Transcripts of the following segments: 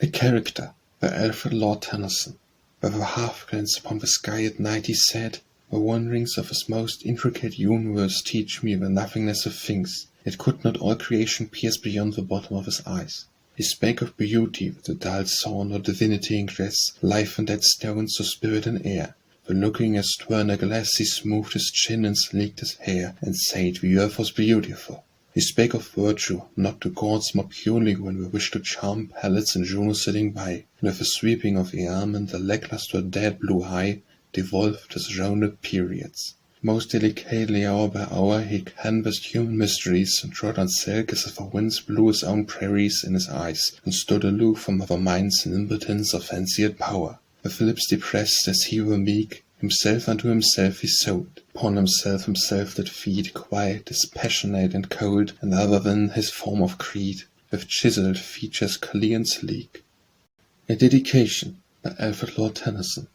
A Character by Alfred Lord Tennyson. With a half glance upon the sky at night he said, the wanderings of his most intricate universe teach me the nothingness of things, yet could not all creation pierce beyond the bottom of his eyes. He spake of beauty with a dull song or divinity in grass, life and dead stones or spirit in air. When looking as twere in a glass he smoothed his chin and sleeked his hair, and said the earth was beautiful. He spake of virtue, not to gods more purely when we wish to charm palates and Juno sitting by, and with a sweeping of the arm and the lackluster dead blue eye, devolved his rounded periods. Most delicately hour by hour he canvassed human mysteries, and trod on silk as if the winds blew his own prairies in his eyes, and stood aloof from other minds in impotence of fancied power. With lips depressed as he were meek, himself unto himself he sowed, upon himself did feed, quiet, dispassionate and cold, and other than his form of creed, with chiselled features clear and sleek. A Dedication by Alfred Lord Tennyson.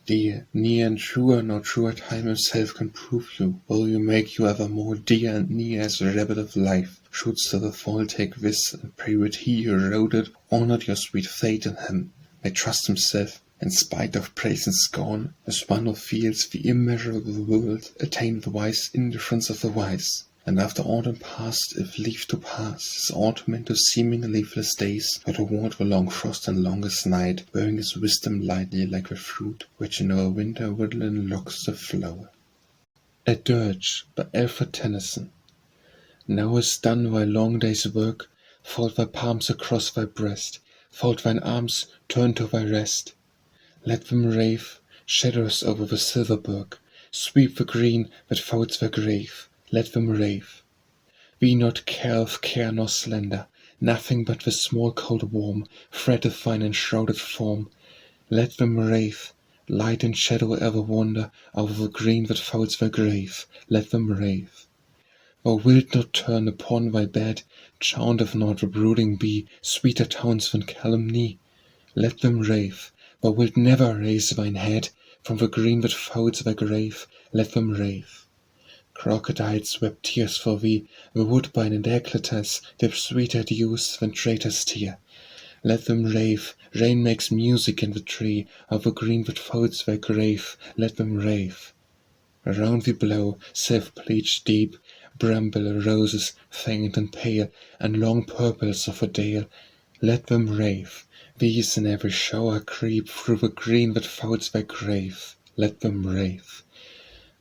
Dear, near and truer, no truer time himself can prove you, will you make you ever more dear and near as the rabbit of life. Shouldst to the fall take this, and pray that he who wrote it honoured your sweet fate in him, may trust himself, in spite of praise and scorn, as one who feels the immeasurable world, attain the wise indifference of the wise. And after autumn past, if leave to pass, his autumn into seeming leafless days, or toward the long frost and longest night, bearing his wisdom lightly like the fruit, which in our winter woodland looks the flower. A Dirge by Alfred Tennyson. Now is done thy long day's work, fold thy palms across thy breast, fold thine arms, turn to thy rest. Let them rave, shadows over the silver berg, sweep the green that folds their grave, let them rave. Be not care of care nor slender, nothing but the small cold warm, thread of fine enshrouded form. Let them rave, light and shadow ever wander over the green that folds their grave, let them rave. Thou wilt not turn upon thy bed, chaunt of not the brooding bee, sweeter tones than calumny, let them rave. Thou wilt never raise thine head from the green that folds thy grave, let them rave. Crocodiles wept tears for thee, the woodbine and eclatas dip sweeter dews than traitors' tear. Let them rave, rain makes music in the tree of the green that folds thy grave, let them rave. Around thee blow, self-bleached deep, bramble roses faint and pale, and long purples of a dale, let them rave. These in every shower creep through the green that folds thy grave, let them rave.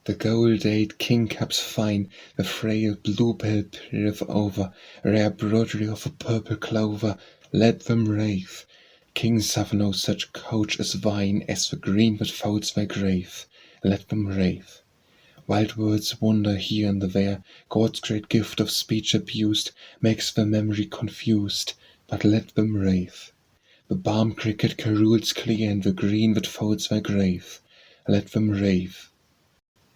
The gold-eyed kingcups fine, the frail bluebell peereth over, rare brodery of a purple clover, let them rave. Kings have no such couch as thine as the green that folds thy grave, let them rave. Wild words wander here and there, God's great gift of speech abused makes the memory confused, but let them rave. The balm cricket carols clear in the green that folds thy grave, let them rave.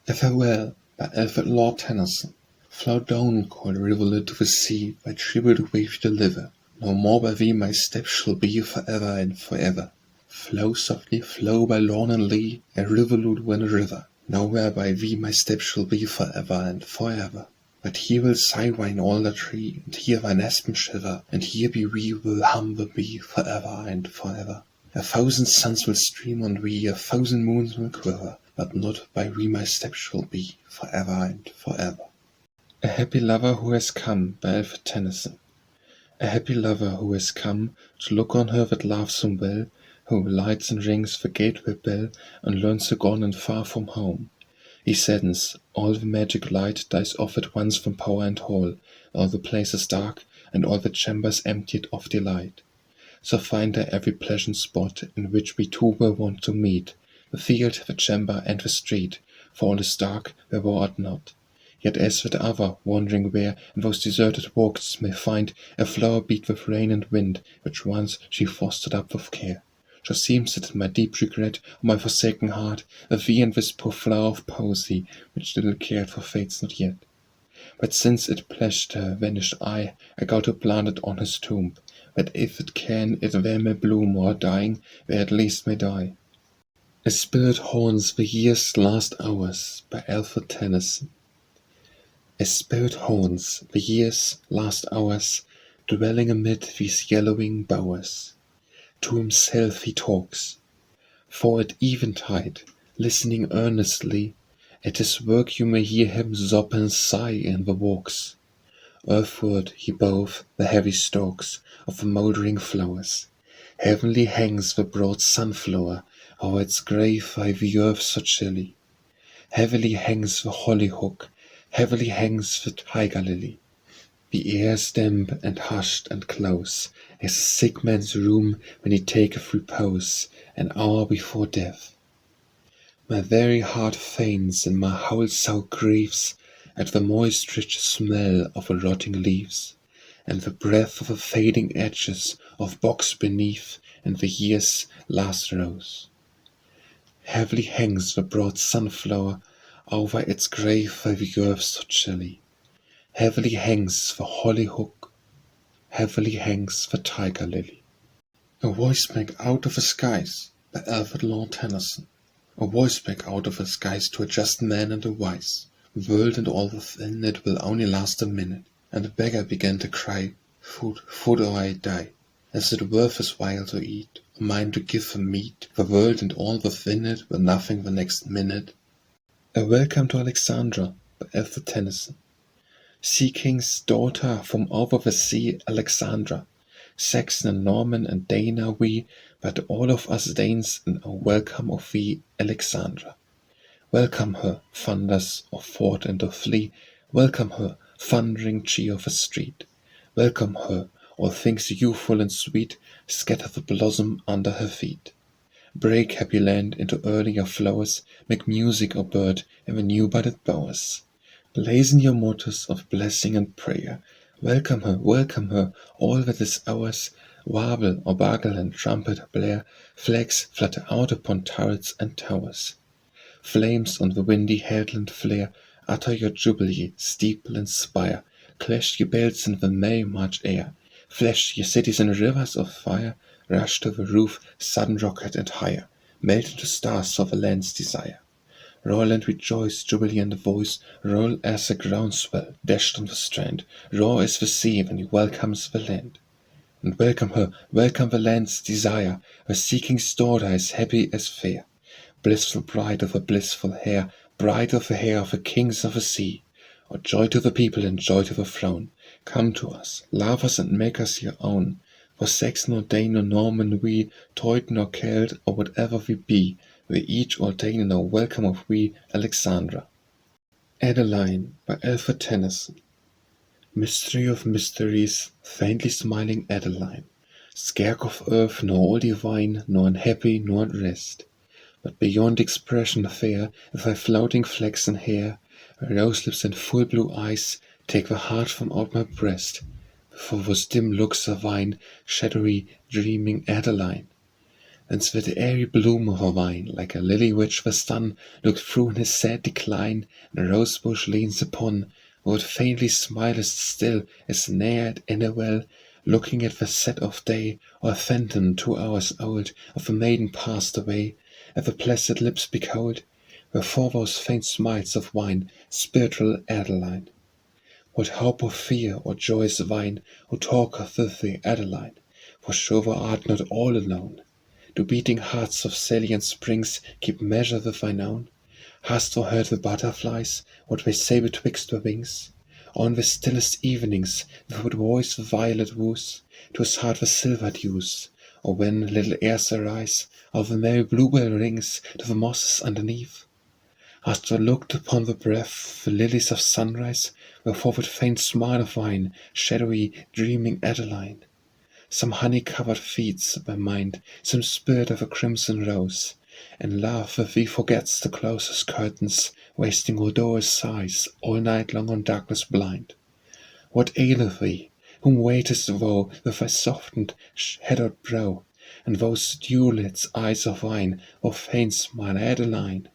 A Farewell by Alfred Lord Tennyson. Flow down, cold rivulet, to the sea, thy tribute wave deliver. No more by thee my steps shall be for ever and for ever. Flow softly, flow by lawn and lea, a rivulet when a river. Nowhere by thee my steps shall be for ever and for ever. But here will sigh thine alder tree, and here thine aspen shiver, and here be we will humble be for ever and for ever. 1,000 suns will stream on thee, 1,000 moons will quiver, but not by thee my steps shall be for ever and for ever. A Happy Lover Who Has Come by Alfred Tennyson. A happy lover who has come to look on her that loves him well, who lights and rings the gateway bell, and learns her gone and far from home. He saddens, all the magic light dies off at once from power and hall, all the place is dark, and all the chambers emptied of delight. So find I every pleasant spot in which we two were wont to meet, the field, the chamber, and the street, for all is dark where thou art not. Yet as that other, wandering where in those deserted walks may find a flower beat with rain and wind, which once she fostered up with care. So seems it in my deep regret, O my forsaken heart, of thee and this poor flower of poesy, which little cared for fates not yet. But since it pleased her vanished I go to plant it on his tomb, that if it can, it there may bloom, or dying, there at least may die. A spirit haunts the year's last hours by Alfred Tennyson. A spirit haunts the year's last hours, dwelling amid these yellowing bowers. To himself he talks. For at eventide, listening earnestly, at his work you may hear him sob and sigh in the walks. Earthward he both the heavy stalks of the mouldering flowers. Heavenly hangs the broad sunflower o'er its grave by the earth so chilly. Heavily hangs the hollyhock, heavily hangs the tiger lily. The air is damp and hushed and close, as a sick man's room when he taketh repose, an hour before death. My very heart faints and my whole soul grieves at the moist rich smell of the rotting leaves, and the breath of the fading edges of box beneath and the year's last rose. Heavily hangs the broad sunflower over its grave by the earth so chilly. Heavily hangs the hollyhock, heavily hangs the tiger lily. A Voice Spake out of the skies by Alfred Lord Tennyson. A voice spake out of the skies to a just man and a wise. The world and all within it will only last a minute. And the beggar began to cry, Food, food or I die. Is it worth his while to eat, or mine to give him meat? The world and all within it will nothing the next minute. A Welcome to Alexandra by Alfred Tennyson. Sea King's daughter from over the sea, Alexandra. Saxon and Norman and Dane are we, but all of us Danes in our welcome of thee, Alexandra. Welcome her, thunders of fort and of flee. Welcome her, thundering cheer of a street. Welcome her, all things youthful and sweet, scatter the blossom under her feet. Break, happy land, into earlier flowers, make music, O bird, in the new-budded bowers. Blazon your mottos of blessing and prayer. Welcome her, all that is ours. Warble or bugle and trumpet blare, flags flutter out upon turrets and towers. Flames on the windy headland flare, utter your jubilee, steeple and spire. Clash ye bells in the May March air, flash ye cities in rivers of fire. Rush to the roof, sudden rocket and higher, melt into stars of a land's desire. Roll and rejoice, jubilee and voice, roll as a groundswell dashed on the strand, roar as the sea when he welcomes the land. And welcome her, welcome the land's desire, the Sea King's daughter as happy as fair, blissful bride of a blissful hair, bride of the hair of the kings of the sea. O joy to the people and joy to the throne, come to us, love us and make us your own. For Saxon or Dane or Norman we, Teuton or Celt or whatever we be, we each ordain in our welcome of we, Alexandra. Adeline by Alfred Tennyson. Mystery of mysteries, faintly smiling Adeline, scarce of earth, nor all divine, nor unhappy, nor at rest, but beyond expression fair, with thy floating flaxen hair, rose lips and full blue eyes, take the heart from out my breast, before those dim looks of thine, shadowy, dreaming Adeline. Thence with the airy bloom of her wine, like a lily which the sun looked through in his sad decline, and a rosebush leans upon, would faintly smilest still, as ne'er at interval, looking at the set of day, or a phantom 2 hours old, of a maiden passed away, at the placid lips behold, wherefore those faint smiles of wine, spiritual Adeline. What hope or fear or joy is thine, who talketh with thee, Adeline? For sure thou art not all alone. Do beating hearts of salient springs keep measure with thine own? Hast thou heard the butterflies, what they say betwixt their wings? Or in the stillest evenings, with what voice the violet woos, to his heart the silver dews? Or when little airs arise, or the merry bluebell rings to the mosses underneath? Hast thou looked upon the breath, the lilies of sunrise, wherefore with faint smile of thine, shadowy, dreaming Adeline? Some honey-covered feeds thy mind, some spirit of a crimson rose, and love with thee forgets to close his curtains, wasting odorous sighs all night long on darkness blind. What aileth thee, whom waitest thou with thy softened, shadowed brow, and those dew-lit eyes of thine, O faint smile, Adeline?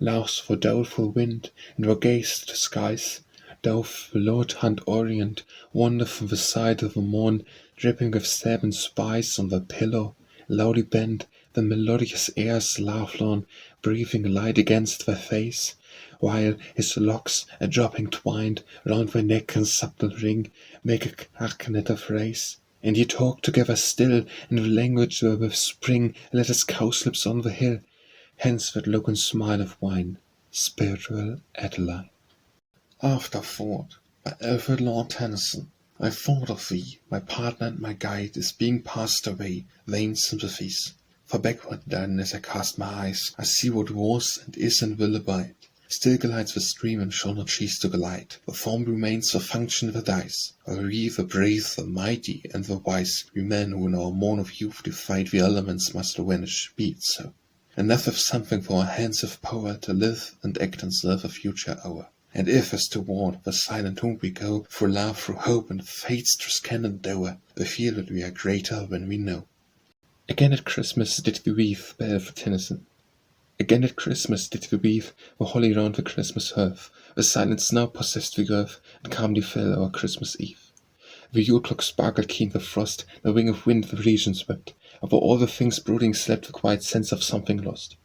Lost for doleful wind, and thou gazest to skies, doth the Lord hunt orient, wander from the side of the morn, dripping with sap and spice on the pillow, lowly bent, the melodious airs lovelorn, breathing light against thy face, while his locks, a dropping twined, round thy neck in subtle ring, make a carcanet of rays, And ye talk together still in the language wherewith spring let us cowslips on the hill, hence that look and smile of wine, spiritual Adeline. Afterthought by Alfred Lord Tennyson. I thought of thee, my partner and my guide, as being passed away, vain sympathies. For backward then, as I cast my eyes, I see what was and is and will abide. Still glides the stream and shall not cease to glide. The form remains, the function that dies. While we, the brave, the mighty, and the wise, we men who in our morn of youth defied the elements must vanish, be it so. Enough of something for our hands have power to live and act and serve a future hour. And if, as toward the silent tomb we go, through love, through hope, and fate's transcendent dower, we feel that we are greater when we know. Again at Christmas did we weave, by Alfred Tennyson. Again at Christmas did we weave the holly round the Christmas hearth. The silent snow possessed the earth, and calmly fell our Christmas Eve. The Yule clock sparkled keen the frost, the wing of wind the region swept. Over all the things brooding slept the quiet sense of something lost.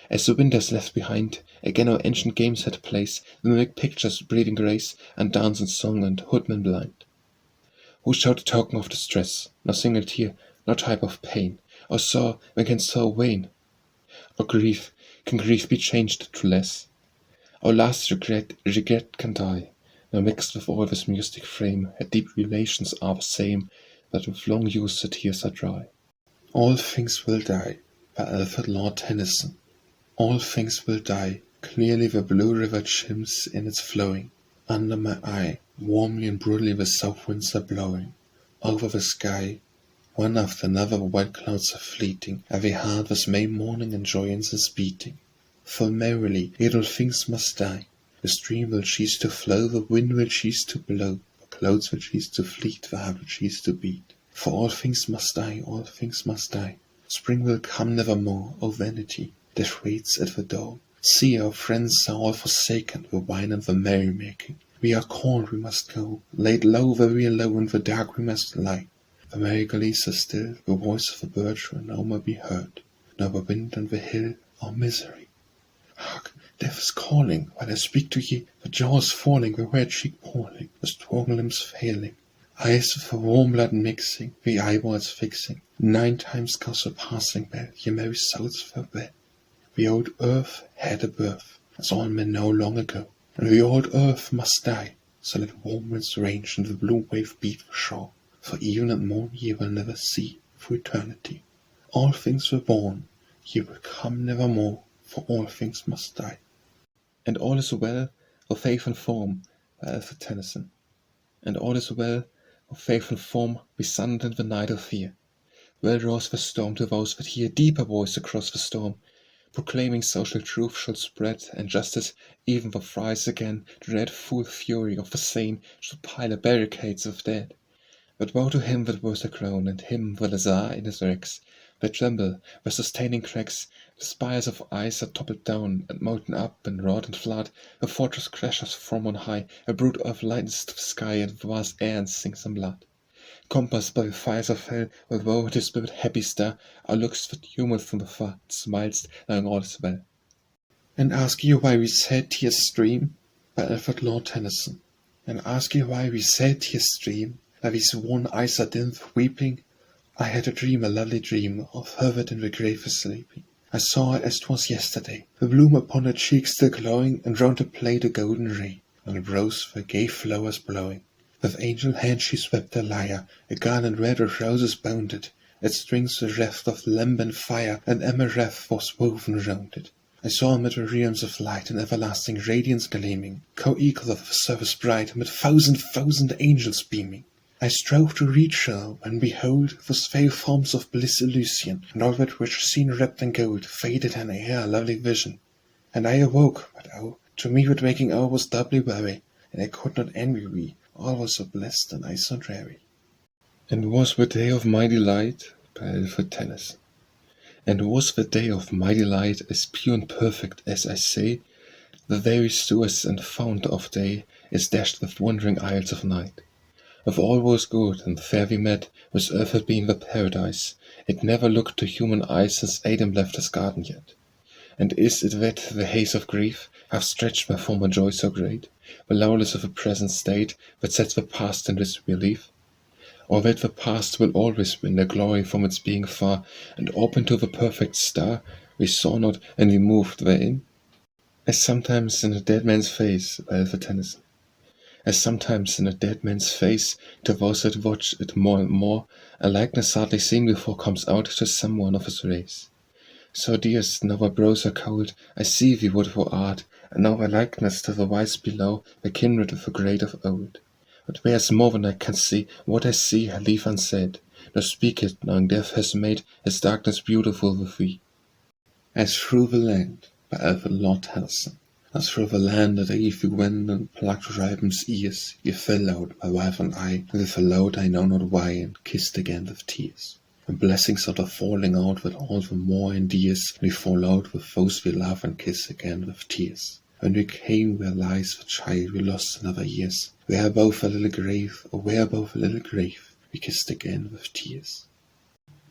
As the winters left behind, again our ancient games had place, the mimic pictures breathing grace, and dance and song and hoodman blind. Who showed the token of distress, no single tear, no type of pain, or saw when can sorrow wane? Or grief, can grief be changed to less? Our last regret can die, now mixed with all this mystic frame, her deep relations are the same, that with long use the tears are dry. All things will die, by Alfred Lord Tennyson. All things will die, clearly the blue river chims in its flowing. Under my eye, warmly and brutally the south winds are blowing. Over the sky, one after another the white clouds are fleeting, every heart this May morning and joyance is beating. Full merrily, yet all things must die. The stream will cease to flow, the wind will cease to blow, the clouds will cease to fleet, the heart will cease to beat. For all things must die, all things must die. Spring will come nevermore, O vanity, that waits at the door. See, our friends are all forsaken, the wine and the merrymaking. We are called, we must go, laid low, very low, in the dark we must lie. The marigolles are still, the voice of the birch will no more be heard, nor the wind on the hill, our misery. Hark, death is calling, while I speak to ye, the jaw is falling, the red cheek palling, the strong limbs failing. Eyes with the warm blood mixing, the eyeballs fixing, 9 times goes the passing bell, ye merry souls farewell. The old earth had a birth, as all men know long ago, and the old earth must die, so let warm winds range and the blue wave beat the shore, for even at morn ye will never see for eternity. All things were born, ye will come nevermore, for all things must die. And all is well, O faith and form, by Alfred Tennyson. And all is well, O faith and form, be sunned in the night of fear. Well roars the storm to those that hear, deeper voice across the storm, proclaiming social truth shall spread, and justice, even the thrice again, the red full fury of the sane, shall pile barricades of dead. But woe to him that wears a crown, and him that is in his wrecks, that tremble, where sustaining cracks, the spires of ice are toppled down, and molten up, and wrought and flood, the fortress crashes from on high, a brute earth lightens the sky, and the vast air and sinks in blood. Compassed by the fires of hell, with woe at his spirit happy star, our looks that humor from afar, smiles, knowing all is well. And ask you why we sad tears stream, by Alfred Lord Tennyson. And ask you why we sad tears stream, why these worn eyes are dim with weeping. I had a dream, a lovely dream, of her that in the grave is sleeping. I saw her as 'twas yesterday, the bloom upon her cheek still glowing, and round her plate a golden ray, on the brows the gay flowers blowing. With angel hand she swept her lyre, a garland red of roses bounded, its strings were reft of lambent fire, and amaranth was woven round it. I saw amid the realms of light an everlasting radiance gleaming, co-equal of the service bright, amid thousand angels beaming. I strove to reach her, when behold, those fair forms of bliss Elysian, and all that which seen wrapped in gold, faded in air, a lovely vision. And I awoke, but oh, to me that waking hour was doubly weary, and I could not envy thee, all was so blessed and I so dreary. And was the day of my delight, by Alfred Tennyson. And was the day of my delight as pure and perfect as I say, the very source and fount of day is dashed with wandering isles of night. If all was good and fair we met, with earth had been the paradise, it never looked to human eyes since Adam left his garden yet. And is it that the haze of grief hath stretched my former joy so great, the lowliness of a present state, that sets the past in disbelief? or that the past will always win their glory from its being far, and open to the perfect star we saw not and we moved therein? As sometimes in a dead man's face, by Alfred Tennyson. As sometimes in a dead man's face, to those that watch it more and more, a likeness hardly seen before comes out to some one of his race. So dearest, now thy brows are cold, I see thee what thou art, and now thy likeness to the wise below, the kindred of the great of old. But there's more than I can see, what I see I leave unsaid, nor speak it, knowing death has made his darkness beautiful with thee. As through the land, by Alfred Lord Tennyson. As through the land that eve we went and plucked ripen's ears, ye fell out, my wife and I, and we followed I know not why, and kissed again with tears. And blessings out of falling out with all the more endears, we fall out with those we love and kiss again with tears. When we came where lies the child we lost in other years, where above a little grave, or where above a little grave, we kissed again with tears.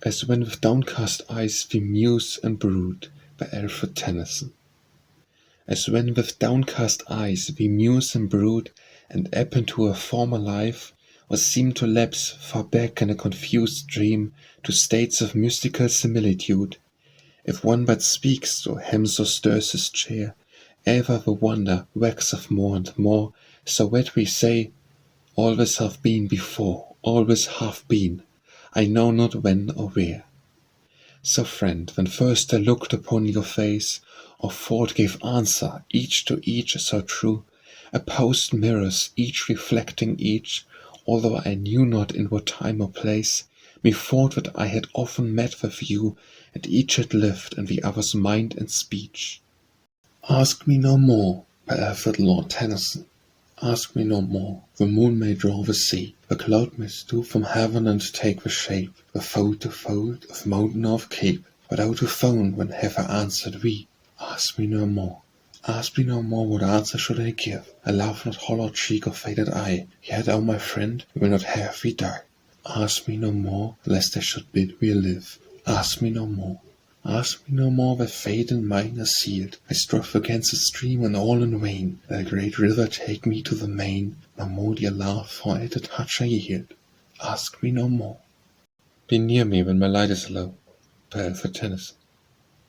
As when with downcast eyes we muse and brood, by Alfred Tennyson. As when with downcast eyes we muse and brood, and ebb into a former life, or seem to lapse far back in a confused dream to states of mystical similitude. If one but speaks, or hems or stirs his chair, ever the wonder wax of more and more, so that we say, always have been before, always have been, I know not when or where. So friend, when first I looked upon your face, or thought gave answer, each to each so true, opposed mirrors, each reflecting each, although I knew not in what time or place, methought that I had often met with you, and each had lived in the other's mind and speech. Ask me no more, by Alfred Lord Tennyson. Ask me no more. The moon may draw the sea, the cloud may stoop from heaven and take the shape, the fold to fold, of mountain or of cape, without a phone when have I answered we. Ask me no more. Ask me no more, what answer should I give? I love not hollow cheek or faded eye, yet, O my friend, we will not have thee die. Ask me no more, lest I should bid we live. Ask me no more. Ask me no more, where fate and mine are sealed. I strove against the stream, and all in vain. That great river take me to the main. No more, dear love, for at a touch I yield. Ask me no more. Be near me when my light is low, by Alfred Tennyson.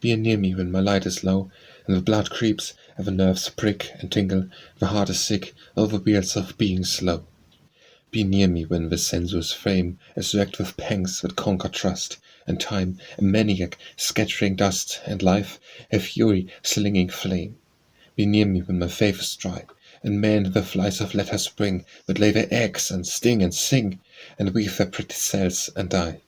Be near me when my light is low, and the blood creeps, and the nerves prick and tingle, the heart is sick, all the beards of being slow. Be near me when the sensuous frame is racked with pangs that conquer trust, and time, a maniac, scattering dust, and life, a fury, slinging flame. Be near me when my faith is dry, and men the flies of letters bring, that lay their eggs, and sting, and sing, and weave their pretty cells, and die.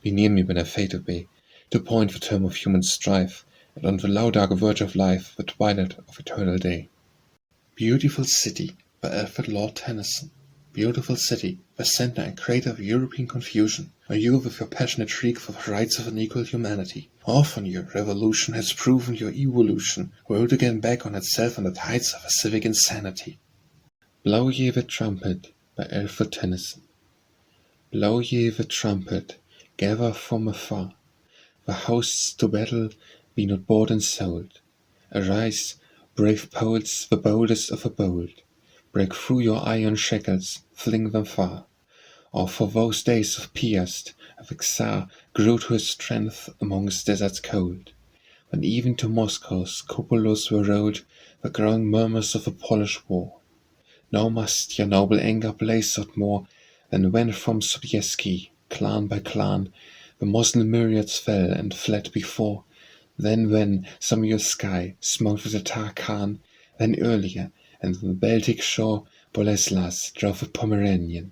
Be near me when I fade away, to point the term of human strife, and on the low dark verge of life, the twilight of eternal day. Beautiful City, by Alfred Lord Tennyson. Beautiful city, the centre and crater of European confusion, where you with your passionate shriek for the rights of an equal humanity, often your revolution has proven your evolution, rolled again back on itself on the tides of a civic insanity. Blow ye the trumpet, by Alfred Tennyson. Blow ye the trumpet, gather from afar, the hosts to battle be not bought and sold. Arise, brave poets, the boldest of the bold. Break through your iron shackles, fling them far. Or for those days of Piast, of Exar, grew to his strength amongst deserts cold. When even to Moscow's cupolas were rolled the growing murmurs of a Polish war. Now must your noble anger blaze out more than when from Sobieski, clan by clan, the Moslem myriads fell and fled before. Then when Samuel Sky smote with the Tatar Khan, then earlier, and on the Baltic shore Boleslas drove a Pomeranian.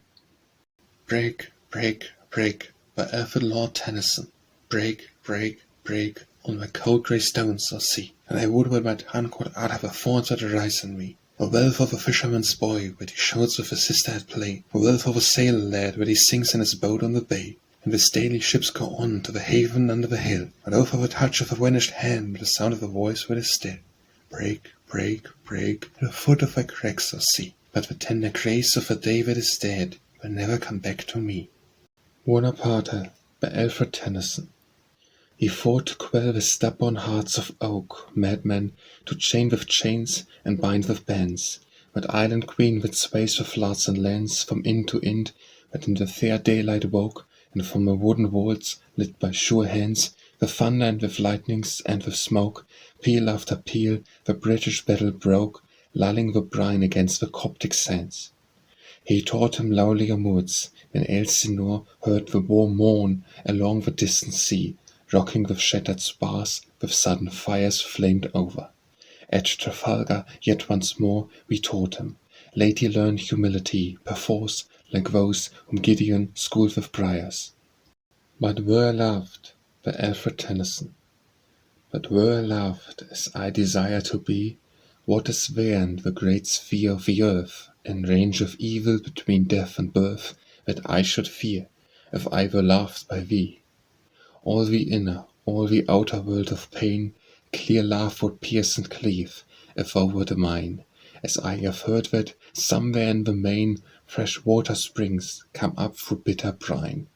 Break, break, break, by Alfred Lord Tennyson. Break, break, break, on the cold grey stones of sea, and I would with my tongue could out have a thorns that arise in me. The wealth of a fisherman's boy, where he shouts with his sister at play, the wealth of a sailor lad, where he sings in his boat on the bay, and his daily ships go on to the haven under the hill, but over the touch of a vanished hand, with the sound of a voice where it is still. Break, break, break, at the foot of thy cracks of sea, but the tender grace of a day that is dead will never come back to me. Buonaparte, by Alfred Tennyson. He fought to quell the stubborn hearts of oak, madmen, to chain with chains and bind with bands, that island queen that sways with lords and lands from end to end, but in the fair daylight woke, and from the wooden walls, lit by sure hands, with thunder and with lightnings and with smoke, peal after peal, the British battle broke, lulling the brine against the Coptic sands. He taught him lowlier moods, when Elsinore heard the war mourn along the distant sea, rocking with shattered spars, with sudden fires flamed over. At Trafalgar yet once more we taught him. Late he learned humility, perforce, like those whom Gideon schooled with briars. But were I loved by Alfred Tennyson, but were I loved as I desire to be, what is there in the great sphere of the earth, in range of evil between death and birth, that I should fear, if I were loved by thee? All the inner, all the outer world of pain, clear love would pierce and cleave, if thou wert mine, as I have heard that, somewhere in the main, fresh water springs come up through bitter brine.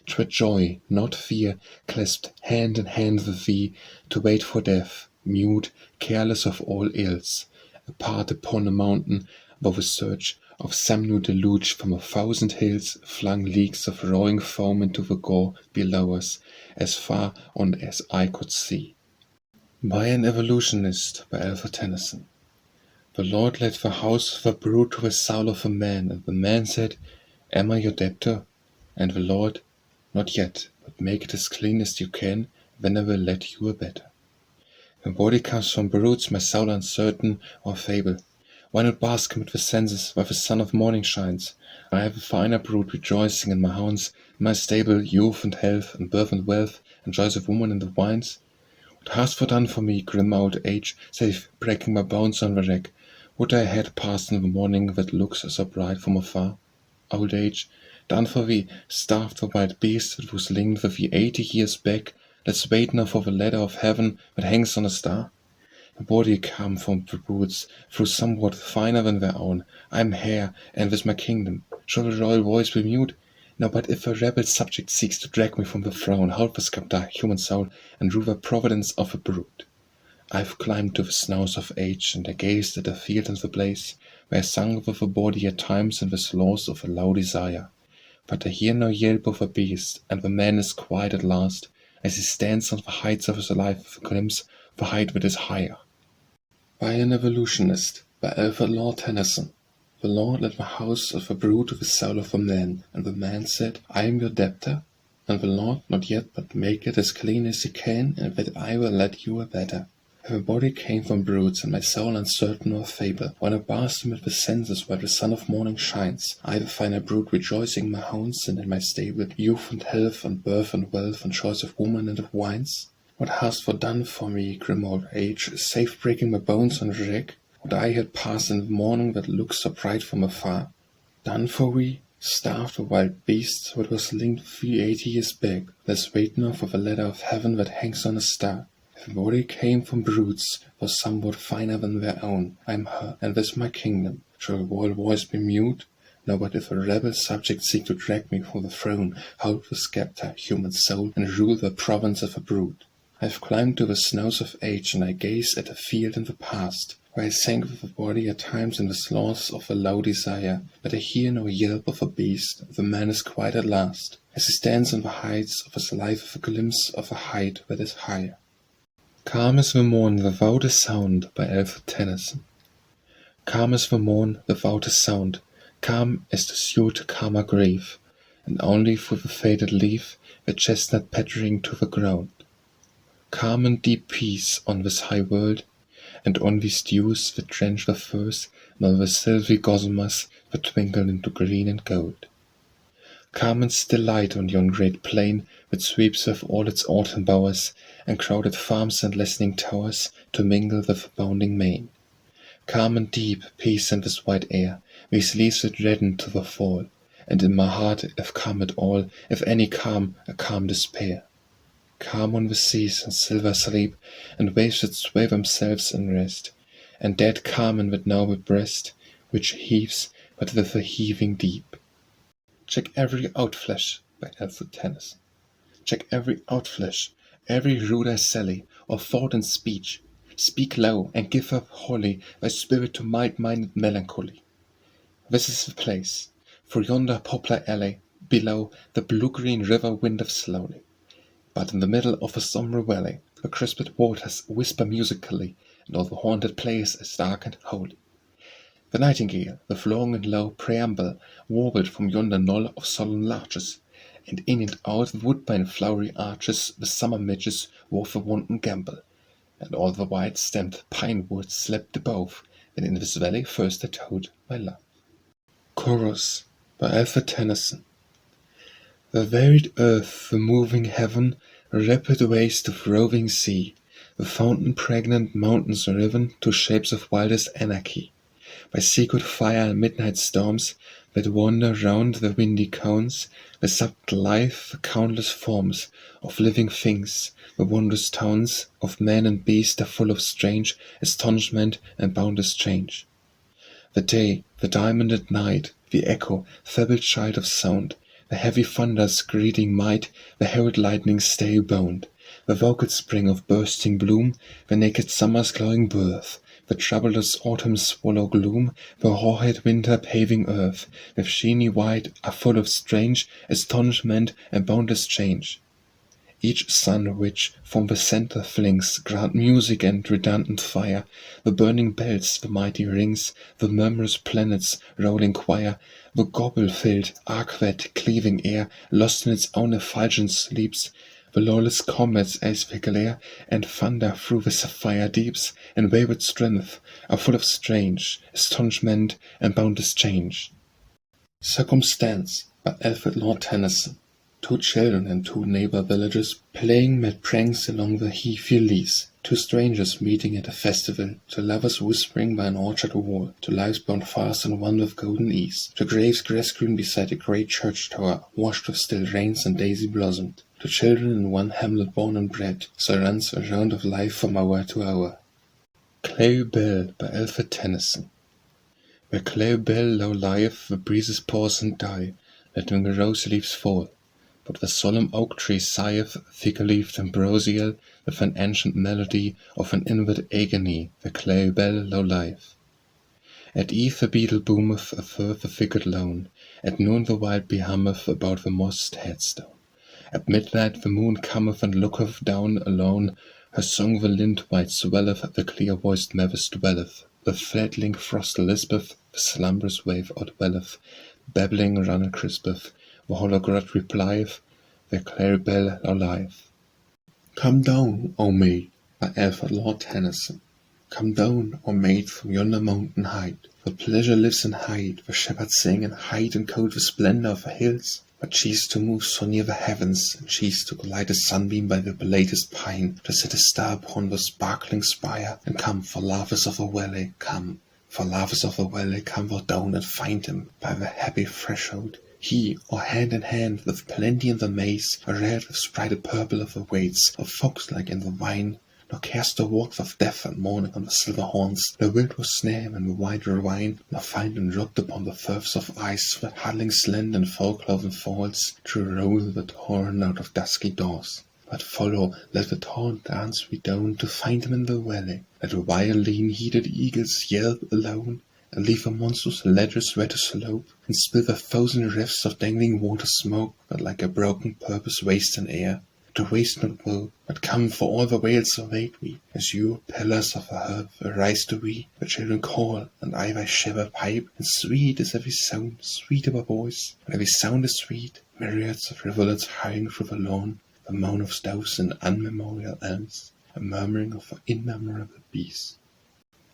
'Twere joy, not fear, clasped hand in hand with thee, to wait for death, mute, careless of all ills, apart upon a mountain, though the surge of some new deluge from a thousand hills flung leagues of roaring foam into the gore below us, as far on as I could see. By an Evolutionist, by Alfred Tennyson. The Lord led the house of a brute to the soul of a man, and the man said, "Am I your debtor?" And the Lord, "Not yet, but make it as clean as you can, then I will let you a better." My body comes from brutes, my soul uncertain or fable. Why not bask amid the senses, where the sun of morning shines? I have a finer brood rejoicing in my hounds, in my stable, youth and health, and birth and wealth, and joys of woman and of wines. What hast thou done for me, grim old age, save breaking my bones on the wreck? Would I had passed in the morning that looks so bright from afar? Old age, done for thee, starved the wild beast that was linked with thee 80 years back, let's wait now for the ladder of heaven that hangs on a star. A body come from the brutes, through somewhat finer than their own. I am heir, and with my kingdom. Shall the royal voice be mute? No, but if a rebel subject seeks to drag me from the throne, hold the sceptre, human soul, and rule the providence of a brute. I've climbed to the snows of age, and I gazed at the field and the blaze, where I sung with a body at times in the slows of a low desire. But I hear no yelp of a beast, and the man is quiet at last, as he stands on the heights of his life with a glimpse of the height that is higher. By an Evolutionist, by Alfred Lord Tennyson. The Lord led the house of a brute to the soul of a man, and the man said, "I am your debtor?" And the Lord, "Not yet, but make it as clean as you can, and that I will let you a better." My body came from brutes, and my soul uncertain or fable. When I basked amid the senses where the sun of morning shines, I the finer brute rejoicing in my hounds, and in my stable, youth and health, and birth and wealth, and choice of woman and of wines. What hast thou done for me, grim old age, save breaking my bones on the wreck? What I had passed in the morning that looks so bright from afar? Done for thee? Starved a wild beast that was linked with thee 80 years back. Let's wait now for the ladder of heaven that hangs on a star. If a body came from brutes, was somewhat finer than their own. I am her, and this my kingdom. Shall a royal voice be mute? No, but if a rebel subject seek to drag me from the throne, hold the sceptre, human soul, and rule the province of a brute. I have climbed to the snows of age, and I gaze at a field in the past, where I sank with the body at times in the sloths of a low desire, but I hear no yelp of a beast, the man is quiet at last, as he stands on the heights of his life with a glimpse of a height that is higher. Calm as the morn without a sound, by Alfred Tennyson. Calm as the morn without a sound, calm as the suit to calmer grief, and only through the faded leaf, the chestnut pattering to the ground. Calm and deep peace on this high world, and on these dews that drench the furs, and on the silvery gossamers that twinkle into green and gold. Calm and still light on yon great plain that sweeps with all its autumn bowers, and crowded farms and lessening towers to mingle with the bounding main. Calm and deep peace in this white air, these leaves that redden to the fall, and in my heart, if calm at all, if any calm, a calm despair. Calm on the seas in silver sleep, and waves that sway themselves in rest, and dead calm in that noble breast, which heaves but with a heaving deep. Check every outflash, by Alfred Tennyson. Check every outflash, every ruder sally, or thought and speech. Speak low, and give up wholly thy spirit to mild-minded melancholy. This is the place, for yonder poplar alley, Below, the blue-green river windeth slowly, but in the middle of a sombre valley, the crisped waters whisper musically, and all the haunted place is dark and holy. The nightingale, with long and low preamble, warbled from yonder knoll of solemn larches, and in and out the woodbine flowery arches the summer midges wove a wanton gambol, and all the wide-stemmed pine woods slept above, when in this valley first I told my love. Chorus by Alfred Tennyson. The varied earth, the moving heaven, a rapid waste of roving sea, the fountain-pregnant mountains riven to shapes of wildest anarchy, by secret fire and midnight storms that wander round the windy cones, the subtle life, the countless forms of living things, the wondrous tones of man and beast are full of strange astonishment and boundless change. The day, the diamonded night, the echo, feeble child of sound, the heavy thunder's greeting might, the herald lightning's stale bound, the vocal spring of bursting bloom, the naked summer's glowing birth, the troublous autumn's swallow gloom, the hoar-haired winter paving earth, with sheeny white, are full of strange astonishment and boundless change. Each sun which from the centre flings grand music and redundant fire, the burning bells, the mighty rings, the murmurous planets' rolling choir, the gobble-filled, arc-wet, cleaving air, lost in its own effulgent sleeps, the lawless comets as they glare and thunder through the sapphire deeps, and wayward strength, are full of strange astonishment and boundless change. Circumstance by Alfred Lord Tennyson. Two children in two neighbor villages playing mad pranks along the heathy leas, two strangers meeting at a festival, two lovers whispering by an orchard wall, two lives bound fast in one with golden ease, two graves grass-green beside a great church tower, washed with still rains and daisy blossomed, two children in one hamlet born and bred, so runs the round of life from hour to hour. Claribel by Alfred Tennyson. Where Claribel low lieth, the breezes pause and die, letting the rose leaves fall. But the solemn oak tree sigheth, thick-leaved ambrosial, with an ancient melody of an inward agony, the Claribel low lieth. At eve the beetle boometh athwart the thicket lone, at noon the wild bee hummeth about the mossed headstone. At midnight the moon cometh and looketh down alone, her song the lind-white swelleth, the clear-voiced mavis dwelleth, the fledgling frost lispeth, the slumberous wave outwelleth, babbling runner crispeth, the hollow grot replieth, the Claribel low lieth. Come down, O Maid, by Alfred Lord Tennyson. Come down, O Maid, from yonder mountain height, for pleasure lives in height, the shepherds sing and hide and coat the splendor of the hills. But she's to move so near the heavens, and she's to light a sunbeam by the latest pine, to set a star upon the sparkling spire, and come for lovers of a valley, come, for lovers of a valley, come thou down and find him by the happy threshold. He, or hand in hand, with plenty in the maize, or red with sprouted purple of the waits, or fox-like in the vine, nor cares to walk with death and mourning on the silver horns, nor wilt with snare and the wide ravine, nor find him dropped upon the firths of ice, that huddling slend and fog-cloven falls, to roll the torrent out of dusky doors. But follow, let the torrent dance we down, to find him in the valley, let the violin-heated eagles yelp alone, and leave the monstrous ledges where to slope, and spill the thousand rifts of dangling water smoke, but like a broken purpose waste in air. To waste not woe, but come, for all the wails await we, as you, pillars of the hearth, arise to we. The children call, and I thy shiver pipe, and sweet is every sound, sweet our voice, and every sound is sweet, myriads of rivulets hurrying through the lawn, the moan of doves and unmemorial elms, a murmuring of immemorable bees.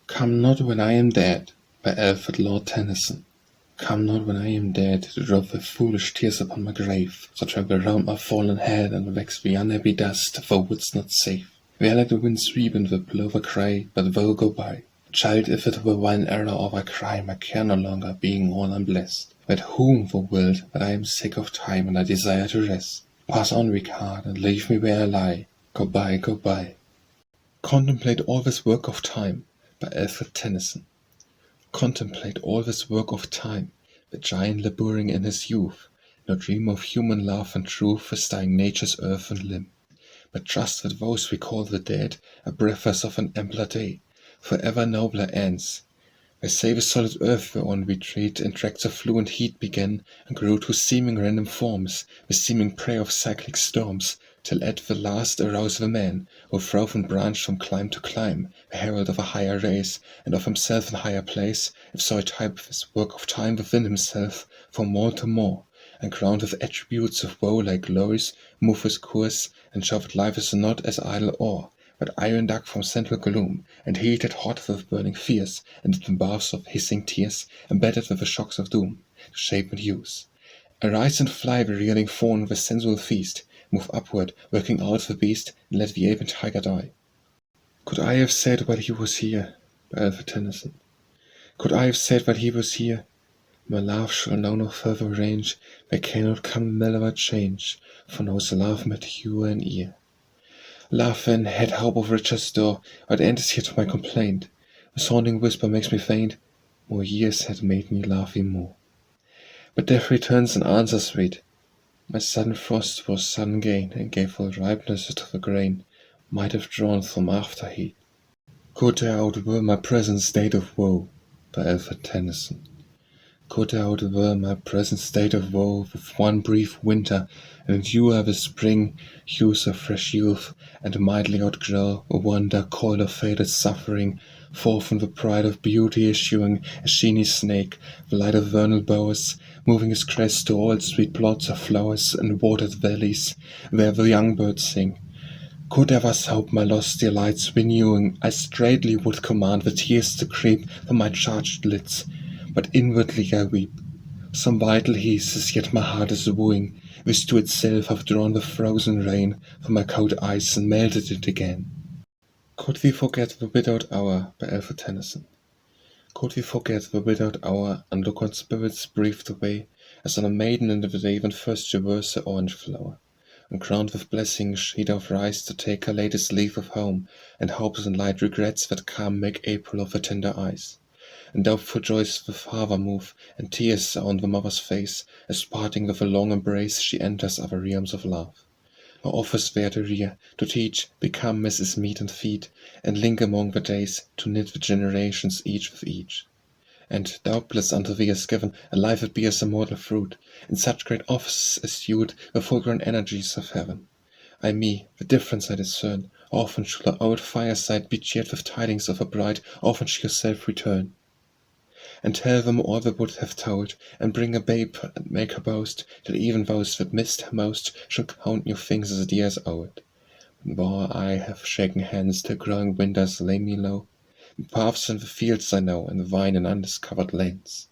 Come not when I am dead, by Alfred Lord Tennyson. Come not when I am dead, to drop the foolish tears upon my grave, so trample round my fallen head, and vex the unhappy dust, thou wouldst not save. Where let the wind sweep and the plover cry, but thou go by. Child, if it were one error of a crime, I care no longer, being all unblessed. But whom thou wilt, but I am sick of time, and I desire to rest. Pass on, weak heart, and leave me where I lie. Go by, go by. Contemplate all this work of time, by Alfred Tennyson. Contemplate all this work of time, the giant labouring in his youth, no dream of human love and truth is dying nature's earthen limb, but trust that those we call the dead are breathers of an ampler day, for ever nobler ends, I say the solid earth whereon we tread, and tracts of fluent heat began, and grew to seeming random forms, the seeming prey of cyclic storms, till at the last arose the man, who throve and branched from clime to clime, the herald of a higher race, and of himself in higher place, if so a type of his work of time within himself, from more to more, and crowned with attributes of woe like glories, move his course, and show that life is not as idle ore, but iron dug from central gloom, and heated hot with burning fears, and in baths of hissing tears, embedded with the shocks of doom, to shape and use. Arise and fly the reeling fawn with sensual feast, move upward, working out the beast, and let the ape and tiger die. Could I have said while he was here, by Alfred Tennyson, could I have said while he was here, my love shall know no further range, there cannot come a mellower change, for knows love met you and ear. Love then had hope of richer store, but enters here to my complaint. A sounding whisper makes me faint, more years had made me love thee more. But death returns and answers sweet. My sudden frost was sudden gain, and gave full ripeness to the grain, might have drawn from after heat. Could I outwear my present state of woe, by Alfred Tennyson. Could I outwear my present state of woe with one brief winter, and endure the spring hues of fresh youth, and mightily outgrow a wonder coil of faded suffering, forth from the pride of beauty issuing, a sheeny snake, the light of vernal bowers, moving his crest to all sweet plots of flowers and watered valleys, where the young birds sing. Could I thus hope my lost delights renewing, I straightly would command the tears to creep from my charged lids, but inwardly I weep. Some vital heat as yet my heart is wooing, which to itself have drawn the frozen rain from my cold ice and melted it again. Could we forget the widowed hour, by Alfred Tennyson? Could we forget the widowed hour, and look on spirits breathed away, as on a maiden in the day when first she wears the orange flower, and crowned with blessings she doth rise to take her latest leave of home, and hopes and light regrets that calm make April of her tender eyes. And doubtful joys the father move, and tears are on the mother's face, as parting with a long embrace she enters other realms of love. Her offers there to rear, to teach, become Mrs. Meat and Feet, and link among the days, to knit the generations each with each. And doubtless unto thee is given a life that bears immortal fruit, in such great offices as suit the full-grown energies of heaven. Ay me, the difference I discern, often shall her old fireside be cheered with tidings of her bride, often she herself return. And tell them all they would have told, and bring a babe and make her boast, till even those that missed her most shall count new things as dear as old. When more I have shaken hands till growing winters lay me low, and paths in the fields I know, and vine in undiscovered lanes.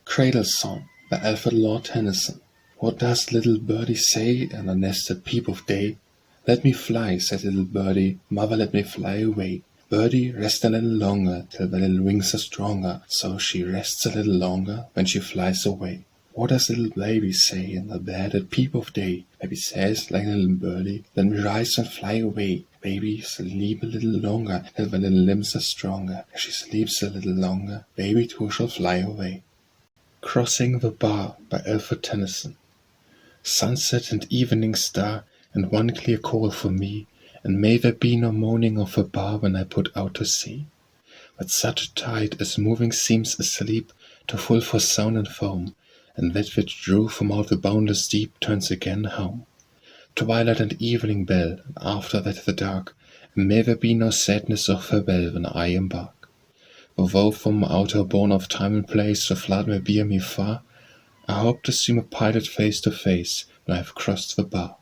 Cradle Song, by Alfred Lord Tennyson. What does little birdie say in a nested peep of day? Let me fly, said little birdie, mother, let me fly away. Birdie, rest a little longer, till the little wings are stronger, so she rests a little longer when she flies away. What does little baby say in the bed at peep of day? Baby says, like little birdie, let me rise and fly away. Baby, sleep a little longer, till the little limbs are stronger. As she sleeps a little longer, baby too shall fly away. Crossing the Bar, by Alfred Tennyson. Sunset and evening star, and one clear call for me, and may there be no moaning of a bar when I put out to sea. But such a tide as moving seems asleep, too full for sound and foam, and that which drew from out the boundless deep turns again home. Twilight and evening bell, and after that the dark, and may there be no sadness or farewell when I embark. For though from outer bourne of time and place the flood may bear me far, I hope to see my pilot face to face when I have crossed the bar.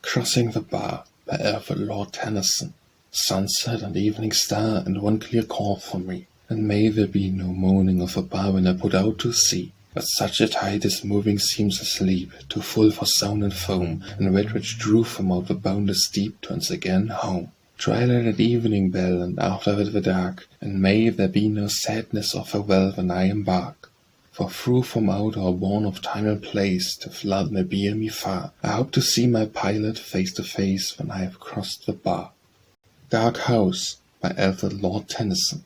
Crossing the Bar, by Alfred Lord Tennyson. Sunset and evening star, and one clear call for me, and may there be no moaning of a bar when I put out to sea. But such a tide as moving seems asleep, too full for sound and foam, and that which drew from out the boundless deep turns again home. Twilight and evening bell, and after that the dark, and may there be no sadness or farewell when I embark. For through from out our bourne of time and place, the flood may bear me far. I hope to see my pilot face to face when I have crossed the bar. Dark House, by Alfred Lord Tennyson.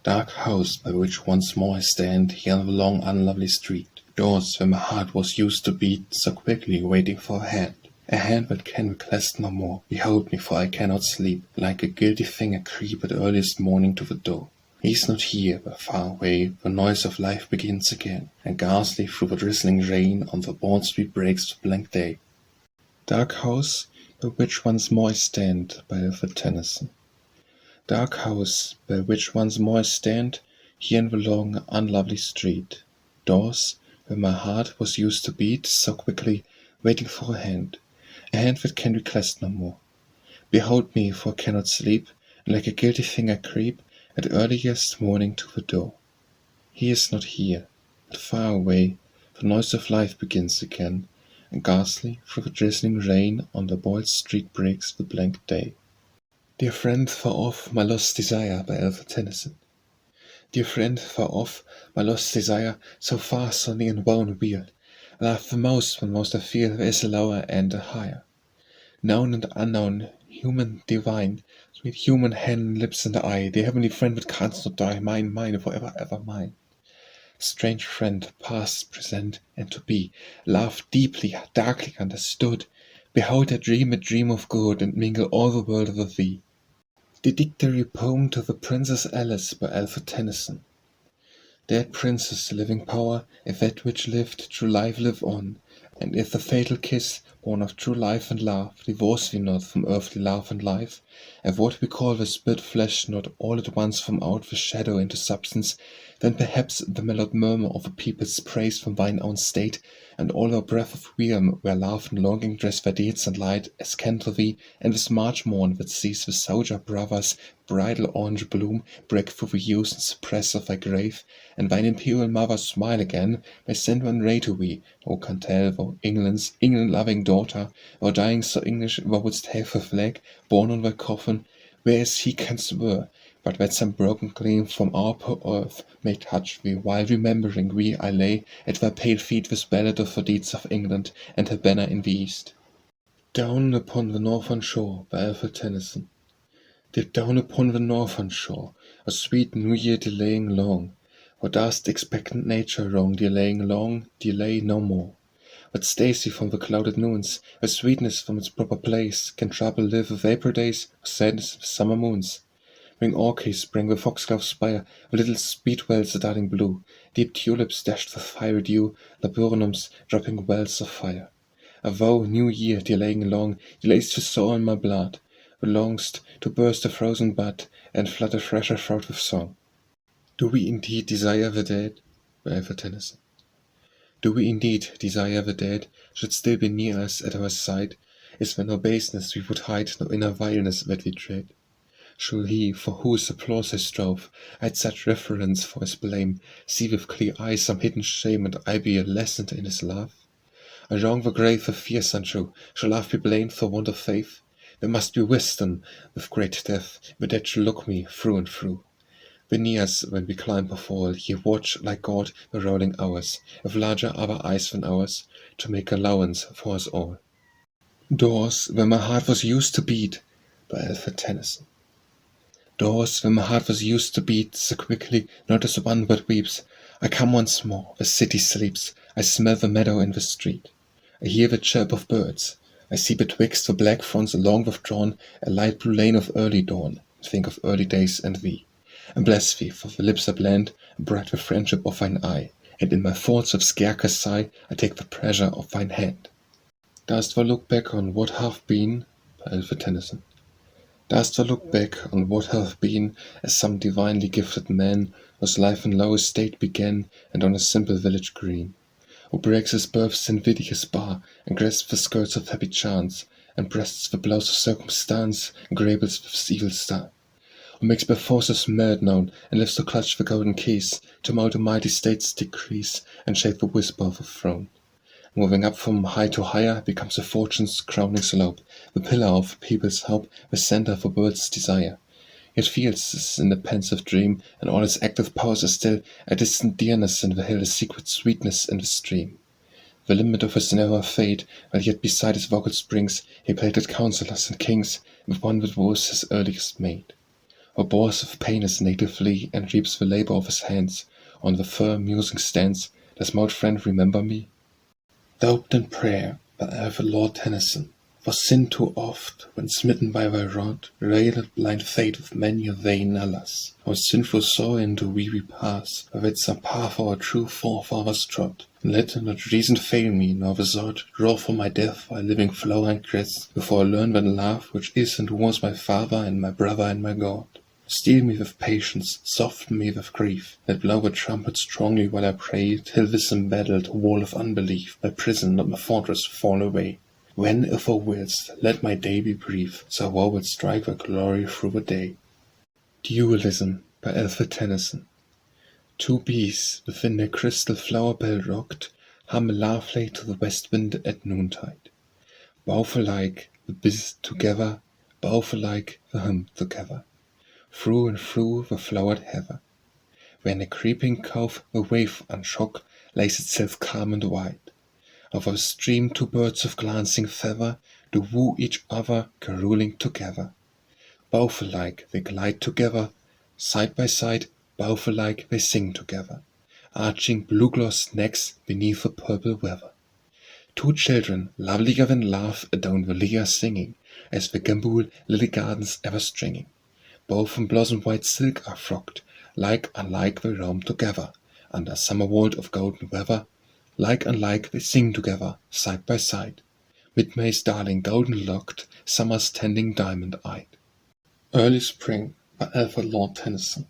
Dark house by which once more I stand here on the long unlovely street. Doors where my heart was used to beat, so quickly waiting for a hand that can be clasped no more. Behold me, for I cannot sleep, like a guilty thing I creep at earliest morning to the door. He's not here, but far away, the noise of life begins again, and ghastly through the drizzling rain on the broad street breaks the blank day. Dark house, by which once more I stand, by Alfred Tennyson. Dark house, by which once more I stand, here in the long, unlovely street. Doors, where my heart was used to beat so quickly, waiting for a hand that can be clasped no more. Behold me, for I cannot sleep, and like a guilty thing I creep at earliest morning to the door. He is not here, but far away, the noise of life begins again, and ghastly through the drizzling rain on the boiled street breaks the blank day. Dear friend, far off, my lost desire, by Alfred Tennyson. Dear friend, far off, my lost desire, so far, so near and woe and weird. I laugh the most when most I feel there is a lower and a higher. Known and unknown, human, divine, sweet human hand, lips and eye, the heavenly friend that can't not die, mine, mine, forever, ever mine. Strange friend, past, present, and to be, love deeply, darkly understood. Behold, I dream a dream of good, and mingle all the world with thee. Dedicatory poem to the Princess Alice, by Alfred Tennyson. Dead princess, living power, if that which lived, true life live on, and if the fatal kiss, born of true life and love, divorce thee not from earthly love and life, and what we call the spirit flesh not all at once from out the shadow into substance, then perhaps the mellowed murmur of a people's praise from thine own state, and all our breath of realm, where love and longing dress their deeds and light, as can to thee, and this March morn that sees the soldier brothers, bridal orange bloom, break through the hues and suppress of thy grave, and thine imperial mother smile again, may send one ray to thee, O Cantel, thou England-loving daughter, thou dying so English, thou wouldst have a flag born on thy coffin, whereas he can swear, but that some broken gleam from our poor earth may touch thee, while remembering thee I lay at thy pale feet this ballad of the deeds of England, and her banner in the east. Down upon the northern shore, by Alfred Tennyson. Deep down upon the northern shore, a sweet new year delaying long, thou dost expectant nature wrong, delaying long, delay no more. But stays thee from the clouded noons, a sweetness from its proper place, can trouble live with vapor days, or sadness with summer moons. Bring orchids, bring the foxglove spire, the little speedwells the darting blue, deep tulips dashed with fiery dew, laburnums dropping wells of fire. A vow, new year, delaying long, delays to soar in my blood, who longst to burst a frozen bud, and flood a fresher throat with song. Do we indeed desire the dead? By Alfred Tennyson. Do we indeed desire the dead should still be near us at our side? Is there no baseness we would hide, no inner vileness that we dread? Shall he, for whose applause I strove, hide such reverence for his blame, see with clear eyes some hidden shame, and I be a lessened in his love? I wrong the grave with fears untrue, shall love be blamed for want of faith? There must be wisdom with great death, but that shall look me through and through. Beneath us when we climb or fall, ye watch like God the rolling hours, with larger other eyes than ours, to make allowance for us all. Doors where my heart was used to beat, by Alfred Tennyson. Doors where my heart was used to beat so quickly, not as one but weeps. I come once more, the city sleeps, I smell the meadow in the street. I hear the chirp of birds, I see betwixt the black fronts long withdrawn a light blue lane of early dawn, and think of early days and thee. And bless thee, for the lips are blent, and bright the friendship of thine eye, and in my thoughts of scarce sigh I take the pressure of thine hand. Dost thou look back on what hath been? By Alfred Tennyson. Dost thou look back on what hath been, as some divinely gifted man, whose life in low estate began, and on a simple village green, who breaks his birth's invidious bar, and grasps the skirts of happy chance, and breasts the blows of circumstance, and graples with evil star, who makes by forces merit known, and lives to clutch the golden keys, to mould a mighty state's decrees, and shape the whisper of a throne. Moving up from high to higher, becomes a fortune's crowning slope, the pillar of the people's hope, the centre of the world's desire. Yet feels as in the pensive dream, and all its active powers are still a distant dearness in the hill, a secret sweetness in the stream. The limit of his narrow fate, while yet beside his vocal springs he plated counsellors and kings, with one that was his earliest mate. Who bores with pain his native lea, and reaps the labour of his hands, on the firm musing stands, does my old friend remember me? Thoped in prayer, by Alfred Lord Tennyson, For sinned too oft, when smitten by thy rod, railed blind fate with many a vain alas. Our sinful soil do we pass, of its a path our true forefathers trod. And let not reason fail me, nor the sod draw for my death while living flower and grass, before I learn that love which is and was my father and my brother and my God. Steel me with patience, soften me with grief, let blow the trumpet strongly while I pray, till this embattled wall of unbelief, my prison, not my fortress, fall away. When, if thou willst, let my day be brief, so thou wilt strike thy glory through the day. Dualism by Alfred Tennyson. Two bees within their crystal flower bell rocked, hum a laughlay to the west wind at noontide. Both alike the bees together, both alike the hum together, through and through the flowered heather. When a creeping cove the wave unshock lays itself calm and wide. Over the stream two birds of glancing feather do woo each other, caroling together. Both alike they glide together, side by side, both alike they sing together, arching blue-glossed necks beneath the purple weather. Two children, lovelier than love, adorn the lyre singing, as the gambol lily gardens ever stringing. Both from blossom white silk are frocked, like unlike they roam together, under summer vault of golden weather. Like unlike they sing together, side by side, mid-May's darling golden-locked, summer's tending diamond-eyed. Early Spring by Alfred Lord Tennyson.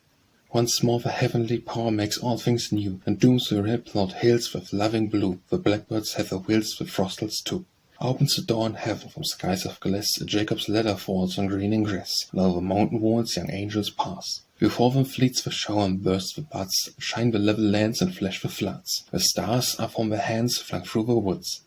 Once more the heavenly power makes all things new, and dooms the red-throat hills with loving blue, the blackbirds have their wills with frostals too. Opens the door in heaven from skies of glass, a Jacob's ladder falls on greening grass, and over mountain walls young angels pass. Before them fleets the shower and burst the buds, shine the level lands and flash the floods. The stars are from their hands flung through the woods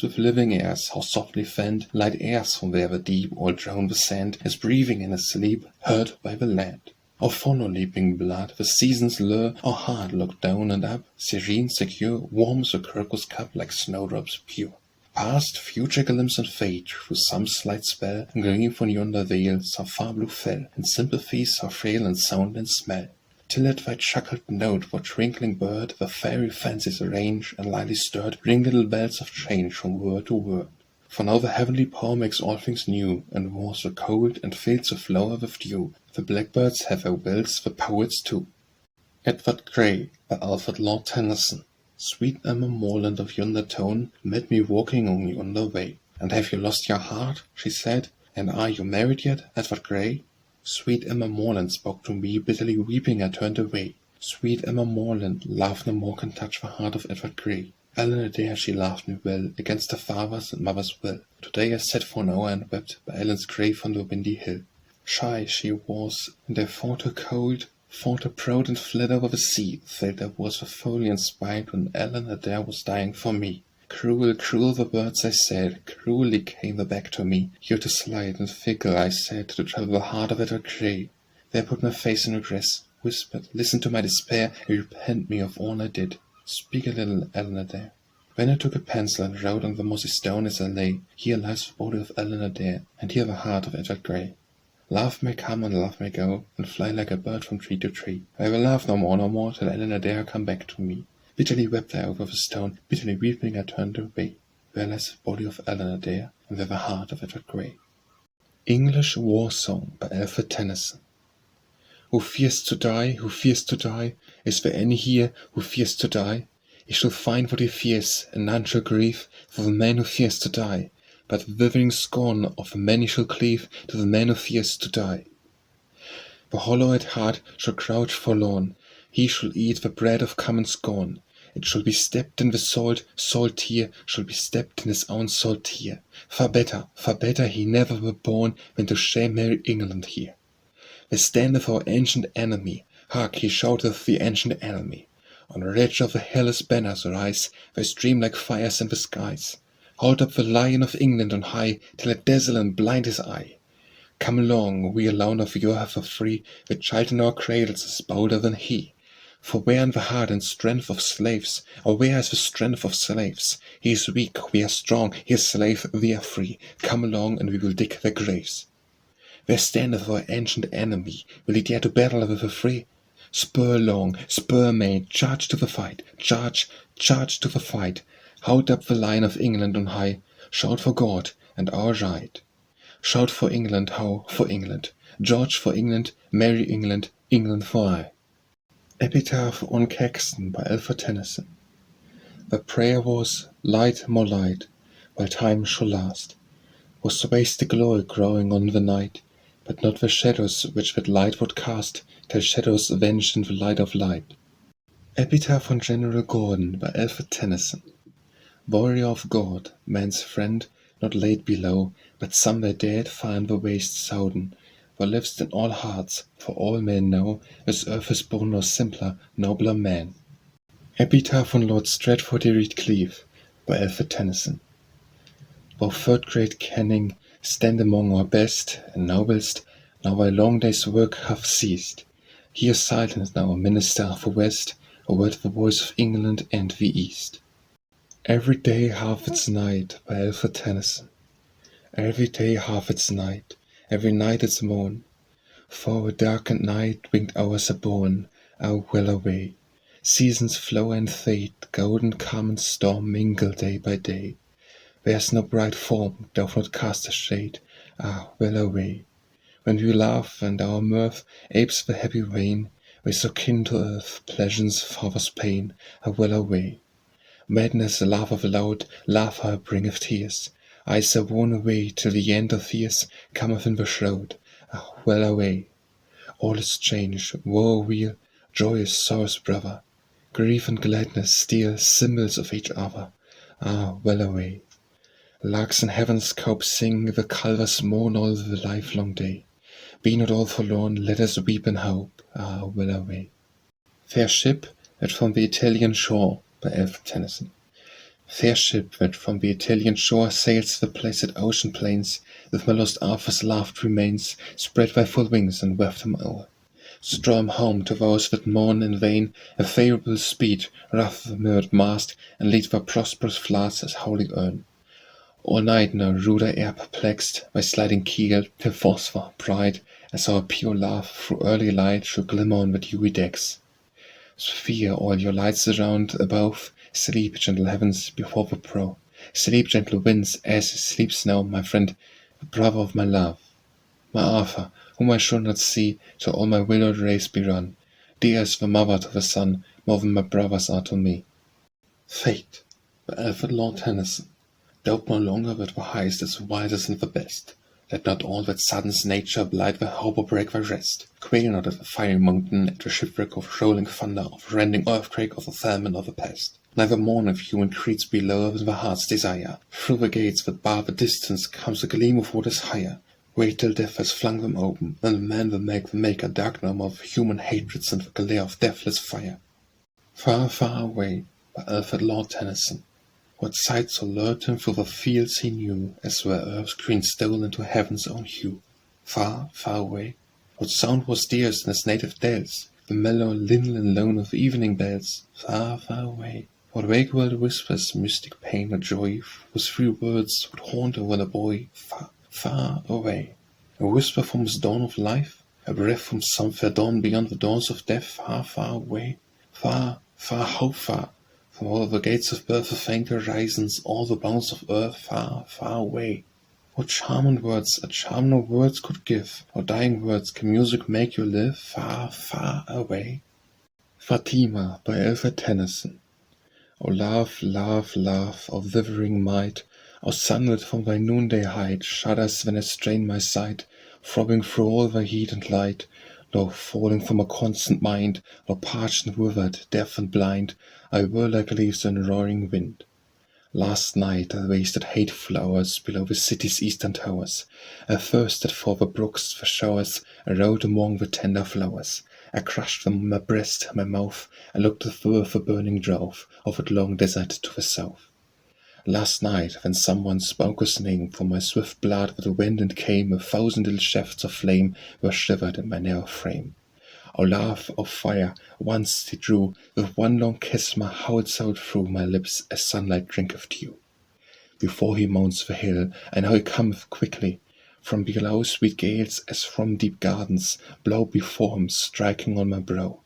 with living airs, how softly fanned, light airs from where the deep all drown the sand, as breathing in a sleep heard by the land. Or follow leaping blood, the seasons lure, or heart look down and up, serene, secure, warms the Kirkus cup like snowdrops pure. Past, future glimpse and fade, through some slight spell, and gleam from yonder veil, some far blue fell, and sympathies are frail in sound and smell. Till at thy chuckled note, what twinkling bird, the fairy fancies arrange, and lightly stirred, ring little bells of change from word to word. For now the heavenly power makes all things new, and wars are cold, and fills the flower with dew. The blackbirds have their wills, the poets too. Edward Gray by Alfred Lord Tennyson. Sweet Emma Morland of yonder tone met me walking on yonder way. And have you lost your heart? She said. And are you married yet, Edward Gray? Sweet Emma Morland spoke to me, bitterly weeping I turned away. Sweet Emma Morland, love no more can touch the heart of Edward Gray. Ellen Adair she loved me well, against her father's and mother's will. Today I sat for an hour and wept by Ellen's grave on the windy hill. Shy she was, and I fought her cold, fought her proud and fled over the sea, felt I was the folly and spite when Ellen Adair was dying for me. Cruel, cruel the words I said, cruelly came they back to me. You're too slight and fickle, I said, to trouble the heart of Edward Gray. There put my face in regress, whispered, listen to my despair, and repent me of all I did. Speak a little, Ellen Adair. Then I took a pencil and wrote on the mossy stone as I lay, here lies the body of Ellen Adair, and here the heart of Edward Gray. Love may come and love may go, and fly like a bird from tree to tree. I will laugh no more, till Ellen Adair come back to me. Bitterly wept I over the stone, bitterly weeping I turned away. Where lies the body of Ellen Adair, and there the heart of Edward Gray. English Warsong by Alfred Tennyson. Who fears to die, who fears to die? Is there any here who fears to die? He shall find what he fears, and none shall grieve for the man who fears to die. But the withering scorn of the many shall cleave to the man who fears to die. The hollow-eyed heart shall crouch forlorn, he shall eat the bread of common scorn. It shall be steeped in the salt tear, shall be steeped in his own salt tear. Far better he never were born than to shame merry England here. There standeth our ancient enemy, hark, he shouteth the ancient enemy. On the ridge of the hill his banners rise, they stream like fires in the skies. Hold up the Lion of England on high, till it dazzle and blind his eye. Come along, we alone of you have a free, the child in our cradles is bolder than he. For where in the heart and strength of slaves, or where is the strength of slaves? He is weak, we are strong, he is slave, we are free. Come along, and we will dig their graves. Where standeth our ancient enemy? Will he dare to battle with the free? Spur long, spur maid, charge to the fight, charge to the fight. Hold up the Lion of England on high, shout for God, and our right. Shout for England, ho, for England, George for England, Merry England, England for aye. Epitaph on Caxton by Alfred Tennyson. The prayer was, light more light, while time shall last, was space the glory growing on the night, but not the shadows which that light would cast, till shadows avenged in the light of light. Epitaph on General Gordon by Alfred Tennyson. Warrior of God, man's friend, not laid below, but somewhere dead far in the waste Southern, where lives in all hearts, for all men know, this earth is born no simpler, nobler man. Epitaph on Lord Stratford de Redcliffe by Alfred Tennyson. Thou third-grade Canning, stand among our best and noblest, now thy long day's work hath ceased. Hear silent now, minister of the West, await the voice of England and the East. Every day hath its night by Alfred Tennyson. Every day hath its night, every night its morn. For a darkened night winged hours are born, are well away. Seasons flow and fade, golden calm and storm mingle day by day. There's no bright form doth not cast a shade, ah, well away. When we laugh and our mirth apes the happy rain, we so kin to earth, pleasure's father's pain, ah, well away. Madness laugheth loud, laughter bringeth tears. Eyes are worn away till the end of years cometh in the shroud, ah, well away. All is change, woe weal, joy is sorrow's brother. Grief and gladness steal symbols of each other, ah, well away. Larks in heaven's cope sing, the culvers mourn all the livelong day. Be not all forlorn, let us weep in hope, ah, well away. Fair ship that from the Italian shore by Alfred Tennyson. Fair ship that from the Italian shore sails the placid ocean plains, with my lost Arthur's loved remains, spread thy full wings and waft him o'er. So draw him home to those that mourn in vain, a favourable speed, rough the mirrored mast, and lead thy prosperous flask as holy urn. All night no ruder air perplexed my sliding keel, till phosphor, bright as our pure love, through early light shall glimmer on the dewy decks. Sphere all your lights around, above, sleep, gentle heavens, before the prow. Sleep, gentle winds, as sleeps now my friend, the brother of my love. My Arthur, whom I shall not see, till all my widowed race be run. Dear as the mother to the son, more than my brothers are to me. Fate by Alfred Lord Tennyson. Doubt no longer that the highest is the wisest and the best. Let not all that saddens nature blight thy hope or break thy rest. Quail not at the fiery mountain, at the shipwreck of rolling thunder, of the rending earthquake, of the famine, or the pest. Neither mourn if human creeds be lower than the heart's desire. Through the gates that bar the distance comes a gleam of what is higher. Wait till death has flung them open, then the man will make the maker dark no more of human hatreds and the glare of deathless fire. Far, far away by Alfred Lord Tennyson. What sights allured him through the fields he knew, as where earth's green stole into heaven's own hue. Far, far away, what sound was dearest in his native dales? The mellow linden lone of evening bells. Far, far away, what vague world whispers mystic pain or joy, whose few words would haunt over the boy? Far, far away, a whisper from his dawn of life, a breath from some fair dawn beyond the dawns of death. Far, far away, far, far, how far? From all the gates of birth, the faint horizons, all the bounds of earth, far, far away. What charm and words, a charm no words could give, or dying words, can music make you live? Far, far away. Fatima by Alfred Tennyson. O love, love, love, O withering might, O sunlit from thy noonday height, shudders when I strain my sight, throbbing through all thy heat and light. Lo, falling from a constant mind, lo, parched and withered, deaf and blind, I whirl like leaves in a roaring wind. Last night I wasted hateful hours below the city's eastern towers. I thirsted for the brooks, the showers, I rode among the tender flowers. I crushed them in my breast, my mouth, I looked through the burning drought of that long desert to the south. Last night, when someone spoke his name, from my swift blood with the wind and came, 1,000 little shafts of flame were shivered in my narrow frame. O love, O fire, once he drew, with one long kiss my heart out through my lips as sunlight drinketh dew. Before he mounts the hill, and how he cometh quickly, from below sweet gales, as from deep gardens, blow before him, striking on my brow.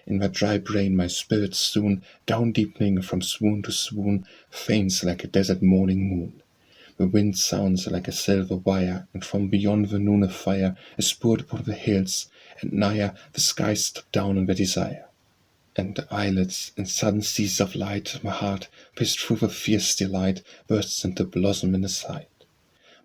In my dry brain my spirit soon, down deepening from swoon to swoon, faints like a desert morning moon. The wind sounds like a silver wire, and from beyond the noon of fire is poured upon the hills, and nigher the skies stop down in their desire. And the eyelids, in sudden seas of light, my heart, pierced through with fierce delight, bursts into blossom in the sight.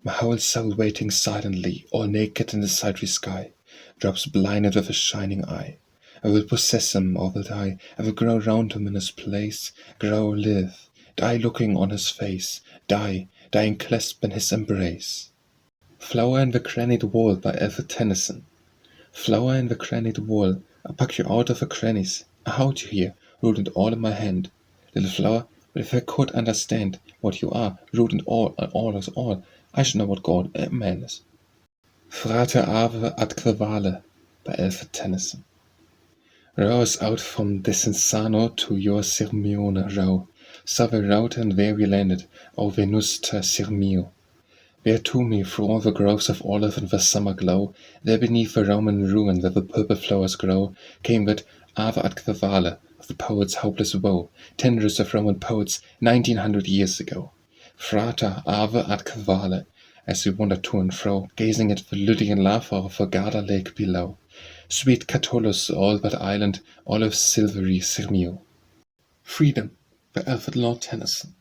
My whole soul waiting silently, all naked in the sultry sky, drops blinded with a shining eye. I will possess him, or will die, I will grow round him in his place, grow, live, die looking on his face, die, dying clasped in his embrace. Flower in the Crannied Wall by Alfred Tennyson. Flower in the Crannied Wall, I pluck you out of the crannies, I hold you here, root and all in my hand. Little flower, but if I could understand what you are, root and all is all, I should know what God and man is. Frater ave ad crevale by Alfred Tennyson. Row us out from Desenzano to your Sirmione, row. So we rowed and there we landed, O Venusta Sirmio. Bear to me through all the groves of olive in the summer glow, there beneath the Roman ruin where the purple flowers grow, came that ave ad crevale of the poet's hopeless woe, tenderest of Roman poets 1900 years ago. Frater ave ad crevale, as we wandered to and fro, gazing at the Lydian lava of the Garda lake below. Sweet Catullus, all but island, olive silvery Sirmio. Freedom by Alfred Lord Tennyson.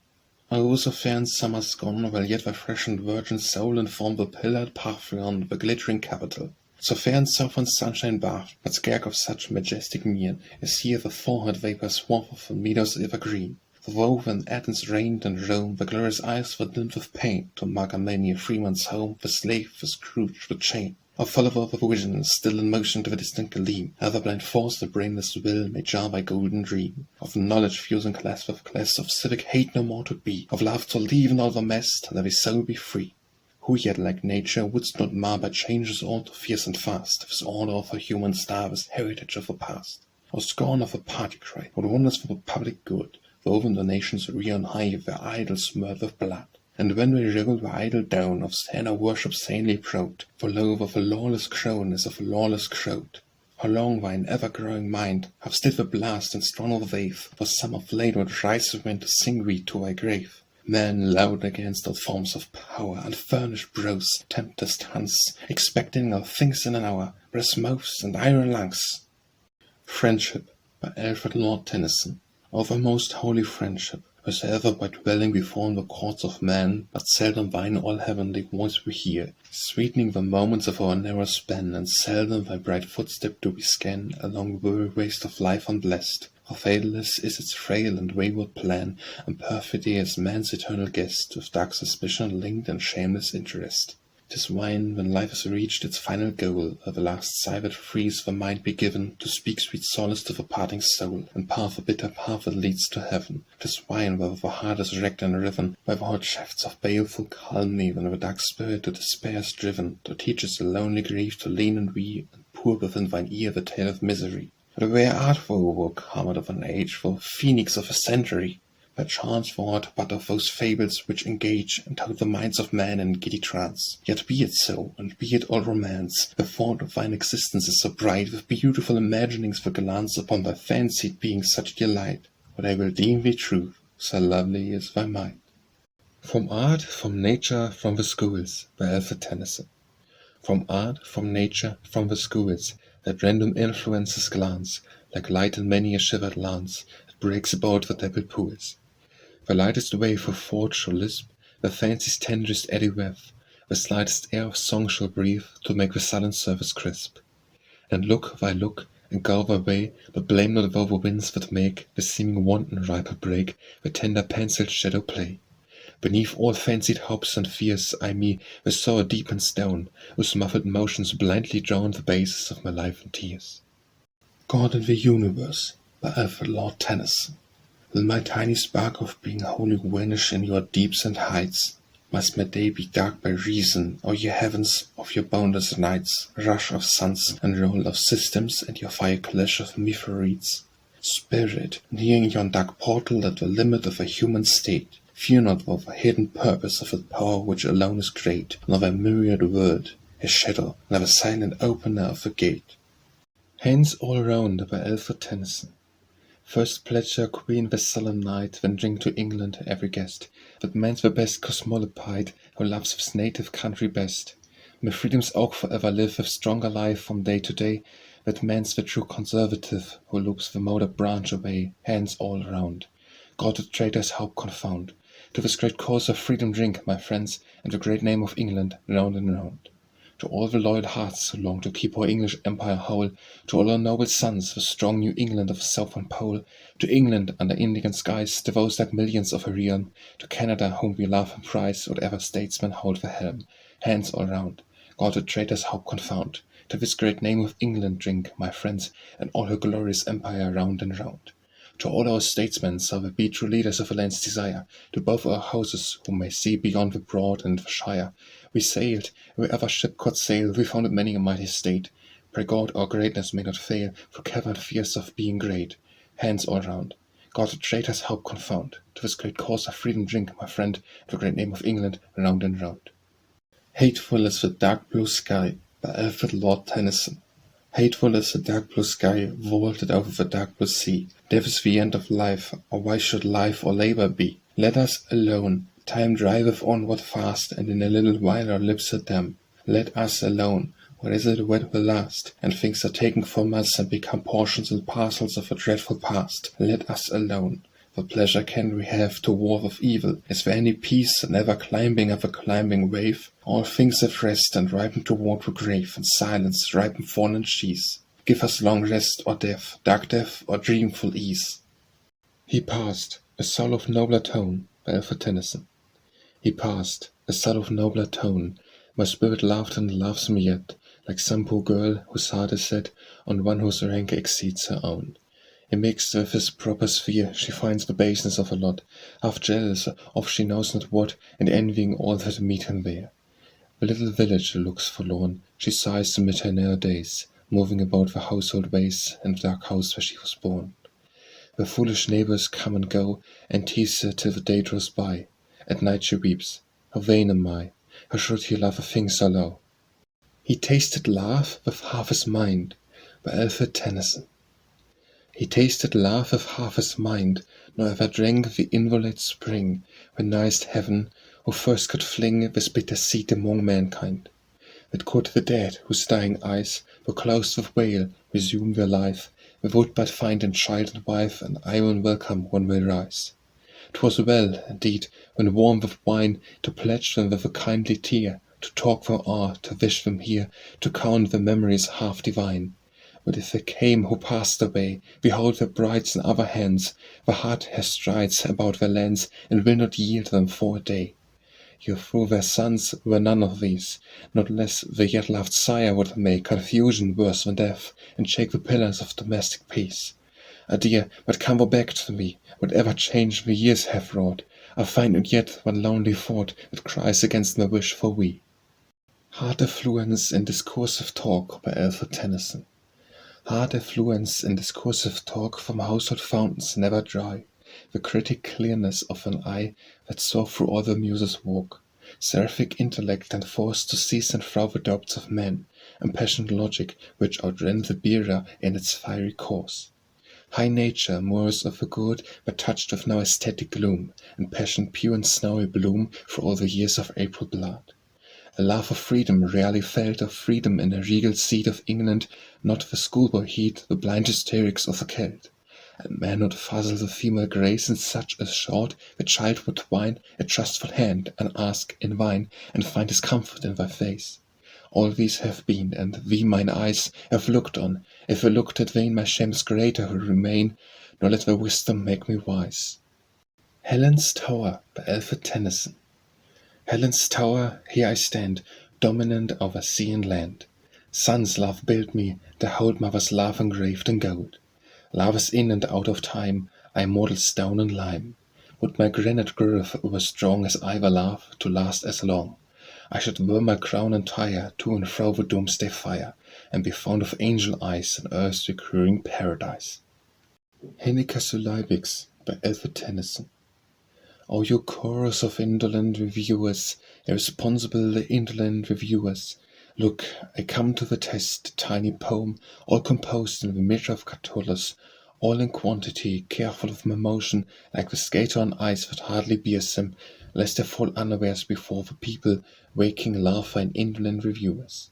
Oh, so fair in summer's gone, while yet the fresh and virgin soul informed the pillared Parthenon, the glittering capital. So fair in southern sunshine bathed, but scarce of such majestic mien, as here the forehead vapour swath of the meadows evergreen. The woe when Athens reigned in Rome, the glorious eyes were dimmed with pain, to mark a many a freeman's home, the slave, the Scrooge, the chain. A follower of a vision, still in motion to the distant gleam, other blind force the brainless will may jar by golden dream. Of knowledge fusing class with class, of civic hate no more to be, of love to leave in all the mess, till every soul be free. Who yet, like nature, wouldst not mar by changes all too fierce and fast, this order of a human star, this heritage of the past? O scorn of the party cry, what wonders for the public good, woven the nations rear on high, their idols smeared with blood. And when we roll the idol down, of stand worship sanely proud, for love of a lawless crown is of a lawless crowd. How long thine ever-growing mind have still the blast and strong the wave, for summer flame would rise when to sing thee to thy grave. Man loud against all forms of power, unfurnished brows, tempest hunts, expecting all things in an hour, brass mouths and iron lungs. Friendship by Alfred Lord Tennyson. Of a most holy friendship, was ever by dwelling before in the courts of man, but seldom thine all-heavenly voice we hear, sweetening the moments of our narrow span, and seldom thy bright footstep do we scan along the weary waste of life unblessed. For faithless is its frail and wayward plan, and perfidy is man's eternal guest, with dark suspicion linked and shameless interest. 'Tis wine, when life has reached its final goal, where the last sigh that frees the mind be given, to speak sweet solace to the parting soul, and path the bitter path that leads to heaven. 'Tis wine, where the heart is wrecked and riven by the hot shafts of baleful calumny, when the dark spirit to despair is driven, to teach us a lonely grief to lean and weep, and pour within thine ear the tale of misery. But where art thou, O comet of an age, thou phoenix of a century? Perchance thou art but of those fables which engage and tug the minds of men in giddy trance. Yet be it so, and be it all romance, the thought of thine existence is so bright, with beautiful imaginings for glance upon thy fancied being such delight, but I will deem thee truth, so lovely is thy might. From art, from nature, from the schools, by Alfred Tennyson. From art, from nature, from the schools, that random influences glance, like light in many a shivered lance, that breaks about the dappled pools. The lightest wave of thought shall lisp, the fancy's tenderest eddy wave, the slightest air of song shall breathe, to make the sullen surface crisp. And look thy look, and go thy way, but blame not thou the winds that make the seeming wanton ripple break, the tender penciled shadow play. Beneath all fancied hopes and fears I me with sorrow deepens down, whose muffled motions blindly drown the basis of my life in tears. God in the Universe by Alfred Lord Tennyson. Will my tiny spark of being wholly vanish in your deeps and heights? Must my day be dark by reason, or ye heavens of your boundless nights, rush of suns and roll of systems, and your fire clash of meteorites? Spirit, nearing yon dark portal at the limit of a human state, fear not for the hidden purpose of that power which alone is great, nor thy myriad word, his shadow, nor the silent opener of the gate. Hands all round by Alfred Tennyson. First pledge her queen with solemn night, then drink to England every guest, that man's the best cosmopolite, who loves his native country best. May freedom's oak forever live with stronger life from day to day, that man's the true conservative, who looks the modern branch away, hands all round. God the traitor's hope confound. To this great cause of freedom drink, my friends, and the great name of England round and round. To all the loyal hearts who long to keep our English empire whole, to all our noble sons, the strong New England of the southern pole, to England under Indian skies, to those like millions of her realm, to Canada whom we love and prize, whatever statesmen hold the helm, hands all round, God the traitor's hope confound. To this great name of England drink, my friends, and all her glorious empire round and round. To all our statesmen, so there be true leaders of the land's desire, to both our houses, who may see beyond the broad and the shire. We sailed, wherever ship could sail, we founded many a mighty state. Pray God our greatness may not fail, for cavern fears of being great. Hands all round, God the traitor's hope confound. To this great cause of freedom drink, my friend, and the great name of England round and round. Hateful is the dark blue sky, by Alfred Lord Tennyson. Hateful is the dark blue sky, vaulted over the dark blue sea. Death is the end of life, or why should life or labor be? Let us alone. Time driveth onward fast, and in a little while our lips are damp. Let us alone. What is it wet will last, and things are taken from us and become portions and parcels of a dreadful past? Let us alone. What pleasure can we have to war with evil? Is there any peace, never climbing of a climbing wave? All things have rest and ripen toward the grave, and silence ripen fallen cheese. Give us long rest or death, dark death or dreamful ease. He passed, a soul of nobler tone, by Alfred Tennyson. He passed, a soul of nobler tone. My spirit laughed and laughs me yet, like some poor girl whose heart is set on one whose rank exceeds her own. Immixed with his proper sphere, she finds the baseness of her lot, half jealous of she knows not what, and envying all that meet him there. The little village looks forlorn, she sighs amid her narrow days, moving about the household ways and the dark house where she was born. The foolish neighbours come and go, and tease her till the day draws by. At night she weeps, how vain am I, how should he love a thing so low? He tasted love with half his mind, by Alfred Tennyson. He tasted love with half his mind, nor ever drank the invalid spring, when nighest heaven, who first could fling this bitter seed among mankind. That could the dead, whose dying eyes were closed with wail, resume their life, they would but find in child and wife an iron welcome one will rise. 'Twas well, indeed, when warm with wine, to pledge them with a kindly tear, to talk them o'er, to wish them here, to count the memories half divine. But if they came who passed away, behold their brides in other hands, the heart has strides about their lands, and will not yield them for a day. You through their sons were none of these, not less the yet loved sire would make confusion worse than death, and shake the pillars of domestic peace. Ah dear, but come thou back to me, whatever change the years have wrought, I find not yet one lonely thought that cries against my wish for we. Hard affluence in discursive talk, by Alfred Tennyson. Hard affluence in discursive talk from household fountains never dry, the critic clearness of an eye that saw through all the muses walk, seraphic intellect and force to seize and throw the doubts of men, impassioned logic which outran the bearer in its fiery course. High nature, moors of the good, but touched with no aesthetic gloom, and passion pure and snowy bloom for all the years of April blood. A love of freedom rarely felt of freedom in a regal seat of England, not the schoolboy heat, the blind hysterics of the Celt. And man not fuzzle the female grace in such a short, the child would twine a trustful hand, and ask in wine, and find his comfort in thy face. All these have been, and thee mine eyes have looked on. If I looked at vain, my shame's greater will remain, nor let thy wisdom make me wise. Helen's Tower, by Alfred Tennyson. Helen's Tower, here I stand, dominant over sea and land. Son's love built me, the old mother's love engraved in gold. Love is in and out of time, I mortal stone and lime. Would my granite girth were strong as ivor love, to last as long, I should wear my crown entire, to and fro the doomsday fire, and be fond of angel eyes in earth's recurring paradise. Henicasulybics, by Alfred Tennyson. O you chorus of indolent reviewers, irresponsible indolent reviewers, look, I come to the test, a tiny poem, all composed in the metre of Catullus, all in quantity, careful of my motion, like the skater on ice that hardly bears him, lest they fall unawares before the people, waking laughter and indolent reviewers.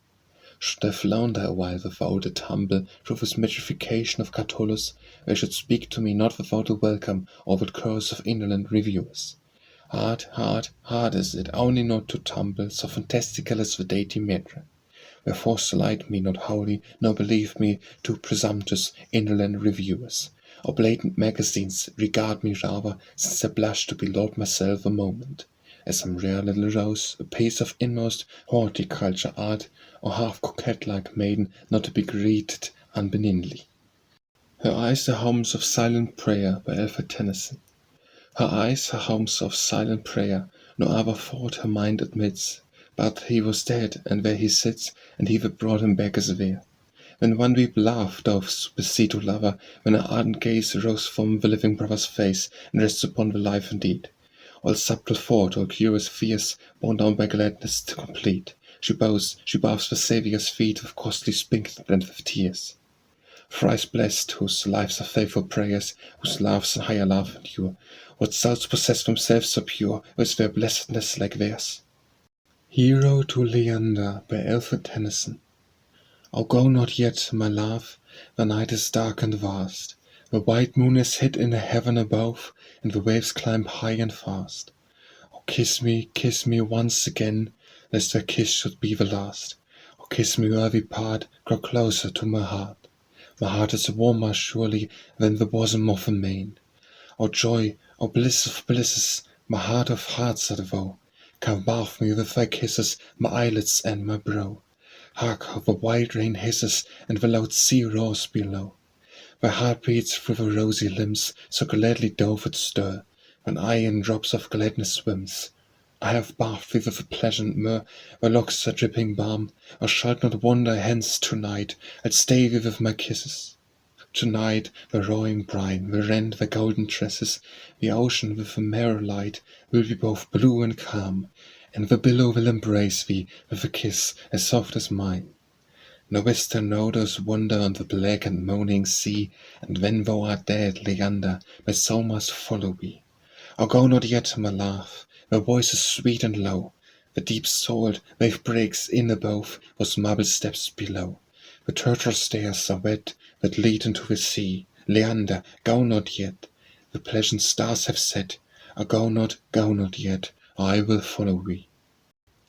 Should I flounder a while without a tumble through this metrification of Catullus, they should speak to me not without a welcome or with curse of indolent reviewers. Hard, hard, hard is it, only not to tumble, so fantastical is the deity metre. Wherefore slight me not wholly, nor believe me to presumptuous, indolent reviewers. Or blatant magazines regard me rather, since I blush to be Lord myself a moment, as some rare little rose, a piece of inmost horticulture art, or half coquette-like maiden, not to be greeted unbenignly. Her eyes are homes of silent prayer, by Alfred Tennyson. Her eyes are homes of silent prayer, no other thought her mind admits, but he was dead, and where he sits, and he that brought him back is there. When one weep laugh doth beseech to lover, when her ardent gaze rose from the living brother's face, and rests upon the life indeed. All subtle thought, all curious fears, borne down by gladness to complete, she bows the Saviour's feet with costly sprinkled blent with tears. Thrice blessed, whose lives are faithful prayers, whose loves and higher love endure, what souls possess themselves so pure, is their blessedness like theirs? Hero to Leander, by Alfred Tennyson. Oh, go not yet, my love, the night is dark and vast, the white moon is hid in the heaven above, and the waves climb high and fast. Oh, kiss me once again, lest the kiss should be the last. Oh, kiss me ere we part, grow closer to my heart. My heart is warmer surely than the bosom of a maid. O joy, O bliss of blisses, my heart of hearts art thou. Come bath me with thy kisses, my eyelids and my brow. Hark how the wild rain hisses, and the loud sea roars below. My heart beats through the rosy limbs, so gladly doth it stir, when I in drops of gladness swims. I have bathed thee with a pleasant myrrh, thy locks are dripping balm, or shalt not wander hence to-night, I'll stay thee with my kisses. To-night the roaring brine will rend the golden tresses, the ocean with a mirror light will be both blue and calm, and the billow will embrace thee with a kiss as soft as mine. No western odors wander on the black and moaning sea, and when thou art dead, Leander, my soul must follow thee. Oh, go not yet, my love, thy voice is sweet and low, the deep salt wave breaks in above, those marble steps below. The turtle stairs are wet that lead into the sea. Leander, go not yet, the pleasant stars have set. Oh, go not yet, or I will follow thee.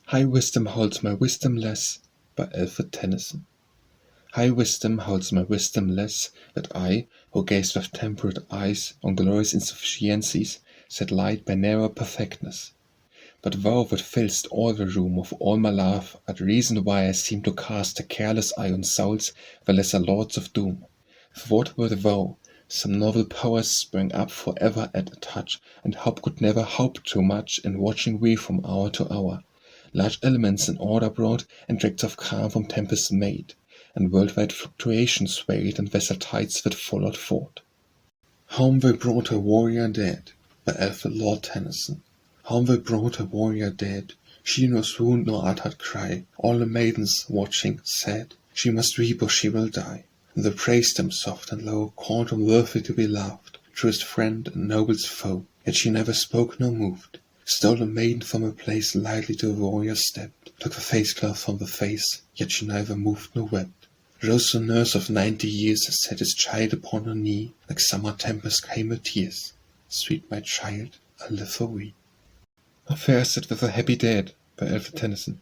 High wisdom holds my wisdom less, by Alfred Tennyson. High wisdom holds my wisdom less, that I, who gaze with temperate eyes on glorious insufficiencies, set light by narrow perfectness. But thou that fill'st all the room of all my love, art reason why I seem to cast a careless eye on souls, the lesser lords of doom. What were thou? Some novel powers sprang up for ever at a touch, and hope could never hope too much in watching we from hour to hour. Large elements in order brought, and tracts of calm from tempest made, and worldwide fluctuations weighed, and vessel tides that followed fought. Home they brought a warrior dead, by Alfred Lord Tennyson. Home they brought a warrior dead, she nor swooned nor uttered cry. All the maidens watching said, she must weep or she will die. And they praised him soft and low, called him worthy to be loved, truest friend and noblest foe. Yet she never spoke nor moved. Stole a maiden from her place, lightly to the warrior stepped, took the face cloth from the face, yet she neither moved nor wept. Rose the nurse of 90 years, set his child upon her knee, like summer tempest came her tears. Sweet my child, I live for thee. How fares it with the happy dead, by Alfred Tennyson.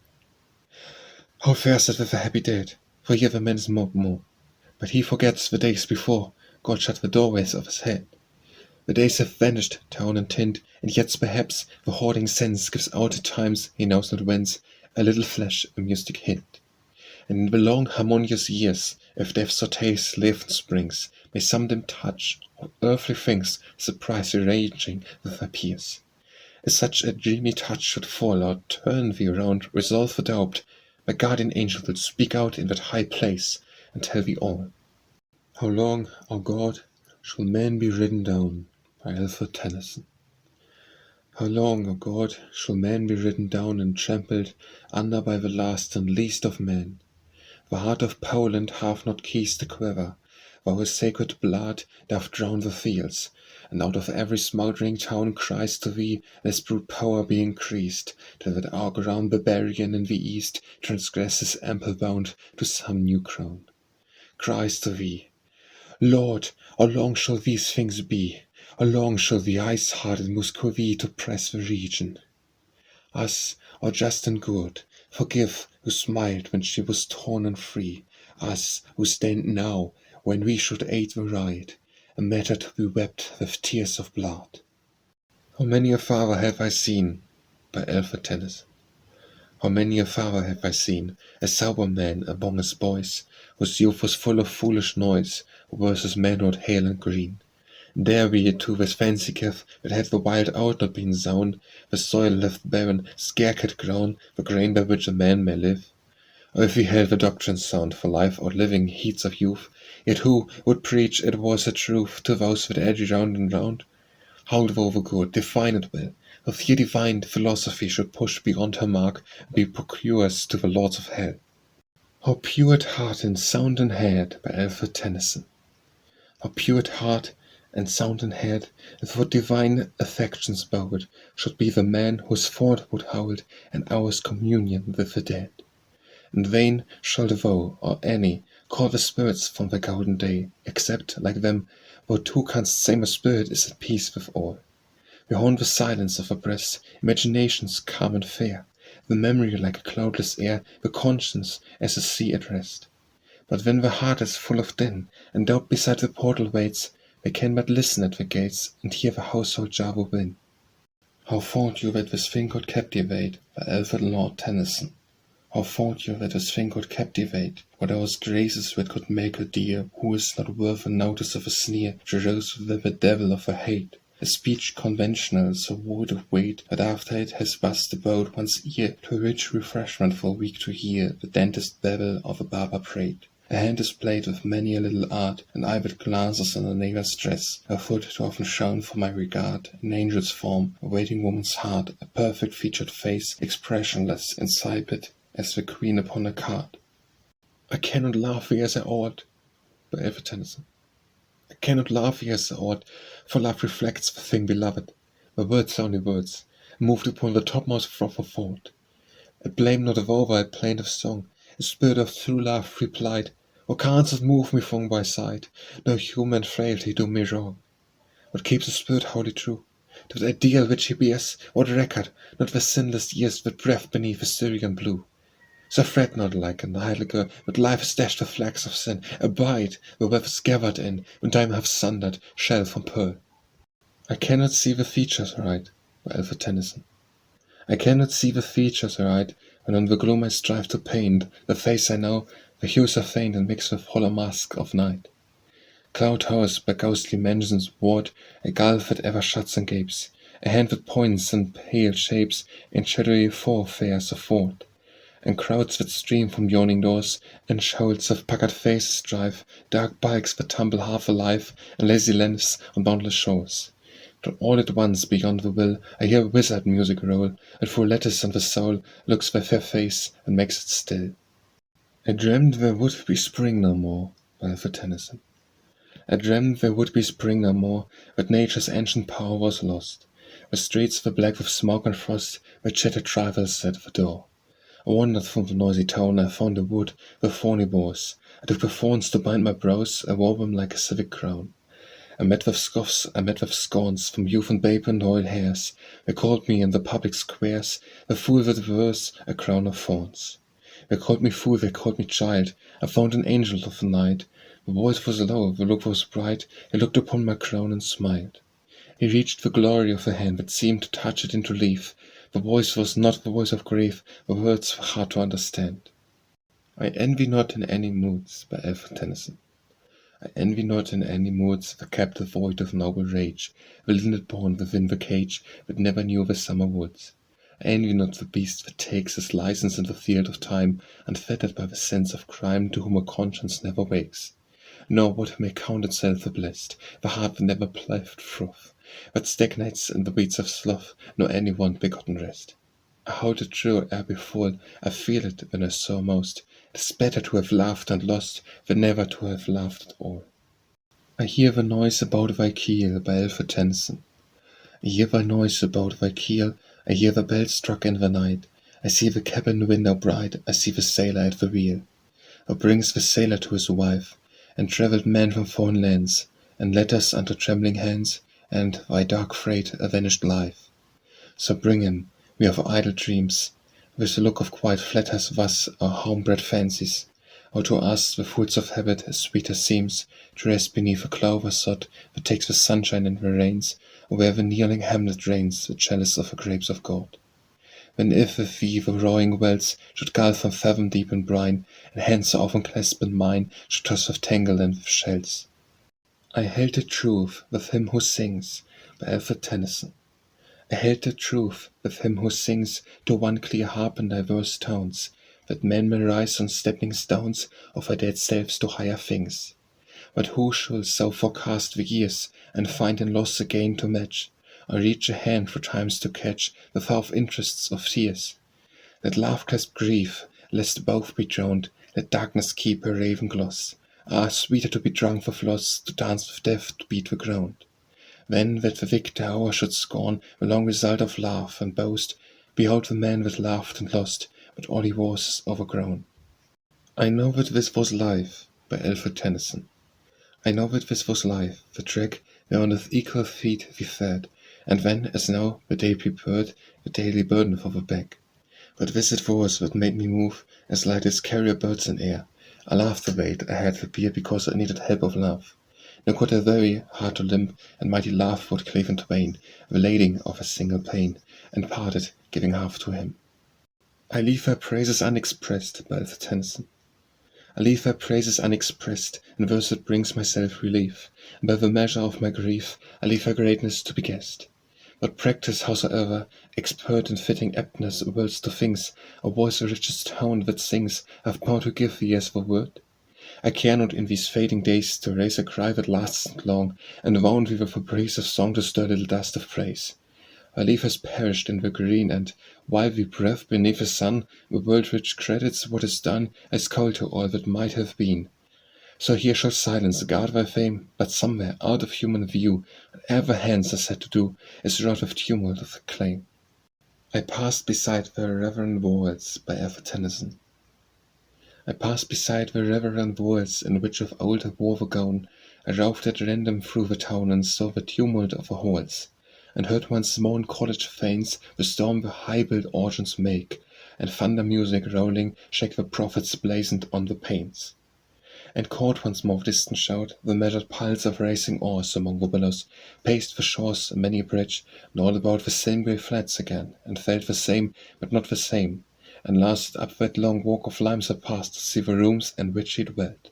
How fares it with the happy dead, for here the man is more, but he forgets the days before God shut the doorways of his head. The days have vanished, tone and tint, and yet perhaps the hoarding sense gives out at times, he knows not whence, a little flash, a mystic hint. And in the long harmonious years, if death's or taste live springs, may some dim touch of earthly things surprise thee raging with thy peers. If such a dreamy touch should fall or turn thee round, resolve the doubt, my guardian angel will speak out in that high place, and tell thee all. How long, O God, shall man be ridden down, by Alfred Tennyson. How long, O God, shall man be ridden down and trampled under by the last and least of men? The heart of Poland hath not keys to quiver, while his sacred blood doth drown the fields, and out of every smouldering town cries to thee, this brute power be increased, till that our ground barbarian in the east transgress his ample bound to some new crown. Cries to thee, Lord, how long shall these things be? How long shall the ice-hearted Muscovy to press the region? Us, our just and good, forgive, who smiled when she was torn and free, us, who stand now, when we should aid the right, a matter to be wept with tears of blood. How many a father have I seen, by Alfred Tennyson. How many a father have I seen, a sober man among his boys, whose youth was full of foolish noise, who was his manhood hale and green. There be it too with fancy kith, that had the wild oat not been sown, the soil left barren, scarce had grown, the grain by which a man may live. Or if he held the doctrine sound, for life outliving heats of youth, yet who would preach it was a truth to those that edge round and round? Hold thou the good, define it well, with here divine philosophy should push beyond her mark, and be procurers to the lords of hell. How pure at heart and sound in head, by Alfred Tennyson. How pure at heart and sound in head, if what divine affections bowed, should be the man whose thought would hold an hour's communion with the dead. In vain shall thou, or any, call the spirits from the golden day, except, like them, thou too canst say a spirit is at peace with all. Behold the silence of a breast, imaginations calm and fair, the memory like a cloudless air, the conscience as a sea at rest. But when the heart is full of din, and doubt beside the portal waits, they can but listen at the gates, and hear the household jar within. How thought you that this thing could captivate, by Alfred Lord Tennyson? How thought you that this thing could captivate, what those graces that could make her dear, who is not worth a notice of a sneer, she rose with the devil of her hate? A speech conventional, so void of weight, that after it has thus abode one's ear, to a rich refreshment for a week to hear the dentist babble of a barber prate. A hand is played with many a little art, an eye that glances on a neighbor's dress, a foot too often shown for my regard, an angel's form, a waiting woman's heart, a perfect featured face, expressionless, insipid, as the queen upon a card. I cannot laugh thee as I ought, by Alfred Tennyson. I cannot laugh thee as I ought, for love reflects the thing beloved. My words are only words, moved upon the topmost froth of thought. I blame not over a plaintive song, a spirit of true love replied, "O canst move me from thy side, no human frailty do me wrong." What keeps the spirit wholly true? To the ideal which he bears, what record, not the sinless years that breath beneath the Syrian blue? So fret not like an idle girl, but life has dashed the flags of sin. Abide, the web is gathered in, when time hath sundered shell from pearl. I cannot see the features right, by Alfred Tennyson. I cannot see the features right, when on the gloom I strive to paint the face I know, the hues are faint and mixed with hollow mask of night. Cloud housed by ghostly mansions ward, a gulf that ever shuts and gapes, a hand that points and pale shapes in shadowy forefares athwart, and crowds that stream from yawning doors, and shoals of puckered faces drive, dark bulks that tumble half alive, and lazy lengths on boundless shores. Till all at once, beyond the will, I hear wizard music roll, and through lattice on the soul looks thy fair face, and makes it still. I dreamed there would be spring no more, by Alfred Tennyson. I dreamed there would be spring no more, that nature's ancient power was lost. The streets were black with smoke and frost, where chattered trifles at the door. I wandered from the noisy town, I found a wood with thorny boughs. I took the thorns to bind my brows, I wore them like a civic crown. I met with scoffs, I met with scorns, from youth and babe and oil hairs. They called me in the public squares, the fool that wears a crown of thorns. They called me fool, they called me child, I found an angel of the night. The voice was low, the look was bright, he looked upon my crown and smiled. He reached the glory of the hand that seemed to touch it into leaf. The voice was not the voice of grief, the words were hard to understand. I envy not in any moods, by Alfred Tennyson. I envy not in any moods the captive void of noble rage, the linnet born within the cage that never knew the summer woods. I envy not the beast that takes his license in the field of time, unfettered by the sense of crime, to whom a conscience never wakes. Nor what may count itself the blessed, the heart that never plighted froth, that stagnates in the weeds of sloth, nor any one begotten rest. I hold it true ere before, I feel it when I soar most. 'Tis better to have laughed and lost, than never to have laughed at all. I hear the noise about thy keel by Alfred Tennyson. I hear thy noise about thy keel, I hear the bell struck in the night. I see the cabin window bright, I see the sailor at the wheel. Thou brings the sailor to his wife, and travelled men from foreign lands, and letters unto trembling hands, and thy dark freight a vanished life. So bring him, we of idle dreams, with the look of quiet flatters thus our home-bred fancies. Or to us the fruits of habit as sweeter seems, to rest beneath a clover sod that takes the sunshine and the rains, or where the kneeling hamlet drains the chalice of the grapes of God. When if with thee the roaring wells should gulf and fathom deep in brine, and hands so often clasped in mine should toss with tangle and with shells. I held the truth with him who sings, by Alfred Tennyson. I held the truth with him who sings to one clear harp in diverse tones, that men may rise on stepping stones of their dead selves to higher things. But who shall so forecast the years, and find in loss again to match, or reach a hand for times to catch the half interests of tears? Let love clasp grief, lest both be drowned, let darkness keep her raven gloss. Ah, sweeter to be drunk with loss, to dance with death, to beat the ground. Then that the victor hour should scorn the long result of love, and boast, behold the man that laughed and lost, but all he was is overgrown. I know that this was life, by Alfred Tennyson. I know that this was life, the track whereon with equal feet we fed, and when, as now, the day prepared, the daily burden for the back. But this it was that made me move, as light as carrier birds in air. I laughed the weight I had the beer because I needed help of love. Nor could I very hard to limp, and mighty laugh would cleave in twain, the lading of a single pain, and parted, giving half to him. I leave thy praises unexpressed, by Alfred Tennyson. I leave thy praises unexpressed, in verse that brings myself relief, and by the measure of my grief, I leave thy greatness to be guessed. But practice, howsoever, expert in fitting aptness words to things, a voice the richest tone that sings, I've power to give thee as the word. I care not in these fading days to raise a cry that lasts not long, and wound we with a breeze of song to stir little dust of praise. Our leaf has perished in the green, and while we breathe beneath the sun, the world which credits what is done as cold to all that might have been. So here shall silence guard thy fame, but somewhere out of human view, whatever hands are set to do, is wrought with tumult of acclaim. I passed beside the Reverend Walls, by Alfred Tennyson. I passed beside the Reverend Walls, in which of old war were gone. I roved at random through the town, and saw the tumult of the halls, and heard once more in college fanes the storm the high-built organs make, and thunder music rolling shake the prophets blazoned on the panes. And caught once more with distant shout the measured pulse of racing oars among the billows, paced the shores many a bridge, and all about the same grey flats again, and felt the same, but not the same, and last up that long walk of limes I passed to see the rooms in which she dwelt.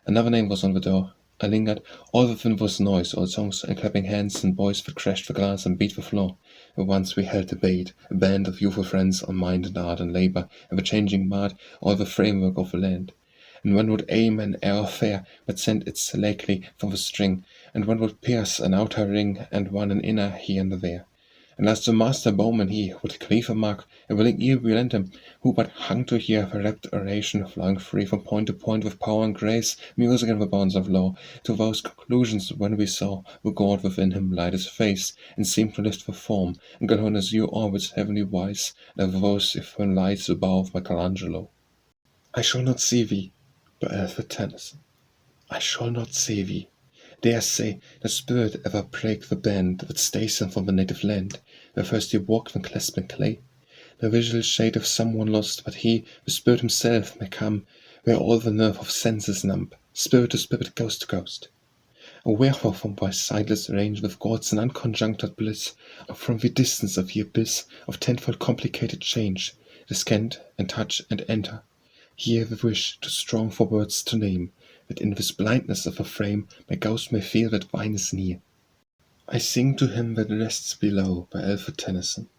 Another name was on the door. I lingered, all within was noise, all songs, and clapping hands, and boys that crashed the glass and beat the floor. And once we held debate, a band of youthful friends on mind and art and labour, and the changing mart, all the framework of the land. And one would aim an arrow fair, but send it slackly from the string, and one would pierce an outer ring, and one an inner here and there. And last the master bowman he would cleave a mark, a willing ear we lent him, who but hung to hear the rapt oration flowing free from point to point with power and grace, music and the bounds of law, to those conclusions when we saw the God within him light his face, and seemed to lift the form, and go on as you orbits heavenly wise, and those if when lights above Michelangelo. I shall not see thee, by Alfred Tennyson. I shall not see thee. Dare say, the spirit ever break the band that stays him from the native land, where first he walked when clasped in clay? The visual shade of someone lost, but he, the spirit himself, may come, where all the nerve of sense is numb, spirit to spirit, ghost to ghost. And wherefore from thy sightless range with gods and unconjuncted bliss, or from the distance of the abyss of tenfold complicated change, descend and touch and enter, here the wish too strong for words to name, that in this blindness of a frame my ghost may feel that thine is near. I sing to him that rests below, by Alfred Tennyson.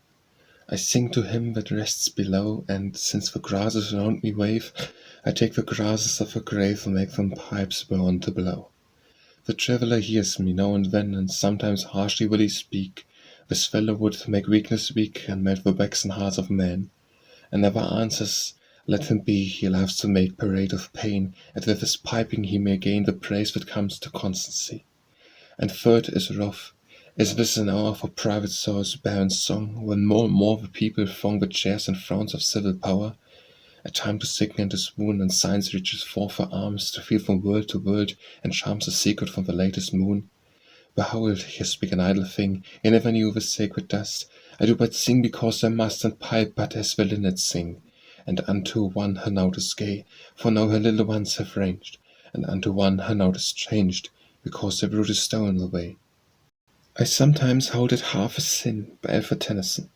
I sing to him that rests below, and since the grasses round me wave, I take the grasses of the grave and make them pipes whereon to blow. The traveller hears me now and then, and sometimes harshly will he speak. This fellow would make weakness weak, and melt the waxen hearts of men, and never answers Let him be, he loves to make parade of pain, and with his piping he may gain the praise that comes to constancy. And third is rough, is this an hour for private souls barren song, when more and more the people throng the chairs and thrones of civil power, a time to sicken and to swoon, and science reaches forth her arms to feel from world to world, and charms a secret from the latest moon. Behold, here speak an idle thing, I never knew the sacred dust, I do but sing because I must, and pipe but as the linnets sing. And unto one her note is gay, for now her little ones have ranged, and unto one her note is changed, because their brood is stolen away. I sometimes hold it half a sin, by Alfred Tennyson.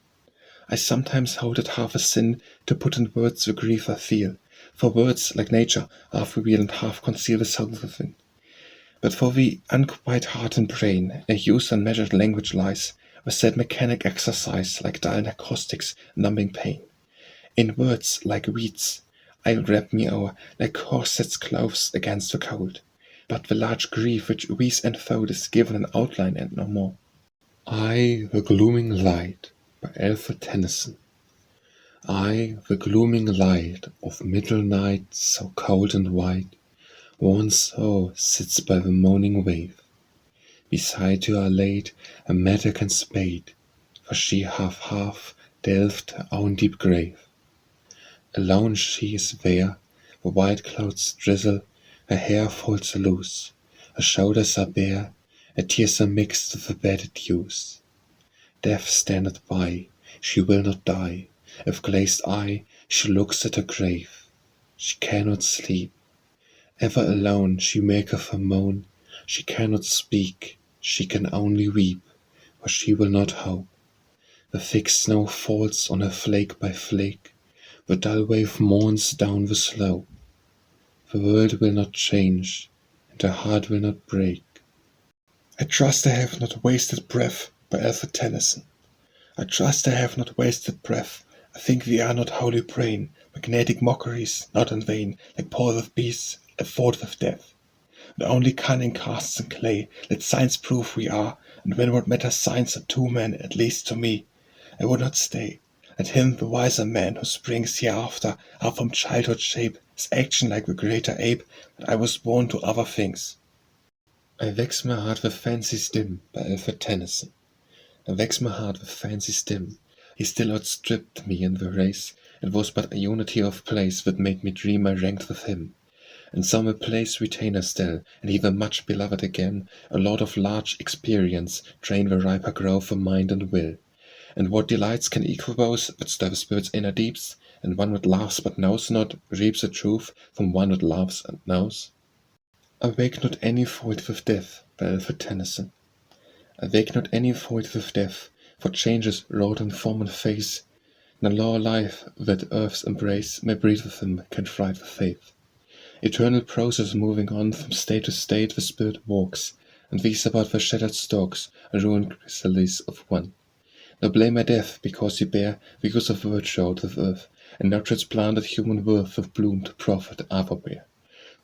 I sometimes hold it half a sin to put in words the grief I feel, for words, like nature, half reveal and half conceal the soul within. But for the unquiet heart and brain, a used and measured language lies, with sad mechanic exercise, like dull narcotics, numbing pain. In words, like weeds, I'll wrap me o'er, like corsets clothes against the cold. But the large grief which weaves enfold is given an outline and no more. I, the glooming light, by Alfred Tennyson. I, the glooming light of middle night, so cold and white, one soul sits by the moaning wave. Beside her are laid a mattock and spade, for she half delved her own deep grave. Alone she is there, the white clouds drizzle, her hair falls loose, her shoulders are bare, her tears are mixed with the bedded dews. Death standeth by, she will not die, with glazed eye she looks at her grave. She cannot sleep, ever alone she maketh her moan, she cannot speak, she can only weep, for she will not hope. The thick snow falls on her flake by flake, the dull wave mourns down the slope. The world will not change, and her heart will not break. I trust I have not wasted breath, by Alfred Tennyson. I trust I have not wasted breath, I think we are not wholly brain, magnetic mockeries, not in vain, like paws of beasts, afford with death. The only cunning casts in clay, let science prove we are, and when what matters science are two men, at least to me, I would not stay. Let him, the wiser man, who springs hereafter, up from childhood shape, his action like the greater ape, that I was born to other things. I vex my heart with fancies dim, by Alfred Tennyson. I vex my heart with fancies dim, he still outstripped me in the race, it was but a unity of place that made me dream I ranked with him. And some a place retainer still, and he the much beloved again, a lord of large experience, train the riper growth of mind and will. And what delights can equal those that stir the spirit's inner deeps, and one that laughs but knows not, reaps the truth from one that loves and knows? Awake not any void with death, by Alfred Tennyson. Awake not any void with death, for changes wrought in form and face, no law life that earth's embrace may breathe with him can thrive with faith. Eternal process moving on from state to state the spirit walks, and these about the shattered stalks, a ruined chrysalis of one. No blame my death, because he bear the use of virtue out of earth, and no transplanted human worth with bloom to profit otherwhere.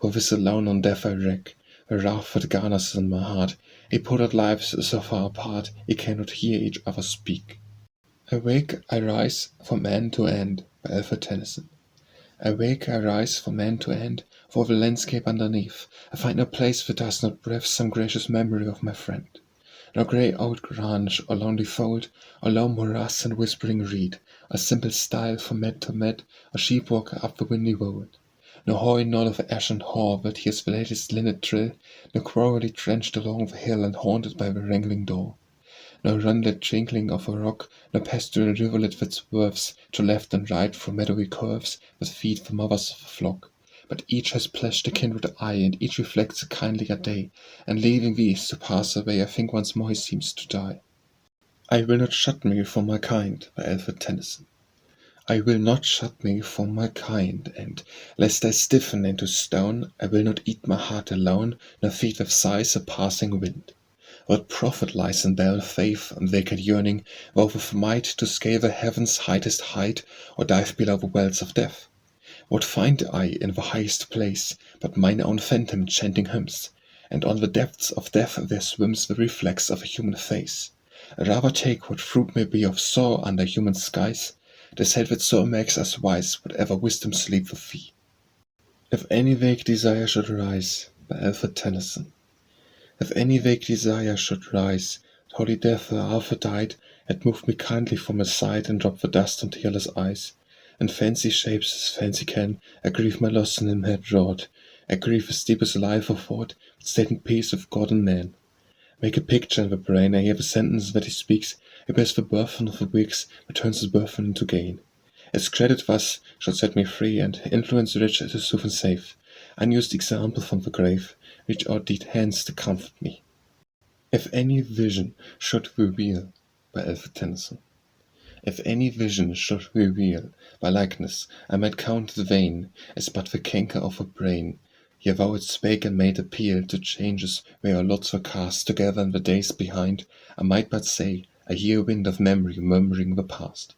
For this alone on death I wreck, a wrath that garners in my heart, he put out lives so far apart, he cannot hear each other speak. Awake I rise from end to end, by Alfred Tennyson. Awake I rise from end to end, for the landscape underneath, I find no place that does not breathe some gracious memory of my friend. No grey old branch, or lonely fold, or low morass and whispering reed, or simple stile from mead to mead, or sheep-walker up the windy wold. No hoary knoll of ashen haw that hears the latest linnet trill, no quarry trenched along the hill and haunted by the wrangling daw. No runlet twinkling of a rock, no pastoral rivulet that swerves to left and right through meadowy curves that feed the mothers of the flock. But each has pledged a kindred eye, and each reflects a kindlier day, and leaving these to pass away, I think once more he seems to die. I will not shut me from my kind, by Alfred Tennyson. I will not shut me from my kind, and, lest I stiffen into stone, I will not eat my heart alone, nor feed with sighs a passing wind. What profit lies in barren faith and vacant yearning, wove with might to scale the heaven's highest height, or dive below the wells of death? What find I in the highest place, but mine own phantom chanting hymns? And on the depths of death there swims the reflex of a human face. I'd rather take what fruit may be of sorrow under human skies, They said that so makes us wise, whatever wisdom sleep with thee. If any vague desire should rise, by Alfred Tennyson. If any vague desire should rise, the holy death where Alfred died had moved me kindly from his side and dropped the dust on tearless eyes. And fancy shapes as fancy can, a grief my loss in him had wrought, a grief as deep as life or thought, but stayed in peace with God and man. Make a picture in the brain, I hear the sentence that he speaks, he bears the burthen of the weeks, but turns his burthen into gain. His credit thus should set me free, and influence rich to soothe and save. Unused example from the grave, reach out deed hands to comfort me. If any vision should reveal, by Alfred Tennyson. If any vision should reveal, by likeness, I might count it vain, as but the canker of a brain. Ye Voice Spake and made appeal to changes where our lots were cast together in the days behind, I might but say, I hear a wind of memory murmuring the past.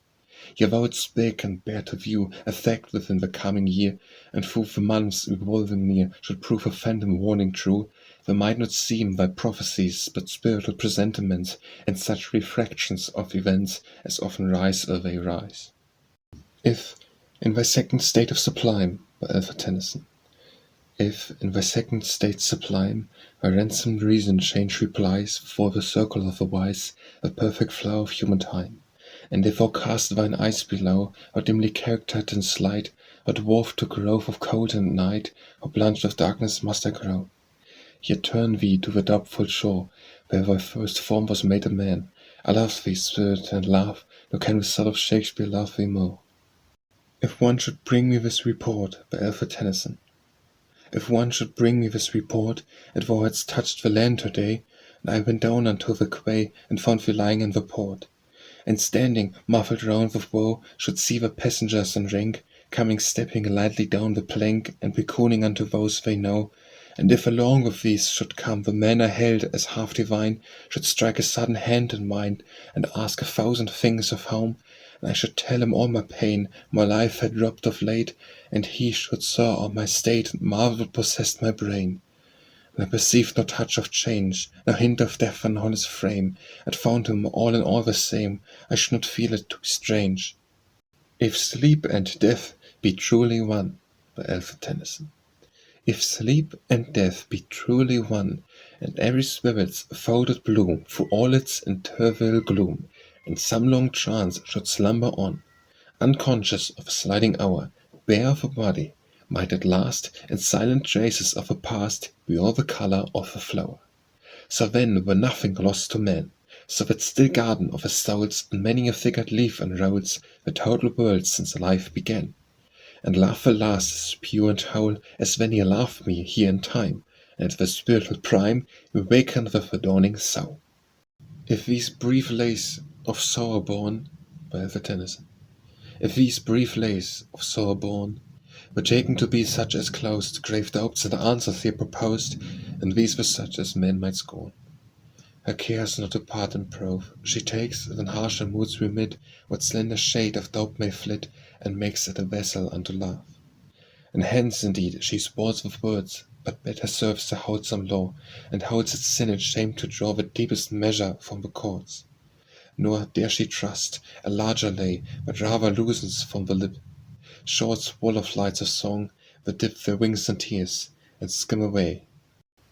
Ye Voice Spake and bear to view a fact within the coming year, and through the months revolving near should prove a phantom warning true. They might not seem thy prophecies, but spiritual presentiments, and such refractions of events as often rise or they rise. If, in thy second state of sublime, by Alfred Tennyson. If, in thy second state sublime, thy ransomed reason change replies before the circle of the wise, the perfect flower of human time. And if thou cast thine eyes below, how dimly charactered and slight, how dwarfed to growth of cold and night, how blanched of darkness must I grow. Yet turn thee to the doubtful shore, where thy first form was made a man. I love thee, spirit, and love, nor can the son of Shakespeare love thee more. If one should bring me this report, by Alfred Tennyson. If one should bring me this report, that thou hadst touched the land to-day, and I went down unto the quay, and found thee lying in the port, and standing, muffled round with woe, should see the passengers in rank, coming stepping lightly down the plank, and beckoning unto those they know, and if along with these should come the man I held as half divine, should strike a sudden hand in mine, and ask 1,000 things of home, and I should tell him all my pain, my life had robbed of late, and he should saw all my state, and marvel possessed my brain. And I perceived no touch of change, no hint of death on his frame, and found him all in all the same, I should not feel it too strange. If sleep and death be truly one, by Alfred Tennyson. If sleep and death be truly one, and every spirit's folded bloom through all its interval gloom, in some long trance should slumber on, unconscious of a sliding hour, bare of a body, might at last, in silent traces of a past, be all the colour of a flower. So then were nothing lost to man, so that still garden of his souls and many a figured leaf unrolls the total world since life began. And love will last as pure and whole as when he loved me here in time, and at the spiritual prime we wakened with the dawning soul. If these brief lays of sorrow born, by Alfred Tennyson. If these brief lays of sorrow born were taken to be such as closed grave doubts and answers here proposed, and these were such as men might scorn. Her cares not to part and prove, she takes, than harsher moods remit, what slender shade of doubt may flit, and makes it a vessel unto love. And hence indeed she sports with words, but better serves the wholesome law, and holds it sin and shame to draw the deepest measure from the chords. Nor dare she trust a larger lay, but rather loosens from the lip short swallow flights of song that dip their wings in tears, and skim away.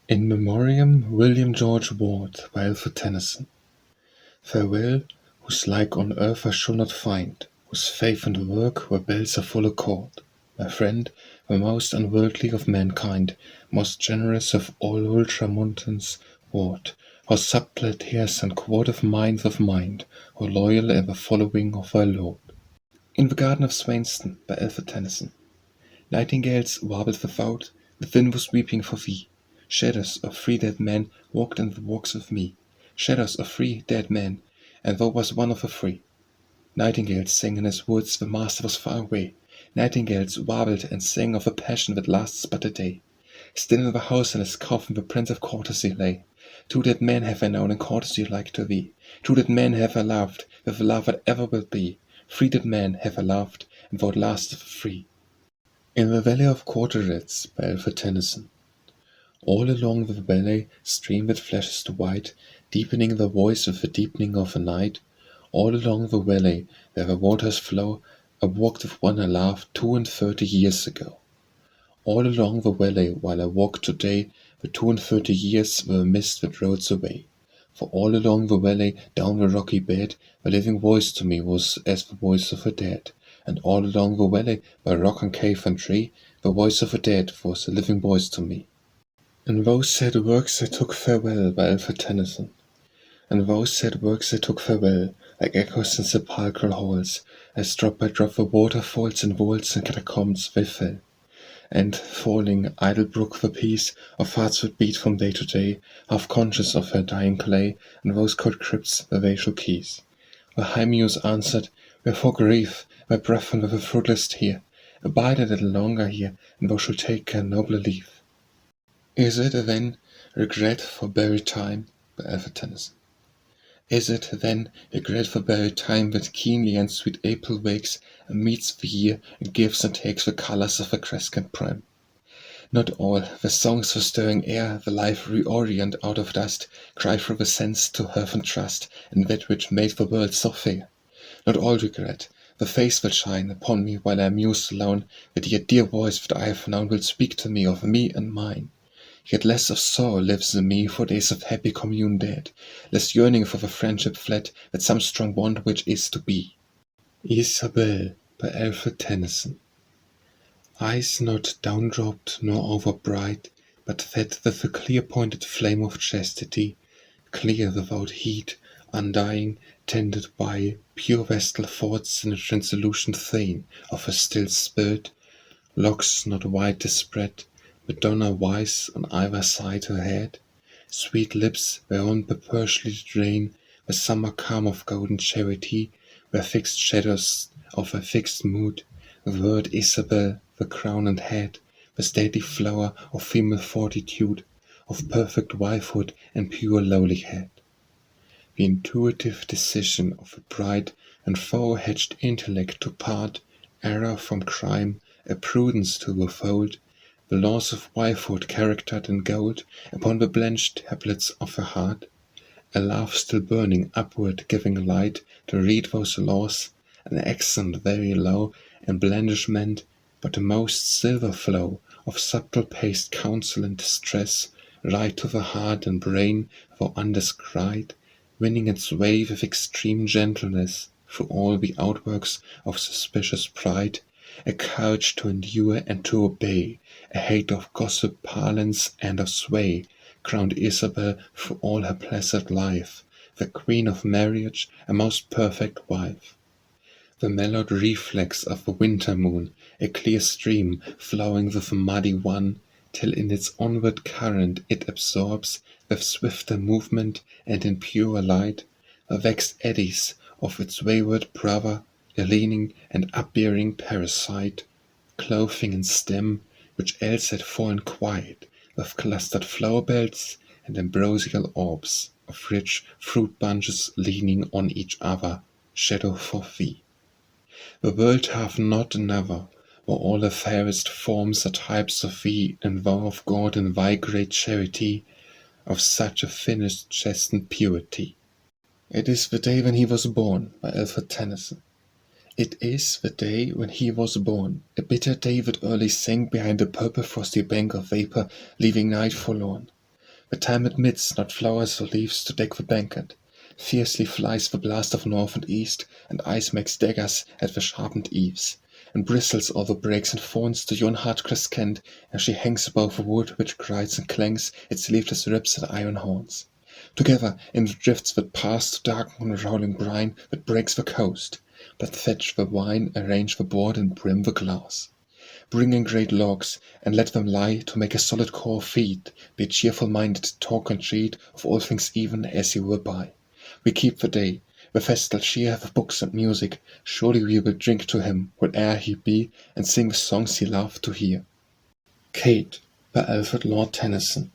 In Memoriam William George Ward, by Alfred Tennyson. Farewell, whose like on earth I shall not find, whose faith and work where bells are full accord. My friend, the most unworldly of mankind, most generous of all ultramontans, ward, how subtle tears and quart of mind with mind, how loyal in the following of thy Lord. In the Garden of Swainston, by Alfred Tennyson. Nightingales warbled without, the wind was weeping for thee. Shadows of 3 dead men walked in the walks with me. Shadows of 3 dead men, and thou wast one of the 3. Nightingales sang in his woods, the master was far away. Nightingales warbled and sang of a passion that lasts but a day. Still in the house in his coffin the prince of courtesy lay. 2 dead men have I known in courtesy like to thee. 2 dead men have I loved, with love that ever will be. 3 dead men have I loved, and thou lastest free. In the Valley of Quarterets, by Alfred Tennyson. All along the valley stream that flashes to white, deepening the voice with the deepening of the night. all along the valley where the waters flow, I walked with one I loved 32 years ago. All along the valley while I walk today, the 32 years were a mist that roads away. For all along the valley, down the rocky bed, the living voice to me was as the voice of the dead. And all along the valley, by rock and cave and tree, the voice of the dead was a living voice to me. In those sad works I took farewell by Alfred Tennyson. In those sad works I took farewell, like echoes in sepulchral halls, as drop by drop the waterfalls and vaults and catacombs they fell. And, falling, idle brook the peace of hearts that beat from day to day, half conscious of their dying clay, and those cold crypts the vacial keys. The high muse answered, wherefore grieve, my brethren with a fruitless tear? Abide a little longer here, and thou shalt take a nobler leave. Is it, then, regret for buried time? By Alfred Tennyson. Is it, then, regret for buried time that keenly and sweet April wakes and meets the year and gives and takes the colours of a crescent prime? Not all the songs for stirring air, the life reorient out of dust, cry for the sense to have and trust in that which made the world so fair. Not all regret, the face will shine upon me while I muse alone, that yet dear voice that I have known will speak to me of me and mine. Yet less of sorrow lives in me for days of happy commune dead, less yearning for the friendship fled, that some strong bond which is to be. Isabel by Alfred Tennyson. Eyes not down-dropped nor over-bright, but fed with the clear-pointed flame of chastity, clear without heat, undying, tended by pure vestal thoughts in a translucent vein of a still spirit, locks not wide dispread, Madonna wise on either side her head, sweet lips whereon perpetually drain the summer calm of golden charity, where fixed shadows of a fixed mood, the word Isabel, the crown and head, the stately flower of female fortitude, of perfect wifehood and pure lowlihead. The intuitive decision of a bright and four-hedged intellect to part error from crime, a prudence to withhold, the laws of wifehood charactered in gold upon the blenched tablets of her heart, a love still burning upward giving light to read those laws, an accent very low and blandishment, but a most silver flow of subtle paced counsel and distress, right to the heart and brain though undescried, winning its way with extreme gentleness through all the outworks of suspicious pride, a courage to endure and to obey, a hate of gossip, parlance, and of sway, crowned Isabel through all her placid life, the queen of marriage, a most perfect wife. The mellowed reflex of the winter moon, a clear stream flowing with a muddy one, till in its onward current it absorbs, with swifter movement and in purer light, the vexed eddies of its wayward brother, a leaning and upbearing parasite, clothing in stem, which else had fallen quiet, with clustered flower belts and ambrosial orbs of rich fruit bunches leaning on each other, shadow for thee. The world hath not another, where all the fairest forms are types of thee, and thou of God in thy great charity, of such a finished chastened purity. It is the day when he was born, by Alfred Tennyson. It is the day when he was born, a bitter day that early sank behind a purple frosty bank of vapour, leaving night forlorn. The time admits not flowers or leaves to deck the banquet. Fiercely flies the blast of north and east, and ice makes daggers at the sharpened eaves, and bristles all the brakes and thorns to yon hard crescent, as she hangs above the wood which grides and clangs its leafless ribs and iron horns. Together in the drifts that pass to darken the rolling brine that breaks the coast, but fetch the wine, arrange the board, and brim the glass. Bring in great logs, and let them lie to make a solid core feed, be cheerful-minded, talk and treat of all things even as you were by. We keep the day, the festal cheer with books and music, surely we will drink to him, whate'er he be, and sing the songs he loved to hear. Kate, by Alfred Lord Tennyson.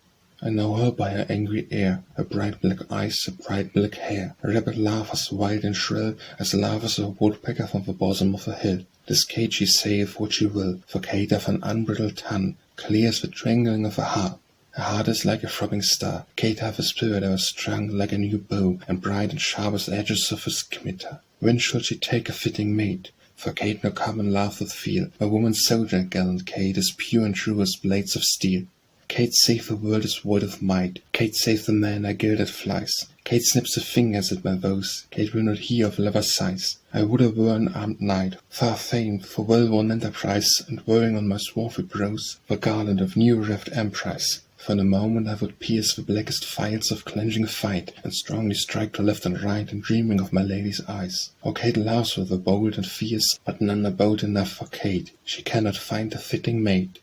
I know her by her angry air, her bright black eyes, her bright black hair, her rapid laugh as wild and shrill as the laugh of a woodpecker from the bosom of a hill. This Kate she saith what she will, for Kate of an unbridled tongue, clear as the twangling of a harp. Her heart is like a throbbing star. Kate hath a spirit ever strung like a new bow, and bright and sharp as edges of a scimitar. When should she take a fitting mate? For Kate no common love doth feel. A woman's soldier, gallant Kate, is pure and true as blades of steel. Kate save the world is void of might. Kate save the man I gilded flies. Kate snips the fingers at my woes. Kate will not hear of lover's sighs. I would have were an armed knight, far famed for well-won enterprise, and wearing on my swarthy brows the garland of new-reft emprise. For in a moment I would pierce the blackest files of clenching fight, and strongly strike to left and right, and dreaming of my lady's eyes. Oh, Kate laughs with the bold and fierce, but none are bold enough for Kate. She cannot find a fitting mate.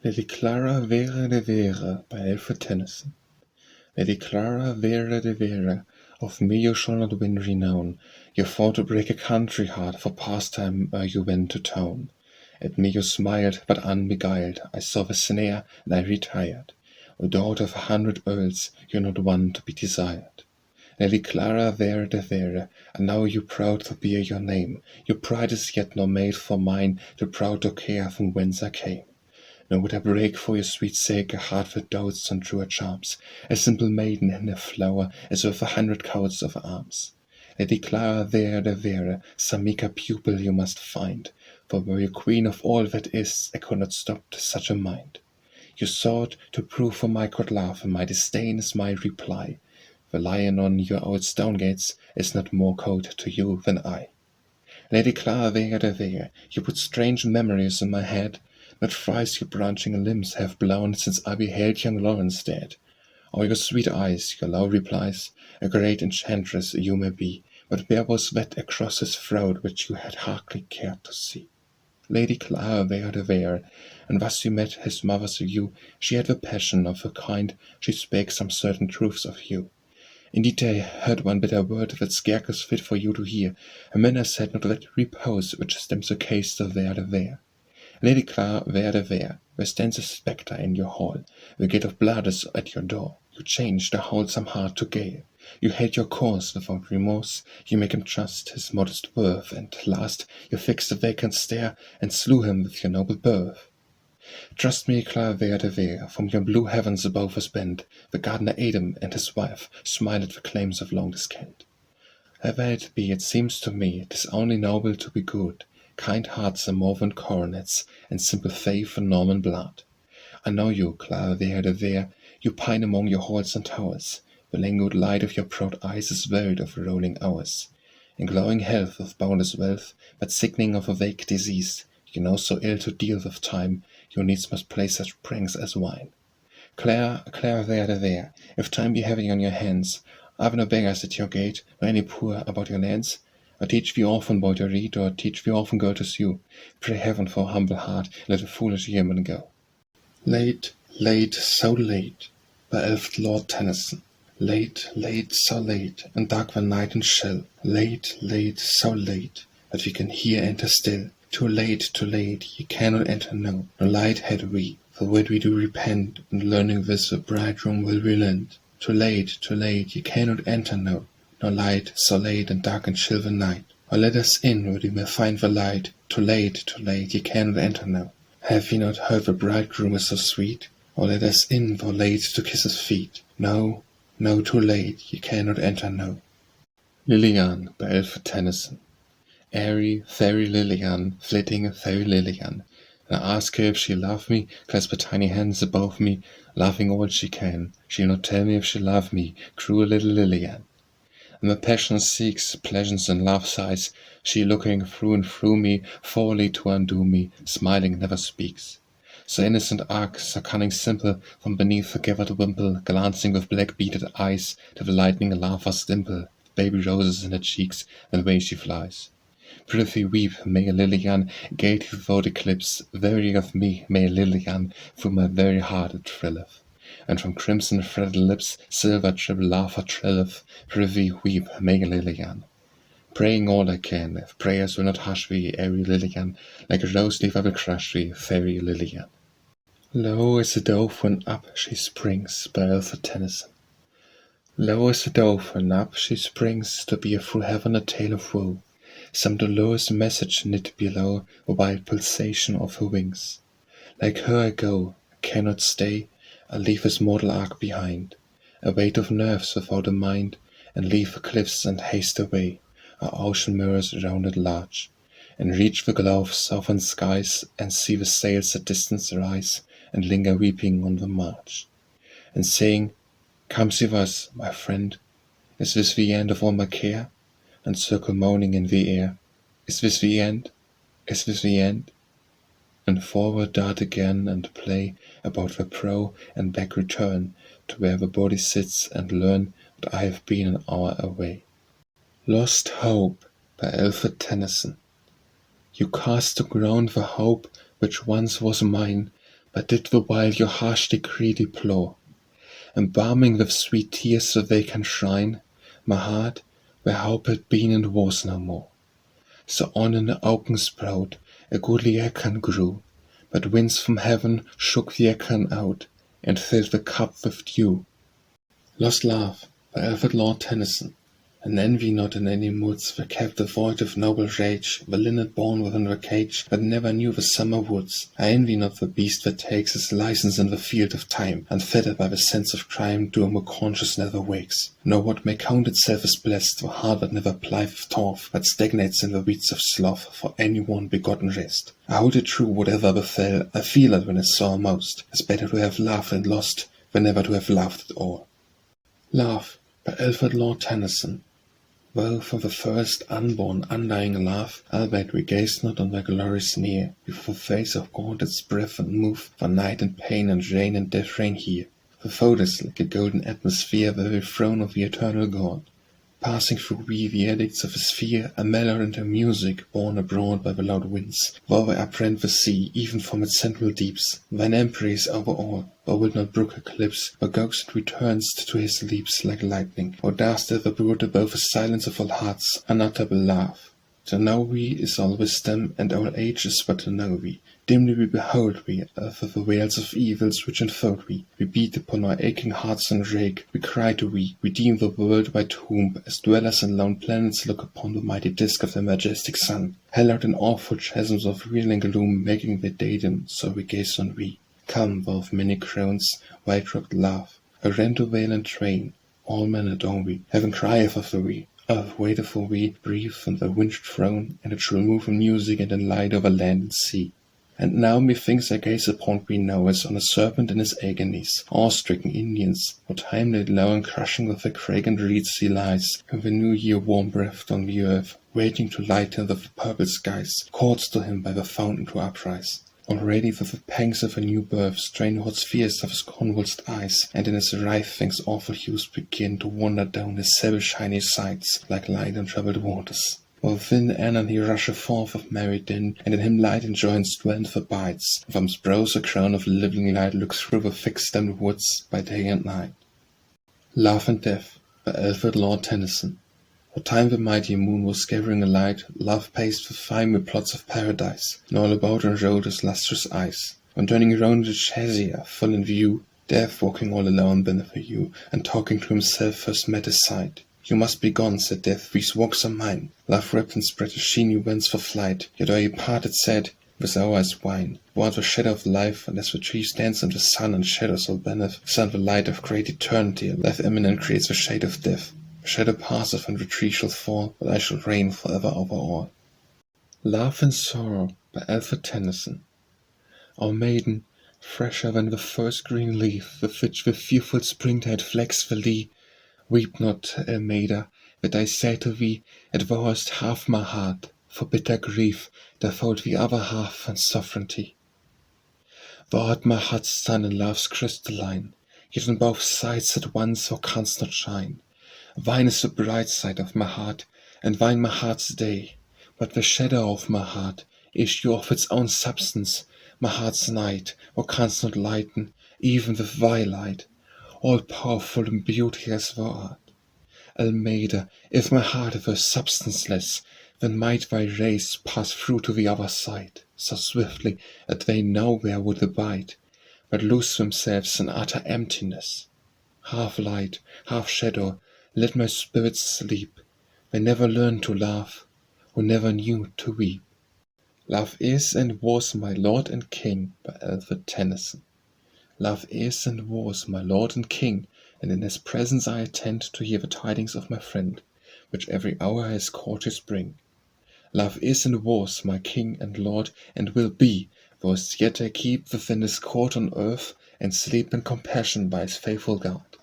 Lady Clara Vera de Vera by Alfred Tennyson. Lady Clara Vera de Vera, of me you shall not win renown. You fought to break a country heart for pastime ere you went to town. At me you smiled, but unbeguiled. I saw the snare, and I retired. O daughter of 100 earls, you're not one to be desired. Lady Clara Vera de Vera, and now you proud to bear your name. Your pride is yet nor made for mine, too proud to care from whence I came. Nor would I break for your sweet sake a heart that dotes on truer charms, a simple maiden in a flower, as with 100 coats of arms. Lady Clara Vera de Vera, some meeker pupil you must find, for were you queen of all that is, I could not stop to such a mind. You sought to prove for my court love, and my disdain is my reply. The lion on your old stone gates is not more cold to you than I. Lady Clara Vera de Vera, you put strange memories in my head. Not thrice your branching limbs have blown since I beheld young Lawrence dead. All your sweet eyes, your low replies, a great enchantress you may be, but there was that across his throat which you had hardly cared to see. Lady Clara Vera de Vera, and thus you met his mother's view. She had the passion of her kind, she spake some certain truths of you. Indeed I heard one bitter word that scarce was fit for you to hear, and when I said not that repose which stems the case of Vera de Vera. Lady Clara Vera de Vera, where stands a spectre in your hall, the gate of blood is at your door. You change the wholesome heart to gale. You hate your cause without remorse, you make him trust his modest worth, and last you fix the vacant stare, and slew him with your noble birth. Trust me, Clara Vera de Vera, from your blue heavens above us bent, the gardener Adam and his wife smile at the claims of long descent. However it be, it seems to me, 'tis only noble to be good. Kind hearts are more than coronets, and simple faith in Norman blood. I know you, Clara Vera de Vera, you pine among your halls and towers. The languid light of your proud eyes is wearied of rolling hours. In glowing health of boundless wealth, but sickening of a vague disease, you know so ill to deal with time, you needs must play such pranks as wine. Clara Vera de Vera, if time be heavy on your hands, I've no beggars at your gate, nor any poor about your lands. Or teach the orphan boy to read, or teach the orphan girl to sew. Pray heaven for a humble heart, let a foolish yeoman go. Late, late, so late, by Alfred Lord Tennyson. Late, late, so late, and dark the night and chill. Late, late, so late, that we can hear enter still. Too late, ye cannot enter no. No light had we, for would we do repent, and learning this the bridegroom will relent. Too late, ye cannot enter no. No light, so late and dark and chill the night. Or let us in, where we may find the light. Too late, ye cannot enter now. Have ye not heard the bridegroom is so sweet? Or let us in, though late, to kiss his feet. No, no, too late, ye cannot enter now. Lilian by Alfred Tennyson. Airy, fairy Lilian, flitting fairy Lilian. And I ask her if she love me, clasp her tiny hands above me, laughing all she can. She'll not tell me if she love me, cruel little Lilian. And my passion seeks pleasures and love sighs, she looking through and through me, folly to undo me, smiling never speaks. So innocent arc, so cunning simple, from beneath the gathered wimple, glancing with black beaded eyes to the lightning laughter's dimple, baby roses in her cheeks, and away she flies. Prithee weep, may Lilian, gay to vote eclipse, weary of me, may Lilian, through my very heart it thrilleth. And from crimson threaded lips silver triple laughter trilleth. Prithee weep, may Lilian. Praying all I can, if prayers will not hush thee, airy Lilian, like a rose leaf I will crush thee, fairy Lilian. Low as a dove when up she springs, by Alfred Tennyson. Low as a dove when up she springs, to bear through heaven a tale of woe. Some dolorous message knit below the wild pulsation of her wings. Like her I go, I cannot stay, I'll leave his mortal ark behind, a weight of nerves without a mind, and leave the cliffs and haste away, our ocean mirrors round at large, and reach the glow of southern skies, and see the sails at distance rise, and linger weeping on the march, and saying, "Come see us, my friend, is this the end of all my care?" And circle moaning in the air, "Is this the end? Is this the end?" And forward dart again and play about the thro, and back return to where the body sits, and learn that I have been an hour away. Lost Hope by Alfred Tennyson. You cast to ground the hope which once was mine, but did the while your harsh decree deplore, embalming with sweet tears the vacant shrine, my heart, where hope had been and was no more. So on in the oaken sprout a goodly acorn grew, but winds from heaven shook the acorn out, and filled the cup with dew. Lost Love by Alfred Lord Tennyson. And envy not in any moods the captive void of noble rage, the linnet born within the cage that never knew the summer woods. I envy not the beast that takes his license in the field of time, unfettered by the sense of crime, doom or conscience never wakes. Nor what may count itself as blessed, the heart that never plieth torf, but stagnates in the weeds of sloth for any one begotten rest. I hold it true, whatever befell, I feel it when I saw most. It's better to have loved and lost than never to have loved at all. Love by Alfred Lord Tennyson. Well, for the first unborn, undying love, albeit we gaze not on thy glories near, before the face of God its breath and move, for night and pain and rain and death reign here. The fold is like a golden atmosphere, the very throne of the eternal God. Passing through we the edicts of his sphere, a mellow and a music, borne abroad by the loud winds, while they uprend the sea, even from its central deeps. Thine empery is over all, thou wilt not brook eclipse, but goes and returns to his lips like lightning, or darst ever brood above the silence of all hearts, unutterable love. To know thee is all wisdom, and all age is but to know thee. Dimly we behold thee, for the veils of evils which enfold thee. We beat upon our aching hearts and rake, we cry to thee, we deem the world-wide tomb, as dwellers in lone planets look upon the mighty disk of the majestic sun. Hellowed in awful chasms of reeling gloom, making their datum, so we gaze on thee. Come, thou of many crowns, white-rocked love, a rent to veil and train, all men adore thee, heaven crieth after thee. Earth waiteth for thee, breathe on thy winged throne, and it shall move in music and in light over land and sea. And now methinks I gaze upon thee now as on a serpent in his agonies, awe-stricken Indians, what time laid low and crushing with the fragrant reeds he lies, and the new year warm-breathed on the earth, waiting to lighten the purple skies, calls to him by the fountain to uprise. Already with the pangs of a new birth strain hot spheres of his convulsed eyes, and in his writhings awful hues begin to wander down his sable shiny sides, like light on troubled waters. While thin anon he rusheth forth of merry din, and in him light and joy and strength abides. From his brows a crown of living light looks through the thick-stemmed woods by day and night. Love and Death by Alfred Lord Tennyson. What time the mighty moon was gathering a light, Love paced the fine with plots of paradise, and all about and rolled his lustrous eyes. When turning round the chasier, full in view, Death walking all alone beneath a yew, and talking to himself first met his sight. You must be gone, said Death, these walks are mine. Love wept and spread his sheeny wings for flight, yet ere he parted said, this hour is wine. Thou art the shadow of life, and as the tree stands in the sun, and shadows all beneath, sun the light of great eternity, life imminent creates the shade of death. The shadow passeth, and the tree shall fall, but I shall reign forever over all. Love and Sorrow by Alfred Tennyson. O maiden, fresher than the first green leaf, with which the fearful springtide flecks the lea, weep not, Almeida, that I say to thee, that thou hast half my heart, for bitter grief doth hold the other half in sovereignty. Thou art my heart's sun and love's crystalline, yet on both sides at once thou canst not shine. Thine is the bright side of my heart, and thine my heart's day, but the shadow of my heart, issue of its own substance, my heart's night, thou canst not lighten, even with thy light, all powerful and beauty as thou art. Almeida, if my heart were substanceless, then might thy rays pass through to the other side, so swiftly that they nowhere would abide, but lose themselves in utter emptiness. Half light, half shadow, let my spirit sleep. They never learned to laugh, who never knew to weep. Love is and was my lord and king by Alfred Tennyson. Love is and was my lord and king, and in his presence I attend to hear the tidings of my friend, which every hour his courtiers bring. Love is and was my king and lord, and will be, whilst yet I keep within his court on earth, and sleep in compassion by his faithful guard.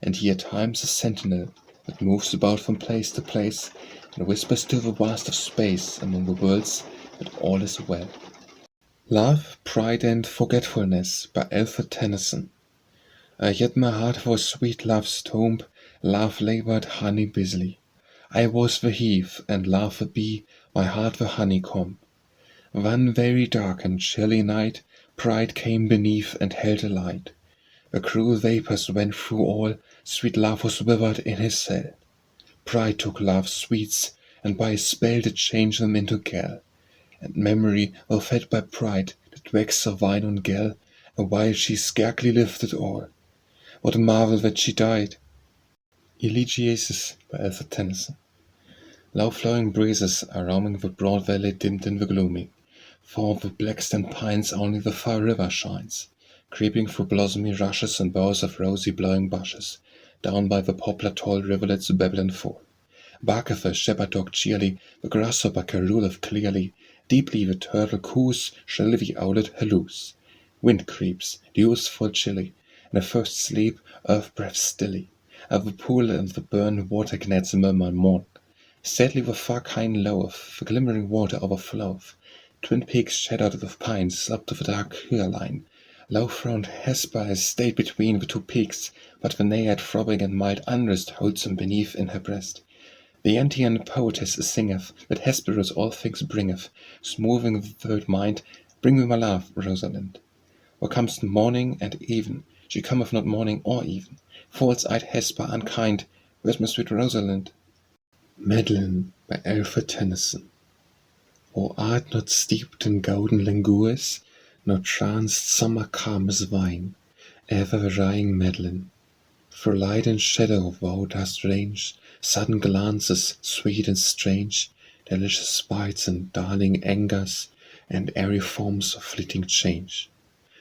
And he at times a sentinel, that moves about from place to place, and whispers to the vast of space among the worlds that all is well. Love, Pride and Forgetfulness by Alfred Tennyson. Yet my heart was sweet love's tomb, love laboured honey busily. I was the hive, and love the bee, my heart the honeycomb. One very dark and chilly night, Pride came beneath and held a light. The cruel vapours went through all, sweet love was withered in his cell. Pride took love's sweets, and by a spell did change them into gall. And memory, well fed by pride, did wax her wine on gall, and while she scarcely lived at all. What a marvel that she died! Elegiacs by Alfred Tennyson. Low-flowing breezes are roaming the broad valley dimmed in the gloaming. For the black-stand pines only the far river shines, creeping through blossomy rushes and boughs of rosy blowing bushes. Down by the poplar tall rivulets babble and fall. Barketh the shepherd dog cheerly, the grasshopper caroleth clearly, deeply the turtle coos, shrill the owlet halloos. Wind creeps, dews fall chilly, in a first sleep earth breathes stilly. At the pool and the burn water gnats murmur Morn. Sadly the far kine loweth, the glimmering water overfloweth. Twin peaks shadowed with pines up to the dark Hyerline. Low-throned Hesper has stayed between the two peaks, but the naiad throbbing and mild unrest holds him beneath in her breast. The Antian poetess singeth, that Hesperus all things bringeth, smoothing the third mind, bring me my love, Rosalind. Or comes morning and even, she cometh not morning or even, false-eyed Hesper unkind, where's my sweet Rosalind? Madeline by Alfred Tennyson. O art not steeped in golden languors, nor tranced summer calm as wine, ever varying Madeline. Through light and shadow thou dost range, sudden glances, sweet and strange, delicious spites and darling angers, and airy forms of fleeting change.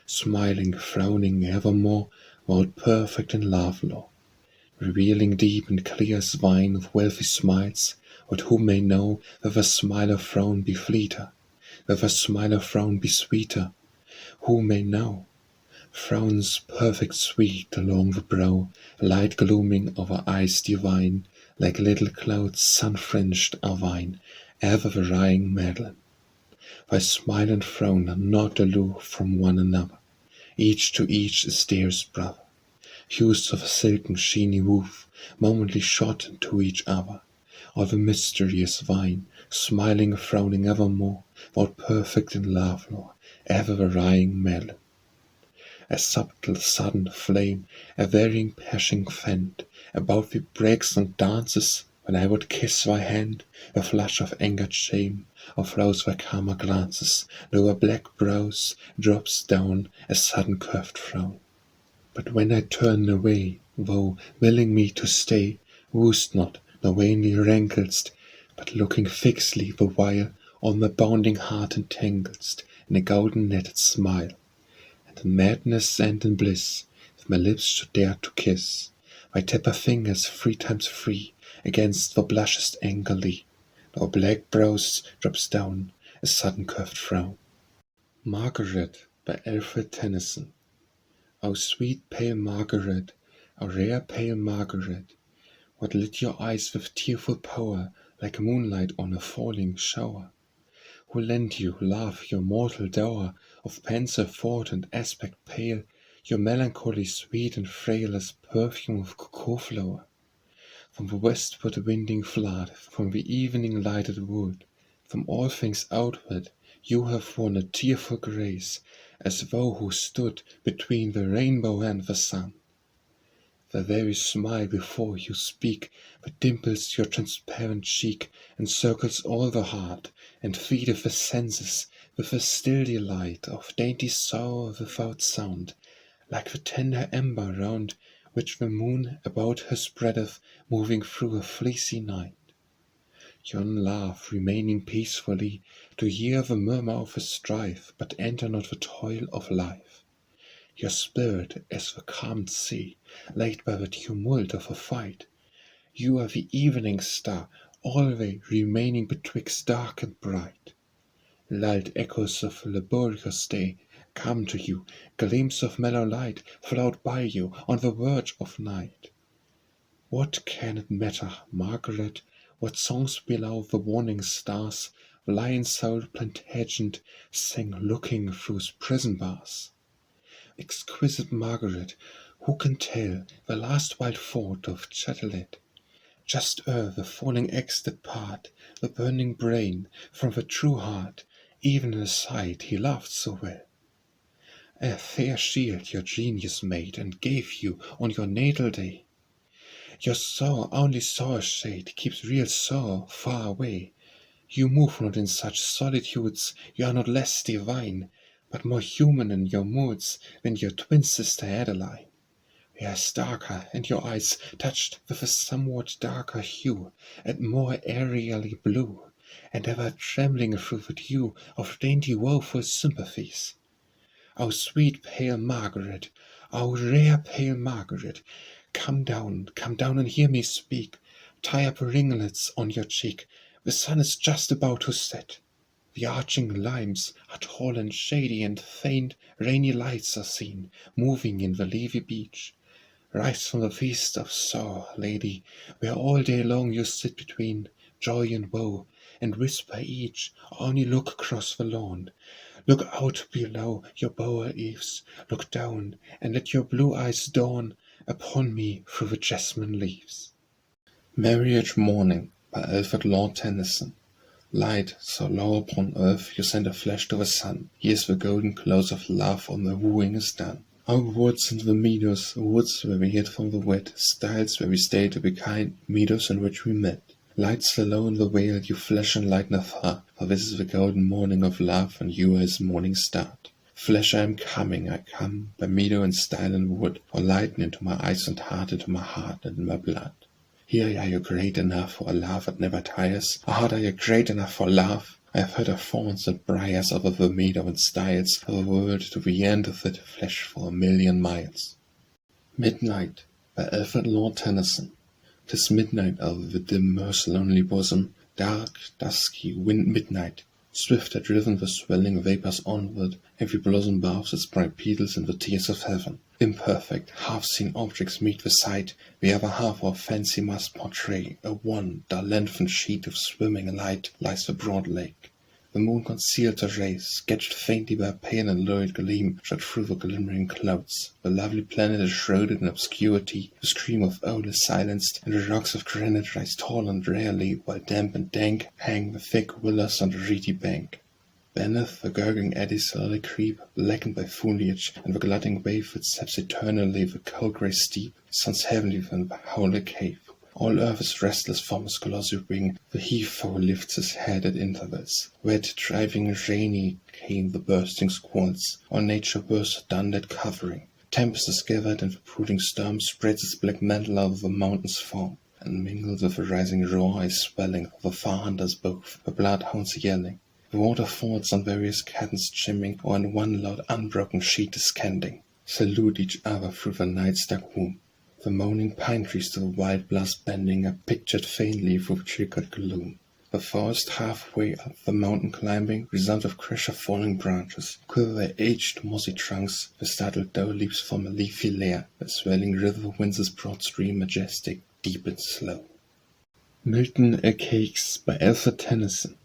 Smiling, frowning evermore, thou'rt perfect in love-lore, revealing deep and clear as wine of wealthy smiles, but who may know whether smile or frown be fleeter, whether smile or frown be sweeter? Who may know? Frowns perfect sweet along the brow, light glooming over eyes divine, like little clouds sun-fringed are thine, ever varying Madeline. Thy smile and frown are not aloof from one another, each to each is dearest brother. Hues of a silken sheeny woof, momently shot into each other. All the mystery is thine, smiling, frowning evermore, thou perfect in love, Lord, ever varying Madeline. A subtle sudden flame, a varying passion fend, about thee breaks and dances, when I would kiss thy hand, a flush of angered shame, offlows thy calmer glances, lower black brows, drops down a sudden curved frown. But when I turn away, thou, willing me to stay, wooest not, nor vainly ranklest, but looking fixedly the while, on my bounding heart entanglest in a golden netted smile. And in madness and in bliss, if my lips should dare to kiss, my taper fingers 3 times 3 against thou blushest angrily, thou black brows drops down a sudden curved frown. Margaret by Alfred Tennyson. O sweet pale Margaret, O rare pale Margaret, what lit your eyes with tearful power, like moonlight on a falling shower? Who lent you, love, your mortal dower of pensive thought and aspect pale, your melancholy sweet and frail as perfume of cocoa flower? From the westward winding flood, from the evening lighted wood, from all things outward, you have won a tearful grace, as thou who stood between the rainbow and the sun. The very smile before you speak, that dimples your transparent cheek, encircles all the heart, and feedeth the senses with a still delight of dainty sorrow without sound, like the tender ember round which the moon about her spreadeth, moving through a fleecy night. Yon laugh, remaining peacefully, to hear the murmur of a strife, but enter not the toil of life. Your spirit is the calmed sea, laid by the tumult of a fight. You are the evening star, always remaining betwixt dark and bright. Lulled echoes of a laborious day come to you, gleams of mellow light float by you on the verge of night. What can it matter, Margaret, what songs below the warning stars the lion-souled Plantagenet sang looking through his prison bars? Exquisite Margaret, who can tell the last wild thought of Chattelet? Just ere the falling eggs did part the burning brain from the true heart, even in the sight he loved so well. A fair shield your genius made and gave you on your natal day. Your soul only sorrow shade keeps real sorrow far away. You move not in such solitudes, you are not less divine, but more human in your moods than your twin sister Adeline. Yours darker, and your eyes touched with a somewhat darker hue, and more aerially blue, and ever trembling through the dew of dainty woeful sympathies. O sweet pale Margaret, O rare pale Margaret, come down and hear me speak. Tie up ringlets on your cheek, the sun is just about to set. The arching limes are tall and shady, and faint rainy lights are seen, moving in the leafy beach. Rise from the feast of sorrow, lady, where all day long you sit between joy and woe, and whisper each, only look across the lawn. Look out below your bower eaves, look down, and let your blue eyes dawn upon me through the jasmine leaves. Marriage Morning by Alfred Lord Tennyson. Light, so low upon earth, you send a flash to the sun. Here's the golden close of love, and the wooing is done. Our woods and the meadows, woods where we hid from the wet, styles where we stayed to be kind, meadows in which we met. Lights low in the vale, you flash and lighten afar, for this is the golden morning of love, and you are his morning start. Flash, I am coming, I come, by meadow and stile and wood, for lighten into my eyes and heart, into my heart and in my blood. Here are you great enough for a love that never tires, a heart are you great enough for love. I have heard of thorns and briars over the meadow and stiles, of the world to the end of it, flash for 1,000,000 miles. Midnight by Alfred Lord Tennyson. 'Tis midnight over the dim earth's lonely bosom, dark, dusky, wind midnight. Swift are driven the swelling vapors onward, every blossom bows its bright petals in the tears of heaven. Imperfect, half-seen objects meet the sight, the other half our fancy must portray. A wan, dull lengthened sheet of swimming light lies the broad lake. The moon concealed her rays, sketched faintly by a pale and lurid gleam, shot through the glimmering clouds. The lovely planet is shrouded in obscurity, the scream of owl is silenced, and the rocks of granite rise tall and rarely, while damp and dank hang the thick willows on the reedy bank. Beneath, the gurgling eddies slowly creep, blackened by foliage, and the gliding wave that saps eternally the cold grey steep, sounds heavenly from the holy cave. All earth is restless from his glossy wing, the heave-fowl lifts his head at intervals. Wet, driving, rainy came the bursting squalls, all nature wears her dun-lit covering. Tempest is gathered, and the brooding storm spreads its black mantle over the mountain's form, and mingled with the rising roar is swelling, the far hunters both, the bloodhounds yelling. The water falls on various caverns chiming, or in one loud unbroken sheet descending, salute each other through the night's dark womb. The moaning pine trees to the wild blast bending are pictured faintly through the checkered gloom. The forest halfway up the mountain climbing resounds of crash of falling branches. Quiver their aged mossy trunks, the startled doe leaps from a leafy lair. The swelling river winds its broad stream majestic, deep and slow. Milton A Cakes by Alfred Tennyson.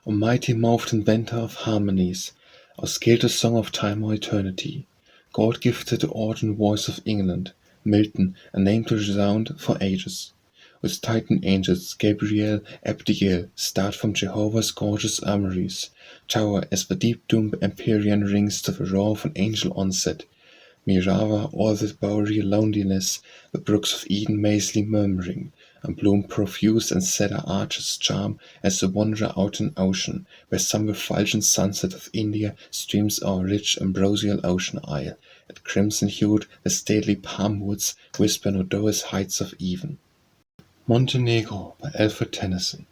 O mighty-mouthed inventor of harmonies, O scaled song of time or eternity, God-gifted organ voice of England, Milton, a name to resound for ages. With Titan angels, Gabriel, Abdiel, start from Jehovah's gorgeous armories, tower as the deep-doomed Empyrean rings to the roar of an angel onset. Mirava, all that bowery loneliness, the brooks of Eden mazily murmuring, and bloom profuse and cedar arches charm as the wanderer out in ocean, where some refulgent sunset of India streams o'er rich ambrosial ocean isle. At crimson-hued, the stately palm woods whisper in odorous heights of even. Montenegro by Alfred Tennyson.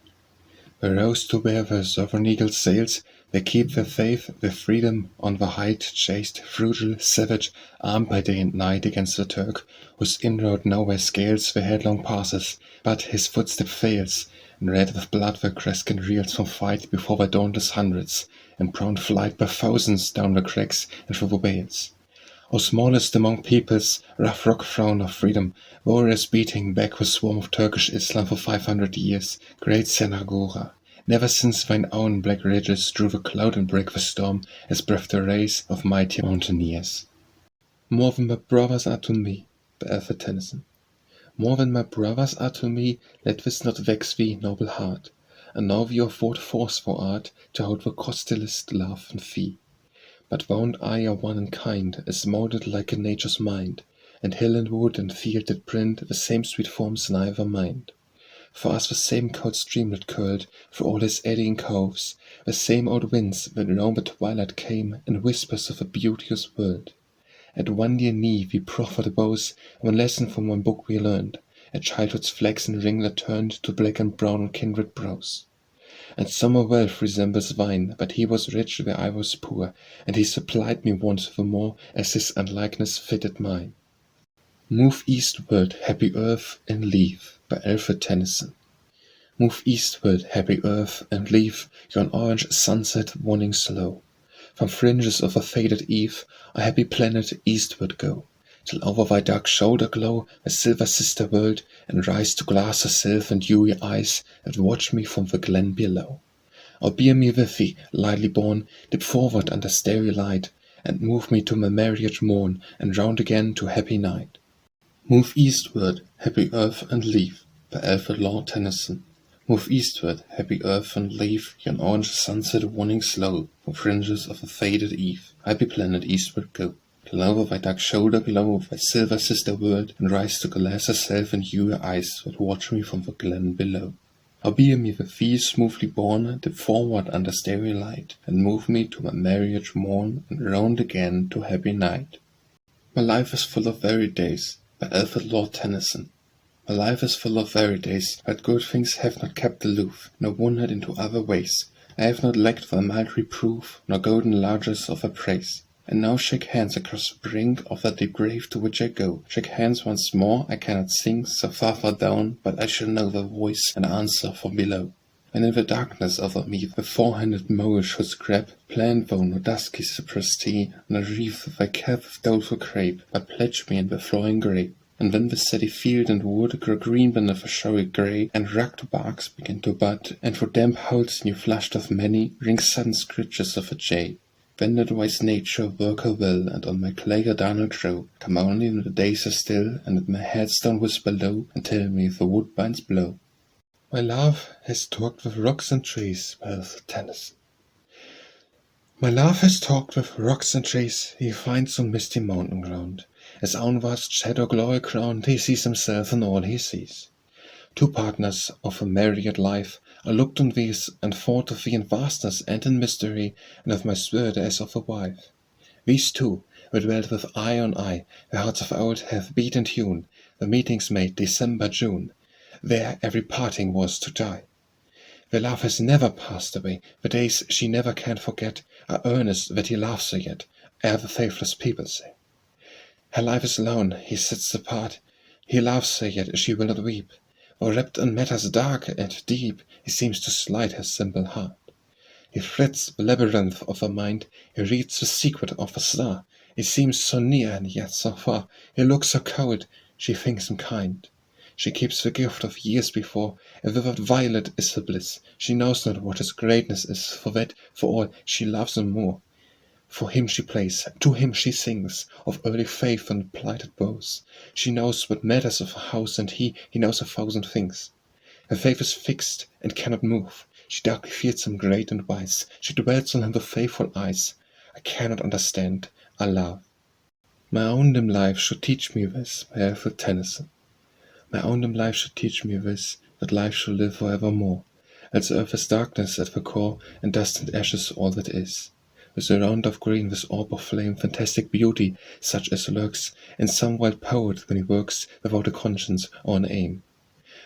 The rose to where the sovereign eagle sails, They keep their faith, their freedom, on the height, chaste, frugal, savage, armed by day and night against the Turk, whose inroad nowhere scales their headlong passes, but his footstep fails, and red with blood their crescent reels from fight before their dauntless hundreds, and prone flight by thousands down the cracks and through the vales. O smallest among peoples, rough rock frown of freedom, warriors beating back the swarm of Turkish Islam for 500 years, great Senagora, never since thine own black ridges drew the cloud and break the storm, as breathed the race of mighty mountaineers. More than my brothers are to me, by Alfred Tennyson. More than my brothers are to me, let this not vex thee, noble heart, and know thee of what force thou art, to hold the costilest love and fee. But thou and I are one in kind, as moulded like a nature's mind, and hill and wood and field that print the same sweet forms in either mind. For us the same cold streamlet curled through all his eddying coves, the same old winds that round the twilight came in whispers of a beauteous world. At one dear knee we proffered both one lesson from one book we learned, a childhood's flaxen ringlet turned to black and brown on kindred brows. And summer wealth resembles thine, but he was rich where I was poor, and he supplied me once the more as his unlikeness fitted mine. Move eastward, happy earth, and leave, by Alfred Tennyson. Move eastward, happy earth, and leave yon orange sunset waning slow. From fringes of a faded eve, a happy planet eastward go, till over thy dark shoulder glow a silver sister world, and rise to glass herself and dewy eyes that watch me from the glen below. Or bear me with thee, lightly borne, dip forward under starry light, and move me to my marriage morn, and round again to happy night. Move eastward, happy earth, and leave, by Alfred Lord Tennyson. Move eastward, happy earth, and leave yon orange sunset waning slow from fringes of a faded eve. Happy planet eastward go, till over thy dark shoulder glow thy silver sister world, and rise to glass herself and dewy eyes that watch me from the glen below. Or bear me with thee smoothly borne, dip forward under starry light, and move me to my marriage morn, and round again to happy night. My life is full of varied days, by Alfred Lord Tennyson. My life is full of varied days, but good things have not kept aloof, nor wandered into other ways. I have not lacked thy mild reproof, nor golden largesse of thy praise. And now shake hands across the brink of that deep grave to which I go. Shake hands once more, I cannot sing so far down, but I shall know thy voice and answer from below. And in the darkness over me the four-handed mole should scrap, plant thou no dusky cypress tea, nor wreathe thy cap of doleful crape, but pledge me in the flowing grape. And when the steady field and wood grow green beneath a showy grey, and rugged barks begin to bud, and through damp holes new flushed of many ring sudden scritches of a jay, then that wise nature work her will, and on my clay a darnel grow, come only when the days are still, and at my headstone whisper low, and tell me the woodbines blow. My love has talked with rocks and trees, by Alfred Tennyson. My love has talked with rocks and trees, he finds on misty mountain ground. As onwards shadow glory crowned, he sees himself in all he sees. Two partners of a married life, I looked on these, and thought of thee in vastness and in mystery, and of my spirit as of a wife. These two, who dwelt with eye on eye, their hearts of old have beat and hewn, the meetings made December, June, there every parting was to die. Their love has never passed away, the days she never can forget are earnest that he loves her yet, ere the faithless people say. Her life is lone, he sits apart, he loves her yet she will not weep, or wrapped in matters dark and deep, he seems to slight her simple heart. He threads the labyrinth of her mind, he reads the secret of a star, he seems so near and yet so far, he looks so cold, she thinks him kind. She keeps the gift of years before, a withered violet is her bliss, she knows not what his greatness is, for that, for all, she loves him more. For him she plays, to him she sings, of early faith and plighted vows. She knows what matters of her house, and he knows 1,000 things. Her faith is fixed, and cannot move. She darkly fears him great and wise. She dwells on him with faithful eyes. I cannot understand, I love. My own dim life should teach me this, by Alfred Tennyson. My own dim life should teach me this, that life shall live for evermore. Else earth is darkness at the core, and dust and ashes all that is. With a round of green, with orb of flame, fantastic beauty, such as lurks in some wild poet when he works without a conscience or an aim.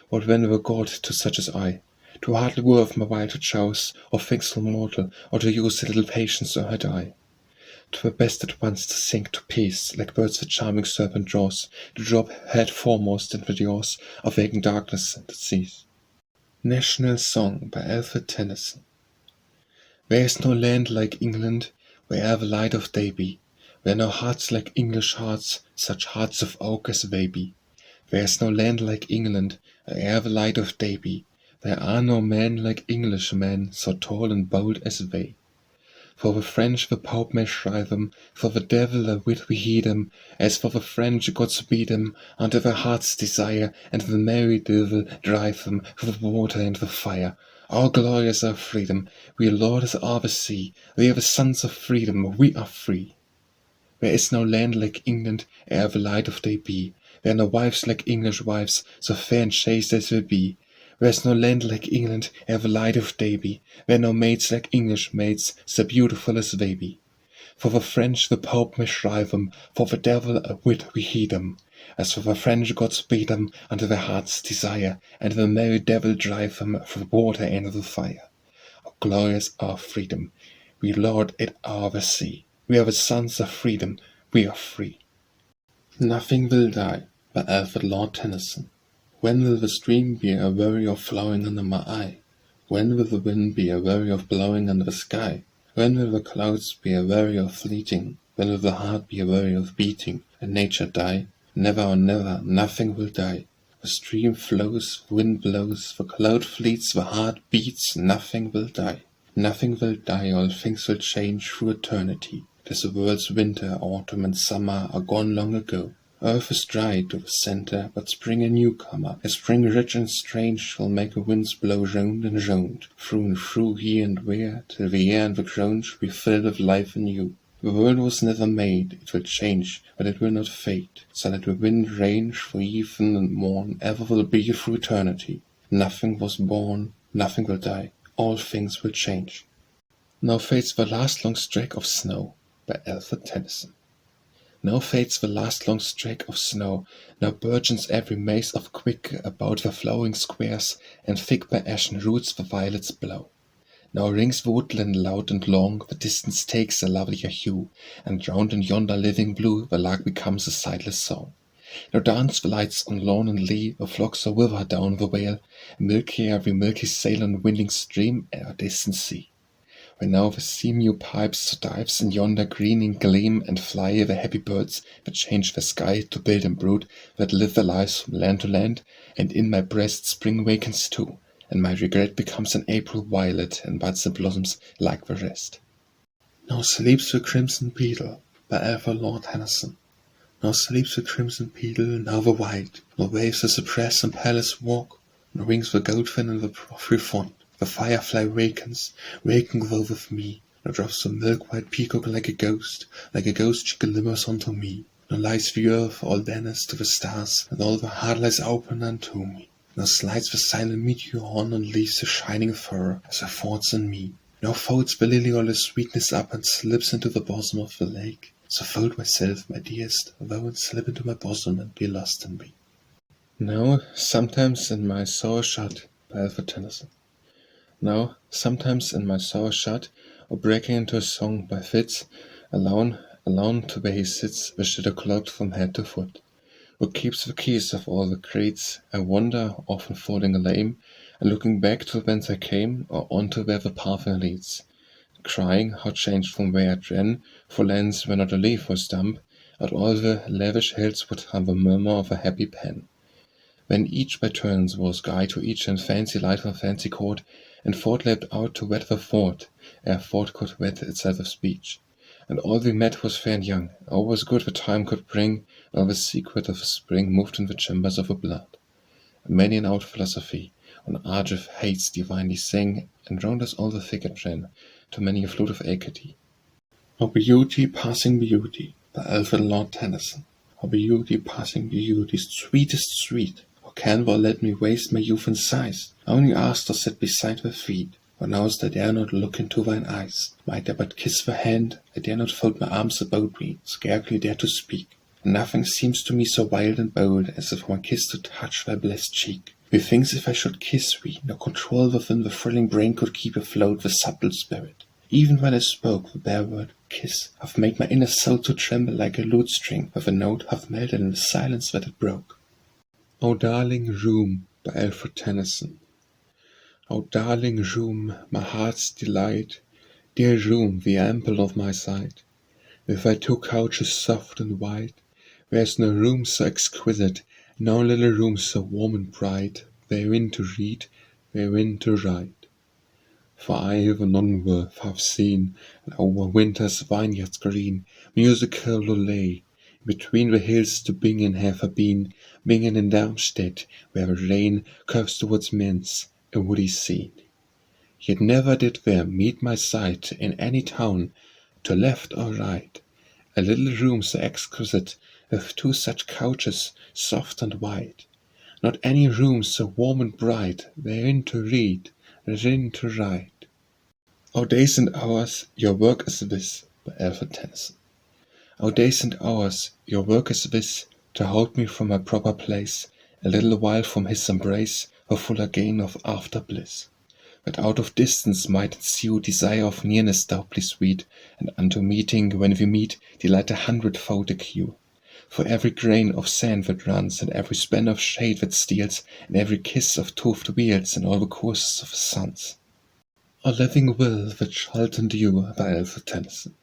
What then were God to such as I? 'Twere hardly worth my while to chouse, or think so mortal, or to use a little patience or I die. 'Twere best at once to sink to peace, like birds the charming serpent draws, to drop head foremost into the jaws of vague darkness and the seas. National Song by Alfred Tennyson. There is no land like England, where'er the light of day be, where no hearts like English hearts, such hearts of oak as they be. There is no land like England, where'er the light of day be, there are no men like Englishmen, so tall and bold as they. For the French the Pope may shrive 'em, for the devil a whit we heed 'em, as for the French Godspeed 'em, unto their heart's desire, and the merry devil drive 'em through the water and the fire. All glorious our freedom, we lords o'er the sea, we are the sons of freedom, we are free. There is no land like England, ere the light of day be, there are no wives like English wives, so fair and chaste as they be. There is no land like England, ere the light of day be, there are no maids like English maids, so beautiful as they be. For the French the Pope may shrive 'em, for the devil a whit we heed 'em, as for the French Godspeed 'em unto their heart's desire, and the merry devil drive 'em through the water and the fire. Oh, glorious our freedom, we lord it o'er the sea, we are the sons of freedom, we are free. Nothing Will Die by Alfred Lord Tennyson. When will the stream be aweary of flowing under my eye? When will the wind be aweary of blowing under the sky? When will the clouds be aweary of fleeting? When will the heart be aweary of beating, and nature die? Never or never, nothing will die. The stream flows, the wind blows, the cloud fleets, the heart beats, nothing will die. Nothing will die, all things will change through eternity. 'Tis the world's winter, autumn, and summer are gone long ago. Earth is dry to the centre, but spring a newcomer, a spring rich and strange, will make the winds blow round and round, through and through, here and where, till the air and the ground shall be filled with life anew. The world was never made, it will change, but it will not fade, so let the wind range, for even and morn ever will be through eternity. Nothing was born, nothing will die, all things will change. Now fades the last long streak of snow, by Alfred Tennyson. Now fades the last long streak of snow, now burgeons every maze of quick about the flowing squares, and thick by ashen roots the violets blow. Now rings the woodland loud and long, the distance takes a lovelier hue, and drowned in yonder living blue the lark becomes a sightless song. Now dance the lights on lawn and lea, the flocks are wither down the vale, milky every milky sail on winding stream and a distant sea. When now the sea-mew pipes dives in yonder greening gleam, and fly the happy birds that change the sky to build and brood, that live their lives from land to land, and in my breast spring wakens too, and my regret becomes an April violet, and buds and blossoms like the rest. Now sleeps the crimson beetle, by Alfred Lord Tennyson. Now sleeps the crimson beetle, now the white, nor waves the cypress and palace walk, nor rings the goldfin in the porphyry font. The firefly wakens, waking though with me, nor drops the milk-white peacock like a ghost she glimmers unto me. Nor lies the earth all dennis to the stars, and all the heart lies open unto me. Nor slides the silent meteor on, and leaves the shining fur as her thoughts in me. Nor folds the lily all its sweetness up, and slips into the bosom of the lake. So fold myself, my dearest, thou, and slip into my bosom, and be lost in me. Now, sometimes in my sorrow shut, by Alfred Tennyson. Now, sometimes in my sorrow shut, or breaking into a song by fits, alone to where he sits, the shitter clogged from head to foot, who keeps the keys of all the creeds, I wander, often falling lame, and looking back to whence I came, or on to where the pathway leads, crying how changed from where I'd ran, for lands where not a leaf was dump, at all the lavish hills would hum the murmur of a happy pen. When each by turns was guide to each, and fancy light from fancy court, and thought leapt out to wet the thought, ere thought could wet itself of speech. And all we met was fair and young, all was good the time could bring, while the secret of spring moved in the chambers of a blood. Many an out philosophy, on arch of hates divinely sang, and round us all the thicket ran, to many a flute of Acady. O beauty, passing beauty, by Alfred Lord Tennyson. O beauty, passing beauty, sweetest sweet, how can thou let me waste my youth in sighs? I only asked to sit beside thy feet, for nowst I dare not look into thine eyes. Might I but kiss thy hand, I dare not fold my arms about me, scarcely dare to speak. And nothing seems to me so wild and bold, as if one kiss to touch thy blessed cheek. Methinks if I should kiss thee, no control within the thrilling brain could keep afloat the subtle spirit. Even when I spoke, the bare word kiss hath made my inner soul to tremble like a lute string, where the note hath melted in the silence that it broke. O darling room, by Alfred Tennyson. O darling room, my heart's delight, dear room, the ample of my sight, with thy 2 couches soft and white, there's no room so exquisite, no little room so warm and bright, wherein to read, wherein to write. For I the non-worth have seen, and over winter's vineyards green, musical Lollet, between the hills to Bingen have I been, Bingen and Darmstadt, where the rain curves towards Mainz, a woody scene. Yet never did there meet my sight in any town, to left or right, a little room so exquisite, with 2 such couches, soft and white, not any room so warm and bright, wherein to read, wherein to write. O days and hours, your work is this, by Alfred Tennyson. O days and hours, your work is this, to hold me from my proper place, a little while from his embrace, for fuller gain of after bliss. That out of distance might ensue desire of nearness doubly sweet, and unto meeting, when we meet, delight 100-fold accrue. For every grain of sand that runs, and every span of shade that steals, and every kiss of toothed wheels, and all the courses of the suns. A living will that shall endure, by Alfred Tennyson.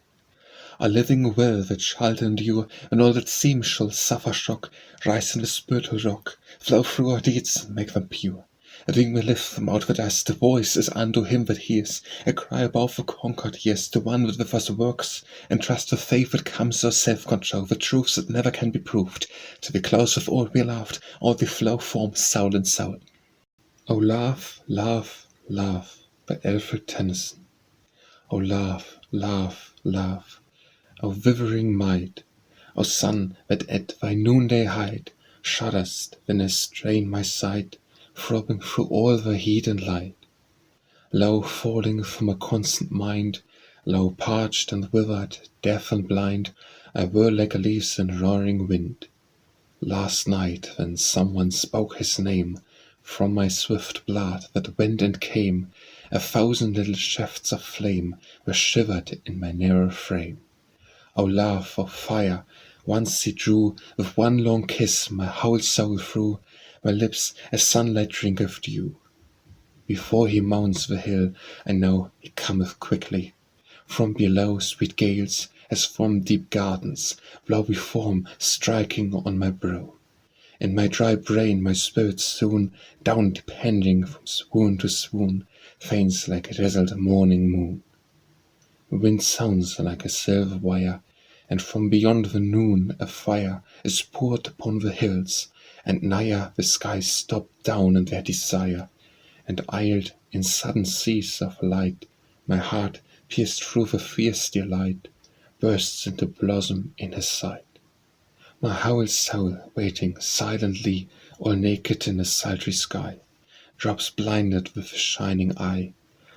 A living will that shall endure, and all that seems shall suffer shock, rise in the spiritual rock, flow through our deeds, and make them pure. A wing may lift from out the dust, a voice is unto him that hears, a cry above the conquered years, to one that with us works, and trust the faith that comes of self-control, the truths that never can be proved, to the close of all we loved, all the flow forms soul and soul. O love, love, love, by Alfred Tennyson. O love, love, love, O withering might, O sun that at thy noonday height shudderst when I strain my sight, throbbing through all the heat and light. Lo, falling from a constant mind, lo, parched and withered, deaf and blind, I whirl like leaves in roaring wind. Last night, when someone spoke his name, from my swift blood that went and came, 1,000 little shafts of flame were shivered in my narrow frame. O love of fire, once he drew with one long kiss my whole soul through, my lips as sunlight drinketh dew. Before he mounts the hill, I know he cometh quickly. From below sweet gales, as from deep gardens, blow before him, striking on my brow. In my dry brain my spirit soon, down depending from swoon to swoon, faints like a dazzled morning moon. The wind sounds like a silver wire, and from beyond the noon a fire is poured upon the hills, and nigher the skies stop down in their desire, and isled in sudden seas of light, my heart, pierced through the fierce delight, bursts into blossom in his sight. My whole soul, waiting silently, all naked in a sultry sky, drops blinded with a shining eye.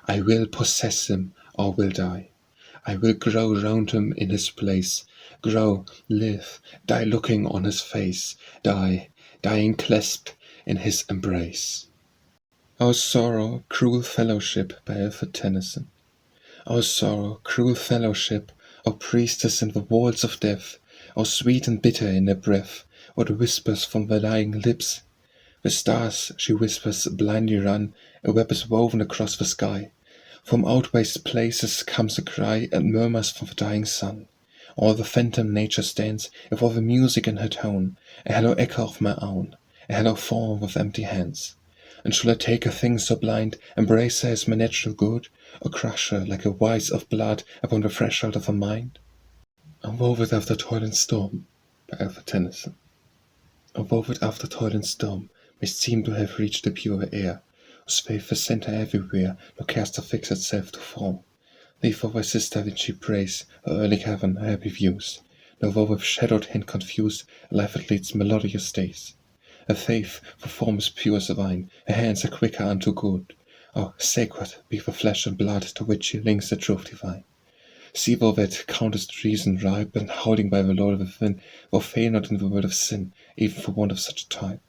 I will possess him, or will die. I will grow round him in his place, grow, live, die looking on his face, die, dying clasped in his embrace. O sorrow, cruel fellowship, by Alfred Tennyson. O sorrow, cruel fellowship, O priestess in the walls of death, O sweet and bitter in their breath, what whispers from their lying lips. The stars, she whispers, blindly run, a web is woven across the sky. From outwaste places comes a cry, and murmurs from the dying sun. All the phantom nature stands, with all the music in her tone, a hollow echo of my own, a hollow form with empty hands. And shall I take a thing so blind, embrace her as my natural good, or crush her like a vise of blood upon the threshold of her mind? O woven after toil and storm, by Alfred Tennyson. O woven after toil and storm, may seem to have reached the pure air, whose faith is centre everywhere, nor cares to fix itself to form. Leave for thy sister when she prays, her early heaven, her happy views, nor woe with shadowed hand confused, a life that leads melodious days. Her faith for form is pure as wine, her hands are quicker unto good. Oh, sacred be the flesh and blood to which she links the truth divine. See thou that countest treason ripe, and howling by the Lord within, thou fail not in the word of sin, even for want of such a time.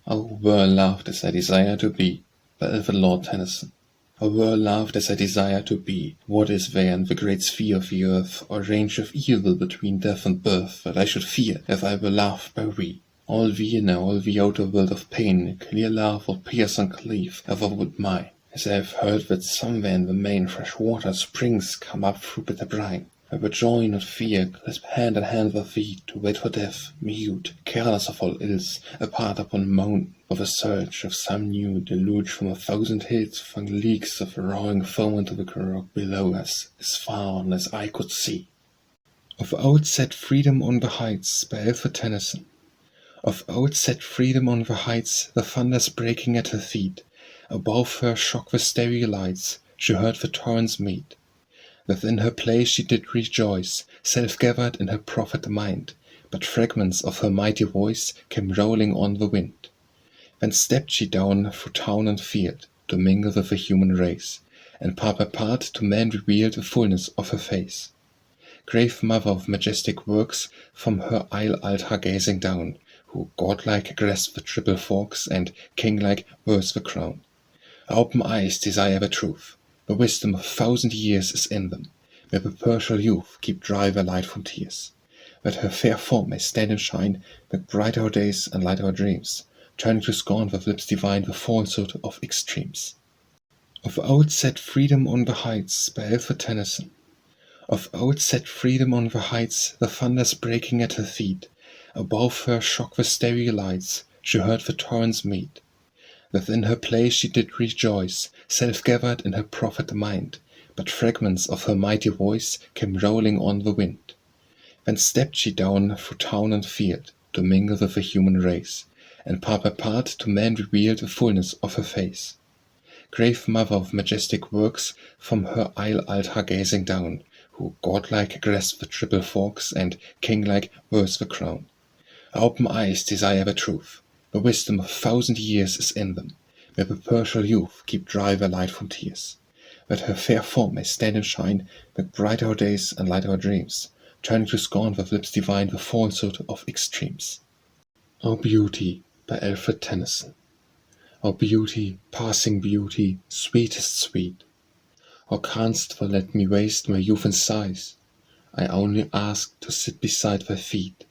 Oh, well loved as I desire to be, by Alfred Lord Tennyson. Oh, well loved as I desire to be, what is there in the great sphere of the earth, or range of evil between death and birth, that I should fear if I were loved by thee? All thee now, all the outer world of pain, clear love will pierce and cleave, ever would mine, as I have heard that somewhere in the main fresh water springs come up through bitter brine. I would joy not fear, clasp hand in hand with thee, to wait for death, mute, careless of all ills, apart upon mountain, with a surge of some new deluge from 1,000 hills, flung leagues of roaring foam into the rock below us, as far on as eye could see. Of old set freedom on the heights, by Alfred Tennyson. Of old set freedom on the heights, the thunders breaking at her feet. Above her shock the starry lights, she heard the torrents meet. Within her place she did rejoice, self-gathered in her prophet mind, but fragments of her mighty voice came rolling on the wind. Then stepped she down through town and field, to mingle with the human race, and part by part to man revealed the fullness of her face. Grave mother of majestic works, from her isle altar gazing down, who godlike grasped the triple forks, and kinglike wears the crown. Open eyes desire the truth. The wisdom of 1,000 years is in them. May perpetual youth keep dry their light from tears. That her fair form may stand and shine, make bright our days and light our dreams, turning to scorn with lips divine the falsehood of extremes. Of old set freedom on the heights, by Alfred Tennyson. Of old set freedom on the heights, the thunders breaking at her feet. Above her shock the starry lights, she heard the torrents meet. Within her place she did rejoice, self-gathered in her prophet mind, but fragments of her mighty voice came rolling on the wind. Then stepped she down through town and field, to mingle with the human race, and part by part to man revealed the fullness of her face. Grave mother of majestic works, from her isle altar gazing down, who godlike grasped the triple forks, and kinglike wears the crown. Open eyes desire the truth. The wisdom of 1,000 years is in them. May perpetual youth keep dry their light from tears. That her fair form may stand and shine, make bright our days and light our dreams, turning to scorn with lips divine the falsehood of extremes. O beauty, by Alfred Tennyson. O beauty, passing beauty, sweetest sweet. Or canst thou let me waste my youth in sighs? I only ask to sit beside thy feet.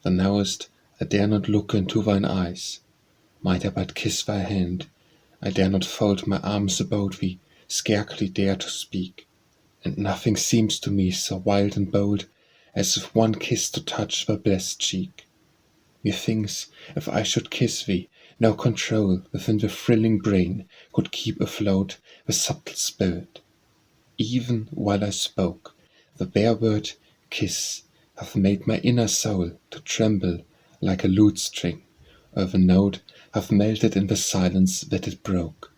Thou knowest I dare not look into thine eyes. Might I but kiss thy hand, I dare not fold my arms about thee, scarcely dare to speak. And nothing seems to me so wild and bold, as if one kiss to touch thy blessed cheek. Methinks, if I should kiss thee, no control within the thrilling brain could keep afloat the subtle spirit. Even while I spoke, the bare word kiss hath made my inner soul to tremble like a lute string, or the note hath melted in the silence that it broke.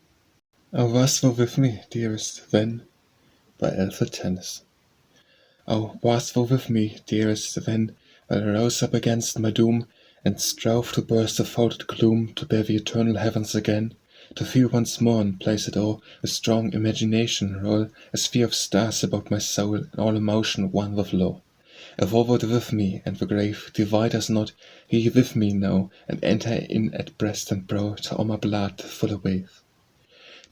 Oh, wast thou with me, dearest, then? By Alfred Tennyson. Oh, wast thou with me, dearest, then, while I rose up against my doom, and strove to burst the folded gloom, to bear the eternal heavens again, to feel once more and place it all, with strong imagination roll a sphere of stars about my soul, and all emotion one with law. If thou wert with me, and the grave divide us not, hear ye with me now, and enter in at breast and brow, till all my blood full awake.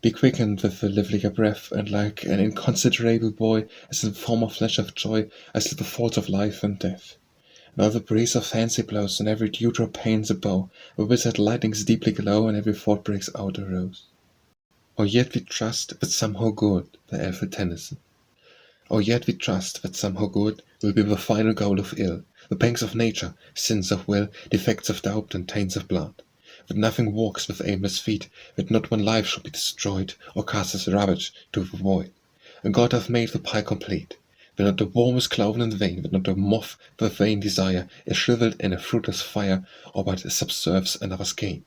Be quickened with the livelier breath, and like an inconsiderable boy, as in form of flesh of joy, I slip the faults of life and death. Now the breeze of fancy blows, and every dewdrop paints a bow, the wizard lightnings deeply glow, and every thought breaks out a rose. Oh, yet we trust that somehow good, by Alfred Tennyson. Oh, yet we trust that somehow good will be the final goal of ill, the pangs of nature, sins of will, defects of doubt, and taints of blood. That nothing walks with aimless feet, that not one life shall be destroyed, or cast as rubbish to the void. And God hath made the pile complete. That not the worm is cloven in vain, that not the moth with vain desire is shriveled in a fruitless fire, or but subserves another's gain.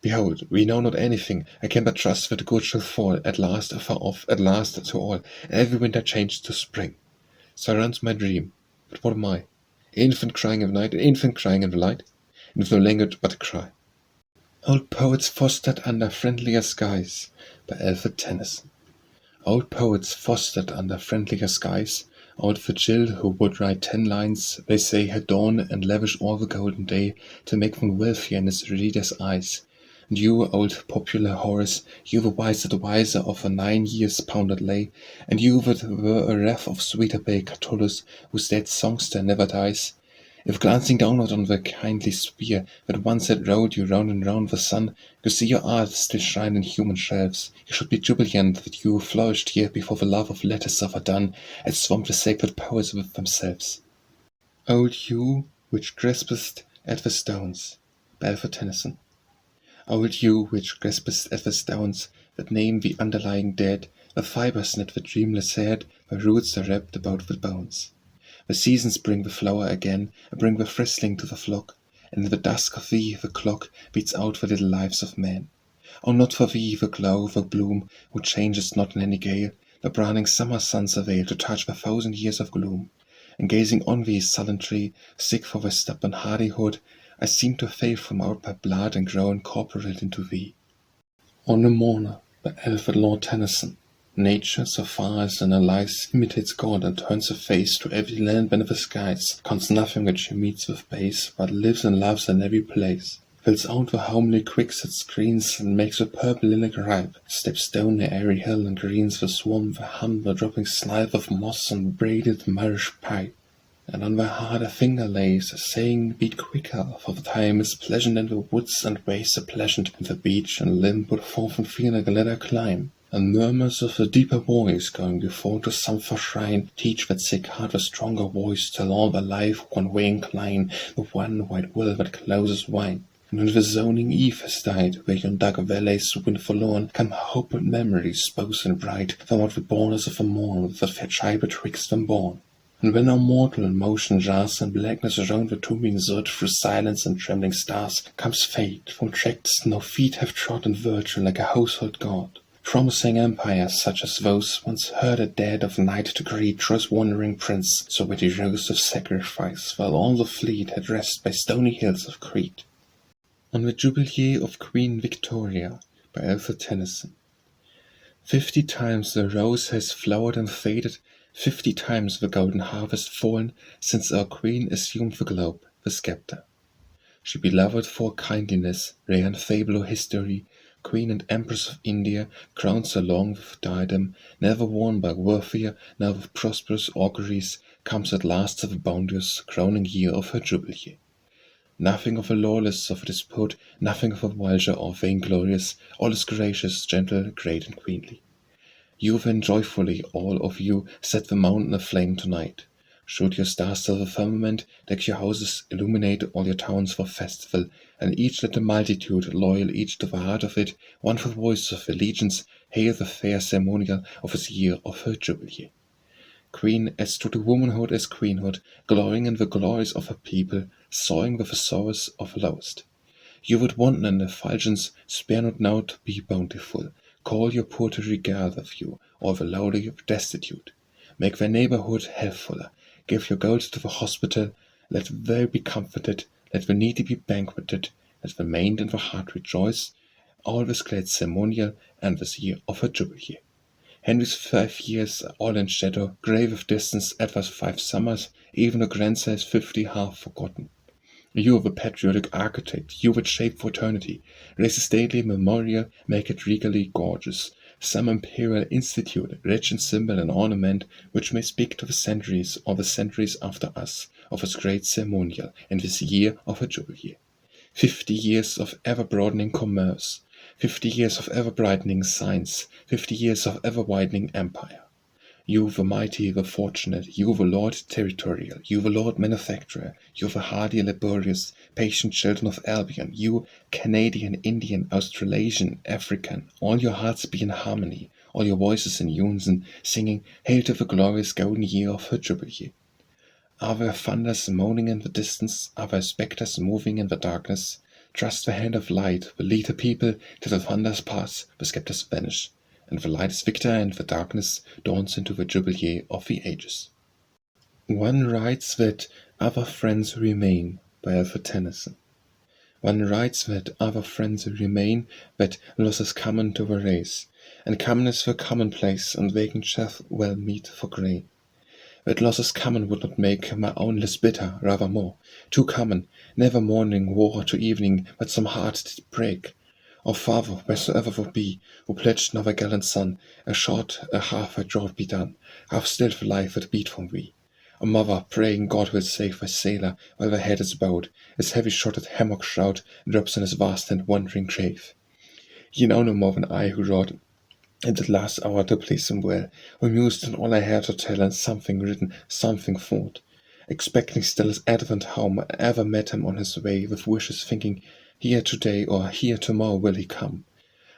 Behold, we know not anything, I can but trust that the good shall fall, at last afar off, at last to all, and every winter changed to spring. So runs my dream, but what am I? An infant crying in the night, an infant crying in the light, and with no language but a cry. Old poets fostered under friendlier skies, by Alfred Tennyson. Old poets fostered under friendlier skies, old Virgil, who would write 10 lines, they say, had dawn and lavish all the golden day, to make them wealthier in his reader's eyes, And you, old popular Horace, you the wisest wiser of a 9 years pounded lay, and you that were a ref of sweeter bay Catullus, whose dead songster never dies, if glancing downward on the kindly sphere that once had rowed you round and round the sun, you see your art still shrined in human shelves, you should be jubilant that you flourished here before the love of letters of done had swamped the sacred powers with themselves. Old you, which graspest at the stones, by Alfred Tennyson. Old you, which graspest at the stones that name the underlying dead, the fibres knit the dreamless head, the roots are wrapped about the bones. The seasons bring the flower again, and bring the frizzling to the flock, and in the dusk of thee the clock beats out the little lives of men. Oh, not for thee the glow, the bloom, who changest not in any gale, the browning summer suns avail to touch the 1,000 years of gloom. And gazing on thee, sullen tree, sick for thy stubborn hardihood, I seem to fail from out my blood and grow incorporate into thee. On a Mourner, by Alfred Lord Tennyson. Nature, so far as in her lies, imitates God and turns her face to every land beneath the skies, counts nothing which she meets with base, but lives and loves in every place. Fills out the homely quickset screens, and makes the purple lilac ripe, steps down the airy hill and greens the swamp, the hum, the dropping slithe of moss and braided marish pipe. And on thy heart a finger lays, saying, beat quicker, for the time is pleasant in the woods, and ways are pleasant in the beach, and limb put forth and feel like a ladder climb. And murmurs of the deeper voice, going before to some far shrine, teach that sick heart a stronger voice, till all the life one way incline, the one white will that closes wine. And when the zoning eve has died, where yon dark valleys wind forlorn, come hope and memories, both and bright, from out the borders of the morn, that fair child betwixt them born. And when our mortal motion jars and blackness around the tombing zod, through silence and trembling stars, comes fate, from tracts no feet have trodden virtue like a household god. Promising empires such as those once heard at dead of night to greet Troy's wandering prince, so witty rose of sacrifice, while all the fleet had rest by stony hills of Crete. On the Jubilee of Queen Victoria, by Alfred Tennyson. 50 times the rose has flowered and faded, 50 times the golden harvest fallen, since our queen assumed the globe, the sceptre. She beloved for kindliness, rare in fable or history, Queen and Empress of India, crowned so long with diadem, never worn by worthier, now with prosperous auguries, comes at last to the bounteous, crowning year of her jubilee. Nothing of the lawless of despot, nothing of the vulgar or vainglorious, all is gracious, gentle, great and queenly. You then joyfully, all of you, set the mountain aflame tonight. Shoot your stars till the firmament, deck your houses, illuminate all your towns for festival, and each let the multitude, loyal each to the heart of it, one with voice of allegiance, hail the fair ceremonial of this year of her jubilee. Queen as to the womanhood as queenhood, glorying in the glories of her people, soaring with the sorrows of the lowest. You would wanton in effulgence, spare not now to be bountiful, call your poor to regard of you, or the lowly destitute. Make their neighborhood healthfuller, give your gold to the hospital, let they be comforted, let the needy be banqueted, let the maimed and the heart rejoice, all this glad ceremonial, and this year of her jubilee. Henry's 5 years all in shadow, grey with distance, Edward's 5 summers, even the grandsire's 50 half forgotten. You the patriotic architect, you that shape for eternity, raise a stately memorial, make it regally gorgeous, some imperial institute, rich in symbol and ornament, which may speak to the centuries or the centuries after us, of its great ceremonial, in this year of her jubilee. 50 years of ever-broadening commerce, 50 years of ever-brightening science, 50 years of ever-widening empire. You the mighty, the fortunate, you the Lord territorial, you the Lord manufacturer, you the hardy, laborious, patient children of Albion, you Canadian, Indian, Australasian, African, all your hearts be in harmony, all your voices in unison, singing, Hail to the glorious golden year of her jubilee. Are there thunders moaning in the distance? Are there spectres moving in the darkness? Trust the hand of light, will lead the people till the thunders pass, the sceptres vanish, and the light is victor, and the darkness dawns into the jubilee of the ages. One writes that other friends remain, by Alfred Tennyson. One writes that other friends remain, that loss is common to the race, and commonness for commonplace, and vacant chaff well meet for grey. That loss is common would not make my own less bitter, rather more, too common, never morning wore to evening, but some heart did break. Our father, wheresoever thou be, who pledged now thy gallant son, a short, a half thy draught be done, have still for life at beat from thee. O mother, praying God will save thy sailor, while thy head is bowed, his heavy-shotted hammock shroud drops in his vast and wandering grave. Ye know no more than I who wrought in that last hour to please him well, who mused on all I had to tell, and something written, something thought, expecting still his advent home, ever met him on his way, with wishes thinking, here today or here tomorrow will he come.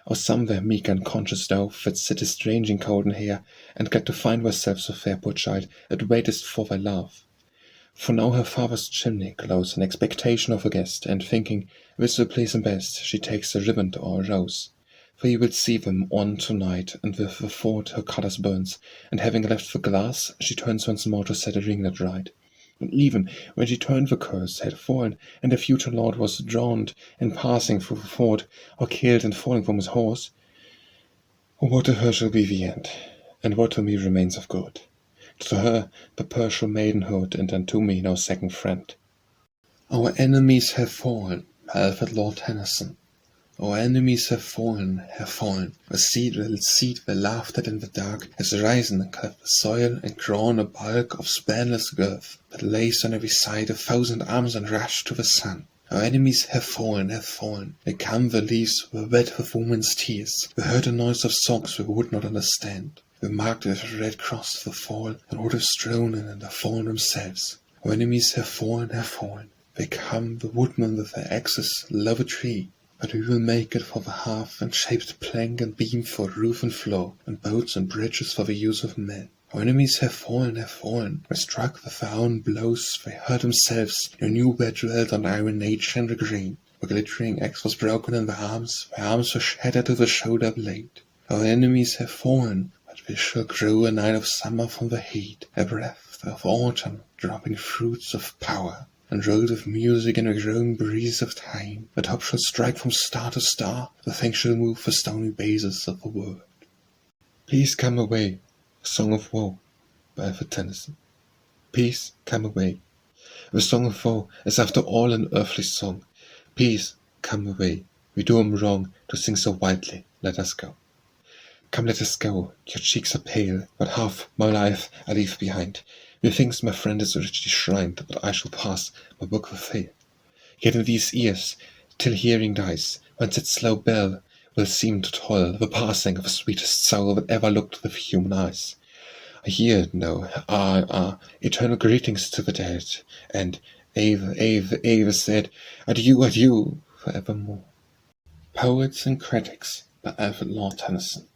Or somewhere meek and conscious thou, that sittest strange in cold and hair, and glad to find thyself so fair, poor child, that waitest for thy love. For now her father's chimney glows in expectation of a guest, and thinking, this will please him best, she takes a ribbon or a rose. For he will see them on to-night, and with the thought her colours burns, and having left the glass, she turns once more to set a ringlet right. And even when she turned the curse had fallen, and the future lord was drowned in passing through the ford, or killed in falling from his horse, what to her shall be the end, and what to me remains of good? To her perpetual maidenhood, and unto me no second friend. Our enemies have fallen, Alfred Lord Tennyson. Our enemies have fallen, The little seed they laughed at in the dark has risen and cleft the soil and grown a bulk of spanless girth that lays on every side 1,000 arms and rushed to the sun. Our enemies have fallen, They come the leaves were wet with women's tears. We heard the noise of songs we would not understand. We marked with a red cross the fall and would have strewn in and have fallen themselves. Our enemies have fallen, They come, the woodmen with their axes, love a tree. But we will make it for the hearth, and shaped plank and beam for roof and floor, and boats and bridges for the use of men. Our enemies have fallen, They struck with their own blows, they hurt themselves, they knew where dwelt on Iron Age and the green. The glittering axe was broken in their arms were shattered to the shoulder blade. Our enemies have fallen, but we shall grow a night of summer from the heat, a breath of autumn, dropping fruits of power. And rode with music in a growing breeze of time, the top shall strike from star to star, the thing shall move the stony bases of the world. Please come away, a song of woe, by Alfred Tennyson. Peace, come away. The song of woe is after all an earthly song. Peace, come away. We do him wrong to sing so wildly. Let us go. Come, let us go. Your cheeks are pale, but half my life I leave behind. Methinks my friend is richly shrined, but I shall pass, my book will fail. Yet in these ears, till hearing dies, whence its slow bell will seem to toll the passing of the sweetest soul that ever looked with human eyes. I hear it now, eternal greetings to the dead, and Ave said, adieu, adieu, for evermore. Poets and Critics, by Alfred Lord Tennyson.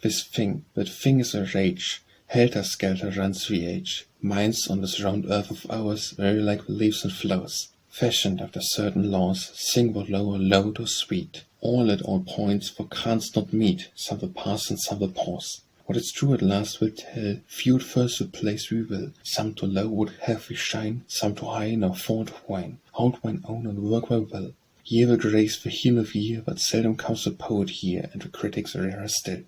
This thing is a rage, helter-skelter runs the age. Minds on this round earth of ours, very like the leaves and flowers, fashioned after certain laws, sing but low or loud or sweet, all at all points, for canst not meet, some will pass and some will pause. What is true at last will tell, few at first the place we will, some to low would have we shine, some to high in our font of wine, hold wine own and work thy will. Year will grace the heel of year, but seldom comes the poet here, and the critics rarer still.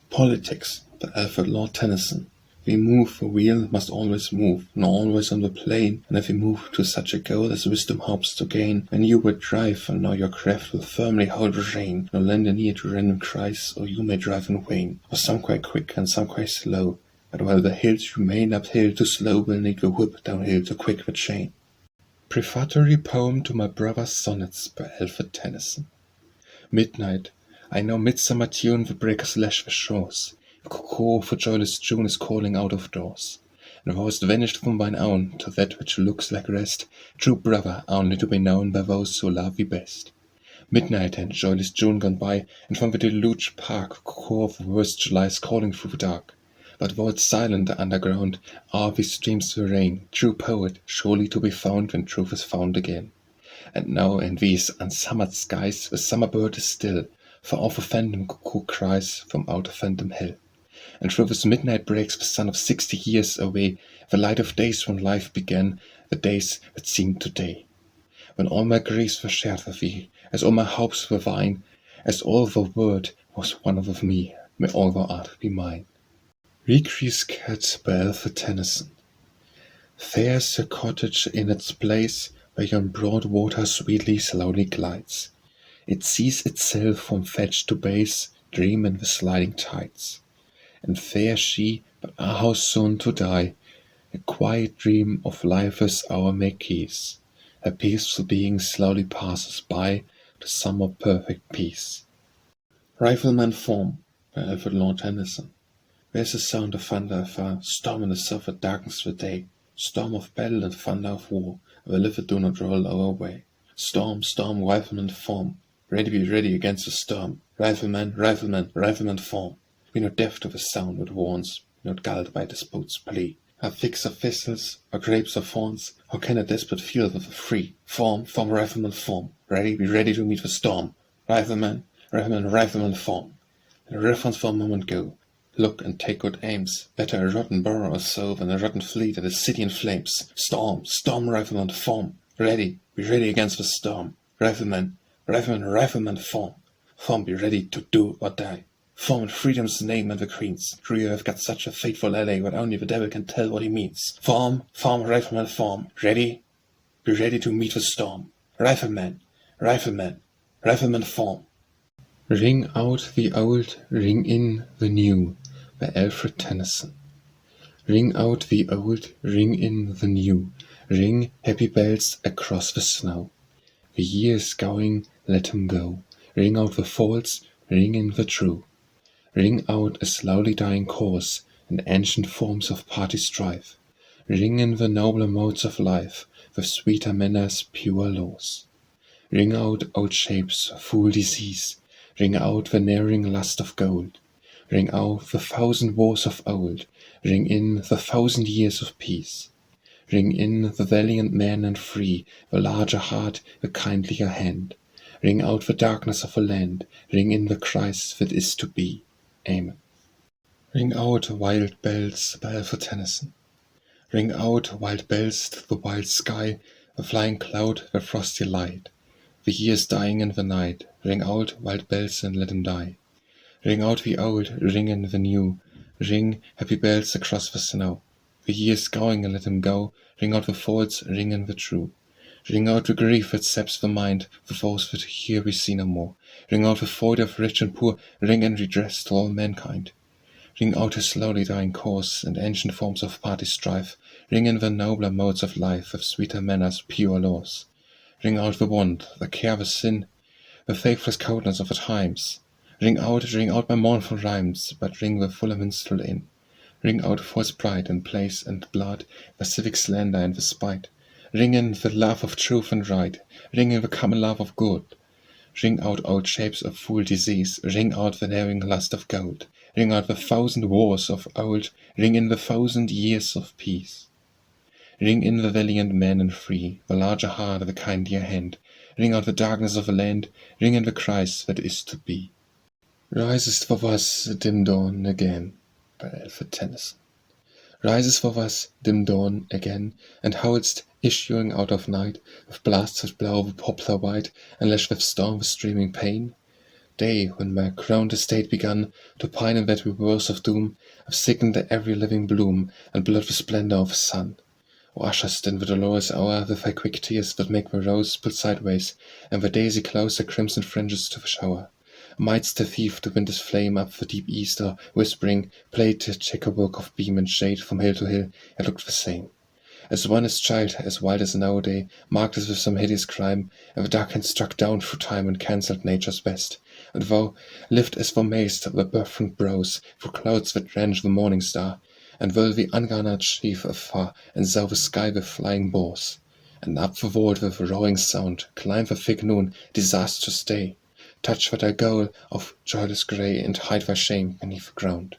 Politics, by Alfred Lord Tennyson. We move, the wheel must always move, nor always on the plain, and if we move to such a goal as wisdom hopes to gain, when you would drive, and now your craft will firmly hold the rein, nor lend an ear to random cries, or you may drive in vain, or some quite quick and some quite slow, but while the hills remain uphill too slow will need the whip downhill to quick the chain. Prefatory Poem to My Brother's Sonnets, by Alfred Tennyson. Midnight, I know midsummer tune the breakers lash the shores. The cuckoo for joyless June is calling out of doors. And thou hast vanished from thine own to that which looks like rest, true brother, only to be known by those who love thee best. Midnight and joyless June gone by, and from the deluged park cuckoo of the worst July is calling through the dark. But though it's silent underground, thee streams the rain, true poet, surely to be found when truth is found again. And now in these unsummered skies the summer bird is still, for off a phantom cuckoo cries from out a phantom hill. And through this midnight breaks the sun of 60 years away, the light of days when life began, the days that seemed today. When all my griefs were shared with thee, as all my hopes were thine, as all the world was one with me, may all thou art be mine. Requiescat, by Alfred Tennyson. Fair is your cottage in its place, where yon broad water sweetly slowly glides. It sees itself from fetch to base, dreaming the sliding tides. And fair she, but how soon to die, a quiet dream of life's hour may keys. Her peaceful being slowly passes by to some more perfect peace. Rifleman Form by Alfred Tennyson. Where's the sound of thunder afar? Storm in the south that darkens the day. Storm of battle and thunder of war, where liver do not roll our way. Storm, storm, rifleman form. Ready, be ready against the storm. Rifleman, rifleman, rifleman form. Be not deaf to the sound that warns, be not gulled by despots' plea. Are figs of thistles, or grapes of thorns? How can a despot feel with a free form, form, rifleman form? Ready, be ready to meet the storm. Rifleman, rifleman, rifleman form. Let reference for a moment go. Look and take good aims. Better a rotten borough or so than a rotten fleet and a city in flames. Storm, storm, rifleman form. Ready, be ready against the storm. Rifleman, rifleman, rifleman form. Form, be ready to do or die. Form in freedom's name and the Queen's. True, you have got such a fateful ally, but only the devil can tell what he means. Form, form, rifleman form. Ready, be ready to meet the storm. Rifleman, rifleman, rifleman form. Ring out the old, ring in the new, by Alfred Tennyson. Ring out the old, ring in the new, ring happy bells across the snow. The year is going, let him go. Ring out the false, ring in the true. Ring out a slowly dying course, and ancient forms of party strife. Ring in the nobler modes of life, with sweeter manners, pure laws. Ring out old shapes, foul disease. Ring out the nearing lust of gold. Ring out the thousand wars of old. Ring in the 1,000 years of peace. Ring in the valiant man and free, the larger heart, the kindlier hand. Ring out the darkness of a land. Ring in the Christ that is to be. Amen. Ring out wild bells by Alfred Tennyson. Ring out wild bells to the wild sky, the flying cloud, the frosty light. The year is dying in the night. Ring out wild bells and let them die. Ring out the old, ring in the new. Ring happy bells across the snow. The year is going and let him go. Ring out the false, ring in the true. Ring out the grief that saps the mind, the those that here we see no more. Ring out the void of rich and poor, ring in redress to all mankind. Ring out his slowly dying course, and ancient forms of party strife. Ring in the nobler modes of life, with sweeter manners, pure laws. Ring out the want, the care, the sin, the faithless coldness of the times. Ring out my mournful rhymes, but ring the fuller minstrel in. Ring out false pride and place and blood, the civic slander and the spite. Ring in the love of truth and right, ring in the common love of good. Ring out old shapes of foul disease, ring out the nearing lust of gold. Ring out the 1,000 wars of old, ring in the 1,000 years of peace. Ring in the valiant man and free, the larger heart, the kindlier hand. Ring out the darkness of the land, ring in the Christ that is to be. Rises for us dim dawn again, by Alfred Tennyson. Rises for us dim dawn again, and howlst issuing out of night, with blasts that blow the poplar white, and lash with storm the streaming pain. Day, when my crowned estate begun to pine in that reverse of doom, I've sickened the every living bloom, and blurred the splendor of the sun. O usher'st in the dolorous hour with thy quick tears that make the rose pull sideways, and the daisy close her crimson fringes to the shower. Mightst the thief to winter's flame up the deep easter, whispering, played the checkerwork of beam and shade from hill to hill, it looked the same. As one is child, as wild as nowadays, marked as with some hideous crime, and the dark hand struck down through time and cancelled nature's best. And thou, lift as thou mayst the buffered brows through clouds that drench the morning star, and whirl the ungarnered sheaf afar, and sow the sky with flying boars. And up the vault with a roaring sound, climb the thick noon, disastrous day. Touch thy goal of joyless grey, and hide thy shame beneath the ground.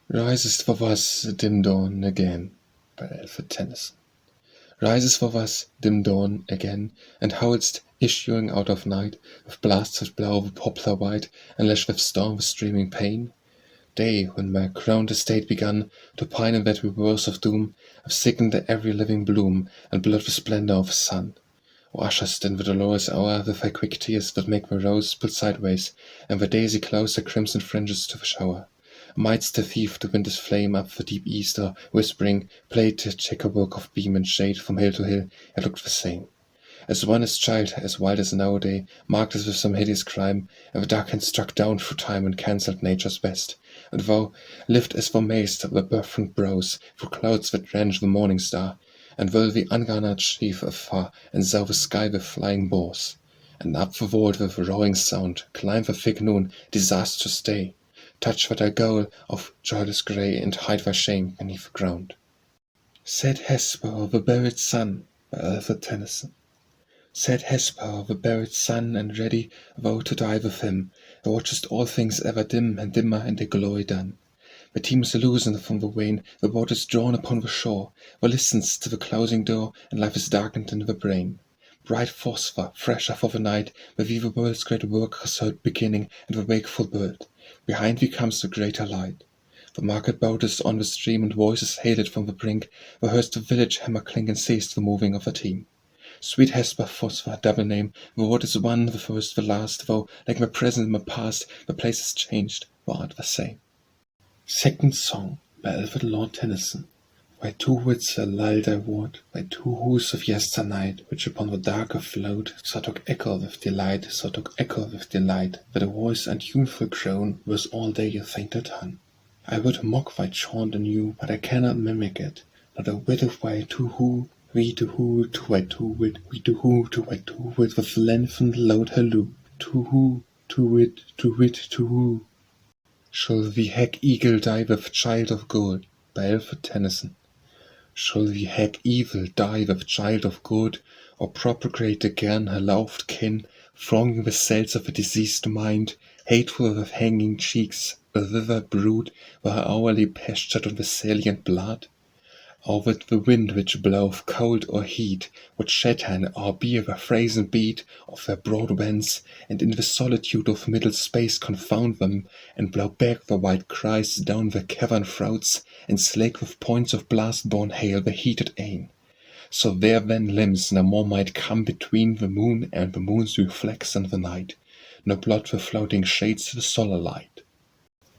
Rises for us dim dawn again, by Alfred Tennyson. Rises for us dim dawn again, and howlst issuing out of night, with blasts that blow the poplar white, and lash with storm the streaming pain. Day, when my crowned estate begun to pine in that reverse of doom, I've sickened the every living bloom, and blurred the splendor of the sun. O usher'st in the dolorous hour with thy quick tears that make the rose pull sideways, and the daisy close her crimson fringes to the shower. Mightst the thief to winter's flame up the deep easter, whispering, played the checkerwork of beam and shade from hill to hill, it looked the same. as one as child, as wild as nowadays, marked as with some hideous crime, and the dark hand struck down through time and cancelled nature's best. And thou lived as thou mayst, the burned brows, through clouds that drench the morning star, and whirl the ungarnered sheaf afar, and sow the sky with flying boars. And up the vault with a roaring sound, climb the thick noon, disastrous day, touch thy goal of joyless grey, and hide thy shame beneath the ground. Said Hesper, the buried sun, by Alfred Tennyson. Said Hesper, the buried sun, and ready thou to die with him, thou watchest all things ever dim and dimmer in their glory done. The teams are loosened from the wane, the boat is drawn upon the shore, thou listens to the closing door, and life is darkened in the brain. Bright phosphor, fresher for the night, with thee the world's great work has heard beginning, and the wakeful bird. Behind thee comes the greater light. The market boat is on the stream, and voices hail it from the brink, thou hearst the village hammer clink and seest the moving of a team. Sweet Hesper, phosphor, double name, the word is one, the first, the last, though, like my present and my past, the place is changed, thou art the same. Second Song, by Alfred Lord Tennyson. By two wits a lulled I ward, by two whoos of yesternight, which upon the darker float, so took echo with delight, that a voice and tuneful crown was all day a fainter tongue. I would mock thy chaunt anew, but I cannot mimic it, not a whit of why to who, we to who, to why to wit, we to who, to why to wit, with lengthened loud halloo, to who, to wit, to wit, to who. Shall the hag eagle die with child of good, by Alfred Tennyson. Shall the hag evil die with child of good, or propagate again her loved kin, thronging the cells of a diseased mind, hateful with hanging cheeks, a withered brood, where her hourly pastured on the salient blood? Or with the wind which bloweth cold or heat, would shatter or bear the phrasen beat of their broad vents, and in the solitude of middle space confound them, and blow back the wild cries down their cavern throats, and slake with points of blast-borne hail the heated ain. So their then limbs no more might come between the moon and the moon's reflex in the night, nor blot the floating shades with solar light.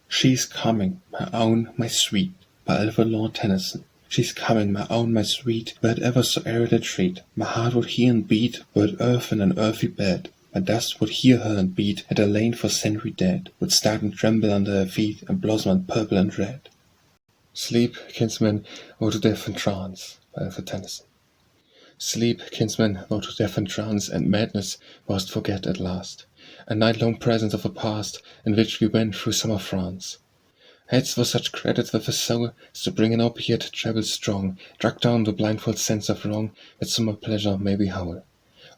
She's coming, my own, my sweet, by Alfred Lord Tennyson. She's coming, my own, my sweet, were it ever so arid a treat. My heart would hear and beat, were it earth in an earthy bed. My dust would hear her and beat, had I lain for century dead, would start and tremble under her feet, and blossom and purple and red. Sleep, kinsman, or to death and trance, by Alfred Tennyson. Sleep, kinsman, or to death and trance, and madness must forget at last, a night-long presence of a past, in which we went through summer France. Hadst thou such credit with the soul, as to bring an opiate treble strong, drag down the blindfold sense of wrong, that summer pleasure may be howl.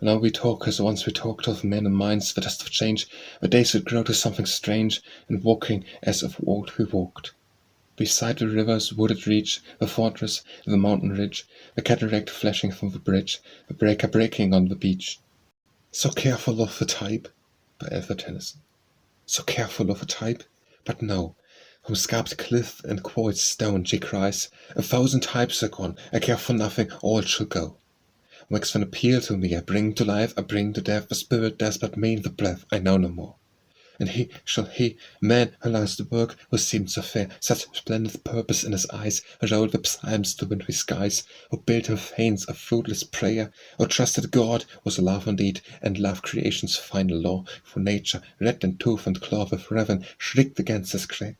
Now we talk as once we talked of men and minds, the dust of change, the days would grow to something strange, and walking as of old we walked. Beside the river's wooded reach, the fortress, the mountain ridge, the cataract flashing from the bridge, the breaker breaking on the beach. So careful of the type, by Alfred Tennyson. So careful of the type, but no. From scarped cliff and quarried stone she cries, 1,000 types are gone, I care for nothing, all shall go. Makes an appeal to me, I bring to life, I bring to death, the spirit does but mean the breath, I know no more. And he, man who loves the work, who seemed so fair, such splendid purpose in his eyes, who rolled the psalms to wintry skies, who built him fanes of fruitless prayer, who trusted God was love indeed, and love creation's final law, for nature, red in tooth and claw with raven, shrieked against his great.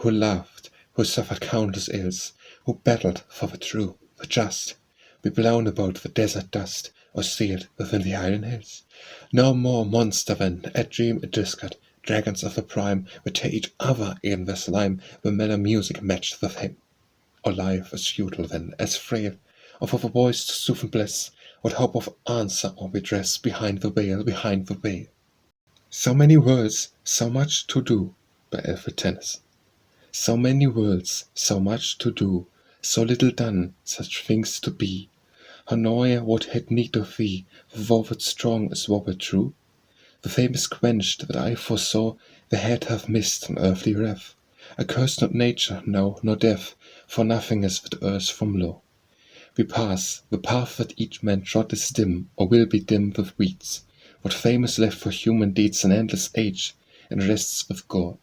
Who loved, who suffered countless ills, who battled for the true, the just, be blown about the desert dust, or sealed within the iron hills. No more monster than, a dream, a discard, dragons of the prime, would tear each other in their slime, the mellow music matched with him. Or life as futile then, as frail, or for the voice to soothe bliss, what hope of answer or redress behind the veil, behind the veil. So many words, so much to do, by Alfred Tennyson. So many worlds, so much to do, so little done, such things to be. Honoria what had need of thee, the vowed strong as vowed true? The flame is quenched that I foresaw, the head hath missed an earthly wrath. I curse not nature, no, nor death, for nothing is that errs from law. We pass, the path that each man trod is dim, or will be dim with weeds. What fame is left for human deeds an endless age, and rests with God.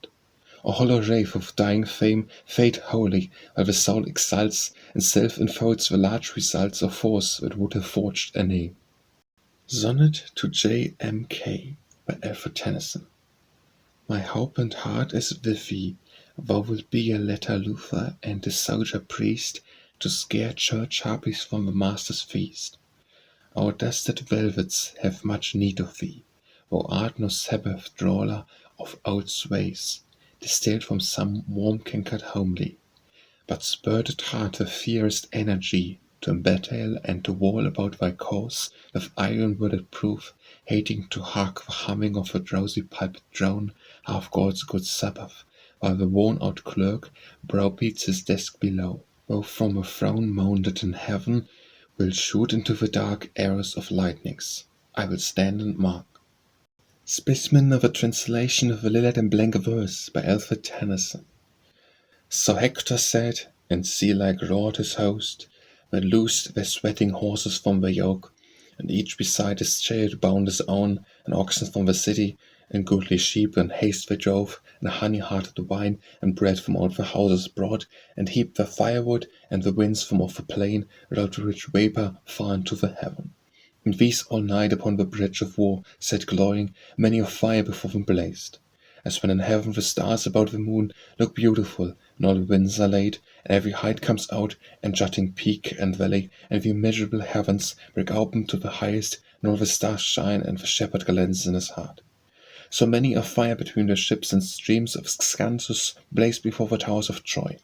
A hollow wraith of dying fame, fade wholly, while the soul exalts, and self enfolds the large results of force that would have forged a name. Sonnet to J.M.K. by Alfred Tennyson. My hope and heart is with thee, thou wilt be a letter Luther and a soldier priest, to scare church harpies from the Master's feast. Our dusted velvets have much need of thee, thou art no Sabbath drawer of old sways, distilled from some warm cankered homely, but spurred at heart with fiercest energy, to embattle and to wall about thy cause with iron-worded proof, hating to hark the humming of a drowsy pulpit drone, half God's good Sabbath, while the worn-out clerk browbeats his desk below, though from a throne mounted in heaven will shoot into the dark arrows of lightnings. I will stand and mark. Specimen of a translation of a Lillard and blank verse by Alfred Tennyson. So Hector said, and sea-like roared his host, that loosed their sweating horses from the yoke, and each beside his chariot bound his own, and oxen from the city, and goodly sheep in haste they drove, and honey-hearted wine, and bread from out the houses brought, and heaped the firewood, and the winds from off the plain rolled rich vapour far into the heaven. And these all night upon the bridge of war sat glorying, many a fire before them blazed. As when in heaven the stars about the moon look beautiful, and all the winds are laid, and every height comes out, and jutting peak and valley, and the immeasurable heavens break open to the highest, and all the stars shine, and the shepherd glances in his heart. So many a fire between the ships and streams of Xanthus blazed before the towers of Troy.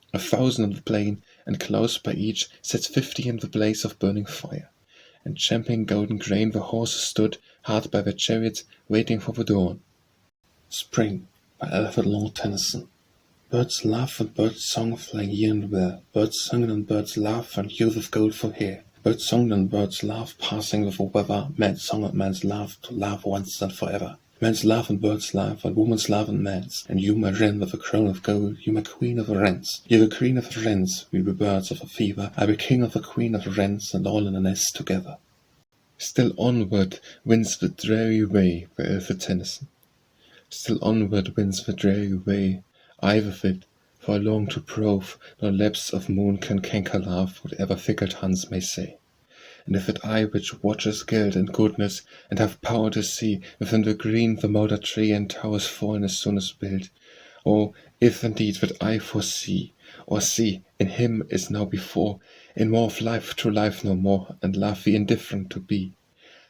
1,000 on the plain, and close by each sat 50 in the blaze of burning fire. And champing golden grain the horses stood hard by their chariots, waiting for the dawn. Spring by Alfred Tennyson. Birds laugh and birds song flying here and there. Birds sung and birds laugh and youth of gold for hair. Birds song and birds laugh passing with the weather. Man's song and man's laugh to laugh once and forever. Man's laugh and birds laugh and woman's laugh and man's. And you my wren with a crown of gold, you my queen of the wrens. You the queen of the wrens, we be birds of a fever. I be king of the queen of the wrens, and all in a nest together. Still onward winds the dreary way by Alfred Tennyson. Still onward winds the dreary way, I with it, for I long to prove, no lapse of moon can canker love, whatever fickle tongues may say. And if it I which watches guilt and goodness, and have power to see within the green the moulder tree and towers fallen as soon as built, oh, if indeed that I foresee, or see, in him is now before, in more of life to life no more, and love the indifferent to be,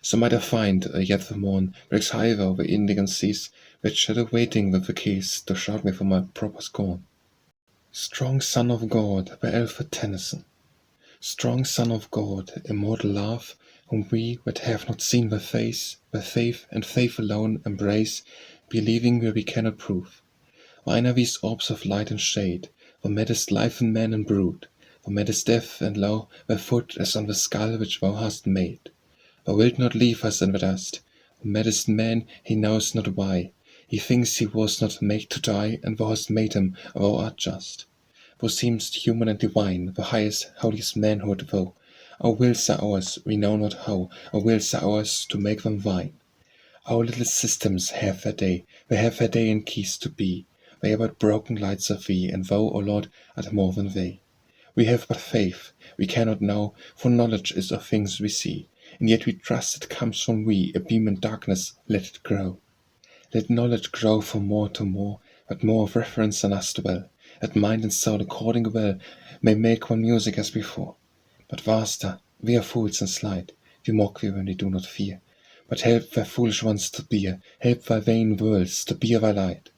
so might I find, yet the morn breaks high over Indian seas, with shadow waiting with the keys to shout me for my proper scorn. Strong Son of God by Alfred Tennyson. Strong Son of God, immortal love, whom we that have not seen thy face, by faith and faith alone embrace, believing where we cannot prove. Thine are these orbs of light and shade, thou madest life in man and brood, thou madest death, and lo, thy foot is on the skull which thou hast made. Thou wilt not leave us in the dust, thou madest man, he knows not why, he thinks he was not made to die, and thou hast made him, thou art just. Thou seem'st human and divine, the highest, holiest manhood thou. Our wills are ours, we know not how, our wills are ours to make them thine. Our little systems have their day, they have their day and keys to be. They are but broken lights of thee, and thou, O Lord, art more than they. We have but faith, we cannot know, for knowledge is of things we see, and yet we trust it comes from thee, a beam in darkness, let it grow. Let knowledge grow from more to more, but more of reference in us dwell, that mind and soul according well may make one music as before. But vaster, we are fools and slight, we mock thee when we do not fear, but help thy foolish ones to bear, help thy vain worlds to bear thy light.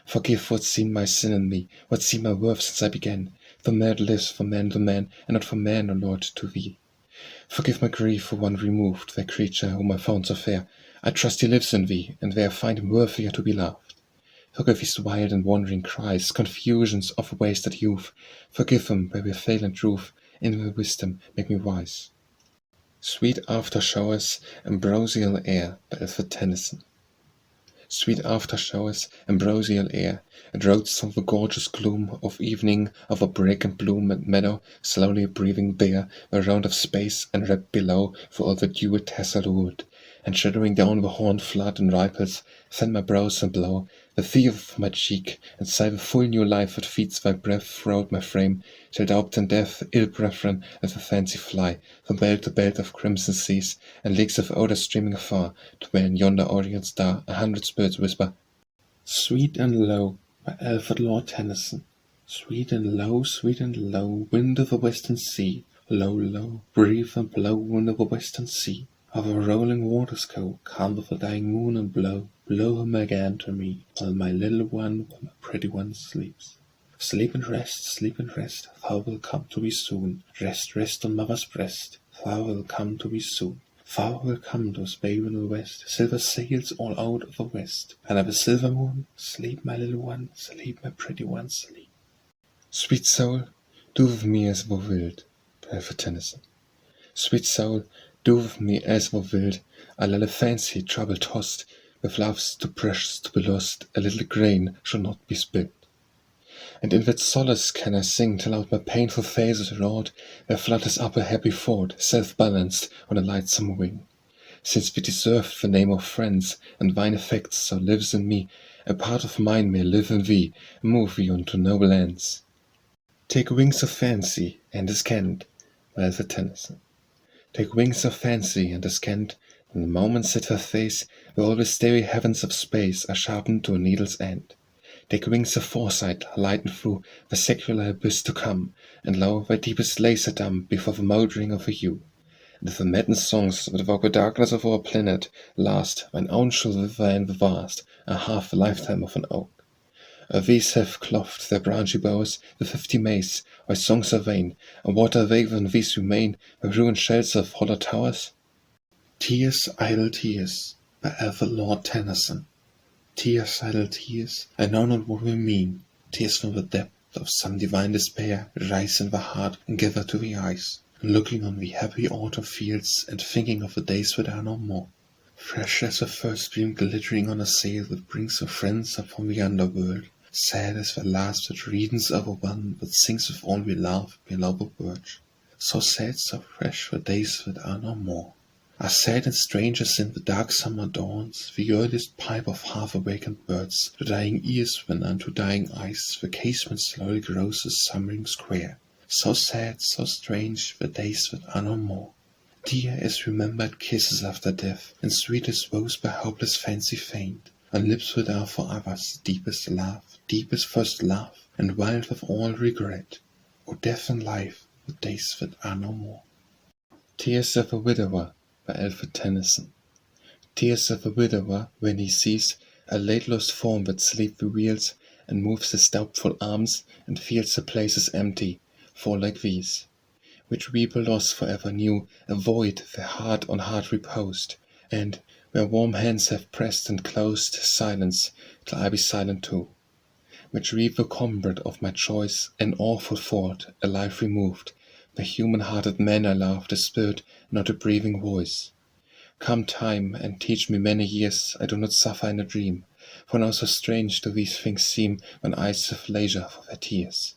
Forgive what seemed my sin in me, what seemed my worth since I began, the merit lives from man to man, and not from man, O Lord, to thee. Forgive my grief for one removed, thy creature whom I found so fair. I trust he lives in thee, and there find him worthier to be loved. Forgive his wild and wandering cries, confusions of wasted youth. Forgive him where we fail in truth, in thy wisdom make me wise. Sweet after showers, ambrosial air by Alfred Tennyson. Sweet after showers, ambrosial air, it rose from the gorgeous gloom of evening over brake and bloom and meadow, slowly breathing bare, a round of space, and wrapped below for all the dewy tasseled wood, and shadowing down the horned flood and ripples, fan my brows and blow the thief of my cheek, and sigh the full new life that feeds thy breath throughout my frame, till doubt and death, ill brethren, as a fancy fly, from belt to belt of crimson seas, and leagues of odor streaming afar, to where in yonder orient star 100 spirits whisper, "Sweet and low," by Alfred Lord Tennyson. Sweet and low, wind of the western sea, low, low, breathe and blow into the western sea. How the rolling waters go, calm with the dying moon and blow him again to me, while my little one, while my pretty one sleeps. Sleep and rest, thou wilt come to me soon. Rest, rest on mother's breast, thou wilt come to me soon. Thou wilt come to us, babe in the west, silver sails all out of the west. Under the silver moon, sleep, my little one, sleep, my pretty one, sleep. Sweet soul, do with me as thou wilt, by Alfred Tennyson. Sweet soul, do with me as thou wilt. I lull a fancy, trouble tossed, with loves too precious to be lost. A little grain shall not be spilt. And in that solace can I sing, till out my painful face is wrought, there flutters up a happy thought, self-balanced on a lightsome wing. Since we deserved the name of friends, and thine effects so lives in me, a part of mine may live in thee, and move thee unto noble ends. Take wings of fancy, and descend, by Alfred Tennyson. Take wings of fancy, and descend, and the moments at her face, where all the starry heavens of space are sharpened to a needle's end. Take wings of foresight, lighten through the secular abyss to come, and lo, thy deepest lays are dumb before the mouldering of a hue. And if the maddened songs that evoke the darkness of our planet last, thine own shall wither in the vast, are half the lifetime of an oak. These have clothed their branchy boughs with 50 Mays, why songs are vain, and what are they when these remain, the ruined shells of hollow towers? Tears, idle tears, by Alfred Lord Tennyson. Tears, idle tears, I know not what we mean. Tears from the depth of some divine despair rise in the heart and gather to the eyes, and looking on the happy autumn fields, and thinking of the days that are no more. Fresh as the first beam glittering on a sail that brings her friends up from the underworld, sad as the last that reddens over one that sings with all we love below the birch. So sad, so fresh the days that are no more. Are sad and strange as in the dark summer dawns the earliest pipe of half-awakened birds, to dying ears when unto dying eyes the casement slowly grows a summering square. So sad, so strange the days that are no more. Dear as remembered kisses after death, and sweet as vows by hopeless fancy faint, on lips that are for others deepest love, deepest first love, and wild of all regret. O death and life, the days that are no more. Tears of a Widower, by Alfred Tennyson. Tears of a widower, when he sees a late lost form that sleep reveals, and moves his doubtful arms, and feels the places empty, fall like these, which weep a loss forever new, a void their heart on heart reposed, and, where warm hands have pressed and closed, silence, till I be silent too, which reap the comrade of my choice, an awful thought, a life removed, the human-hearted man I loved, a spirit, not a breathing voice. Come time, and teach me many years I do not suffer in a dream, for now so strange do these things seem when eyes have leisure for their tears.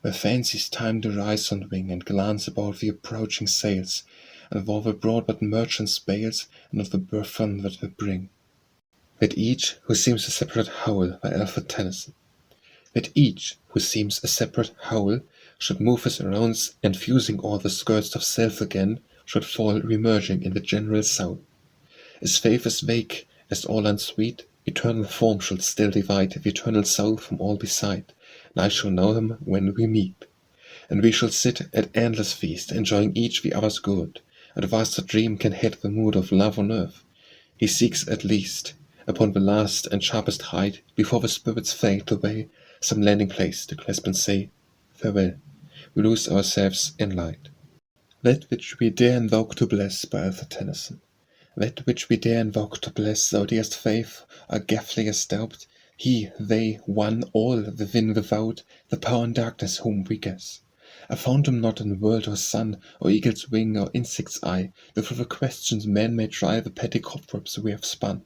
Where fancies time to rise on wing, and glance about the approaching sails, and while they brought but merchants' bales, and of the burthen that they bring. That each who seems a separate whole, by Alfred Tennyson. That each who seems a separate whole should move his rounds, and fusing all the skirts of self again, should fall remerging in the general soul. As faith is vague, as all unsweet, eternal form shall still divide the eternal soul from all beside, and I shall know him when we meet. And we shall sit at endless feast, enjoying each the other's good, and vaster dream can hit the mood of love on earth. He seeks at least, upon the last and sharpest height, before the spirits fade away, some landing place to clasp and say, farewell, we lose ourselves in light. That which we dare invoke to bless, by Alfred Tennyson. That which we dare invoke to bless, thou dearest faith, our gaffliest doubt, he, they, one, all, within, without, the power and darkness whom we guess. I found him not in world or sun, or eagle's wing, or insect's eye, though through the questions men may try the petty cobwebs we have spun.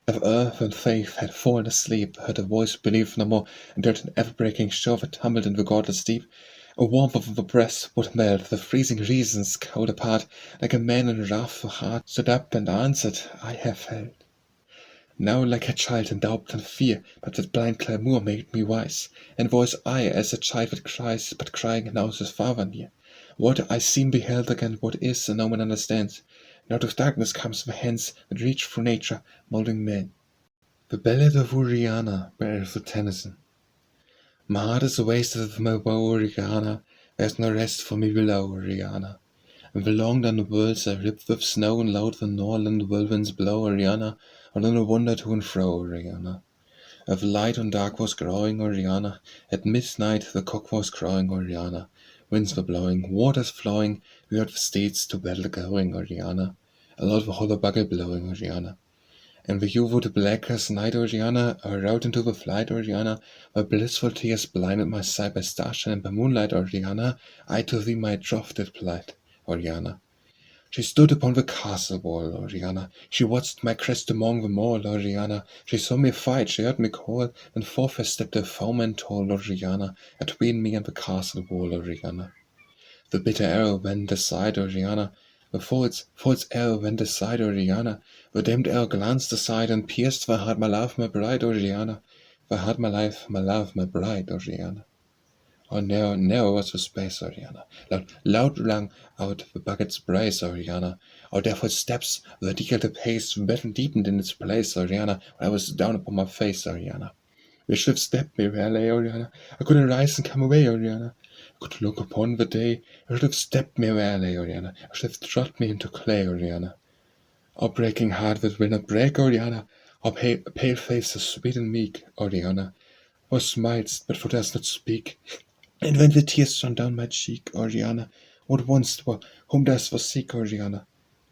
If earth and faith had fallen asleep, heard a voice believed no more, and heard an ever-breaking shore that tumbled in the godless deep, A warmth of the breast would melt the freezing reason's cold apart, like a man in wrath of heart stood up and answered, I have held. Now like a child endowed in fear, but that blind clamour made me wise, and voice I as a child that cries, but crying knows his father near. What I seem beheld again, what is, and no one understands, and out of darkness comes the hands that reach through nature, moulding man. The Ballad of Oriana by Alfred Tennyson. My heart is wasted with my woe, Oriana, there's no rest for me below, Oriana. And the long done worlds are ripped with snow, and loud the northland whirlwinds blow, Oriana, and then I wander to and fro, Oriana. If light on dark was growing, Oriana, at midnight the cock was crowing, Oriana. Winds were blowing, waters flowing, we heard the steeds to battle going, Oriana. Aloud the hollow bugle blowing, Oriana. And the you would black as night, Oriana, or out into the flight, Oriana, where blissful tears blinded my sight by starshine and by moonlight, Oriana, I to thee my troth did plight, Oriana. She stood upon the castle wall, Oriana, she watched my crest among them all, Oriana, she saw me fight, she heard me call, and forth stepped a foeman tall, Oriana, atween me and the castle wall, Oriana. The bitter arrow went aside, Oriana, the false arrow went aside, Oriana, the damned arrow glanced aside, and pierced the heart, my love, my bride, Oriana, the heart, my life, my love, my bride, Oriana. Oh, narrow was the space, Oriana, loud rang out the bucket's brace, Oriana, oh, their footsteps, vertical the pace, battle deepened in its place, Oriana, when I was down upon my face, Oriana. They should have stepped me where I lay, Oriana, I couldn't rise and come away, Oriana. I could look upon the day, I should have stepped me where I lay, Oriana, I should have trod me into clay, Oriana. Our breaking heart that will not break, Oriana, our pale face is sweet and meek, Oriana, or smiles, but for does not speak. And when the tears run down my cheek, Oriana, what once were, whom does forsake, Oriana?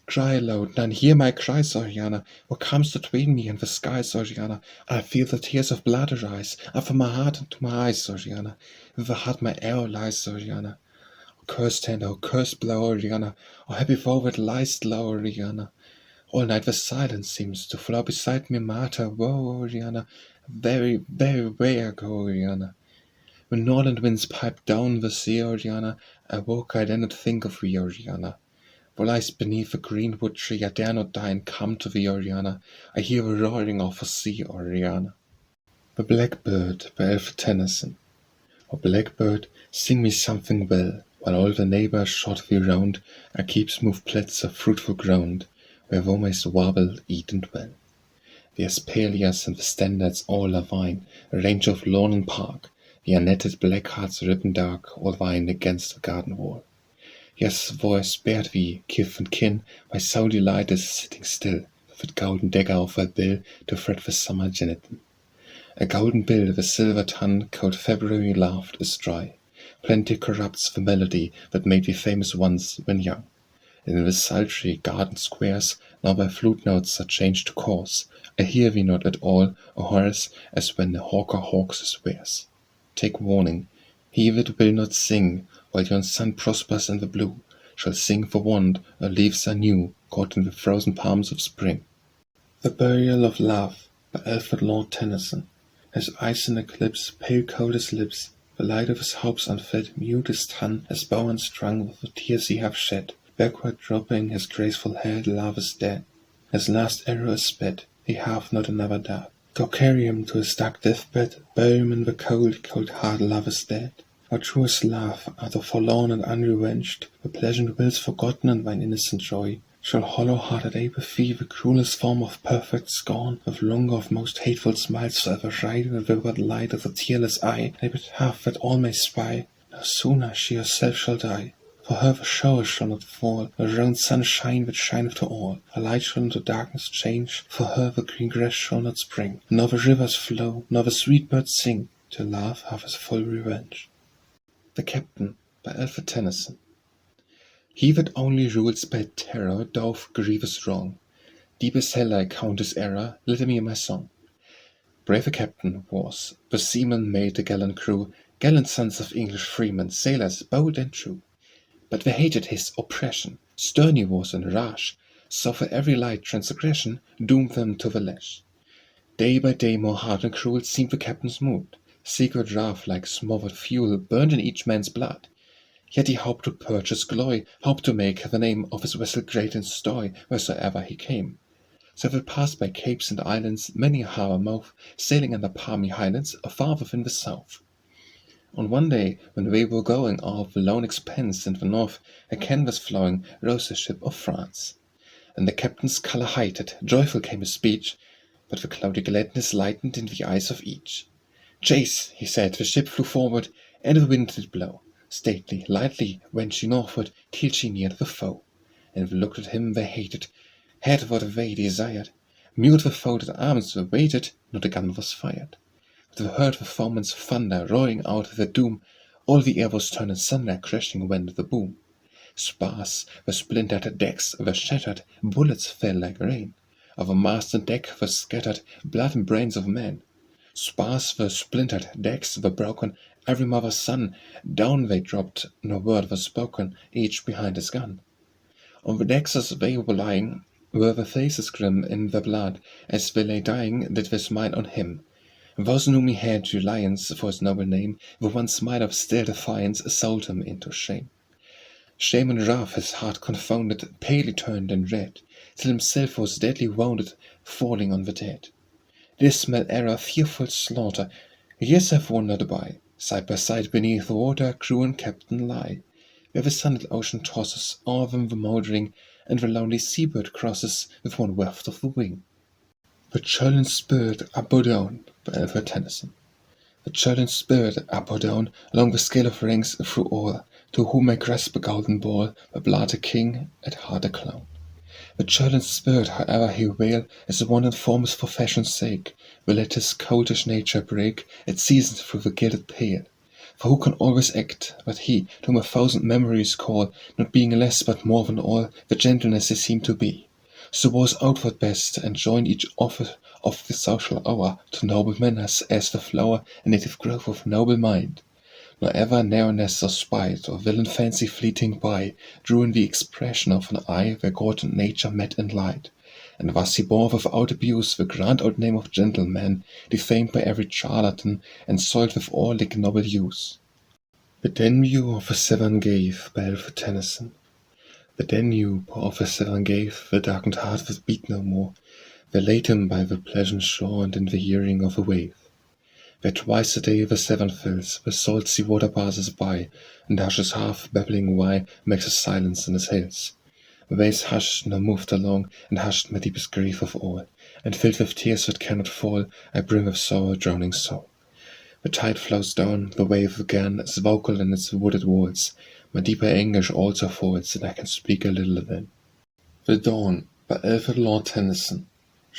Cry aloud, none hear my cries, Oriana, what comes between me and the skies, Oriana? I feel the tears of blood arise, up from my heart into my eyes, Oriana, in the heart my arrow lies, Oriana. O cursed hand, O cursed blow, Oriana, O happy foe that lies low, Oriana. All night the silence seems to flow beside me, martyr, woe, Oriana, very, very way I go, Oriana. When northern winds pipe down the sea, Oriana, I woke, I dare not think of thee, Oriana. For lies beneath the greenwood tree, I dare not die and come to thee, Oriana. I hear the roaring of the sea, Oriana. The Blackbird by Alfred Tennyson. O blackbird, sing me something well, while all the neighbours shot thee round, I keep smooth plats of fruitful ground, where thou mayst warble, eat and dwell. The aspalias and the standards all are thine, a range of lawn and park, the unnetted black hearts ribbon dark, all thine against the garden wall. Yes, though I spared thee, kith and kin, my sole delight is sitting still, with that golden dagger of thy bill to thread the summer gelatine. A golden bill, the silver tongue, cold February laughed, is dry. Plenty corrupts the melody that made thee famous once when young. And in the sultry garden squares, now thy flute notes are changed to coarse, I hear thee not at all, O Horace, as when the hawker hawks his wares. Take warning, he that will not sing, while yon sun prospers in the blue, shall sing for want, or leaves are new, caught in the frozen palms of spring. The Burial of Love by Alfred Lord Tennyson. His eyes in eclipse, pale cold his lips, the light of his hopes unfed, mute his tongue, as bow unstrung with the tears he hath shed, backward dropping his graceful head, love is dead. His last arrow is sped, he hath not another dart. Go carry him to his dark deathbed, bury him in the cold, cold heart, love is dead. Our truest love, art thou forlorn and unrevenged, the pleasant wills forgotten and thine innocent joy, shall hollow-hearted apathy, the cruelest form of perfect scorn, with longer of most hateful smiles forever write in the vivid light of the tearless eye, an epitaph that all may spy. No sooner she herself shall die, for her the showers shall not fall, the round sunshine that shineth to all, her light shall into darkness change, for her the green grass shall not spring, nor the rivers flow, nor the sweet birds sing, till love have his full revenge. The Captain by Alfred Tennyson. He that only rules by terror doth grievous wrong. Deep as hell I count his error, let him hear my song. Brave a captain was, the seamen made a gallant crew, gallant sons of English freemen, sailors bold and true. But they hated his oppression, stern he was and rash, so for every light transgression doomed them to the lash. Day by day more hard and cruel seemed the captain's mood, Secret wrath like smothered fuel burned in each man's blood. Yet he hoped to purchase glory, hoped to make the name of his vessel great in story wheresoever he came. So they passed by capes and islands, many a harbour mouth, sailing under palmy highlands, afar within the south. On one day, when they were going off the lone expanse in the north, a canvas flowing rose the ship of France. And the captain's colour heightened, joyful came his speech, but the cloudy gladness lightened in the eyes of each. "Chase," he said, the ship flew forward, and the wind did blow. Stately, lightly went she northward, till she neared the foe. And they looked at him they hated, had what they desired. Mute the folded arms they waited, not a gun was fired. But they heard the foeman's thunder, roaring out their doom. All the air was turned in sunder, crashing went the boom. Spars were splintered, decks were shattered, bullets fell like rain. Over mast and deck were scattered blood and brains of men. Spars were splintered, decks were broken, every mother's son. Down they dropped, no word was spoken, each behind his gun. On the decks as they were lying, were the faces grim in the blood. As they lay dying, did they smile on him. Those whom he had to lions for his noble name, the one smile of still defiance sold him into shame. Shame and wrath his heart confounded, palely turned and red, till himself was deadly wounded, falling on the dead. Dismal error, fearful slaughter, years have wandered by, side by side beneath the water, crew and captain lie. Where the sunlit ocean tosses, o'er them the mouldering, and the lonely seabird crosses with one weft of the wing. The churling spirit up or down, by Alfred Tennyson. The churling spirit up or down, along the scale of ranks through all, to whom may grasp a golden ball, a blood a king, at heart a clown. The churling spirit, however he wail, as one in forms for fashion's sake, will let his coltish nature break, at seasons through the gilded pale. For who can always act, but he, to whom a thousand memories call, not being less but more than all, the gentleness they seem to be? So was outward best, and joined each office of the social hour to noble manners, as the flower and native growth of noble mind. Nor ever narrowness or spite, or villain fancy fleeting by, drew in the expression of an eye where God and nature met in light. And thus he bore without abuse the grand old name of gentleman, defamed by every charlatan, and soiled with all ignoble use. The Danube of the Severn gave, by Alfred Tennyson. The Danube of the Severn gave, the darkened heart that beat no more. They laid him by the pleasant shore, and in the hearing of a wave. Where twice a day the Severn fills, the salt sea water passes by, and hushes half babbling why makes a silence in his hills. The waves hushed, nor moved along, and hushed my deepest grief of all, and filled with tears that cannot fall, I brim with sorrow a drowning soul. The tide flows down, the wave again is vocal in its wooded walls. My deeper anguish also falls, and I can speak a little then. The Dawn, by Alfred Lord Tennyson.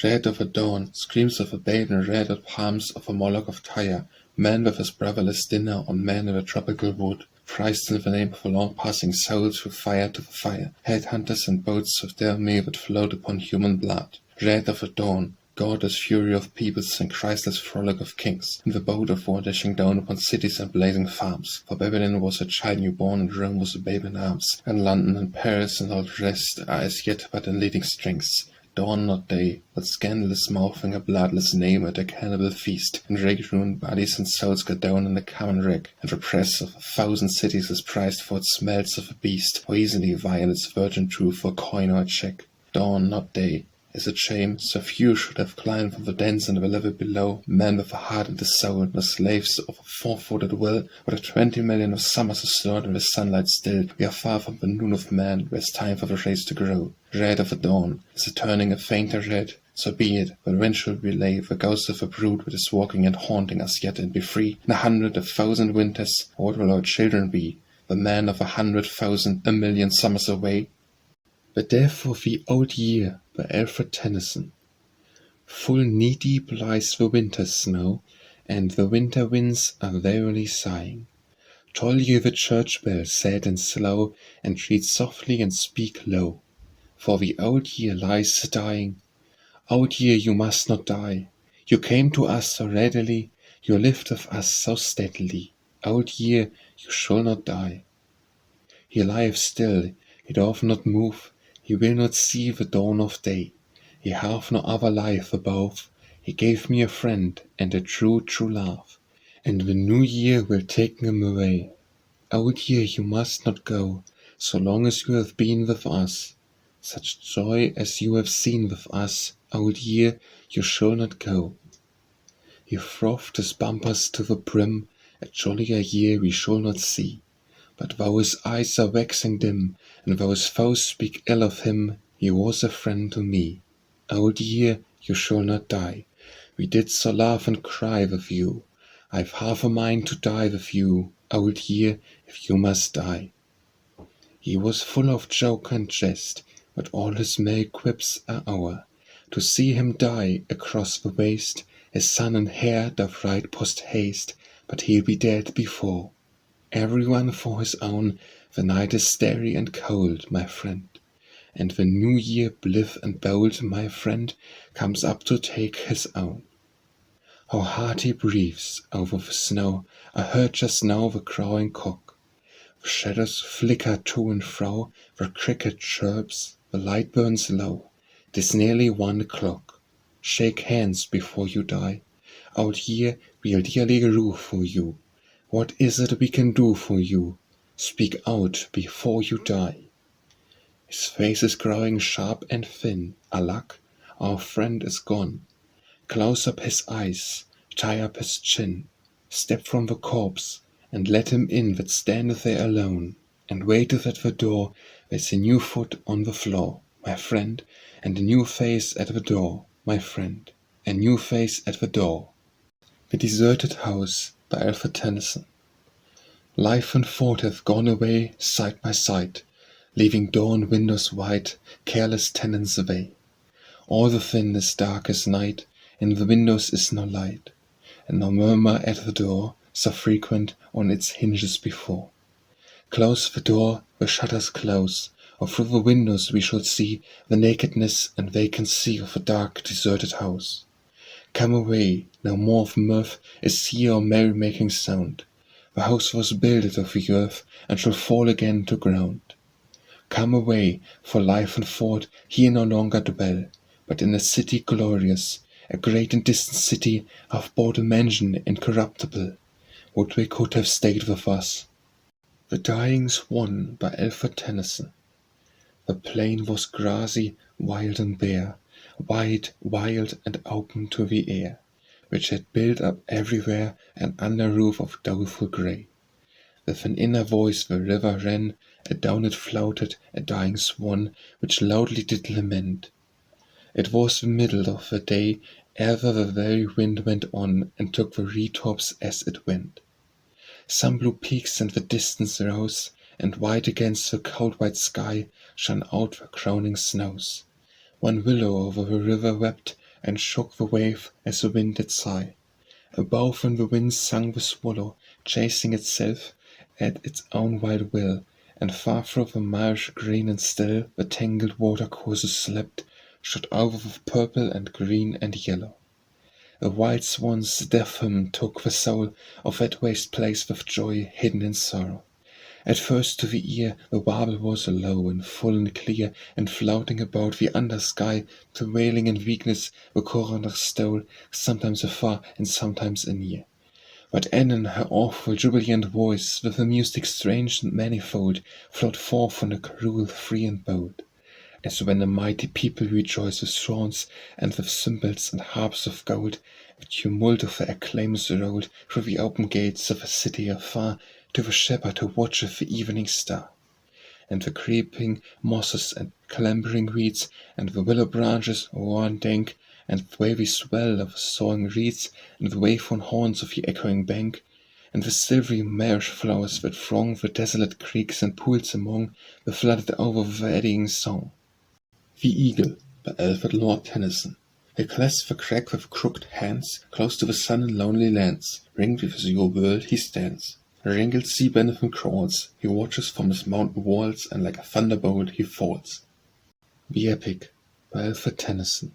Red of a dawn, screams of a babe in red hot palms of a Moloch of Tyre, man with his brotherless dinner on man in a tropical wood, prized in the name of a long-passing soul through fire to the fire, head-hunters and boats of their me that float upon human blood. Red of a dawn, godless fury of peoples and Christless frolic of kings, in the boat of war dashing down upon cities and blazing farms. For Babylon was a child newborn, and Rome was a babe in arms, and London and Paris and all the rest are as yet but in leading strings. Dawn not day, but scandalous mouthing a bloodless name at a cannibal feast, and rag-ruined bodies and souls go down in the common wreck, and the press of 1,000 cities is prized for its smells of a beast, or easily vile its virgin truth for coin or a check. Dawn not day. Is it shame, so few should have climbed from the dens and the level below, men with a heart and a soul, no slaves of a four-footed will, with a 20 million of summers assured in the sunlight still, we are far from the noon of man, where it's time for the race to grow. Red of the dawn, is it turning a fainter red? So be it, but when should we lay the ghost of a brood that is walking and haunting us yet and be free? In 100,000 winters, what will our children be? The man of 100,000, a million summers away? The Death of the Old Year, by Alfred Tennyson. Full knee-deep lies the winter snow, and the winter winds are verily sighing. Toll ye the church bell sad and slow, and tread softly and speak low, for the old year lies dying. Old year, you must not die. You came to us so readily, you lived with us so steadily. Old year, you shall not die. He lieth still, he doth not move, he will not see the dawn of day. He hath no other life above. He gave me a friend and a true, true love. And the new year will take them away. Old year, you must not go, so long as you have been with us. Such joy as you have seen with us, old year, you shall not go. You frothed his bumpers to the brim, a jollier year we shall not see. But though his eyes are waxing dim, and though his foes speak ill of him, he was a friend to me. Old year, you shall not die. We did so laugh and cry with you. I've half a mind to die with you, old year, if you must die. He was full of joke and jest, but all his merry quips are o'er. To see him die across the waste, his son and heir doth ride post haste, but he'll be dead before. Everyone for his own, the night is starry and cold, my friend, and the new year blithe and bold, my friend, comes up to take his own. How hard he breathes over the snow, I heard just now the crowing cock. The shadows flicker to and fro, the cricket chirps, the light burns low. 'Tis nearly 1 o'clock. Shake hands before you die. Old year, we'll dearly rue for you. What is it we can do for you? Speak out before you die. His face is growing sharp and thin. Alack, our friend is gone. Close up his eyes, tie up his chin. Step from the corpse, and let him in that standeth there alone, and waiteth at the door with a new foot on the floor, my friend, and a new face at the door, my friend, a new face at the door. The Deserted House by Alfred Tennyson. Life and thought have gone away side by side, leaving door and windows wide, careless tenants away. All within is dark as night, in the windows is no light, and no murmur at the door, so frequent on its hinges before. Close the door, the shutters close, or through the windows we shall see the nakedness and vacancy of a dark deserted house. Come away, no more of mirth is here or merry-making sound. The house was builded of the earth, and shall fall again to ground. Come away, for life and thought here no longer dwell, but in a city glorious, a great and distant city, hath bought a mansion incorruptible. Would we could have stayed with us. The Dying Swan by Alfred Tennyson. The plain was grassy, wild and bare, wide, wild, and open to the air, which had built up everywhere an under roof of doleful grey. With an inner voice the river ran, adown it floated a dying swan, which loudly did lament. It was the middle of the day, ere the very wind went on, and took the retops as it went. Some blue peaks in the distance rose, and white against the cold white sky shone out the crowning snows. One willow over the river wept, and shook the wave as the wind did sigh. Above in the wind sung the swallow, chasing itself at its own wild will, and far through the marsh green and still the tangled watercourses slept, shot over with purple and green and yellow. A wild swan's death hymn took the soul of that waste place with joy hidden in sorrow. At first to the ear the warble was low and full and clear, and floating about the under sky, to wailing in weakness the coroner stole, sometimes afar and sometimes anear. But anon her awful jubilant voice, with a music strange and manifold, flowed forth from the cruel free and bold. As when a mighty people rejoice with thrones, and with cymbals and harps of gold, a tumult of their acclaims rolled through the open gates of a city afar, to the shepherd who watcheth the evening star. And the creeping mosses and clambering weeds, and the willow branches worn dank, and the wavy swell of the soaring reeds, and the wave-worn horns of the echoing bank, and the silvery marsh flowers that throng the desolate creeks and pools among, were flooded over with eddying song. The Eagle by Alfred Lord Tennyson. He clasps the crag with crooked hands, close to the sun in lonely lands, ringed with his your world he stands. A wrinkled sea beneath him crawls, he watches from his mountain walls, and like a thunderbolt he falls. The Epic by Alfred Tennyson.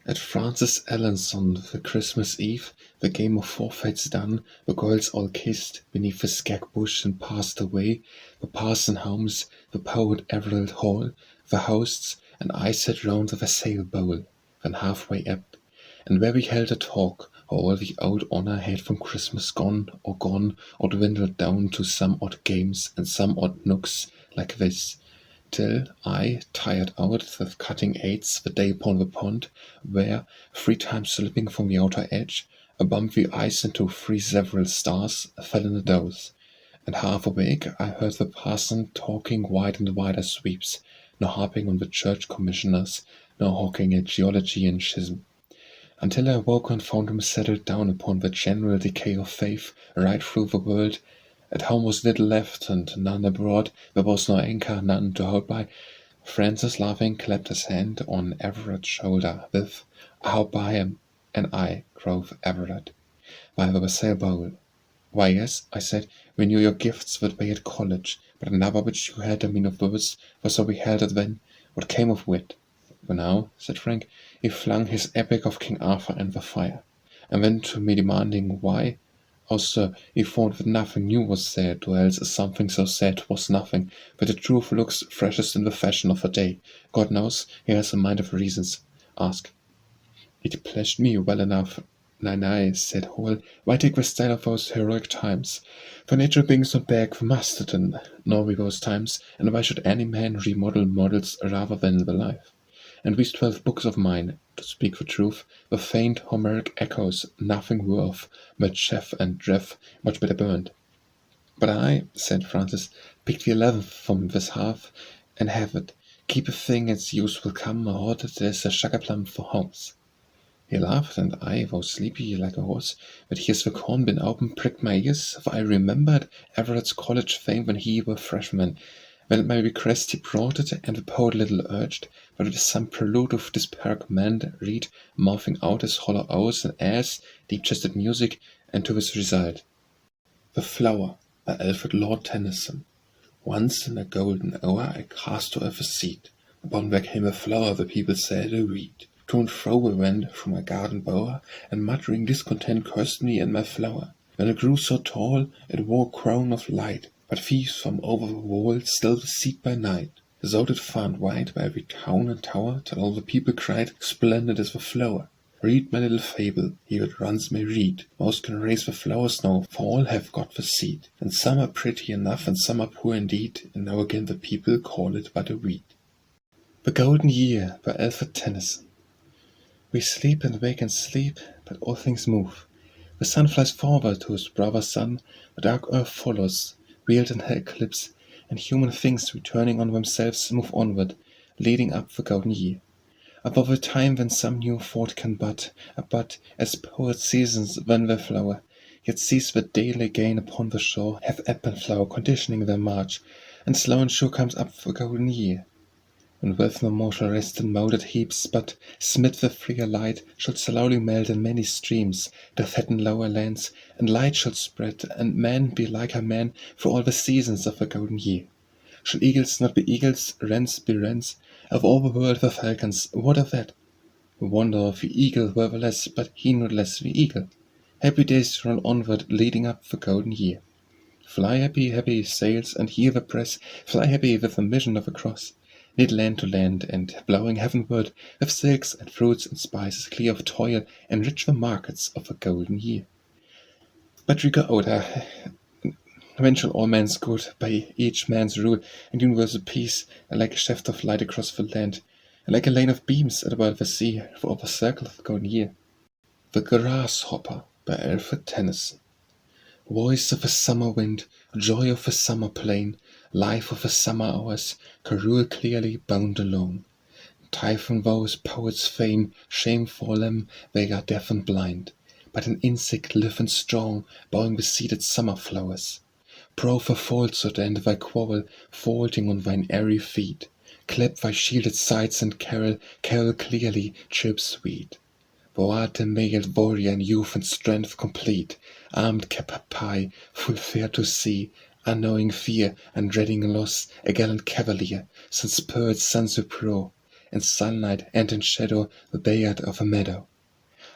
At Francis Allenson the Christmas Eve, the game of forfeits done, the girls all kissed beneath the skag bush and passed away, the parson Holmes, the poet Everald Hall, the hosts, and I sat round the wassail bowl, then halfway ebbed, and where we held a talk, how all the old honour had from Christmas gone, or dwindled down to some odd games and some odd nooks like this, till I, tired out with cutting eights the day upon the pond, where, 3 times slipping from the outer edge, I bumped the ice into 3 several stars, fell in a doze, and half awake I heard the parson talking wide and wider sweeps, no harping on the church commissioners, no hawking at geology and schism, until I woke and found him settled down upon the general decay of faith right through the world. At home was little left, and none abroad. There was no anchor, none to hold by. Francis, laughing, clapped his hand on Everett's shoulder with, "How by him?" and I, quoth Everett, "Why, there was sail bowl." "Why, yes," I said, "we knew your gifts that way at college, but another which you had, I mean of words, for so we held it then. What came of wit?" "Well now," said Frank, he flung his epic of King Arthur and the fire, and then to me demanding why. "Oh, sir, he found that nothing new was said, or else something so said was nothing, but the truth looks freshest in the fashion of the day. God knows, he has a mind of reasons. Ask." "It pleased me well enough." "Nay," said Hall, "why take the style of those heroic times? For nature brings not back the Masterton, nor we those times, and why should any man remodel models rather than the life? And these 12 books of mine, to speak the truth, were faint Homeric echoes, nothing worth, but chaff and dreff, much better burned." "But I," said Francis, "pick the 11th from this half, and have it. Keep a thing its use will come, or hold it as a sugar plum for homes." He laughed, and I, though sleepy like a horse, but here's the corn bin open, pricked my ears, for I remembered Everett's college fame when he were freshman. When at my request he brought it, and the poet little urged, but with some prelude of disparate man read, mouthing out his hollow oaths and airs, deep-chested music, and to this result: "The Flower," by Alfred Lord Tennyson. "Once in a golden hour I cast to earth a seed. Upon there came a flower, the people said a weed. To and fro we went through my garden bower, and muttering discontent cursed me and my flower. When it grew so tall, it wore a crown of light, but thieves from over the wall stole the seed by night. So did far and wide by every town and tower, till all the people cried, 'Splendid is the flower!' Read my little fable, he that runs may read. Most can raise the flowers now, for all have got the seed. And some are pretty enough, and some are poor indeed, and now again the people call it but a weed." The Golden Year, by Alfred Tennyson. We sleep and wake and sleep, but all things move. The sun flies forward to his brother sun, the dark earth follows, wheeled in her eclipse, and human things returning on themselves move onward, leading up the golden year. Above a time when some new thought can bud, a bud, as poet seasons when they flower, yet sees the daily gain upon the shore, have ebb and flow conditioning their march, and slow and sure comes up the golden year. When with no mortal rest in molded heaps, but, smit with freer light, shall slowly melt in many streams, to fatten lower lands, and light shall spread, and man be like a man through all the seasons of the golden year. Shall eagles not be eagles, wrens be wrens, of all the world the falcons, what of that? The wonder of the eagle were the less, but he not less the eagle. Happy days roll onward, leading up the golden year. Fly happy, happy sails, and hear the press, fly happy with the mission of a cross. Knit land to land, and blowing heavenward, with silks and fruits and spices clear of toil, enrich the markets of the golden year. But we go out, when shall all men's good, by each man's rule, and universal peace, like a shaft of light across the land, and like a lane of beams at above the sea, for all the circle of the golden year. The Grasshopper, by Alfred Tennyson. Voice of a summer wind, joy of a summer plain, life of a summer hours, carol clearly bound along. Typhon vows poets feign, shame for them, they are deaf and blind. But an insect live and strong, bowing the seeded summer flowers. Prove a falsehood and thy quarrel, faulting on thine airy feet. Clap thy shielded sides and carol, carol clearly, chirp sweet. Thou art a mailed warrior in youth and strength complete, armed cap high, full fair to see, unknowing fear and dreading loss, a gallant cavalier, since spurred sun so pro, in sunlight and in shadow, the bayard of a meadow.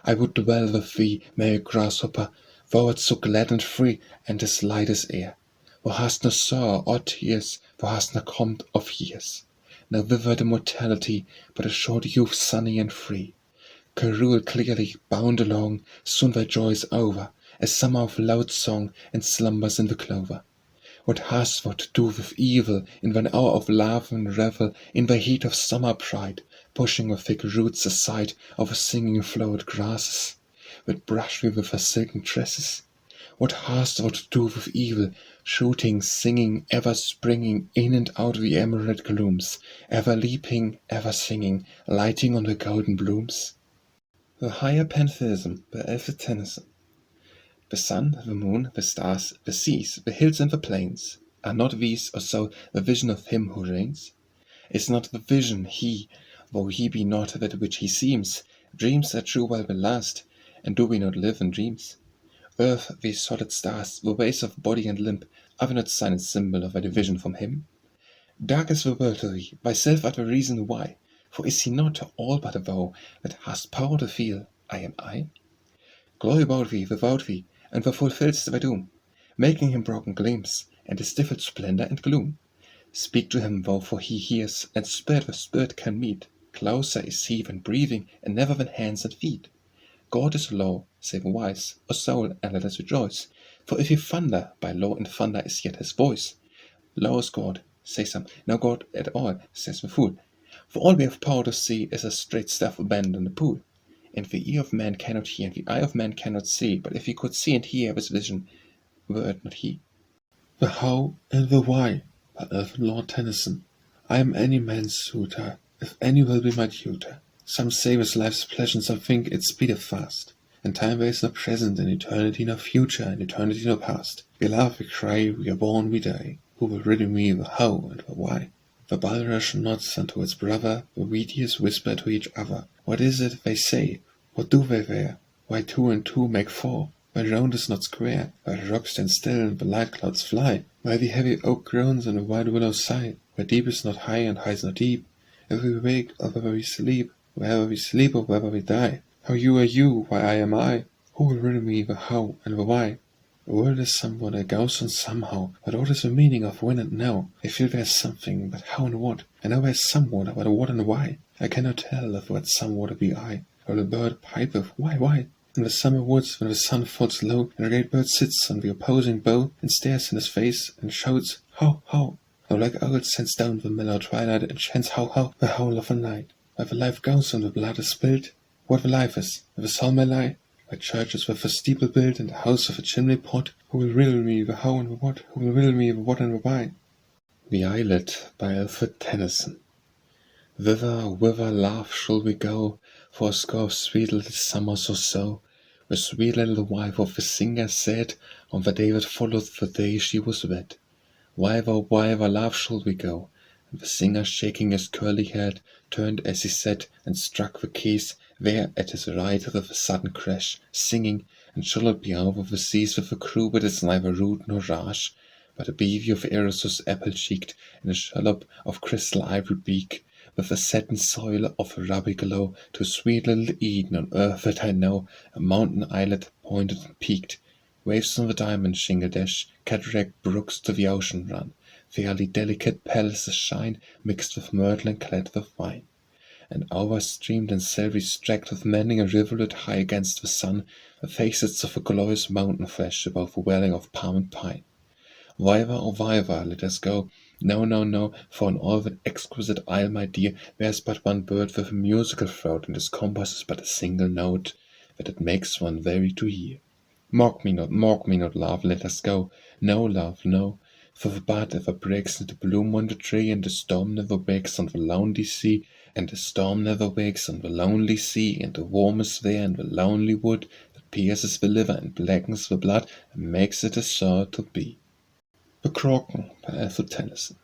I would dwell with thee, my grasshopper, thou art so glad and free, and as light as air. Thou hast no sorrow or tears, thou hast no count of years, no withered immortality, but a short youth sunny and free. Carol clearly bound along, soon thy joy is over, a summer of loud song and slumbers in the clover. What hast thou to do with evil in thine hour of love and revel, in thy heat of summer pride, pushing the thick roots aside of the singing flowered grasses, that brush thee with their silken tresses? What hast thou to do with evil, shooting, singing, ever springing in and out the emerald glooms, ever leaping, ever singing, lighting on the golden blooms? The Higher Pantheism by Alfred Tennyson. The sun, the moon, the stars, the seas, the hills and the plains, are not these or so the vision of him who reigns? Is not the vision he, though he be not that which he seems? Dreams are true while they last, and do we not live in dreams? Earth, these solid stars, the ways of body and limb, are they not sign and symbol of a division from him? Dark is the world to thee, thyself art the reason why, for is he not all but thou that hast power to feel, I am I? Glory about thee, without thee, and thou fulfillst thy doom, making him broken gleams, and his stifled splendor and gloom. Speak to him, thou, for he hears, and spirit with spirit can meet. Closer is he than breathing, and never than hands and feet. God is law, save wise, O soul, and let us rejoice. For if he thunder, by law and thunder is yet his voice. Law is God, say some, no God at all, says the fool. For all we have power to see is a straight staff abandoned in the pool. And the ear of man cannot hear, and the eye of man cannot see, but if he could see and hear with vision, were it not he. The How and the Why by Reverend Lord Tennyson. I am any man's suitor, if any will be my tutor. Some say with life's pleasures, some think it speedeth fast, and time there is no present, and eternity no future, and eternity no past. We laugh, we cry, we are born, we die. Who will riddle me the how and the why? The bulrush nods unto its brother, the wheaties whisper to each other. What is it they say? What do they there? Why two and two make four? Why round is not square? Why the rocks stand still and the light clouds fly? Why the heavy oak groans and the wide willow sigh? Why deep is not high and high is not deep? If we wake or whether we sleep, wherever we sleep or wherever we die. How you are you, why I am I? Who will riddle me the how and the why? The world is somewhat, it goes on somehow, but what is the meaning of when and now? I feel there's something, but how and what? I know there's somewhat, but what and why? I cannot tell if that somewhat be I, or the bird pipeth, why? In the summer woods, when the sun falls low, and the great bird sits on the opposing bough, and stares in his face, and shouts, how? The black owl sends down the mellow twilight, and chants how, the howl of the night. Where the life goes and the blood is spilled, what the life is, if the soul may lie, by churches with a steeple built, and the house of a chimney pot, who will riddle me the how and the what, who will riddle me the what and the why? The Islet by Alfred Tennyson. Whither, love, shall we go, for a score of sweet little summers or so? The sweet little wife of the singer said, on the day that followed the day she was wed. Whither, love, shall we go? And the singer, shaking his curly head, turned as he said, and struck the keys, there at his right with a sudden crash, singing, and shall it be over the seas with a crew that is neither rude nor rash, but a bevy of Eros apple-cheeked, and a shallop of crystal ivory beak, with a satin soil of a rubby glow, to sweet little Eden on earth that I know, a mountain islet pointed and peaked. Waves on the diamond shingle dash, cataract brooks to the ocean run, fairly delicate palaces shine, mixed with myrtle and clad with wine. And hours streamed in silvery streaked with many a rivulet high against the sun, the facets of a glorious mountain flash above the welling of palm and pine. Whither, oh whither, let us go? No, for in all that exquisite isle, my dear, there is but one bird with a musical throat, and his compass is but a single note, that it makes one weary to hear. Mock me not, love, let us go. No, love, no, for the bud ever breaks into bloom on the tree, and the storm never wakes on the lonely sea, and the storm never wakes on the lonely sea, and the warm is there in the lonely wood, that pierces the liver and blackens the blood, and makes it a sore to be. The Kraken by Alfred Tennyson.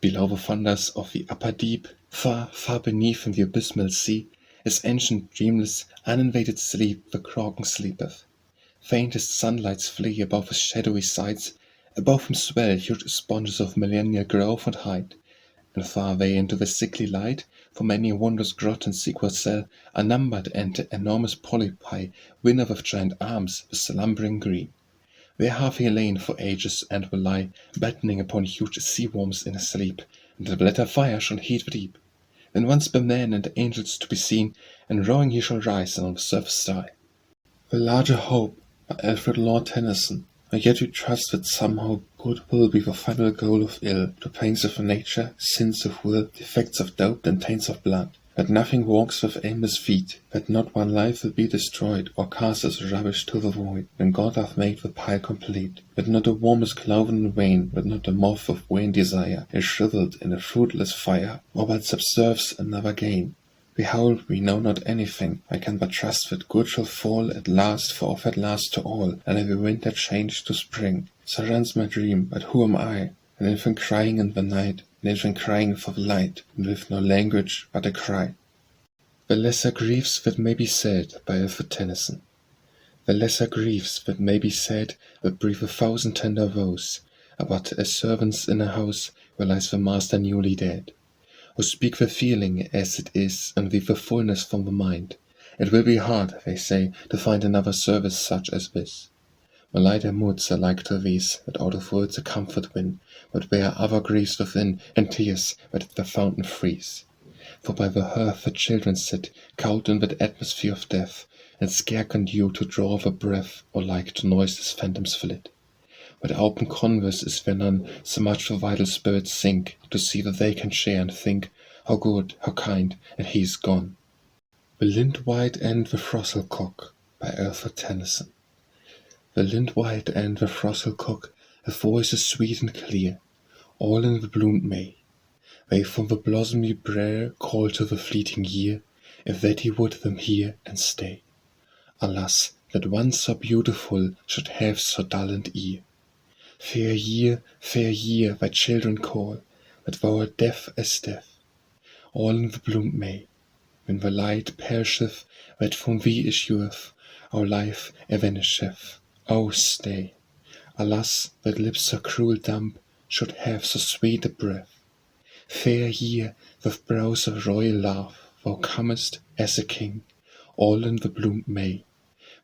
Below the thunders of the upper deep, far, far beneath in the abysmal sea, his ancient, dreamless, uninvaded sleep the Kraken sleepeth. Faintest sunlights flee above his shadowy sides, above him swell huge sponges of millennial growth and height, and far away into the sickly light, for many a wondrous grot and secret cell, are numbered and enormous polypi, winner with giant arms, with slumbering green. There have he lain for ages, and will lie, battening upon huge sea-worms in his sleep, and the latter fire shall heat the deep. When once by men and angels to be seen, and rowing he shall rise on the surface sky. The Larger Hope by Alfred Lord Tennyson. And yet we trust that somehow good will be the final goal of ill, to pains of nature, sins of will, defects of doubt and taints of blood. That nothing walks with aimless feet, that not one life will be destroyed, or cast as rubbish to the void, when God hath made the pile complete. That not a worm is cloven in vain, that not a moth of vain desire is shriveled in a fruitless fire, or but subserves another gain. Behold, we know not anything, I can but trust that good shall fall at last, for of at last to all, and every winter change to spring. So runs my dream, but who am I? An infant crying in the night, an infant crying for the light, and with no language but a cry. The Lesser Griefs That May Be Said by Alfred Tennyson. The lesser griefs that may be said, that breathe 1,000 tender woes, are but as servants in a house where lies the master newly dead, who speak the feeling as it is, and weave the fullness from the mind. It will be hard, they say, to find another service such as this. My lighter moods are like to these, that out of words a comfort win, but bear other griefs within, and tears that at the fountain freeze. For by the hearth the children sit, cowled in that atmosphere of death, and scarce can due to draw the breath, or like to noiseless phantoms flit. But open converse is there none, so much the vital spirits sink, to see that they can share and think, how good, how kind, and he is gone. The Lint-White and the Throstle-Cock by Alfred Tennyson. The lint-white and the throstle-cock have voices sweet and clear, all in the bloomed May. They from the blossomy briar call to the fleeting year, if that he would them hear and stay. Alas, that one so beautiful should have so dull an ear. Fair year, thy children call, but thou art deaf as death. All in the bloomed May, when the light perisheth that from thee issueth, our life evanisheth. Oh, stay! Alas, that lips so cruel dumb should have so sweet a breath. Fair year, with brows of royal love, thou comest as a king, all in the bloomed May.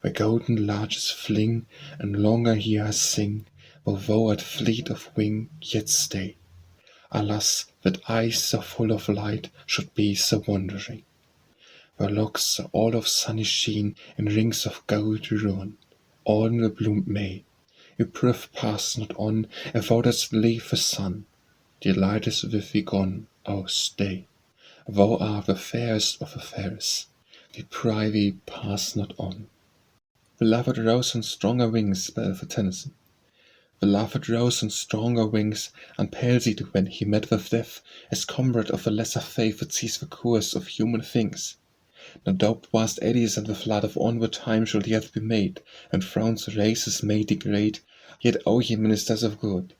The golden larches fling, and longer hear us sing, though thou art fleet of wing, yet stay. Alas, that eyes so full of light should be so wandering. The locks are all of sunny sheen, and rings of gold ruin, all in the bloomed May. Your breath pass not on, if thou dost leave the sun. Dear light is with thee gone, oh stay. Thou art the fairest of the fairest, we pry thee pass not on. The Beloved rose on stronger wings by Alfred Tennyson. The Beloved rose on stronger wings, and palsied when he met with death, as comrade of a lesser faith that sees the course of human things. No doubt vast eddies and the flood of onward time shall yet be made, and frowns races may degrade, yet O ye ministers of good!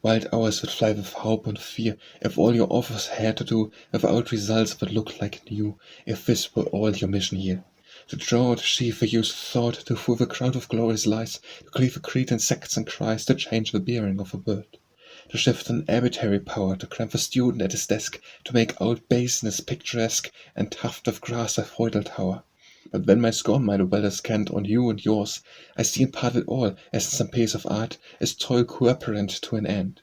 Wild hours would fly with hope and fear, if all your offers had to do, without results that looked like new, if this were all your mission here. To draw out sheaf the used thought, to fool the crowd of glorious lies, to cleave the creed and sects and cries, to change the bearing of a bird. To shift an arbitrary power, to cramp the student at his desk, to make out baseness picturesque, and tuft of grass a feudal tower. But when my scorn might well descant on you and yours, I see in part it all, as in some piece of art, as toil cooperant to an end.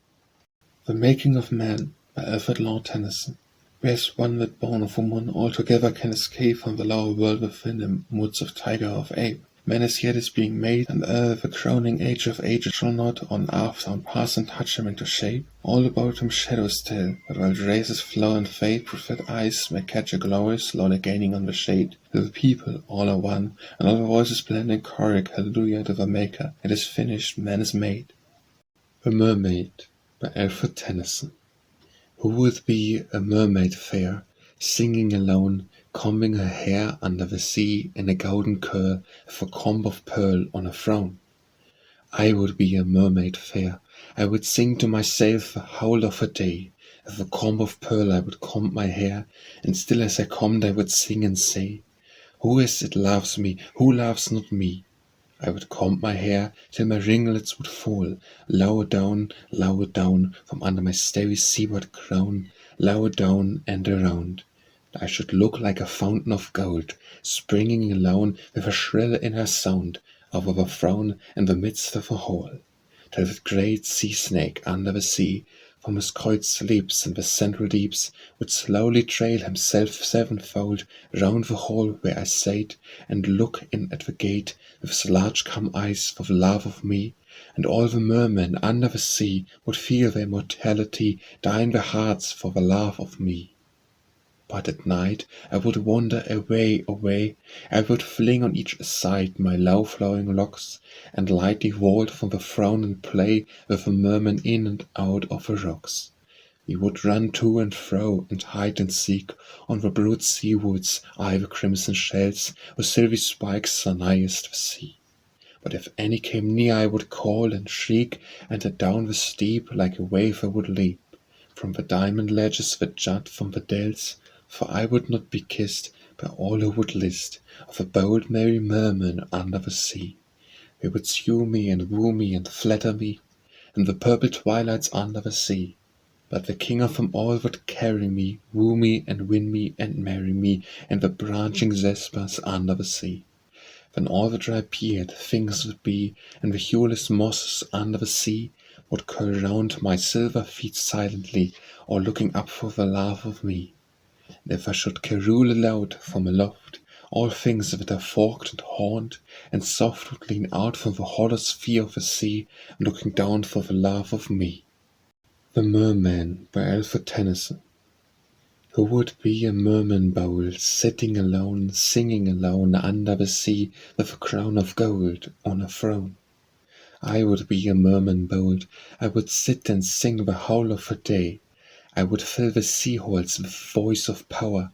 The Making of Man by Alfred Lord Tennyson. Where's one that born of woman altogether can escape from the lower world within him, moods of tiger of ape? Man as yet is being made, and the crowning age of ages shall not on after on pass and touch him into shape. All about him shadows tell, but while races flow and fade, prophet eyes may catch a glory slowly gaining on the shade. The people all are one, and all the voices blend in choric hallelujah to the Maker. It is finished, man is made. The Mermaid by Alfred Tennyson. Who would be a mermaid fair, singing alone, combing her hair under the sea in a golden curl, with a comb of pearl on a throne? I would be a mermaid fair, I would sing to myself the whole of a day. With a comb of pearl I would comb my hair, and still as I combed I would sing and say, who is it loves me, who loves not me? I would comb my hair till my ringlets would fall, lower down, from under my starry seaward crown, lower down and around. I should look like a fountain of gold, springing alone with a shrill inner sound, over the throne in the midst of a hall, till that great sea snake under the sea from his coiled sleeps in the central deeps, would slowly trail himself sevenfold round the hall where I sate, and look in at the gate with his large calm eyes for the love of me, and all the mermen under the sea would feel their mortality die in their hearts for the love of me. But at night I would wander away, away. I would fling on each side my low-flowing locks, and lightly vault from the throne and play with the mermen in and out of the rocks. We would run to and fro, and hide and seek on the broad sea woods, I the crimson shells, whose silvery spikes are nighest the sea. But if any came near I would call and shriek, and down the steep like a wave I would leap, from the diamond ledges that jut from the dells, for I would not be kissed by all who would list of the bold merry mermen under the sea. They would sue me and woo me and flatter me in the purple twilights under the sea. But the king of them all would carry me, woo me and win me and marry me in the branching zespers under the sea. Then all the dry-peared things would be, and the hueless mosses under the sea would curl round my silver feet silently, or looking up for the love of me. And if I should carol aloud from aloft, all things that are forked and horned and soft would lean out from the hollow sphere of the sea, looking down for the love of me. The Merman by Alfred Tennyson. Who would be a merman bowl, sitting alone, singing alone under the sea, with a crown of gold on a throne? I would be a merman bold, I would sit and sing the whole of the day, I would fill the sea halls with voice of power,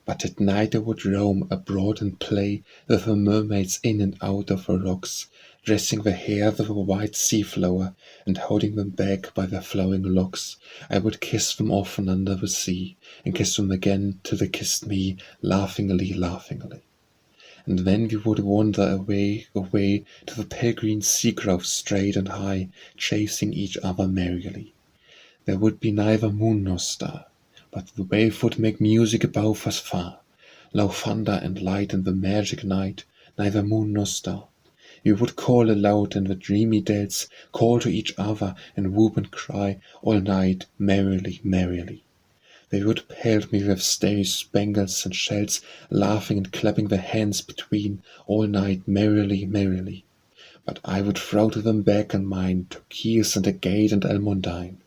but at night I would roam abroad and play with the mermaids in and out of the rocks, dressing their hair with a white sea flower, and holding them back by their flowing locks. I would kiss them often under the sea, and kiss them again till they kissed me, laughingly, laughingly. And then we would wander away, away to the pale green sea groves straight and high, chasing each other merrily. There would be neither moon nor star, but the wave would make music above us far, low thunder and light in the magic night, neither moon nor star. We would call aloud in the dreamy dells, call to each other and whoop and cry all night, merrily, merrily. They would pelt me with stars, spangles and shells, laughing and clapping their hands between, all night, merrily, merrily. But I would throw to them back on mine turquoise and agate and almondine.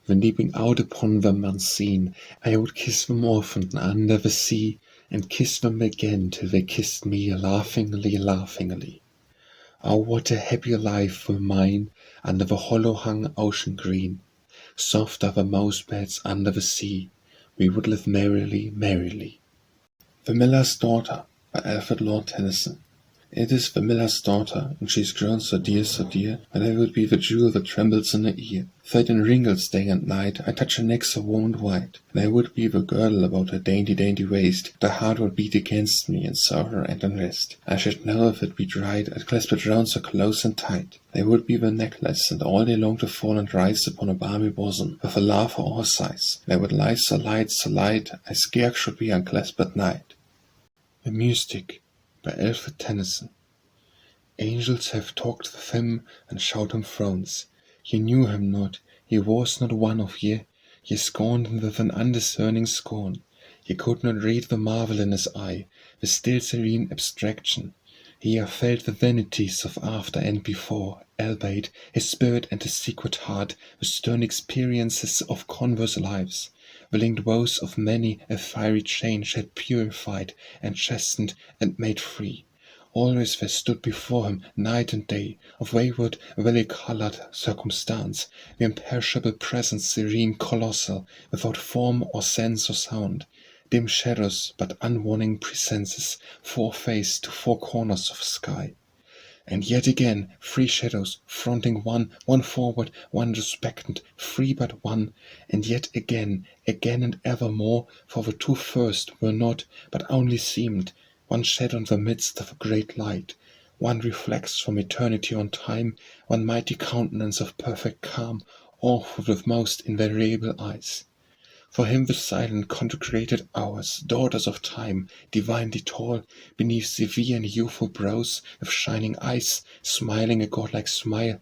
When leaping out upon them unseen, I would kiss them often under the sea, and kiss them again till they kissed me, laughingly, laughingly. Oh, what a happy life were mine under the hollow-hung ocean green! Soft are the mouse beds under the sea. We would live merrily, merrily. The Miller's Daughter by Alfred Lord Tennyson. It is the miller's daughter, and she's grown so dear, that I would be the jewel that trembles in her ear. Fed in wrinkles day and night, I touch her neck so warm and white, and I would be the girdle about her dainty, dainty waist. The heart would beat against me in sorrow and unrest. I should know if it be right, I'd clasp it round so close and tight. They would be the necklace, and all day long to fall and rise upon a balmy bosom, with a love for all sighs. And I would lie so light, I scarce should be unclasped at night. The Mystic by Alfred Tennyson. Angels have talked with him and showed him thrones. Ye knew him not, he was not one of ye. Ye scorned him with an undiscerning scorn. Ye could not read the marvel in his eye, the still serene abstraction. Ye felt the vanities of after and before, albeit his spirit and his secret heart, the stern experiences of converse lives, the linked woes of many a fiery change had purified and chastened and made free. Always there stood before him, night and day, of wayward, valley-coloured circumstance, the imperishable presence serene, colossal, without form or sense or sound, dim shadows but unwarning presences, four-faced to four corners of sky. And yet again, three shadows, fronting one forward, one expectant, three but one, and yet again and evermore, for the two first were not, but only seemed, one shadow in the midst of a great light, one reflects from eternity on time, one mighty countenance of perfect calm, awful with most invariable eyes. For him the silent consecrated hours, daughters of time, divinely tall, beneath severe and youthful brows, with shining eyes, smiling a godlike smile,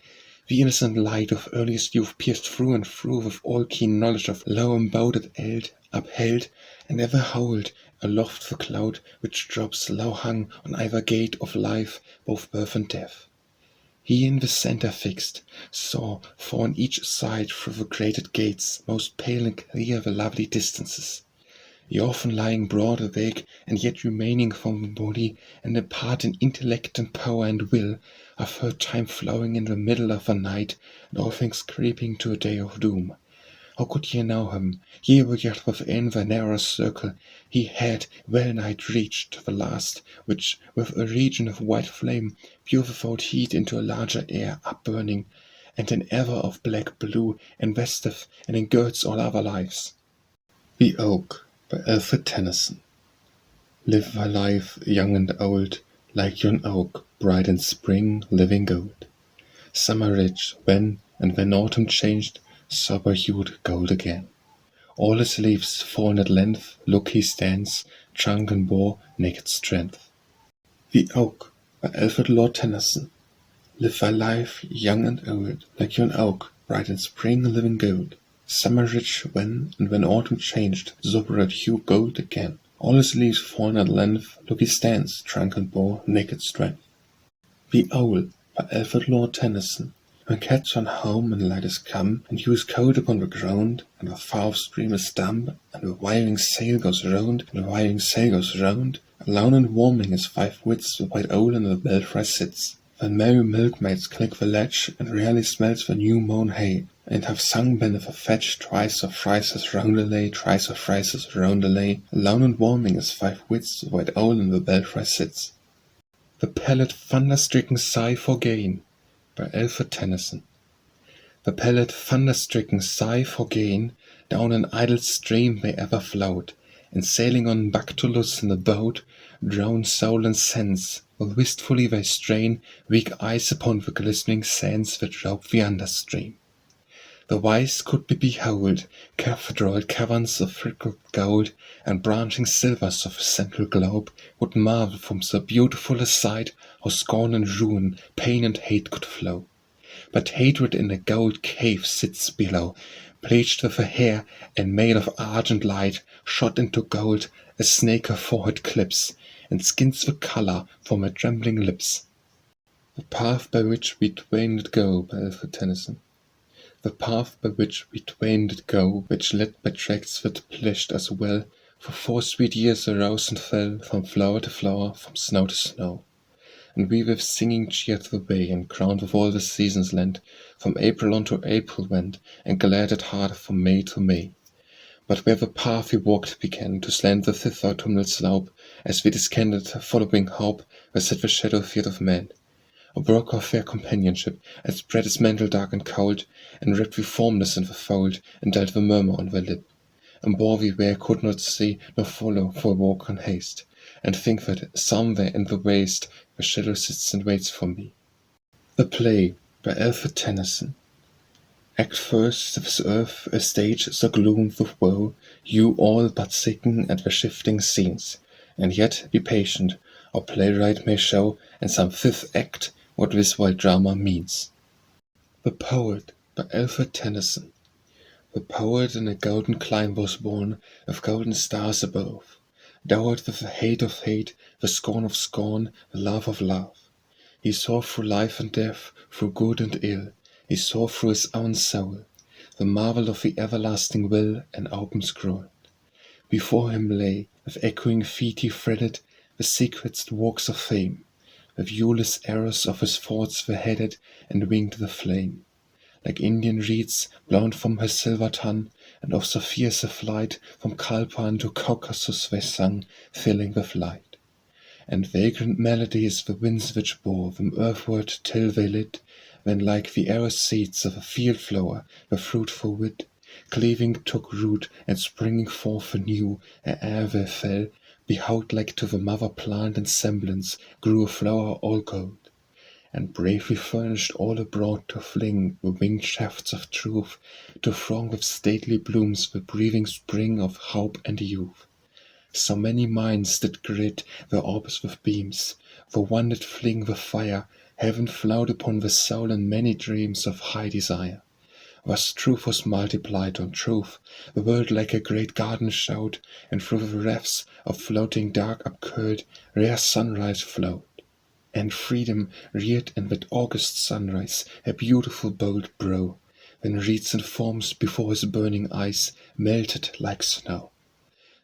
The innocent light of earliest youth pierced through and through with all keen knowledge of low embodied eld, upheld, and ever howled aloft the cloud which drops low hung on either gate of life, both birth and death. He in the centre fixed, saw, for on each side through the grated gates, most pale and clear the lovely distances. He often lying broad awake, and yet remaining from the body, and apart in intellect and power and will, a third time flowing in the middle of the night, and all things creeping to a day of doom. How could ye know him? Ye were yet within the narrow circle he had well-nigh reached the last, which, with a region of white flame, purified heat into a larger air upburning, and an ever of black blue, investeth and engirds all other lives. The Oak by Alfred Tennyson. Live thy life, young and old, like yon oak, bright in spring, living gold. Summer rich, when autumn changed, sober-hued gold again. All his leaves fallen at length, look he stands, trunk and bough, naked strength. The Oak by Alfred Lord Tennyson. Live thy life, young and old, like yon oak, bright in spring, living gold. Summer rich, when autumn changed, sober hue gold again. All his leaves fallen at length, look he stands, trunk and bough, naked strength. The Owl by Alfred Lord Tennyson. When cats run home and light is come, and dew is cold upon the ground, and the far stream is dumb, and the wiving sail goes round, alone and warming his 5 wits, the white owl in the belfry sits. Then merry milkmaids click the latch, and rarely smells the new mown hay, and have sung beneath a fetch twice or thrice his roundelay, alone and warming his 5 wits, the white owl in the belfry sits. The pallid thunder-stricken sigh for gain by Alfred Tennyson. The pallid thunder-stricken sigh for gain, down an idle stream they ever flowed, and sailing on Bactolus in the boat, drown soul and sense, while wistfully they strain weak eyes upon the glistening sands that rope the understream. The wise could behold cathedral caverns of freckled gold, and branching silvers of the central globe, would marvel from so beautiful a sight how scorn and ruin, pain and hate could flow. But hatred in a gold cave sits below, bleached with a hair and made of argent light, shot into gold, a snake her forehead clips, and skins the colour from her trembling lips. The path by which we twain did go by Alfred Tennyson. The path by which we twain did go, which led by tracks that pleased us well, for 4 sweet years arose and fell, from flower to flower, from snow to snow. And we with singing cheered the way, and crowned with all the seasons lent, from April unto April went, and glad at heart from May to May. But where the path we walked began to slant the thither autumnal slope, as we descended, following hope, where sat the shadow feared of man. A brook of fair companionship, and spread its mantle dark and cold, and wrapped we formless in the fold, and dealt the murmur on the lip, and bore we where could not see nor follow for a walk in haste, and think that somewhere in the waste the shadow sits and waits for me. The Play by Alfred Tennyson. Act first, this earth, a stage so gloomed with woe, you all but sicken at the shifting scenes, and yet be patient, our playwright may show in some 5th act what this wild drama means. The Poet by Alfred Tennyson. The poet in a golden clime was born, with golden stars above, dowered with the hate of hate, the scorn of scorn, the love of love. He saw through life and death, through good and ill, he saw through his own soul, the marvel of the everlasting will, an open scroll. Before him lay, with echoing feet he threaded the secret walks of fame, the viewless arrows of his thoughts were headed and winged the flame. Like Indian reeds blown from her silver tongue, and of so fierce a flight, from Kalpan to Caucasus they sung, filling with light. And vagrant melodies the winds which bore them earthward till they lit, when like the arrow seeds of a field flower the fruitful wit, cleaving took root, and springing forth anew, ere they fell, behold like to the mother plant in semblance grew a flower all gold, and bravely furnished all abroad to fling the winged shafts of truth, to throng with stately blooms the breathing spring of hope and youth. So many minds did grid their orbs with beams, For one that fling the fire, heaven flowed upon the soul in many dreams of high desire. Thus truth was multiplied on truth, the world like a great garden showed, and through the rafts of floating dark upcurled, rare sunrise flowed. And freedom reared in that August sunrise a beautiful bold brow, when reeds and forms before his burning eyes melted like snow.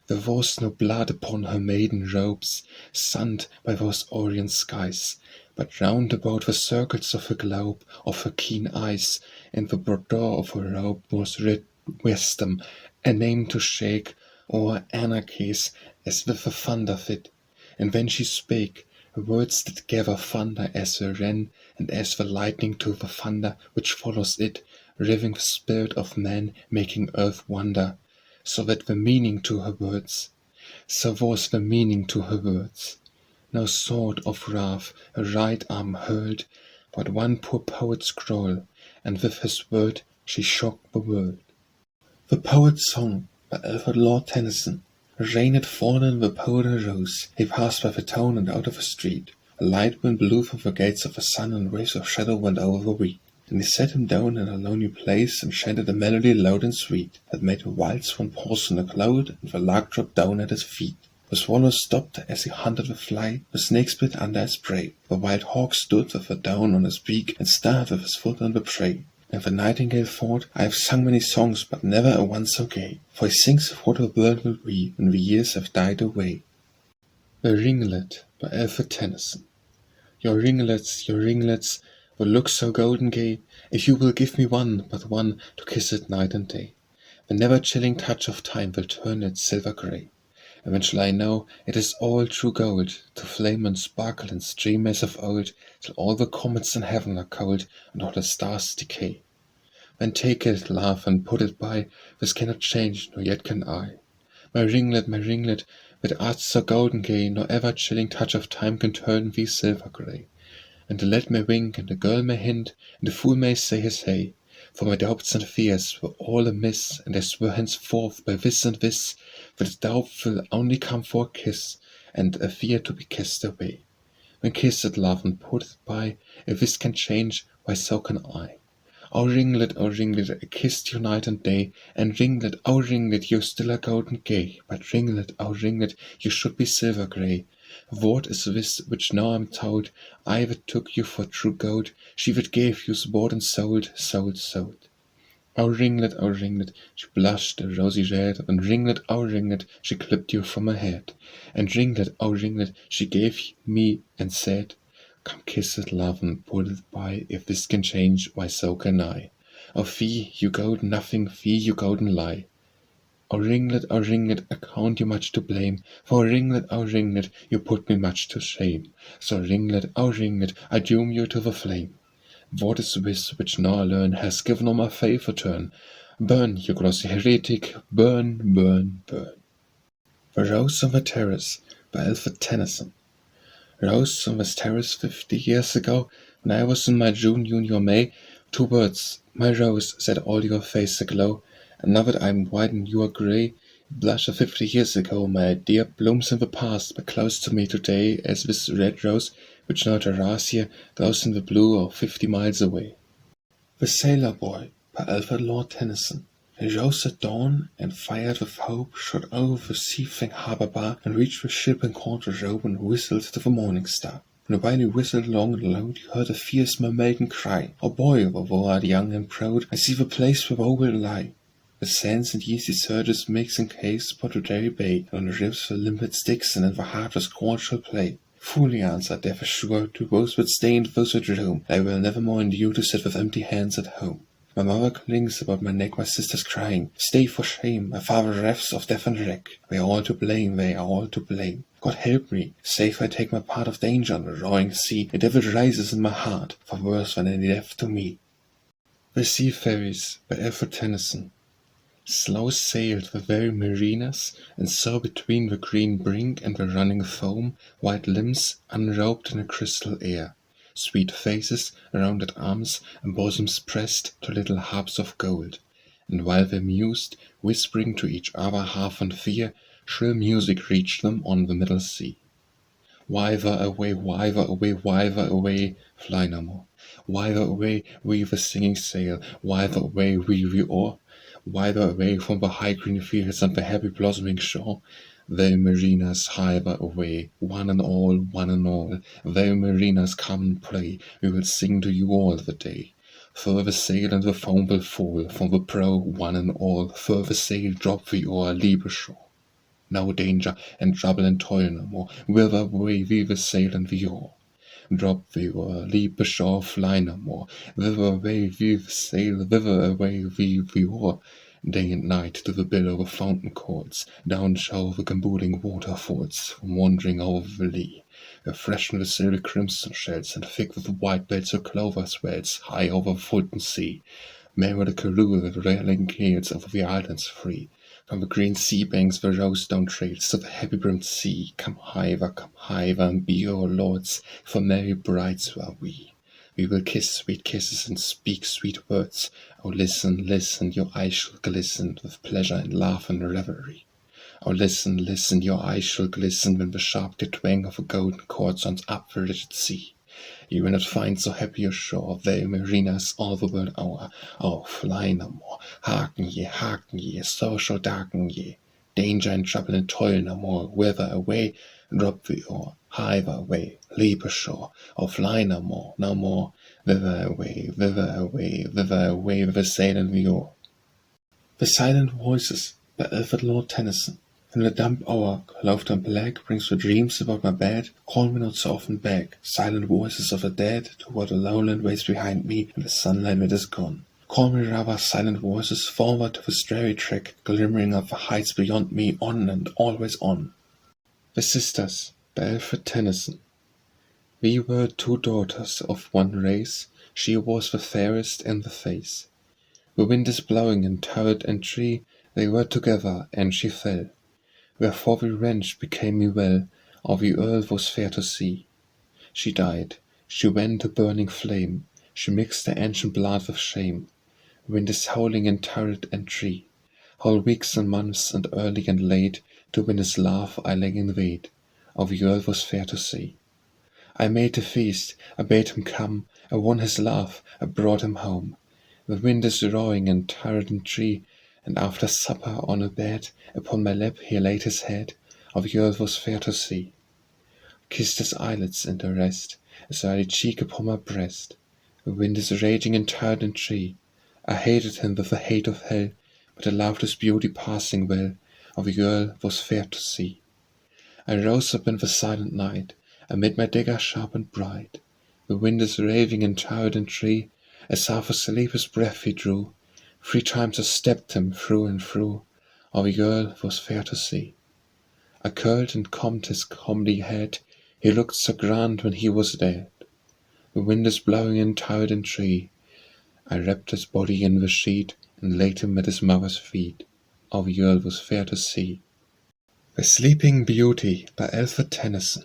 There was no blood upon her maiden robes, sunned by those orient skies, but round about the circles of her globe, of her keen eyes, in the border of her robe was writ wisdom, a name to shake o'er anarchies as with a thunder fit. And when she spake, words that gather thunder as they ran, and as the lightning to the thunder which follows it, riving the spirit of man, making earth wonder. So that the meaning to her words, so was the meaning to her words. No sword of wrath her right arm hurled, but one poor poet's scroll, and with his word she shocked the world. The Poet's Song by Alfred Lord Tennyson. Rain had fallen, the poet arose. He passed by the town and out of the street. A light wind blew from the gates of the sun, and waves of shadow went over the wheat. And he sat him down in a lonely place, and chanted a melody loud and sweet, that made the wild swan pause in a cloud, and the lark dropped down at his feet. The swallow stopped as he hunted the fly, the snake split under his prey. The wild hawk stood with the down on his beak, and stared with his foot on the prey. And the nightingale thought, I have sung many songs, but never a one so gay, for he sings of what the world will be when the years have died away. The Ringlet by Alfred Tennyson. Your ringlets, will look so golden gay, if you will give me one, but one, to kiss it night and day. The never chilling touch of time will turn it silver grey. And when shall I know it is all true gold, to flame and sparkle and stream as of old, till all the comets in heaven are cold, and all the stars decay? Then take it, love, and put it by, this cannot change, nor yet can I. My ringlet, that art so golden gay, nor ever chilling touch of time can turn thee silver grey. And the lad may wink, and the girl may hint, and the fool may say his say, for my doubts and fears were all amiss, and I swear henceforth by this and this, that doubt will only come for a kiss, and a fear to be kissed away. When kiss it, love, and put it by, if this can change, why so can I. O ringlet, I kissed you night and day, and ringlet, O ringlet, you still are golden gay, but ringlet, O ringlet, you should be silver grey. What is this which now I'm told, I that took you for true gold, she that gave you's bought and sold. O ringlet, she blushed a rosy red, and ringlet, O ringlet, she clipped you from her head. And ringlet, O ringlet, she gave me and said, come kiss it, love, and put it by, if this can change, why so can I. O fie, you golden nothing, fie, you golden lie. O ringlet, I count you much to blame, for ringlet, you put me much to shame. So ringlet, I doom you to the flame. What is this which now I learn has given all my faith a turn? Burn, you glossy heretic, burn, burn, burn. The Rose on the Terrace by Alfred Tennyson. Rose on this terrace 50 years ago, when I was in my June or May, 2 words, my rose, set all your face aglow, and now that I'm white and you are grey, blush of 50 years ago, my dear, blooms in the past, but close to me today as this red rose, which now Tarasia glows in the blue of 50 miles away. The Sailor Boy by Alfred Lord Tennyson. He rose at dawn, and fired with hope, shot over the seething harbour bar, and reached the ship and caught the rope, and whistled to the morning star. And while he whistled long and loud, he heard a fierce mermaiden cry, O boy, thou art young and proud, I see the place where thou wilt lie. The sands and easy surges mix and case upon the dreary bay, and on the ribs the limpid sticks, and in the heart the scourge shall play. Fully answered, death assured, to those that stay and those that roam, I will never more endure to sit with empty hands at home. My mother clings about my neck, my sisters crying, stay for shame, my father reffs of death and wreck. They are all to blame, they are all to blame. God help me, safe I take my part of danger on the roaring sea, a devil rises in my heart, far worse than any death to me. The Sea Fairies by Alfred Tennyson. Slow sailed the very marinas, and saw between the green brink and the running foam, white limbs unrobed in a crystal air, sweet faces, rounded arms, and bosoms pressed to little harps of gold, and while they mused, whispering to each other half in fear, shrill music reached them on the middle sea. Whither away, fly no more. Whither away, weave a singing sail, whither away, weave the oar, whither away from the high green fields and the happy blossoming shore. They marinas hither away, one and all, they marinas come and play, we will sing to you all the day. Further sail and the foam will fall, from the prow, one and all, further sail, drop the oar, leave ashore. No danger and trouble and toil no more, whither away we will sail and the oar. Drop the oar, leap ashore, fly no more, thither away we will sail, thither away we the oar. Day and night to the billow the fountain courts, down shower the gamboling waterfalls, from wandering over the lea. Where freshen the silver crimson shells, and thick with the white belts of clover swells, high over the Fulton Sea. Merry the caroo that railing gales over the islands free. From the green sea banks the rose-stone trails to the happy brimmed sea. Come hither, and be our lords, for merry brides are we. We will kiss sweet kisses and speak sweet words. Oh, listen, listen, your eyes shall glisten with pleasure and laugh and revelry. Oh, listen, listen, your eyes shall glisten when the sharp twang of a golden cord sounds up the rigid sea. You will not find so happy a shore, they marinas all the world o'er. Oh, fly no more, hearken ye, so shall darken ye. Danger and trouble and toil no more, whither away, drop the oar, hither away, leap ashore. Oh, fly no more, thither away, with the sail and the oar. The Silent Voices by Alfred Lord Tennyson. In the damp hour, clothed in black, brings the dreams about my bed. Call me not so often back, silent voices of the dead, toward the lowland ways behind me, and the sunlight that is gone. Call me rather, silent voices, forward to the starry track, glimmering of the heights beyond me, on and always on. The Sisters by Alfred Tennyson. We were two daughters of one race, she was the fairest in the face. The wind is blowing in turret and tree, they were together, and she fell. Wherefore the wrench became me well, or the earl was fair to see. She died, she went a burning flame, she mixed the ancient blood with shame. Wind is howling in turret and tree. Whole weeks and months and early and late, to win his love I lay in wait, or the earl was fair to see. I made a feast, I bade him come, I won his love, I brought him home. The wind is roaring in turret and tree, and after supper on a bed, upon my lap he laid his head, of the earl was fair to see. Kissed his eyelids in the rest, his early cheek upon my breast. The wind is raging in turret and tree. I hated him with the hate of hell, but I loved his beauty passing well, of the earl was fair to see. I rose up in the silent night, I made my dagger sharp and bright. The wind is raving in turret and tree, as half asleep his breath he drew. 3 times I stabbed him through and through, or the earl was fair to see. I curled and combed his comely head, he looked so grand when he was dead. The wind is blowing in turret and tree. I wrapped his body in the sheet, and laid him at his mother's feet, or the earl was fair to see. The Sleeping Beauty by Alfred Tennyson.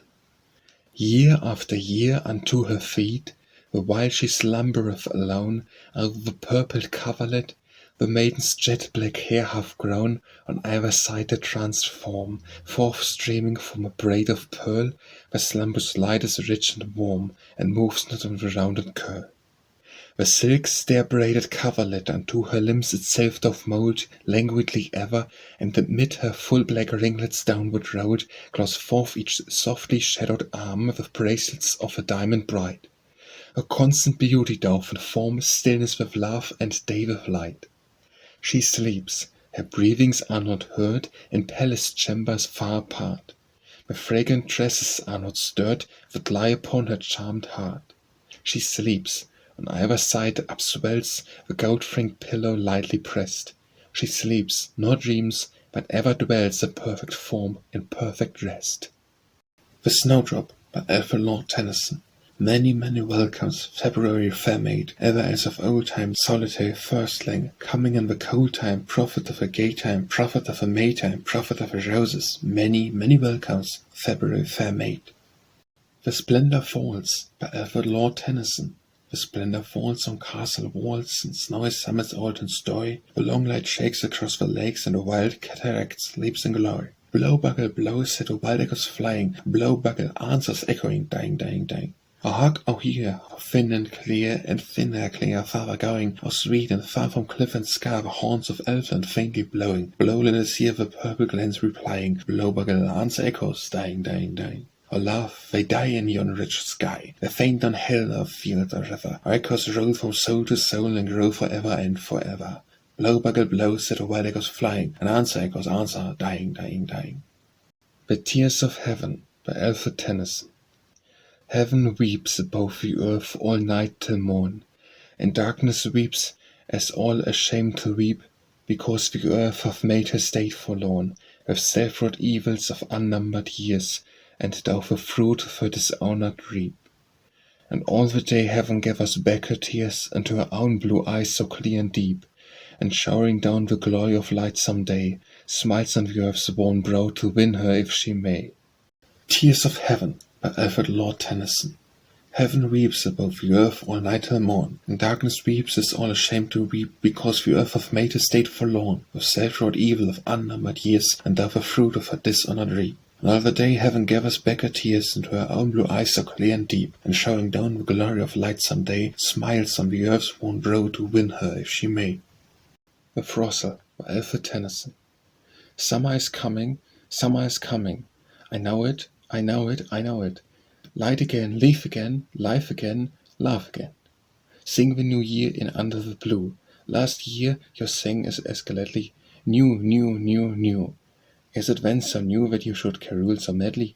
Year after year unto her feet, the while she slumbereth alone, out of the purpled coverlet, the maiden's jet black hair half grown, on either side the tranced form, forth streaming from a braid of pearl, where slumber's light is rich and warm, and moves not on the rounded curl. The silk stair-braided coverlet unto her limbs itself doth mould, languidly ever, and amid her full black ringlets downward rolled, glows forth each softly shadowed arm with bracelets of a diamond bright. A constant beauty doth inform stillness with love and day with light. She sleeps, her breathings are not heard in palace chambers far apart. The fragrant tresses are not stirred that lie upon her charmed heart. She sleeps, on either side upswells the gold-framed pillow lightly pressed. She sleeps, nor dreams, but ever dwells a perfect form in perfect rest. The Snowdrop by Alfred Lord Tennyson. Many, many welcomes, February fair maid, ever as of old time, solitary firstling, coming in the cold time, prophet of a gay time, prophet of a May time, prophet of a roses. Many, many welcomes, February fair maid. The Splendor Falls by Alfred Lord Tennyson. The splendor falls on castle walls, and snowy summits old in story. The long light shakes across the lakes, and the wild cataracts leaps in glory. Blow, bugle, blow, set the wild echoes flying. Blow, bugle, answers echoing, dying, dying, dying. O hark, O hear, how thin and clear and thinner clear, farther going, how sweet and far from cliff and scar, the horns of Elfland faintly blowing. Blow, let us hear the purple glens replying. Blow, bugle, answer echoes, dying, dying, dying. O love, they die in yon rich sky, they faint on hill or field or river. Our echoes roll from soul to soul and grow forever and forever. Blow, bugle, blow, set the wild echoes flying, and answer echoes, answer, dying, dying, dying. The Tears of Heaven by Alfred Tennyson. Heaven weeps above the earth all night till morn, and darkness weeps, as all ashamed to weep, because the earth hath made her state forlorn, with self-wrought evils of unnumbered years, and thou the fruit of her dishonoured reap. And all the day heaven gathers back her tears into her own blue eyes so clear and deep, and showering down the glory of light some day, smiles on the earth's worn brow to win her if she may. Tears of Heaven by Alfred Lord Tennyson. Heaven weeps above the earth all night till morn, and darkness weeps is all ashamed to weep, because the earth hath made her state forlorn, with self-wrought evil of unnumbered years, and thou the fruit of her dishonoured reap. And all the day heaven gathers back her tears into her own blue eyes so clear and deep, and showering down the glory of light some day, smiles on the earth's worn brow to win her if she may. The Throstle by Alfred Tennyson. Summer is coming, summer is coming. I know it, I know it, I know it. Light again, leaf again, life again, love again. Sing the new year in under the blue. Last year your sing is as gladly new, new, new, new. Is it then so new that you should carol so madly?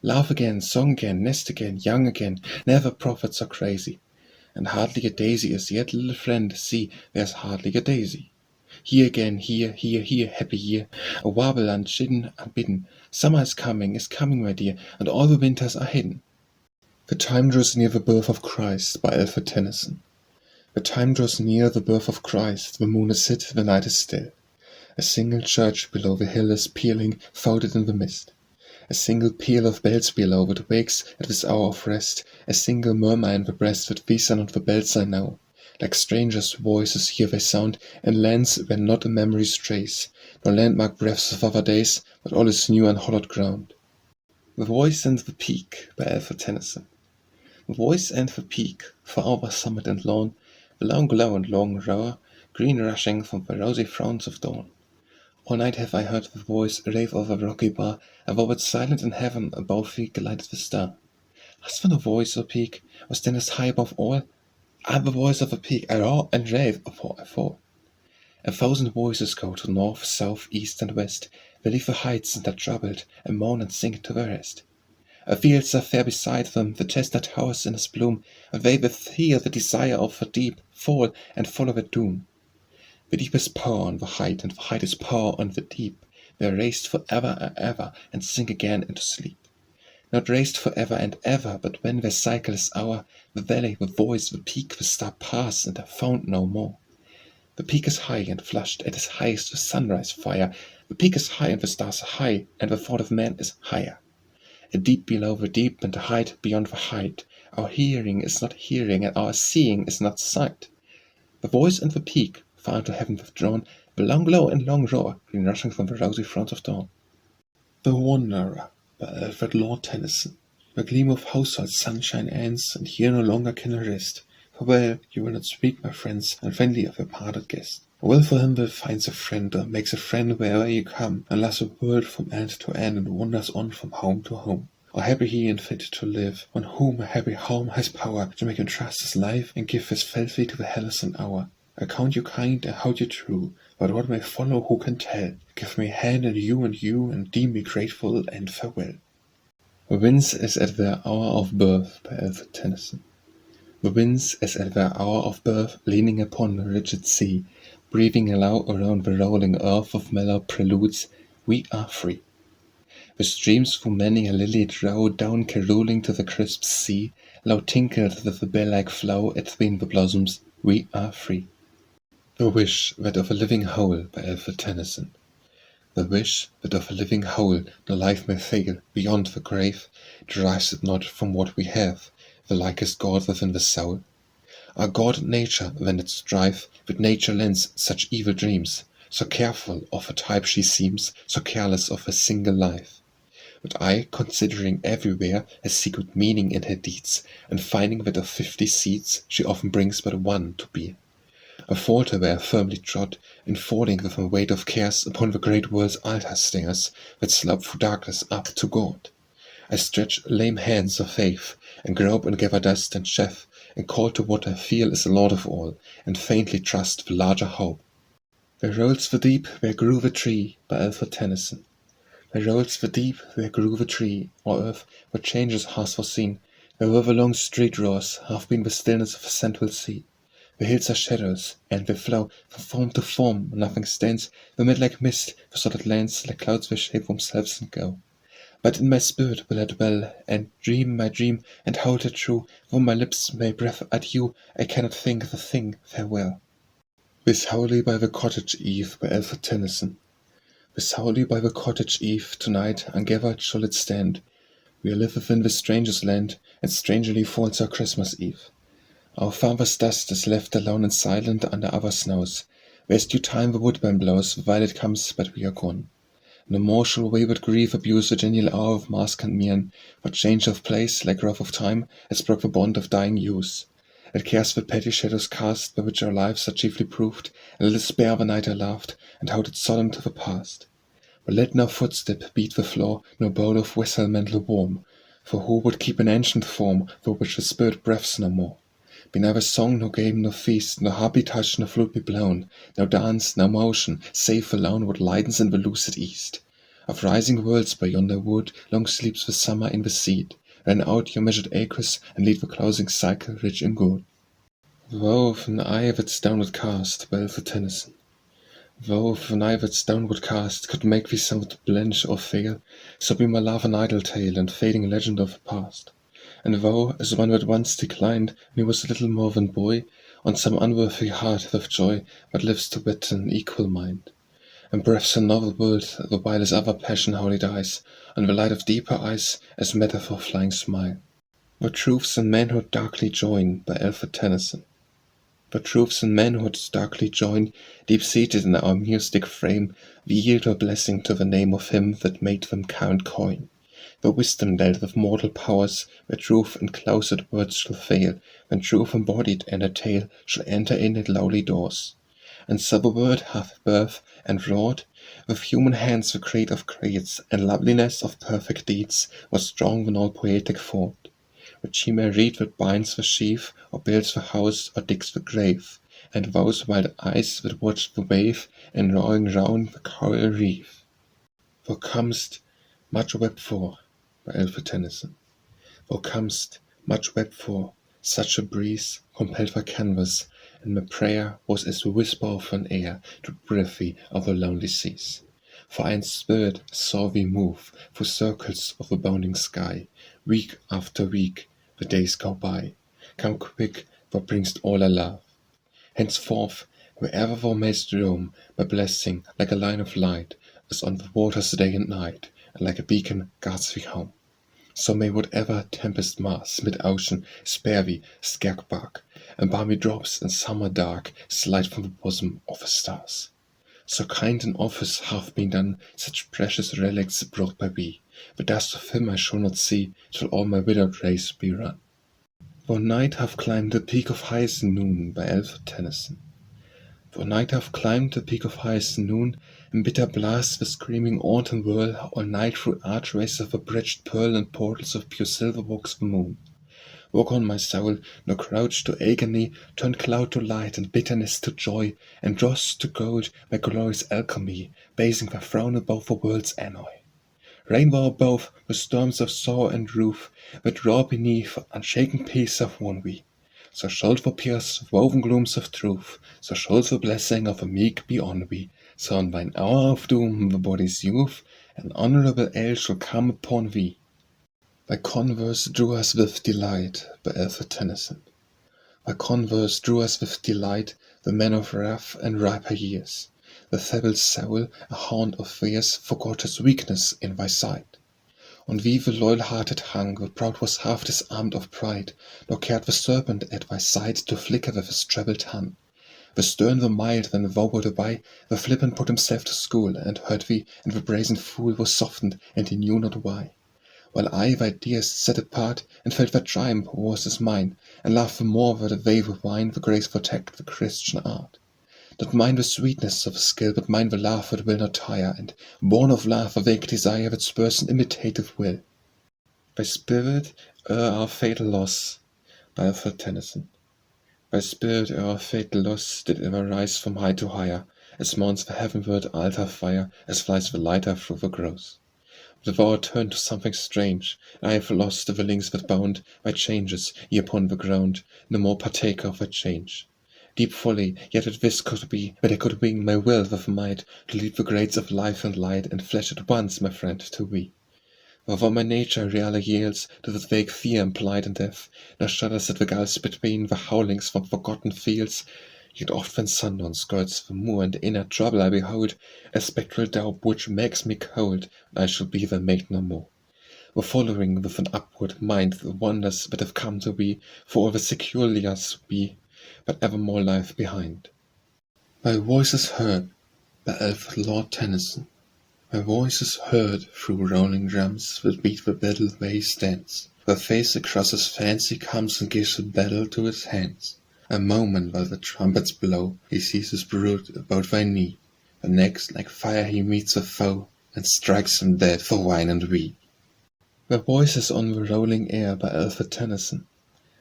Laugh again, song again, nest again, young again, never prophet so crazy. And hardly a daisy is yet, little friend, see, there's hardly a daisy. Here again, here, here, here, happy year, a warble unchidden, unbidden. Summer is coming, my dear, and all the winters are hidden. The time draws near the birth of Christ by Alfred Tennyson. The time draws near the birth of Christ, the moon is hid, the night is still. A single church below the hill is pealing, folded in the mist. A single peal of bells below that wakes at this hour of rest, a single murmur in the breast that these are not the bells I know. Like strangers' voices here they sound, in lands where not a memory strays, nor landmark breaths of other days, but all is new on hallowed ground. The Voice and the Peak by Alfred Tennyson. The voice and the peak, far over summit and lawn, the long glow and long roar, green rushing from the rosy frowns of dawn. All night have I heard the voice rave over the rocky bar, above it silent in heaven, above thee glided the star. Hast thou no voice, O peak, or standest high above all? I am the voice of a peak, I roar and rave, before I fall. 1,000 voices go to north, south, east, and west. They leave the heights and are troubled, and moan and sing to the rest. Our fields are fair beside them, the chestnut towers in its bloom, and they that feel the desire of the deep fall and follow their doom. The deep is power on the height, and the height is power on the deep. They are raised for ever and ever, and sink again into sleep. Not raised for ever and ever, but when their cycle is o'er, the valley, the voice, the peak, the star pass, and are found no more. The peak is high and flushed at its highest with sunrise fire. The peak is high and the stars are high, and the thought of man is higher. A deep below the deep, and a height beyond the height. Our hearing is not hearing, and our seeing is not sight. The voice and the peak, far into heaven withdrawn, the long glow and long roar, green rushing from the rosy frowns of dawn. The Wanderer by Alfred Lord Tennyson. The gleam of household sunshine ends, and here no longer can I rest. Farewell, you will not speak, my friends, unfriendly of your parted guest. Well for him that finds a friend, or makes a friend wherever you come, and loves the world from end to end, and wanders on from home to home. Or happy he and fit to live, on whom a happy home has power to make him trust his life, and give his fealty to the halcyon hour. I count you kind, I hold you true, but what may follow who can tell? Give me a hand and you, and deem me grateful, and farewell. The winds as at their hour of birth by Alfred Tennyson. The winds as at their hour of birth, leaning upon the rigid sea, breathing aloud around the rolling earth of mellow preludes, we are free. The streams through many a lily drow down caroling to the crisp sea, loud tinkled with the bell-like flow atween the blossoms, we are free. The wish that of a living whole by Alfred Tennyson. The wish that of a living whole no life may fail beyond the grave, derives it not from what we have, the likest God within the soul? Our God nature, when it strive, with nature lends such evil dreams, So careful of her type she seems, so careless of her single life. But I, considering everywhere a secret meaning in her deeds, and finding that of 50 seeds she often brings but one to bear. I falter where I firmly trod, in falling with my weight of cares upon the great world's altar stairs that slope through darkness up to God. I stretch lame hands of faith, and grope and gather dust and chaff, and call to what I feel is Lord of all, and faintly trust the larger hope. Where rolls the deep, where grew the tree, by Alfred Tennyson. Where rolls the deep, where grew the tree, or earth, where changes has foreseen, where the long street roars, have been the stillness of the central sea. The hills are shadows, and they flow from form to form, nothing stands, the mid like mist, the solid lands, like clouds they shape themselves and go. But in my spirit will I dwell, and dream my dream, and hold it true, though my lips may breath adieu, I cannot think the thing farewell. This holy by the cottage eve, by Alfred Tennyson. This holy by the cottage eve, tonight ungathered shall it stand. We live within the stranger's land, and strangely falls our Christmas Eve. Our father's dust is left alone and silent under other snows. Where's due time the woodbine blows, the violet comes, but we are gone. No more shall wayward grief abuse the genial hour of mask and mien, but change of place, like wrath of time, has broke the bond of dying use. It cares the petty shadows cast, by which our lives are chiefly proved, and let us spare the night I laughed, and hold it solemn to the past. But let no footstep beat the floor, no bowl of vessel mantle warm, for who would keep an ancient form, for which the spirit breathes no more? Be neither song, nor game, nor feast, nor harp be touched, nor flute be blown, no dance, no motion, save alone what lightens in the lucid east. Of rising worlds by yonder wood, long sleeps the summer in the seed. Run out your measured acres, and lead the closing cycle rich in good. Woe of an eye that's downward cast, by Alfred Tennyson. Woe of an eye that's downward cast could make thee somewhat blench or fail, so be my love an idle tale and fading legend of the past. And woe, as one that once declined, when he was little more than boy, on some unworthy heart with joy, but lives to wet an equal mind, and breathes a novel world, the while his other passion wholly dies, on the light of deeper eyes, as matter for flying smile. What truths in manhood darkly join, by Alfred Tennyson. What truths in manhood darkly join, deep-seated in our mystic frame, we yield our blessing to the name of him that made them current coin. The wisdom dealt with mortal powers, where truth and closet words shall fail, when truth embodied and a tale shall enter in at lowly doors. And so the word hath birth, and wrought, with human hands the create of creates, and loveliness of perfect deeds was strong than all poetic thought. Which he may read that binds the sheaf, or builds the house, or digs the grave, and those wild eyes that watch the wave, and roaring round the coral reef. Thou comest, much wept for, by Alfred Tennyson. Thou comest, much wept for, such a breeze compelled thy canvas, and my prayer was as the whisper of an air to breathe thee of the lonely seas. For I in spirit saw thee move through circles of the bounding sky. Week after week the days go by. Come quick, thou bringst all I love. Henceforth, wherever thou mayst roam, my blessing, like a line of light, is on the waters day and night, and like a beacon guards thee home. So may whatever tempest mars mid-ocean spare thee, scark bark, and balmy drops in summer dark slide from the bosom of the stars. So kind an office hath been done, such precious relics brought by thee. The dust of him I shall not see, till all my widowed race be run. Though night hath climbed the peak of highest noon, by Alfred Tennyson. Though night hath climbed the peak of highest noon, in bitter blasts the screaming autumn whirl all night through archways of a bridged pearl and portals of pure silver walks the moon. Walk on, my soul, nor crouch to agony, turn cloud to light and bitterness to joy, and dross to gold by glorious alchemy, basing thy throne above the world's annoy. Reign thou above the storms of sorrow and ruth, that roar beneath unshaken peace of one we. So shalt thou pierce woven glooms of truth, so shalt the blessing of the meek be on thee, so on thine hour of doom the body's youth, an honourable age shall come upon thee. Thy converse drew us with delight, by Alfred Tennyson. Thy converse drew us with delight, the men of wrath and riper years. The fabled soul, a haunt of fears, forgot his weakness in thy sight. On thee the loyal-hearted hung, the proud was half disarmed of pride, nor cared the serpent at thy side to flicker with his trebled hand. The stern, the mild, then woe were by, the flippant put himself to school, and heard we, and the brazen fool was softened, and he knew not why. While I, thy dearest, sat apart, and felt that triumph was as mine, and laughed the more where the wave of wine the graceful tact, the Christian art. Not mine the sweetness of skill, but mine the laugh that will not tire, and, born of laugh, awake desire that spurs an imitative will. Thy spirit our fatal loss, by Alfred Tennyson. Thy spirit our fatal loss did ever rise from high to higher, as mounts the heavenward altar fire, as flies the lighter through the groves. The vow turned to something strange, and I have lost the willings that bound by changes ye upon the ground, no more partaker of that change. Deep folly, yet it this could be, that I could wing my will with might, to lead the grades of life and light, and flesh at once, my friend, to we. For my nature realer yields to that vague fear implied in death, nor shudders at the gulfs between the howlings from forgotten fields, yet oft when sundown skirts the moor and inner trouble I behold, a spectral doubt which makes me cold, and I shall be the mate no more. The following with an upward mind the wonders that have come to be, for all the securiors be, but evermore life behind. My voice is heard, by Alfred Lord Tennyson. My voice is heard through rolling drums that beat the battle where he stands. The face across his fancy comes and gives the battle to his hands. A moment while the trumpets blow, he sees his brood about thy knee. The next, like fire, he meets a foe, and strikes him dead for wine and we. The voice is on the rolling air, by Alfred Tennyson.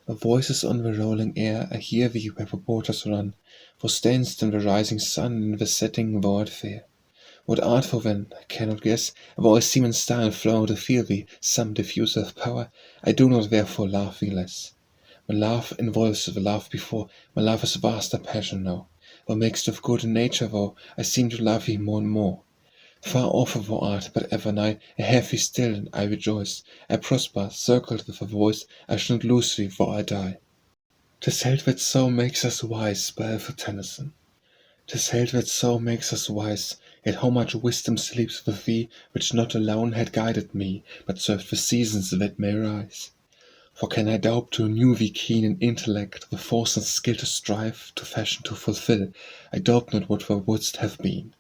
The voice is on the rolling air, I hear thee where the waters run. Thou standst in the rising sun, in the setting thou art fair. What art thou then, I cannot guess, though I seem in style flow to feel thee, some diffusive power, I do not therefore love thee less. My love involves the love before, my love is vaster passion now. Thou makest of good nature thou, I seem to love thee more and more. Far off thou art, but ever nigh, I have thee still, and I rejoice. I prosper, circled with a voice, I shall not lose thee, for I die. 'Tis held that so makes us wise, by Alfred Tennyson. 'Tis held that so makes us wise, yet how much wisdom sleeps with thee, which not alone had guided me, but served the seasons that may rise. For can I doubt to knew thee keen in intellect, the force and skill to strive, to fashion, to fulfill, I doubt not what thou wouldst have been.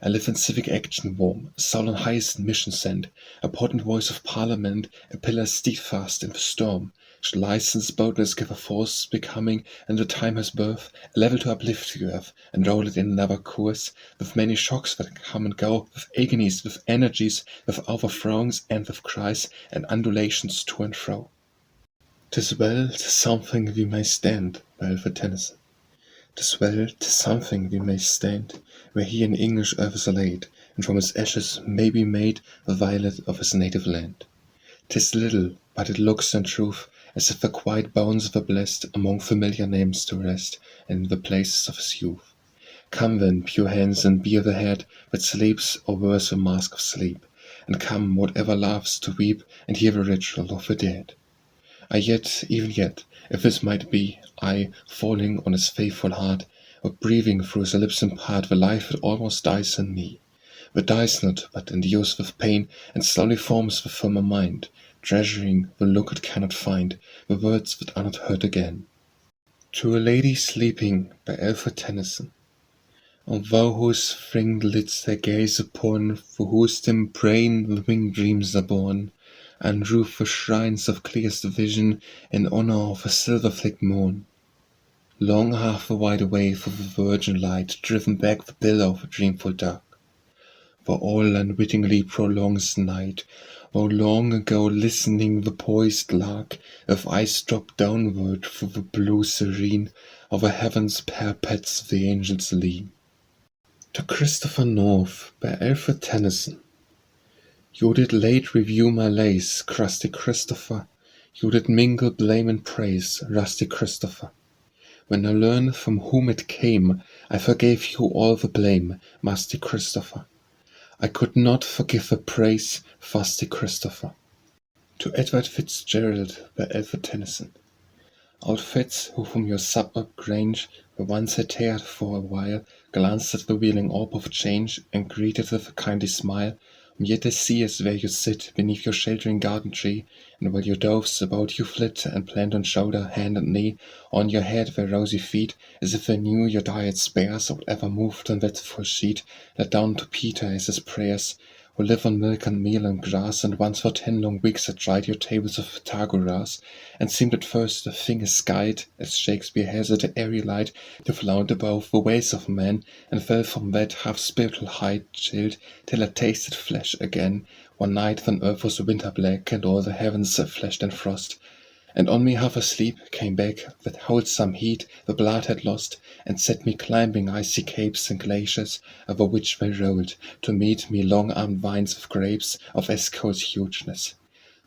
I live in civic action warm, a soul on highest mission sent, a potent voice of parliament, a pillar steadfast in the storm. Should license boldness give a force becoming, and the time has birth, a level to uplift the earth, and roll it in another course, with many shocks that come and go, with agonies, with energies, with overthrows, and with cries, and undulations to and fro. 'Tis well, 'tis something we may stand, by Alfred Tennyson. 'Tis well, 'tis something we may stand, where he in English earth is laid, and from his ashes may be made the violet of his native land. 'Tis little, but it looks in truth as if the quiet bones were blessed among familiar names to rest, and in the places of his youth. Come then, pure hands, and bear the head that sleeps, or wears the mask of sleep, and come, whatever laughs, to weep, and hear the ritual of the dead. Yet, even yet, if this might be, I, falling on his faithful heart, would breathing through his lips impart the life that almost dies in me, that dies not, but endures with pain, and slowly forms the firmer mind, treasuring the look it cannot find, the words that are not heard again. To a Lady Sleeping, by Alfred Tennyson. O thou whose fringed lids their gaze upon, for whose dim brain the winged dreams are born, and roof the shrines of clearest vision in honor of a silver-flecked morn. Long hath the wide wave of the virgin light driven back the billow of a dreamful dark. For all unwittingly prolongs night, though long ago listening the poised lark, with eyes dropped downward through the blue serene, over heaven's parapets the angels lean. To Christopher North, by Alfred Tennyson. You did late review my lace, crusty Christopher. You did mingle blame and praise, rusty Christopher. When I learned from whom it came, I forgave you all the blame, musty Christopher. I could not forgive the praise, fusty Christopher. To Edward Fitzgerald, by Alfred Tennyson. Old Fitz, who from your suburb grange the once had tarried for a while, glanced at the wheeling orb of change, and greeted with a kindly smile And yet I see as where you sit beneath your sheltering garden tree, and while your doves about you flit, and plant on shoulder, hand and knee, on your head their rosy feet, as if they knew your diet sparse, or ever moved on that full sheet, let down to Peter as his prayers, who live on milk and meal and grass, and once for 10 long weeks had tried your tables of Pythagoras, and seemed at first a thing as guide, as Shakespeare has it, a airy light, to flout above the ways of men, and fell from that half-spiritual height, chilled, till I tasted flesh again, one night when earth was winter black, and all the heavens flashed in frost. And on me half asleep came back that wholesome heat the blood had lost, and set me climbing icy capes and glaciers, over which they rolled, to meet me long-armed vines of grapes of as cold hugeness.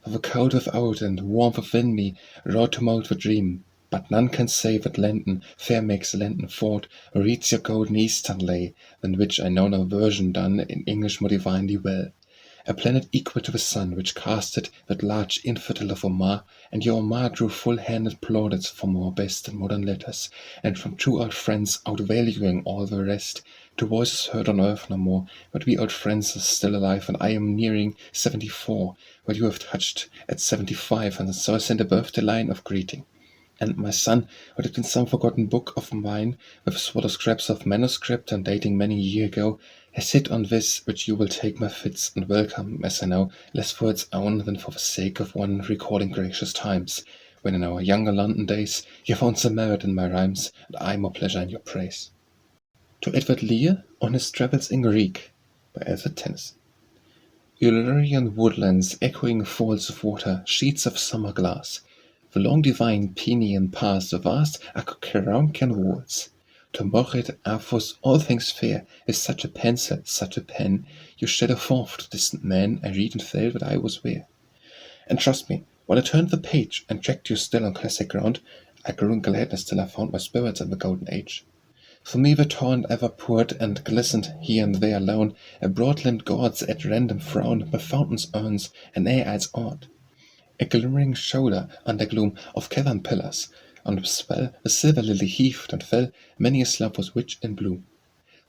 For the cold without and warmth within me wrought to mould the dream, but none can say that Lenten, fair makes Lenten thought, reads your golden eastern lay, than which I know no version done in English more divinely well. A planet equal to the sun, which casted that large infidel of Omar, and your Omar drew full-handed plaudits from our best and modern letters, and from true old friends outvaluing all the rest, to voices heard on earth no more, but we old friends are still alive, and I am nearing 74, while you have touched at 75, and so I send a birthday line of greeting. And my son, would have been some forgotten book of mine, with swallow scraps of manuscript and dating many a year ago, has hit on this which you will take my fits and welcome, as I know, less for its own than for the sake of one recalling gracious times, when in our younger London days you found some merit in my rhymes, and I more pleasure in your praise. To Edward Lear, on his travels in Greek, by Alfred Tennyson. Illyrian woodlands, echoing falls of water, sheets of summer glass, the long divine Penian pass, the vast Acheroncan walls. To Mochit, Aphos, all things fair, is such a pencil, such a pen, you shadow forth to distant men, I read and felt that I was where. And trust me, when I turned the page, and tracked you still on classic ground, I grew in gladness till I found my spirits in the golden age. For me the torrent ever poured and glistened here and there alone, a broad-limbed gods at random frown, by fountains urns, and airs odd. A glimmering shoulder under gloom of cavern pillars, on the swell the silver lily heaved and fell, many a slump was rich in bloom.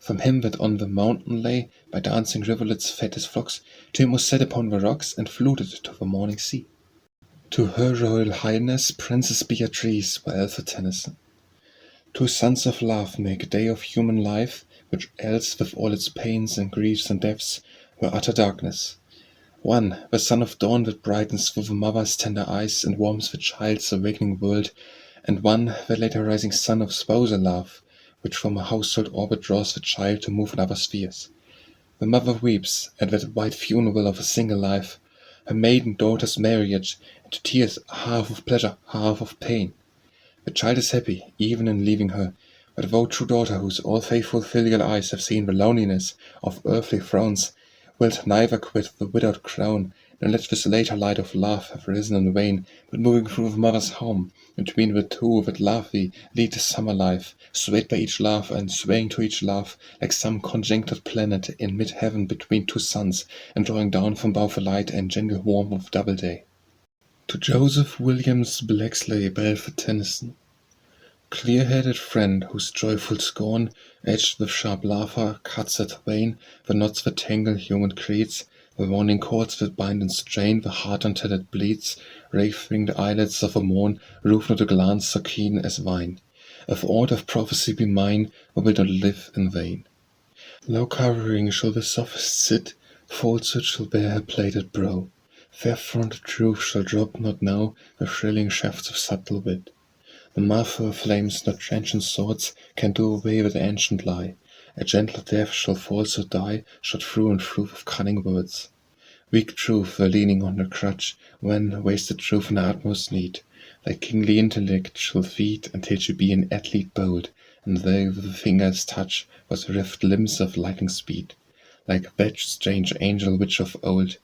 From him that on the mountain lay, by dancing rivulets fed his flocks, to him who sat upon the rocks and fluted to the morning sea. To her royal highness Princess Beatrice, by Alfred Tennyson. Two sons of love make a day of human life, which else with all its pains and griefs and deaths were utter darkness. One, the son of dawn that brightens with a mother's tender eyes and warms the child's awakening world, and one, the later rising sun of spousal love, which from a household orbit draws the child to move in other spheres. The mother weeps at that white funeral of a single life, her maiden daughter's marriage, and to tears half of pleasure, half of pain. The child is happy, even in leaving her, but thou true daughter, whose all faithful filial eyes have seen the loneliness of earthly thrones, wilt neither quit the widowed crown, nor let this later light of love have risen in vain, but moving through the mother's home, between the two that love thee, lead the summer life, swayed by each love and swaying to each love, like some conjuncted planet in mid-heaven between two suns, and drawing down from both the light and gentle warmth of double day. To Joseph Williams Blaxley, by Alfred Tennyson. Clear-headed friend, whose joyful scorn, edged with sharp laughter, cuts at twain the knots that tangle human creeds, the warning cords that bind and strain the heart until it bleeds, wraithing the eyelids of a morn, roof not a glance so keen as thine. If aught of prophecy be mine, I will not live in vain. Low covering shall the sophist sit, falsehood shall bear her plated brow, fair-fronted truth shall drop not now the thrilling shafts of subtle wit. The martyr flames, not transient swords, can do away with the ancient lie. A gentle death shall falsehood die, shot through and through with cunning words. Weak truth, were leaning on her crutch, when wasted truth in her utmost need. Thy kingly intellect shall feed until she be an athlete bold, and they with the fingers touch with rift limbs of lightning speed, like that strange angel which of old,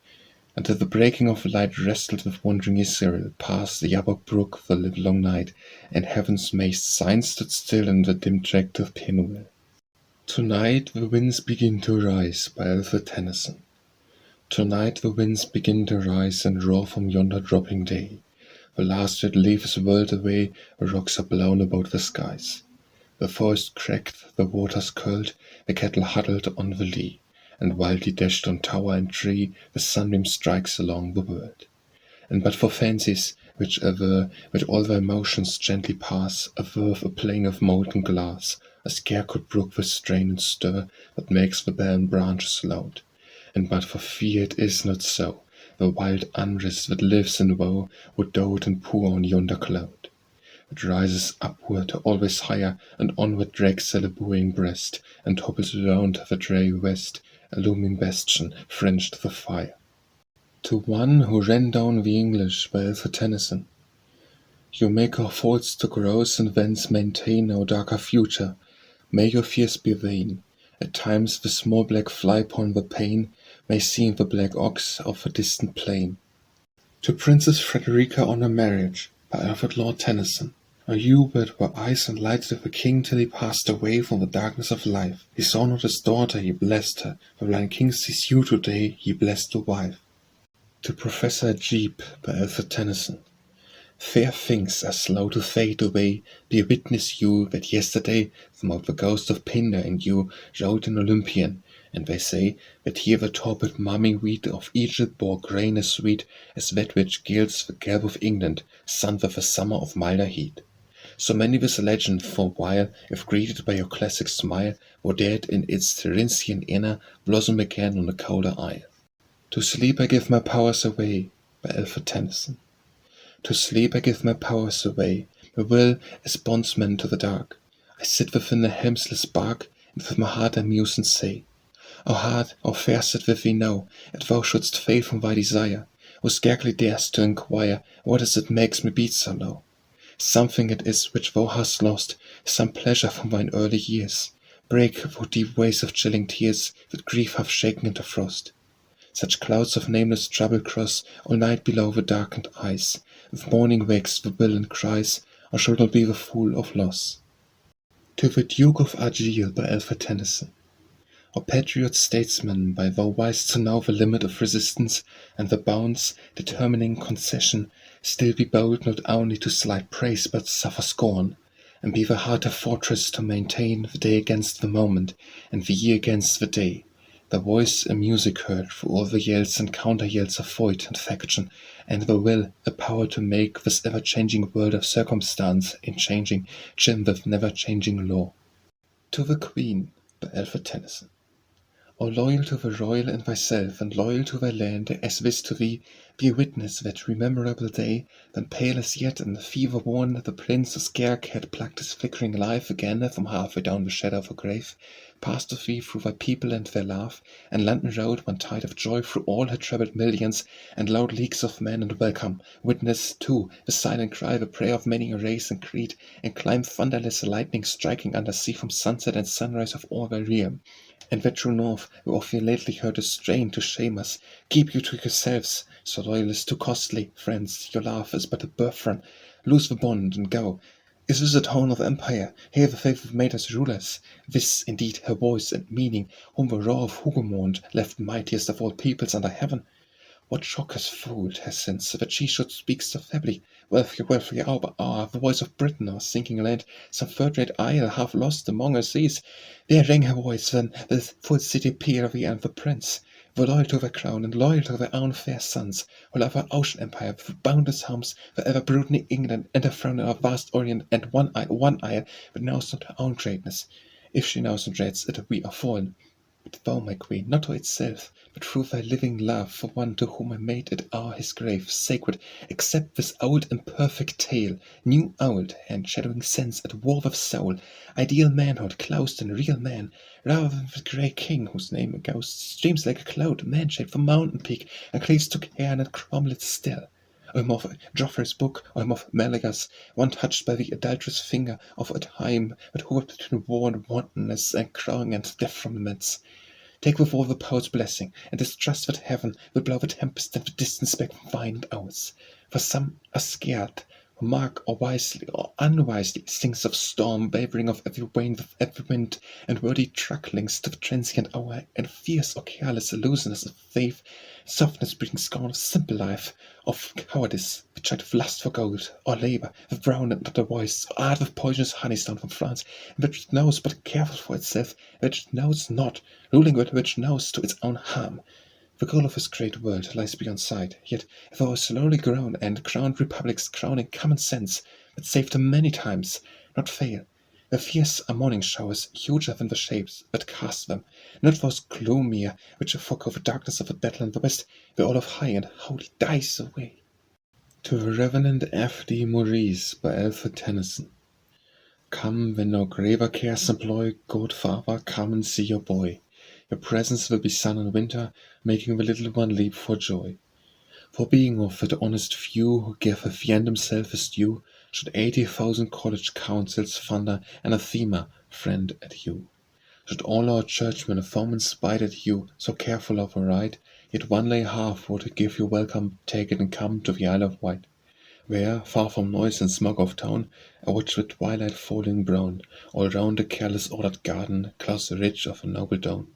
until the breaking of the light wrestled with wandering Israel past the Jabbok brook the livelong night, and heaven's mazed signs stood still in the dim tract of Penuel. Tonight the winds begin to rise, by Alfred Tennyson. Tonight the winds begin to rise and roar from yonder dropping day. The last red leaf is whirled away, the rocks are blown about the skies. The forest cracked, the waters curled, the cattle huddled on the lea. and wildly dashed on tower and tree, the sunbeam strikes along the world. And but for fancies, which aver, with all their motions gently pass, averve a plain of molten glass, a scare could brook the strain and stir that makes the barren branches loud. And but for fear it is not so, the wild unrest that lives in woe would dote and pour on yonder cloud. It rises upward, always higher, and onward drags the laboring breast, and topples round the dreary west, a looming bastion fringed with fire. To one who ran down the English by Alfred Tennyson. You make our faults to gross, and thence maintain our darker future. May your fears be vain. At times the small black fly upon the pane may seem the black ox of a distant plain. To Princess Frederica on her marriage, by Alfred Lord Tennyson. A Hubert were eyes and lights with the king till he passed away from the darkness of life. He saw not his daughter, he blessed her. The blind king sees you today, he blessed the wife. To Professor Jeep, by Alfred Tennyson. Fair things are slow to fade away. Be a witness you that yesterday from out the ghost of Pindar in you rode an Olympian, and they say that here the torpid mummy wheat of Egypt bore grain as sweet as that which gilds the gelb of England, sun with a summer of milder heat. So many this legend for a while, if greeted by your classic smile, or dared in its Theresian inner blossom again on the colder isle. To sleep I give my powers away, by Alfred Tennyson. To sleep I give my powers away, my will as bondsman to the dark. I sit within the helmsless bark, and with my heart I muse and say, O heart, how fair sit with thee now, if thou shouldst fail from thy desire, who scarcely darest to inquire, what is it makes me beat so low? Something it is which thou hast lost, some pleasure from thine early years. Break, thou deep waves of chilling tears, that grief hath shaken into frost. Such clouds of nameless trouble cross all night below the darkened eyes. With morning wakes the will and cries, or should not be the fool of loss. To the Duke of Argyll, by Alfred Tennyson. O patriot statesman, by thou wise to know the limit of resistance, and the bounds, determining concession, still be bold not only to slight praise but suffer scorn, and be the heart a fortress to maintain the day against the moment, and the year against the day. The voice a music heard through all the yells and counter-yells of void and faction, and the will a power to make this ever-changing world of circumstance in changing gem with never-changing law. To the Queen, by Alfred Tennyson. O loyal to the royal and thyself, and loyal to thy land, as this to thee, be a witness that rememberable day, when pale as yet and fever-worn the prince of Scark had plucked his flickering life again from halfway down the shadow of a grave, passed with thee through thy people and their laugh, and London rode one tide of joy through all her troubled millions, and loud leagues of men and welcome, witness, too, the silent cry, the prayer of many a race and creed, and climb thunderless lightning striking under sea from sunset and sunrise of all thy realm. And that true north, whereof ye lately heard a strain to shame us, keep you to yourselves, so loyal is too costly, friends, your laugh is but a burthen, loose the bond and go. Is this a tone of empire? Here the faith made us rulers. This, indeed, her voice and meaning, whom the roar of Hugomund left mightiest of all peoples under heaven. What shock has fooled her since, that she should speak so feebly? Wealthy hour, the voice of Britain, our sinking land, some third-rate isle half lost among her seas. There rang her voice, then, the full city peer and the prince, were loyal to their crown, and loyal to their own fair sons, who love our ocean empire, with boundless homes, forever brooding England, and enthroned our vast Orient, and one isle, that knows not her own greatness. If she knows and dreads it, we are fallen. But thou, my queen, not to itself, but through thy living love for one to whom I made it his grave, sacred, accept this old imperfect tale, new old, and shadowing sense at war with soul, ideal manhood closed in real man, rather than the grey king whose name a ghost streams like a cloud, man-shaped from mountain peak, and cleaves to cairn and cromlech still. I am of Joffrey's book, I am of Malagas, one touched by the adulterous finger of a time that hovered between war and wantonness, and crowing and death from immense. Take with all the poet's blessing, and distrust that heaven will blow the tempest and the distance back from thine and ours. For some are scared, mark or wisely or unwisely, sings of storm, wavering of every wane with every wind, and wordy trucklings to the transient hour, and fierce or careless looseness of faith, softness breeding scorn of simple life, of cowardice, betrayed of lust for gold, or labour, with brown and not a voice, or art with poisonous honeystone from France, which it knows but careful for itself, which it knows not, ruling with which knows to its own harm. The goal of his great world lies beyond sight, yet though slowly grown and crowned republics crowning common sense, that saved them many times, not fail. The fierce are morning showers, huger than the shapes that cast them, not those gloomier which fog over darkness of the battle in the west, where all of high and holy dies away. To the Reverend F.D. Maurice by Alfred Tennyson. Come when no graver cares employ, good father, come and see your boy. Your presence will be sun and winter, making the little one leap for joy. For being of that honest few who give Fiend himself his due, should 80,000 college councils thunder anathema, friend, at you. Should all our churchmen foemen spite at you, so careful of a rite, yet one lay half would give you welcome, take it and come to the Isle of Wight. Where, far from noise and smoke of town, I watch the twilight falling brown, all round the careless ordered garden, close the ridge of a noble down.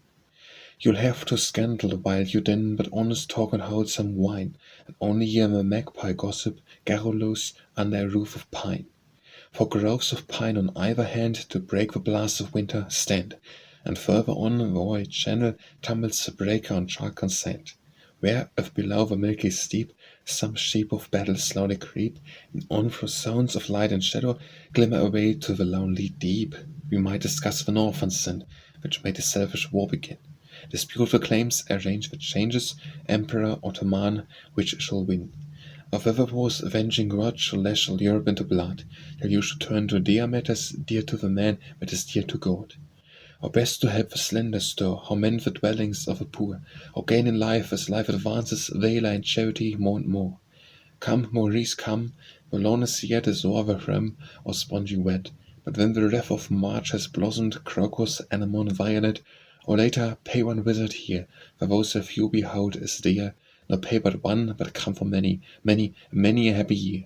You'll have to scandal while you din but honest talk and wholesome wine, and only hear the magpie gossip, garrulous, under a roof of pine. For groves of pine on either hand, to break the blast of winter, stand, and further on the wide channel tumbles the breaker on chalk sand, where, if below the milky steep, some sheep of battle slowly creep, and on through zones of light and shadow glimmer away to the lonely deep. We might discuss the northern sin, which made the selfish war begin. Dispute the claims, arrange the changes, Emperor Ottoman, which shall win. Of whether war's avenging grudge shall lash all Europe into blood, till you should turn to dear matters, dear to the man that is dear to God. Or best to help the slender stir, how mend the dwellings of the poor, or gain in life as life advances, valor and charity more and more. Come, Maurice, come, the lawn is yet as o'er the rim, or spongy wet, but when the wreath of March has blossomed, crocus, anemone, violet, or later, pay one visit here, for those of you behold is dear, nor pay but one, but come for many, many, many a happy year.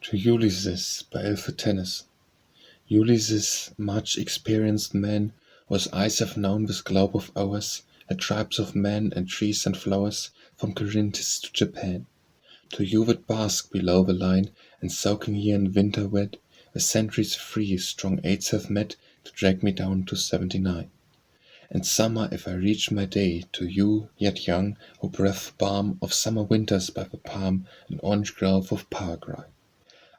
To Ulysses by Alfred Tennyson. Ulysses, much experienced man, whose eyes have known this globe of ours, the tribes of men and trees and flowers, from Corinth to Japan. To you that bask below the line, and soaking here in winter wet, the centuries free strong aids have met to drag me down to 79. And summer, if I reach my day, to you, yet young, who breathe balm of summer winters by the palm and orange grove of Paraguay.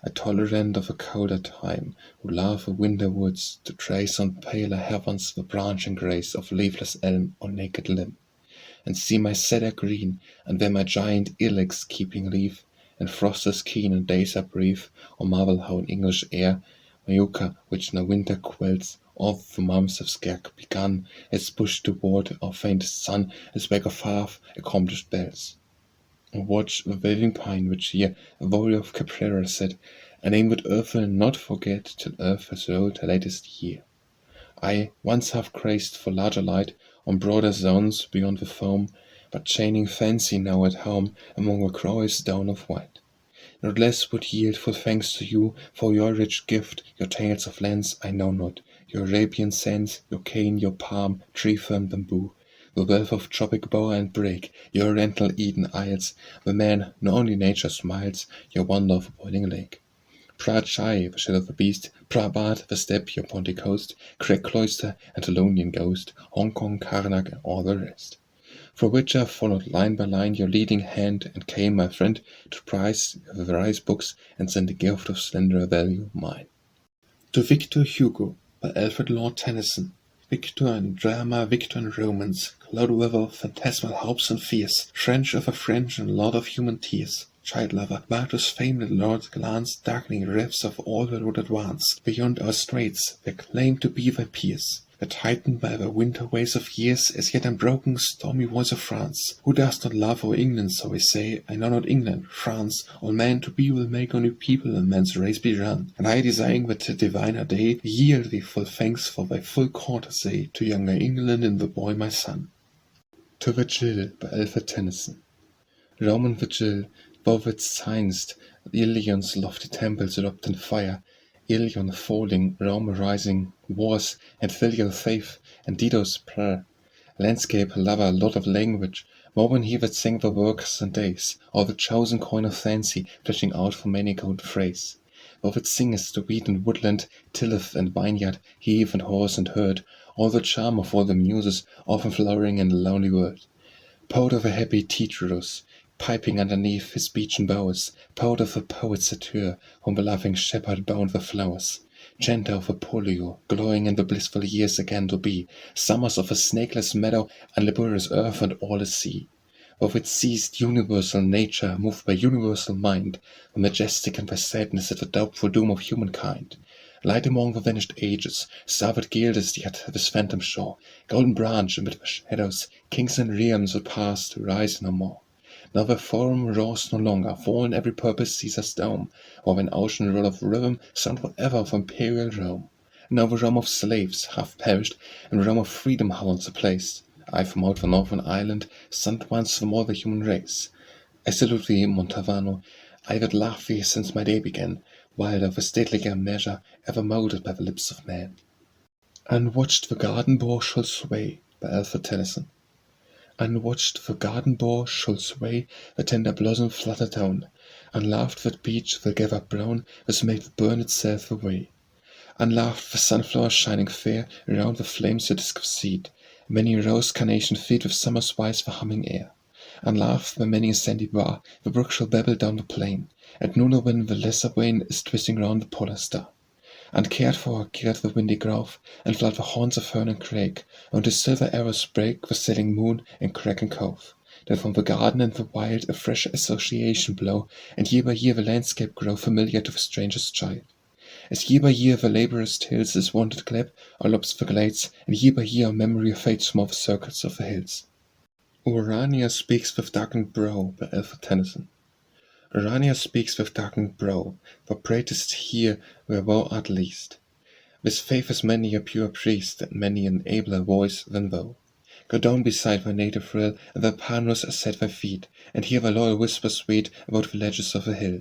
A tolerant of a colder time, who love the winter woods, to trace on paler heavens the branching grace of leafless elm or naked limb, and see my cedar green, and where my giant ilex keeping leaf, and frost is keen and days are brief, or marvel how in English air, my yucca, which no winter quells, all the months have scarce begun, its bush toward our faintest sun, its wake of half accomplished bells. Or watch the waving pine which here a warrior of Caprera said, a name that earth will not forget till earth has rolled her latest year. I once half crazed for larger light on broader zones beyond the foam, but chaining fancy now at home among the crow's down of white. Not less would yield full thanks to you for your rich gift, your tales of lands I know not, your Arabian sands, your cane, your palm, tree-fern bamboo, the wealth of tropic bower and brake, your oriental Eden Isles, the man, not only nature smiles, your wonder of a boiling lake. Pra-Chai, the shell of the beast, Pra-Bat, the steppe, your Pontic coast, Craig Cloister, Antinomian ghost, Hong Kong, Karnak, and all the rest. For which I followed line by line your leading hand, and came, my friend, to prize your various books, and send a gift of slender value mine. To Victor Hugo by Alfred Lord Tennyson. Victor in drama, Victor in romance, cloud weather, phantasmal hopes and fears, French of a French and lord of human tears. Child lover, Bartus famed Lord's glance, darkening rifts of all that would advance beyond our straits, their claim to be thy peers. That heightened by the winter ways of years, as yet unbroken, stormy voice of France. Who does not love our England, so we say, I know not England, France, all man to be will make only people, and man's race be run. And I, desiring that diviner day, yield thee full thanks for thy full courtesy, to younger England in the boy my son. To Virgil by Alfred Tennyson. Roman Virgil, thou that sign'st Ilion's lofty temples erupt in fire, Ilion falling, Rome rising, wars and filial faith and Dido's prayer. Landscape lover, lord of language, more when he would sing the works and days, or the chosen coin of fancy flashing out for many golden phrase. Though it singeth the wheat and woodland, tilleth and vineyard, heath and horse and herd, all the charm of all the muses, often flowering in the lonely word. Poet of a happy Tetrus, piping underneath his beechen boughs, poet of a poet's satyr, whom the loving shepherd bound the flowers. Chanter of Apollo, glowing in the blissful years again to be, summers of a snakeless meadow, and laborious earth and all the sea. Of its ceased universal nature, moved by universal mind, the majestic and by sadness at the doubtful doom of humankind. Light among the vanished ages, starward gilded yet this phantom shore, golden branch amid the shadows, kings and realms will pass to rise no more. Now the forum roars no longer, fallen every purpose Caesar's dome, or an ocean roll of rhythm sound forever of imperial Rome. Now the realm of slaves, half perished, and the realm of freedom holds a place. I from out the northern island, sent once from all the human race. I salute thee, Montavano, I that love thee since my day began, wild of a statelier measure, ever molded by the lips of man. Unwatched the garden boar shall sway, by Alfred Tennyson. Unwatched the garden boar shall sway, the tender blossom flutter down, unloved that beech will gather brown, was made to burn itself away. Unloved the sunflower shining fair, around the flames your disk of seed, many rose carnation feed with summer's wise the humming air. Unloved by many a sandy bar, the brook shall babble down the plain, at noon or when the lesser wane is twisting round the polar star. Uncared for girt the windy grove, and flood the haunts of fern and crake, and the silver arrows break the setting moon in crack and cove. Then from the garden and the wild a fresh association blow, and year by year the landscape grow familiar to the stranger's child. As year by year the labourer's tills his wonted glebe, or lops the glades, and year by year memory fades from all the circles of the hills. Urania speaks with darkened brow, by Alfred Tennyson. Urania speaks with darkened brow, for pratest here where thou art least. With faith is many a pure priest, and many an abler voice than thou. Go down beside thy native rill, and thy panrus are set thy feet, and hear thy loyal whisper sweet about the ledges of a hill.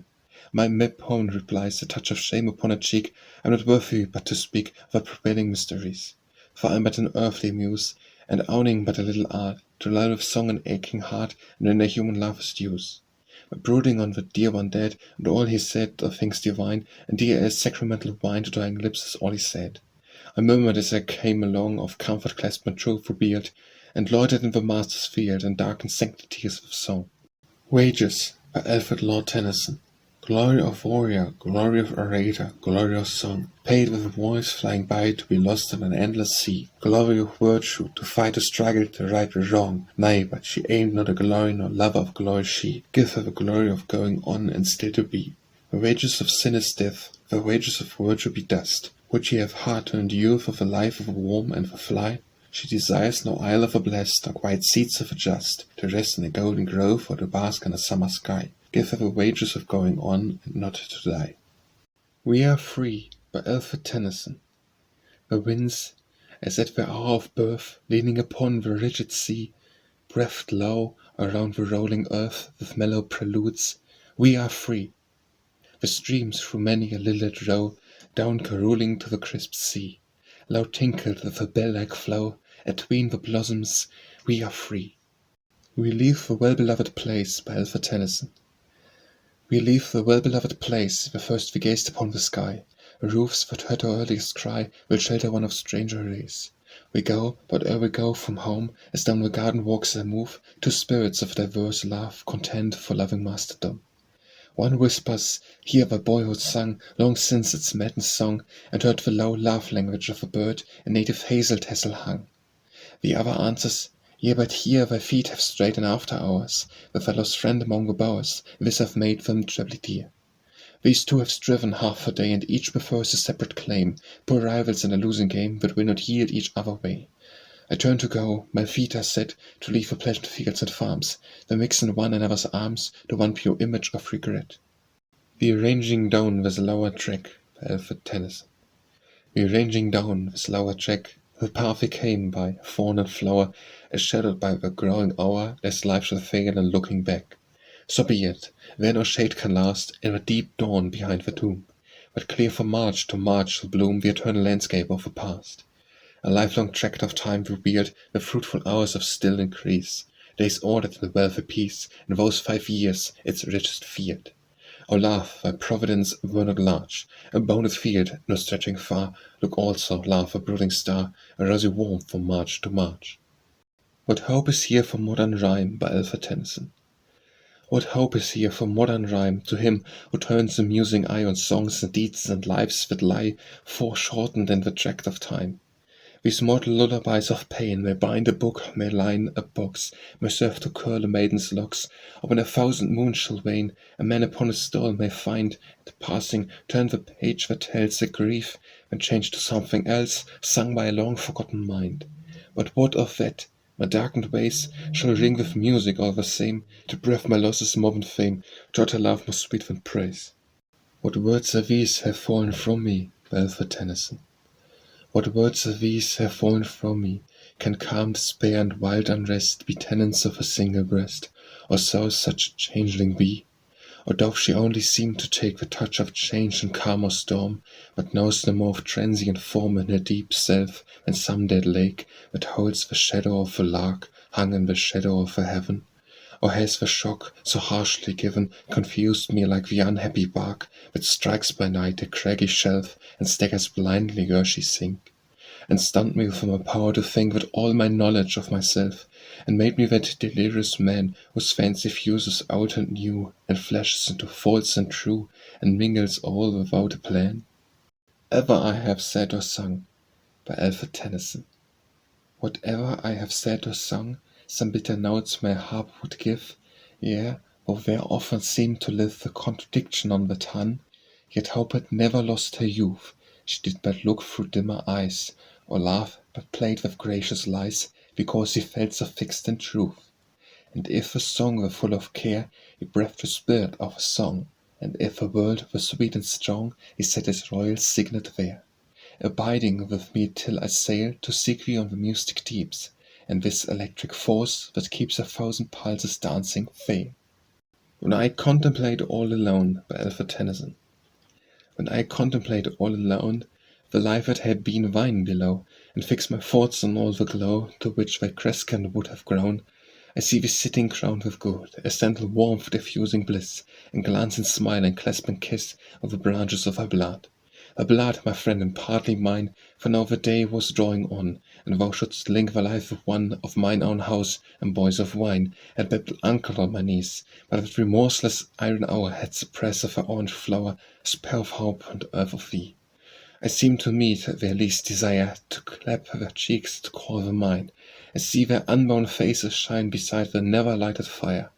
My mid-poem replies the touch of shame upon a cheek, I am not worthy but to speak of thy prevailing mysteries. For I am but an earthly muse, and owning but a little art, to lie with song and aching heart, and in a human love's use. But brooding on the dear one dead, and all he said of things divine, and dear as sacramental wine to dying lips is all he said. I murmured as I came along, of comfort clasped and truth revealed, and loitered in the master's field, and darkened sanctities of song. Wages, by Alfred Lord Tennyson. Glory of warrior, glory of orator, glory of song, paid with a voice flying by to be lost in an endless sea. Glory of virtue, to fight a struggle to right the wrong. Nay, but she aimed not a glory nor lover of glory she. Give her the glory of going on and still to be. The wages of sin is death, the wages of virtue be dust. Would she have heart to endure for the life of a worm and the fly? She desires no isle of the blest, nor quiet seats of the just, to rest in a golden grove or to bask in a summer sky. Give her the wages of going on and not to die. We are free, by Alfred Tennyson. The winds, as at their hour of birth, leaning upon the rigid sea, breathed low around the rolling earth with mellow preludes. We are free. The streams through many a lilted row, down caroling to the crisp sea, loud tinkled with a bell-like flow, atween the blossoms. We are free. We leave the well-beloved place, by Alfred Tennyson. We leave the well-beloved place, where first we gazed upon the sky. Roofs that heard our earliest cry will shelter one of stranger race. We go, but ere we go from home, as down the garden walks there move, two spirits of diverse love, content for loving masterdom. One whispers, hear thy boyhood sung, long since its maiden song, and heard the low love language of a bird, in native hazel tassel hung. The other answers, yea, but here thy feet have strayed in after hours, with thy lost friend among the bowers, this have made them trebly dear. These two have striven half a day, and each prefers a separate claim, poor rivals in a losing game, that will not yield each other way. I turn to go, my feet are set, to leave the pleasant fields and farms, they mix in one another's arms, to one pure image of regret. The arranging down this lower track, by Alfred Tennyson. The arranging down this lower track, the path we came by, thorn and flower, is shadowed by the growing hour, lest life should fail in looking back. So be it, where no shade can last, in the deep dawn behind the tomb, but clear from march to march shall bloom the eternal landscape of the past. A lifelong tract of time revealed, the fruitful hours of still increase, days ordered in the wealthy peace, in those 5 years its richest field. O love, thy providence were not large, a bounded field, no stretching far, look also, love, a brooding star, a rosy warmth from march to march. What hope is here for modern rhyme by Alfred Tennyson? What hope is here for modern rhyme to him who turns a musing eye on songs and deeds and lives that lie foreshortened in the tract of time? These mortal lullabies of pain may bind a book, may line a box, may serve to curl a maiden's locks, or when 1,000 moons shall wane, a man upon a stall may find, at passing, turn the page that tells a grief, and change to something else, sung by a long-forgotten mind. But what of that? My darkened ways shall ring with music all the same, to breath my losses more than fame, to utter love more sweet than praise. What words are these have fallen from me, by Alfred Tennyson? What words of these have fallen from me, can calm despair and wild unrest be tenants of a single breast, or so such a changeling be? Or doth she only seem to take the touch of change in calm or storm, but knows no more of transient form in her deep self than some dead lake that holds the shadow of a lark hung in the shadow of a heaven? Or has the shock, so harshly given, confused me like the unhappy bark that strikes by night a craggy shelf and staggers blindly ere she sink, and stunned me from my power to think with all my knowledge of myself, and made me that delirious man whose fancy fuses old and new, and flashes into false and true, and mingles all without a plan? Ever I have said or sung, by Alfred Tennyson. Whatever I have said or sung, some bitter notes my harp would give, yea, or where often seemed to live the contradiction on the tongue, yet hope had never lost her youth, she did but look through dimmer eyes, or laugh but played with gracious lies, because he felt so fixed in truth. And if a song were full of care, he breathed the spirit of a song, and if a word were sweet and strong, he set his royal signet there, abiding with me till I sail to seek thee on the mystic deeps, and this electric force that keeps 1,000 pulses dancing fail. When I contemplate all alone, by Alfred Tennyson. When I contemplate all alone the life that had been thine below, and fix my thoughts on all the glow to which thy crescent would have grown, I see thee sitting crowned with gold, a gentle warmth diffusing bliss, and glance and smile and clasp and kiss of the branches of her blood. Thy blood, my friend, and partly mine, for now the day was drawing on, and thou shouldst link the life of one of mine own house and boys of wine, and little uncle on my knees, but that remorseless iron hour had suppressed of her orange flower a spell of hope and earth of thee. I seem to meet their least desire, to clap their cheeks, to call them mine. I see their unbound faces shine beside the never-lighted fire.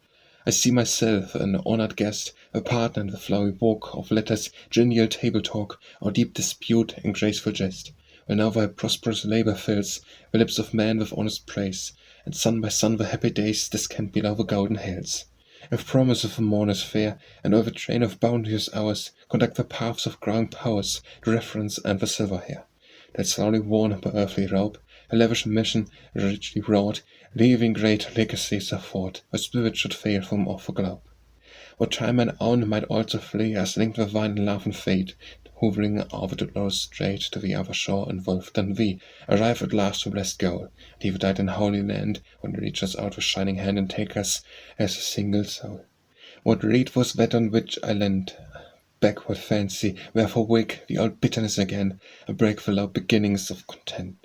I see myself an honored guest, a partner in the flowery walk of letters, genial table talk, or deep dispute and graceful jest, where now thy prosperous labor fills the lips of men with honest praise, and sun by sun the happy days descant below the golden hills. If promise of a morn is fair, and o'er the train of bounteous hours conduct the paths of growing powers, the reverence and the silver hair, that slowly worn by earthly robe, a lavish mission richly wrought, leaving great legacies athwart, where spirit should fail from off the globe. What time mine own might also flee, as linked with thine in love and fate, hovering over the dolorous strait to the other shore, involved and we arrive at last to blessed goal, and he who died in holy land, when he reach us out with shining hand and take us as a single soul. What reed was that on which I leant back with fancy, wherefore wake the old bitterness again, and break the low beginnings of content?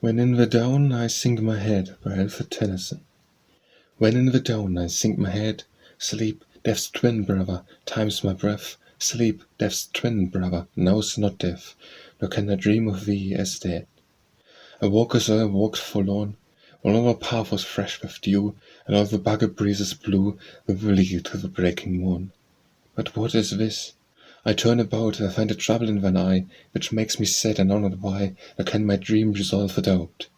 When in the dawn I sink my head, by Alfred Tennyson. When in the dawn I sink my head, sleep, death's twin brother, times my breath. Sleep, death's twin brother, knows not death, nor can I dream of thee as dead. I walk as I walked forlorn, while all my path was fresh with dew, and all the buggy breezes blew that will lead to the breaking morn. But what is this? I turn about, I find a trouble in thine eye, which makes me sad, and know not why, nor can my dream resolve a doubt.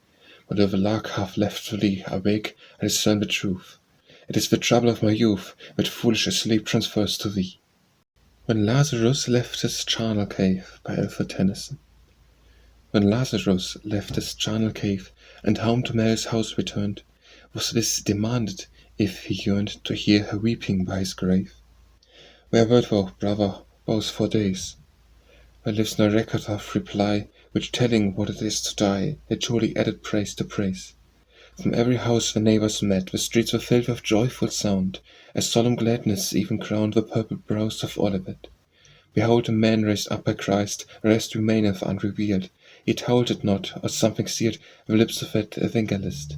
But though the lark hath left to thee, I wake, I discern the truth. It is the trouble of my youth, which foolish sleep transfers to thee. When Lazarus left his charnel cave, by Alfred Tennyson. When Lazarus left his charnel cave, and home to Mary's house returned, was this demanded, if he yearned to hear her weeping by his grave. Where wert thou, brother, both for days? There lives no record of reply, which telling what it is to die, yet surely added praise to praise. From every house the neighbors met, the streets were filled with joyful sound, as solemn gladness even crowned the purple brows of Olivet. Behold, a man raised up by Christ, the rest remaineth unrevealed. He told it not, or something sealed the lips of that evangelist.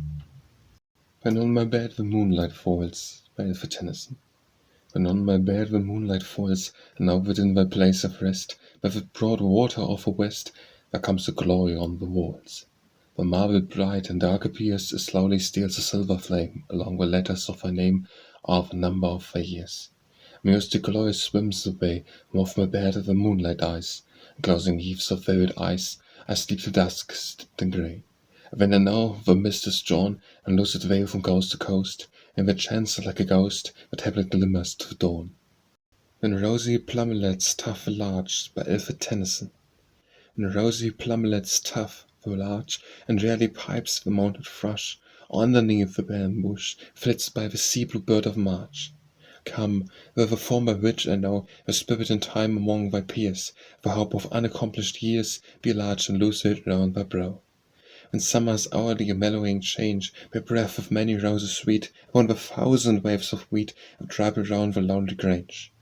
When on my bed the moonlight falls, by Alfred Tennyson. When on my bed the moonlight falls, and now within thy place of rest, by the broad water of the west, there comes a glory on the walls. The marble bright and dark appears, slowly steals a silver flame, along the letters of thy name, or the number of thy years. Mystic glory swims away, from off my bed the moonlight eyes, and closing heaves of velvet ice, I sleep to dusk, steeped in grey. When I know the mist is drawn, and lucid veil from coast to coast, in the chancel like a ghost, the tablet glimmers to dawn. When rosy plumlets tough and large, by Alfred Tennyson. When rosy plumlets tough, though large, and rarely pipes the mounted thrush, or underneath the barren bush flits by the sea-blue bird of March. Come, where the form by which I know the spirit in time among thy peers, the hope of unaccomplished years, be large and lucid round thy brow. When summer's hourly mellowing change, by breath of many roses sweet, upon the thousand waves of wheat, and travel round the lonely grange.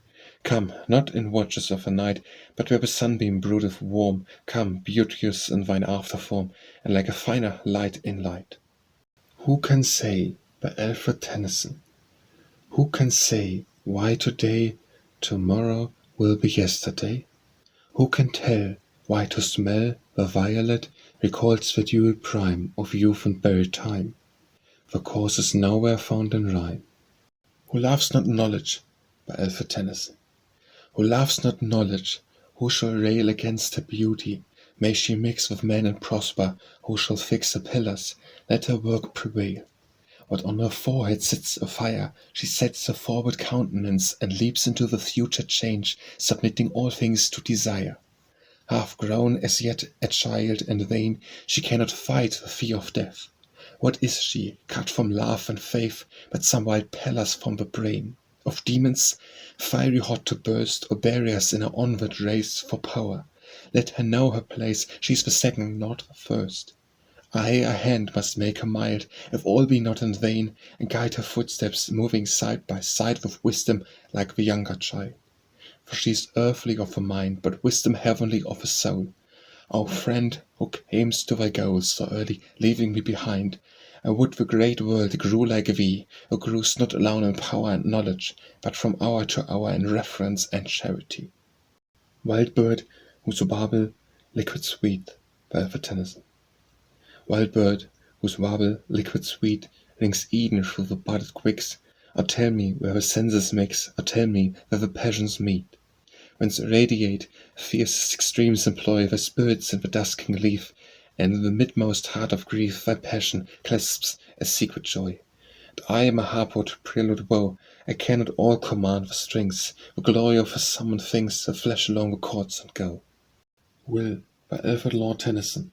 Come, not in watches of a night, but where the sunbeam broodeth warm, come, beauteous in thine after-form, and like a finer light in light. Who can say, by Alfred Tennyson, who can say why today, tomorrow will be yesterday? Who can tell why to smell the violet recalls the dual prime of youth and buried time? The cause is nowhere found in rhyme. Who loves not knowledge, by Alfred Tennyson. Who loves not knowledge, who shall rail against her beauty? May she mix with men and prosper, who shall fix her pillars, let her work prevail. What on her forehead sits afire, she sets her forward countenance, and leaps into the future change, submitting all things to desire. Half grown as yet a child and vain, she cannot fight the fear of death. What is she, cut from love and faith, but some wild pillars from the brain of demons, fiery hot to burst, or barriers in her onward race for power? Let her know her place, she's the second, not the first. I, a hand, must make her mild, if all be not in vain, and guide her footsteps, moving side by side with wisdom, like the younger child. For she is earthly of a mind, but wisdom heavenly of a soul. O friend, who camest to thy goals so early, leaving me behind, I would the great world grew like thee, who grewst not alone in power and knowledge, but from hour to hour in reverence and charity. Wild bird, whose warble, liquid sweet, by Alfred Tennyson. Wild bird, whose warble, liquid sweet, rings Eden through the budded quicks, or tell me where the senses mix, or tell me where the passions meet. Whence radiate, fiercest extremes employ thy spirits in the dusking leaf, and in the midmost heart of grief thy passion clasps a secret joy. And I am a harport prelude woe, I cannot all command the strings, the glory of the summoned things that flash along the chords and go. Will, by Alfred Lord Tennyson.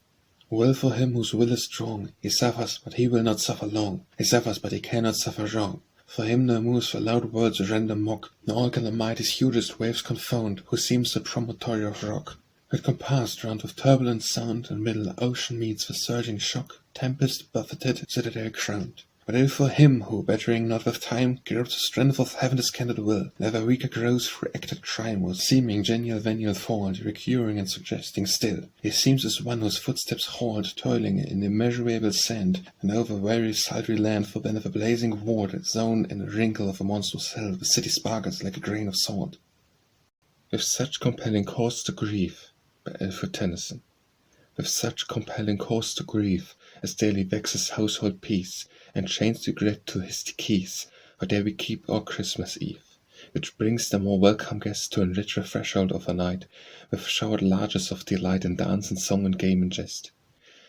Will for him whose will is strong, he suffers, but he will not suffer long, he suffers, but he cannot suffer wrong. For him no moves for loud words render mock, nor all can the mighty's hugest waves confound, who seems the promontory of rock. But compassed round with turbulent sound, in middle ocean meets the surging shock, tempest buffeted, citadel crowned. But ill for him who, battering not with time, gropes the strength of heaven's candid will, never weaker grows through acted crime, with seeming genial venial fault, recurring and suggesting still. He seems as one whose footsteps halt, toiling in immeasurable sand, and over weary sultry land, for then the blazing ward, zone in a wrinkle of a monstrous hell, the city sparkles like a grain of salt. With such compelling cause to grieve, by Alfred Tennyson. With such compelling cause to grieve, as daily vexes household peace, and chains regret to his keys, how dare we keep our Christmas Eve, which brings the more welcome guests to enrich the threshold of a night, with showered largesse of delight in dance and song and game and jest.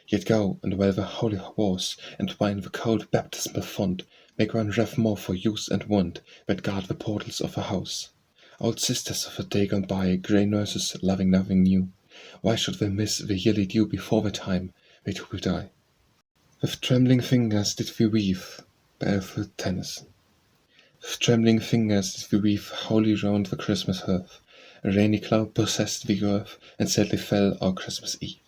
Yet go, and while the holy wars entwine the cold baptismal font, make one rev more for use and want, that guard the portals of a house. Old sisters of a day gone by, grey nurses, loving nothing new, why should they miss the yearly dew before the time, they too will die? With trembling fingers did we weave, by Alfred Tennyson. With trembling fingers we weave wholly round the Christmas hearth. A rainy cloud possessed the earth, and sadly fell our Christmas Eve.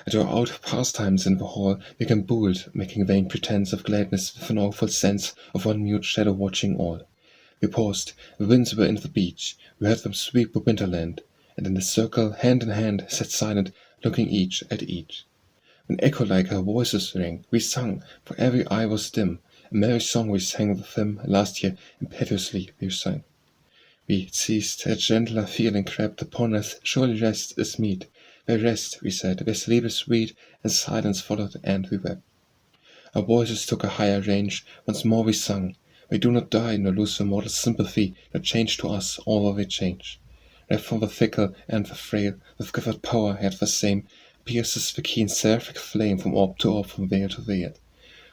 At our out pastimes in the hall we gambolled, making vain pretence of gladness with an awful sense of one mute shadow watching all. We paused, the winds were in the beach, we heard them sweep the winterland, and in the circle, hand in hand, sat silent, looking each at each. When echo-like our voices rang, we sung, for every eye was dim, a merry song we sang with them last year, impetuously we sang. We ceased, a gentler feeling crept upon us, surely rest is meet. Where rest, we said, where sleep is sweet, and silence followed, and we wept. Our voices took a higher range, once more we sung. We do not die, nor lose the mortal sympathy, nor change to us all we change. Reft from the fickle and the frail, with given power yet the same, pierces the keen seraphic flame from orb to orb, from veil to veil.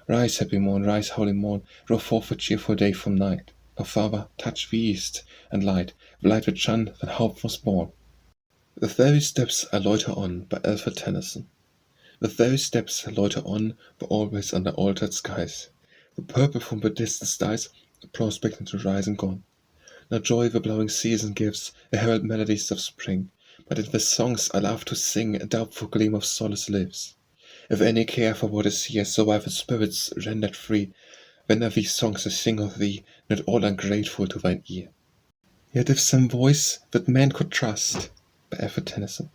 Rise, happy morn, rise, holy morn, draw forth the cheerful day from night. O Father, touch the east, and light, the light which shone when hope was born. With very steps I loiter on, by Alfred Tennyson. With very steps I loiter on, but always under altered skies. The purple from the distance dies, the prospect into rising gone. No joy the blowing season gives, the herald melodies of spring, but in the songs I love to sing, a doubtful gleam of solace lives. If any care for what is here, so are the spirits rendered free, when of these songs I sing of thee, not all ungrateful to thine ear. Yet if some voice that man could trust, by Alfred Tennyson.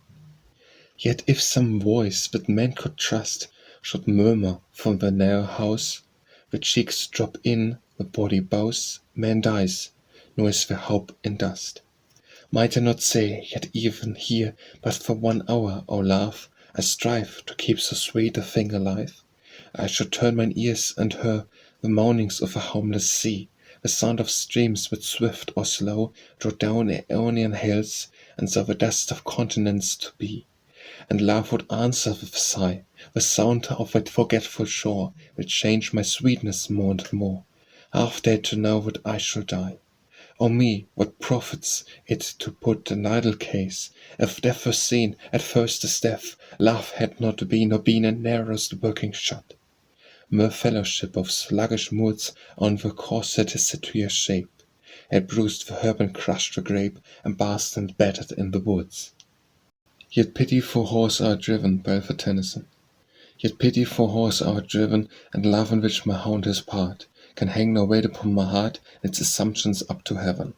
Yet if some voice that man could trust should murmur from the narrow house, the cheeks drop in, the body bows, man dies, nor is there hope in dust. Might I not say, yet even here, but for 1 hour, O love, I strive to keep so sweet a thing alive? I should turn mine ears and hear the moanings of a homeless sea, the sound of streams which swift or slow draw down Aeonian hills, and so the dust of continents to be. And love would answer with a sigh, the sound of that forgetful shore, will change my sweetness more and more, half dead to know that I shall die. O me, what profits it to put an idle case? If death were seen, at first as death, love had not been, nor been in narrowest working shut. Mere fellowship of sluggish moods on the corset set to your shape, had bruised the herb and crushed the grape, and basked and battered in the woods. Yet pity for horse are driven, by Alfred Tennyson. Yet pity for horse are driven, and love in which my hound has part, can hang no weight upon my heart, its assumptions up to heaven.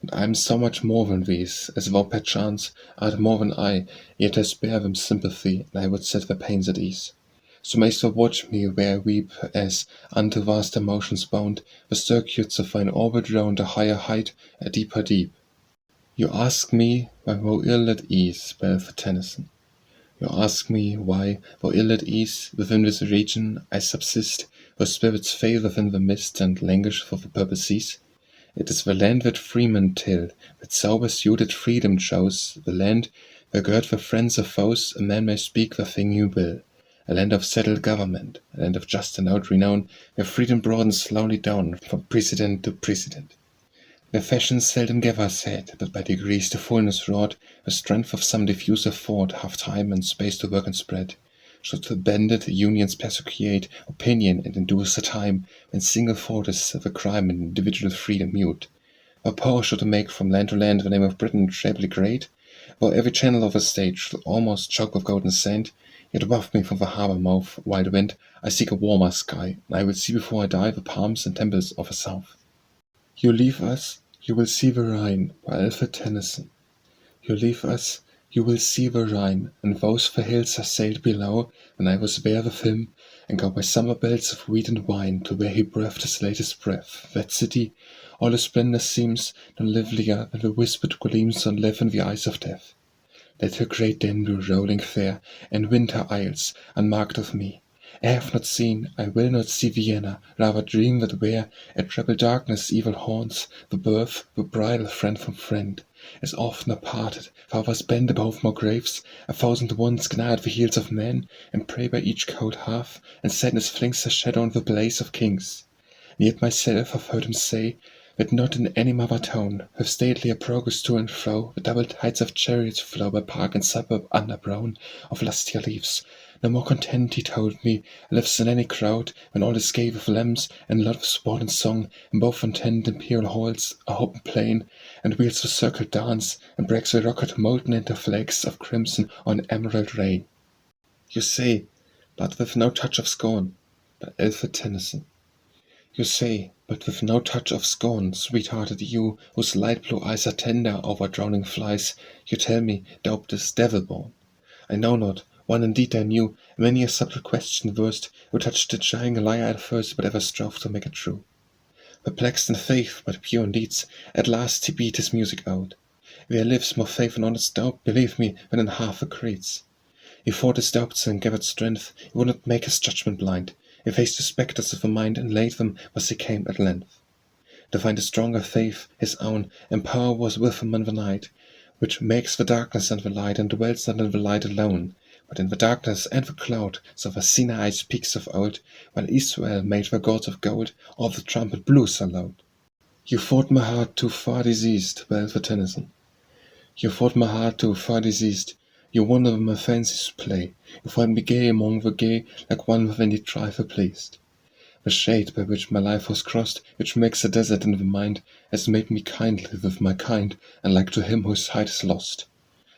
And I am so much more than these, as thou perchance art more than I, yet I spare them sympathy, and I would set their pains at ease. So mayst thou watch me where I weep, as, unto vast emotions bound, the circuits of thine orbit round a higher height, a deeper deep. You ask me why thou ill at ease, by Alfred Tennyson. You ask me why, though ill at ease, within this region I subsist, where spirits fail within the mist, and languish for the purple seas? It is the land that freemen till, that sober-suited freedom chose, the land where girt the friends of foes, a man may speak the thing he will, a land of settled government, a land of just and out renown, where freedom broadens slowly down from precedent to precedent. Where fashions seldom gathers head, but by degrees to fullness wrought, the strength of some diffusive thought, have time and space to work and spread, should the banded unions persecuate opinion and induce a time when single thought is the crime and individual freedom mute. Our power should make from land to land the name of Britain trebly great, while every channel of the state should almost choke with golden sand, yet above me from the harbour mouth, wild wind, I seek a warmer sky, and I will see before I die the palms and temples of the south. You leave us, you will see the Rhine, by Alfred Tennyson. You leave us, you will see the Rhine, and those the hills I sailed below, when I was there with him, and go by summer belts of wheat and wine, to where he breathed his latest breath. That city, all its splendour seems no livelier than the whispered gleams on live in the eyes of death. Let her great den be rolling fair, and winter isles, unmarked of me. I have not seen, I will not see Vienna, rather dream that where, at treble darkness evil haunts, the birth, the bridal friend from friend, is oftener parted, fathers bend above more graves, 1,000 wounds gnaw at the heels of men, and pray by each cold hearth, and sadness flings her shadow on the blaze of kings. And yet myself have heard him say, But not in any mother town, with statelier progress to and fro, the double tides of chariots flow by park and suburb underbrown of lustier leaves. No more content, he told me, lives in any crowd, when all is gay with lamps and lot of sport and song, and both content imperial halls are open plain, and wheels the circle dance, and breaks the rocket molten into flakes of crimson on emerald rain. You say, but with no touch of scorn, by Alfred Tennyson. You say, but with no touch of scorn, sweet-hearted you, whose light blue eyes are tender over drowning flies, you tell me, doubt is devil-born. I know not, one indeed I knew, many a subtle question versed, who touched the gying lyre at first, but ever strove to make it true. Perplexed in faith, but pure in deeds, at last he beat his music out. There lives more faith in honest doubt, believe me, than in half the creeds. He fought his doubts and gathered strength, he would not make his judgment blind. He faced the spectres of the mind and laid them as he came at length. To find a stronger faith, his own, and power was with him in the night, which makes the darkness and the light, and dwells not in the light alone, but in the darkness and the cloud, so the Sinai's peaks of old, while Israel made the gods of gold, all the trumpet blew so loud. You fought my heart too far diseased, well for Tennyson. You fought my heart too far diseased, you won over my fancy's play, you find me gay among the gay, like one with any trifle pleased. The shade by which my life was crossed, which makes a desert in the mind, has made me kindly with my kind, and like to him whose sight is lost.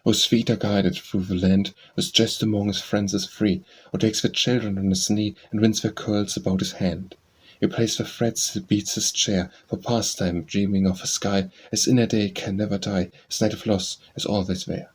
Whose feet are guided through the land, whose jest among his friends is free, who takes the children on his knee, and winds their curls about his hand. He plays the frets, he beats his chair, for pastime, dreaming of a sky, as in a day can never die, his night of loss is always there.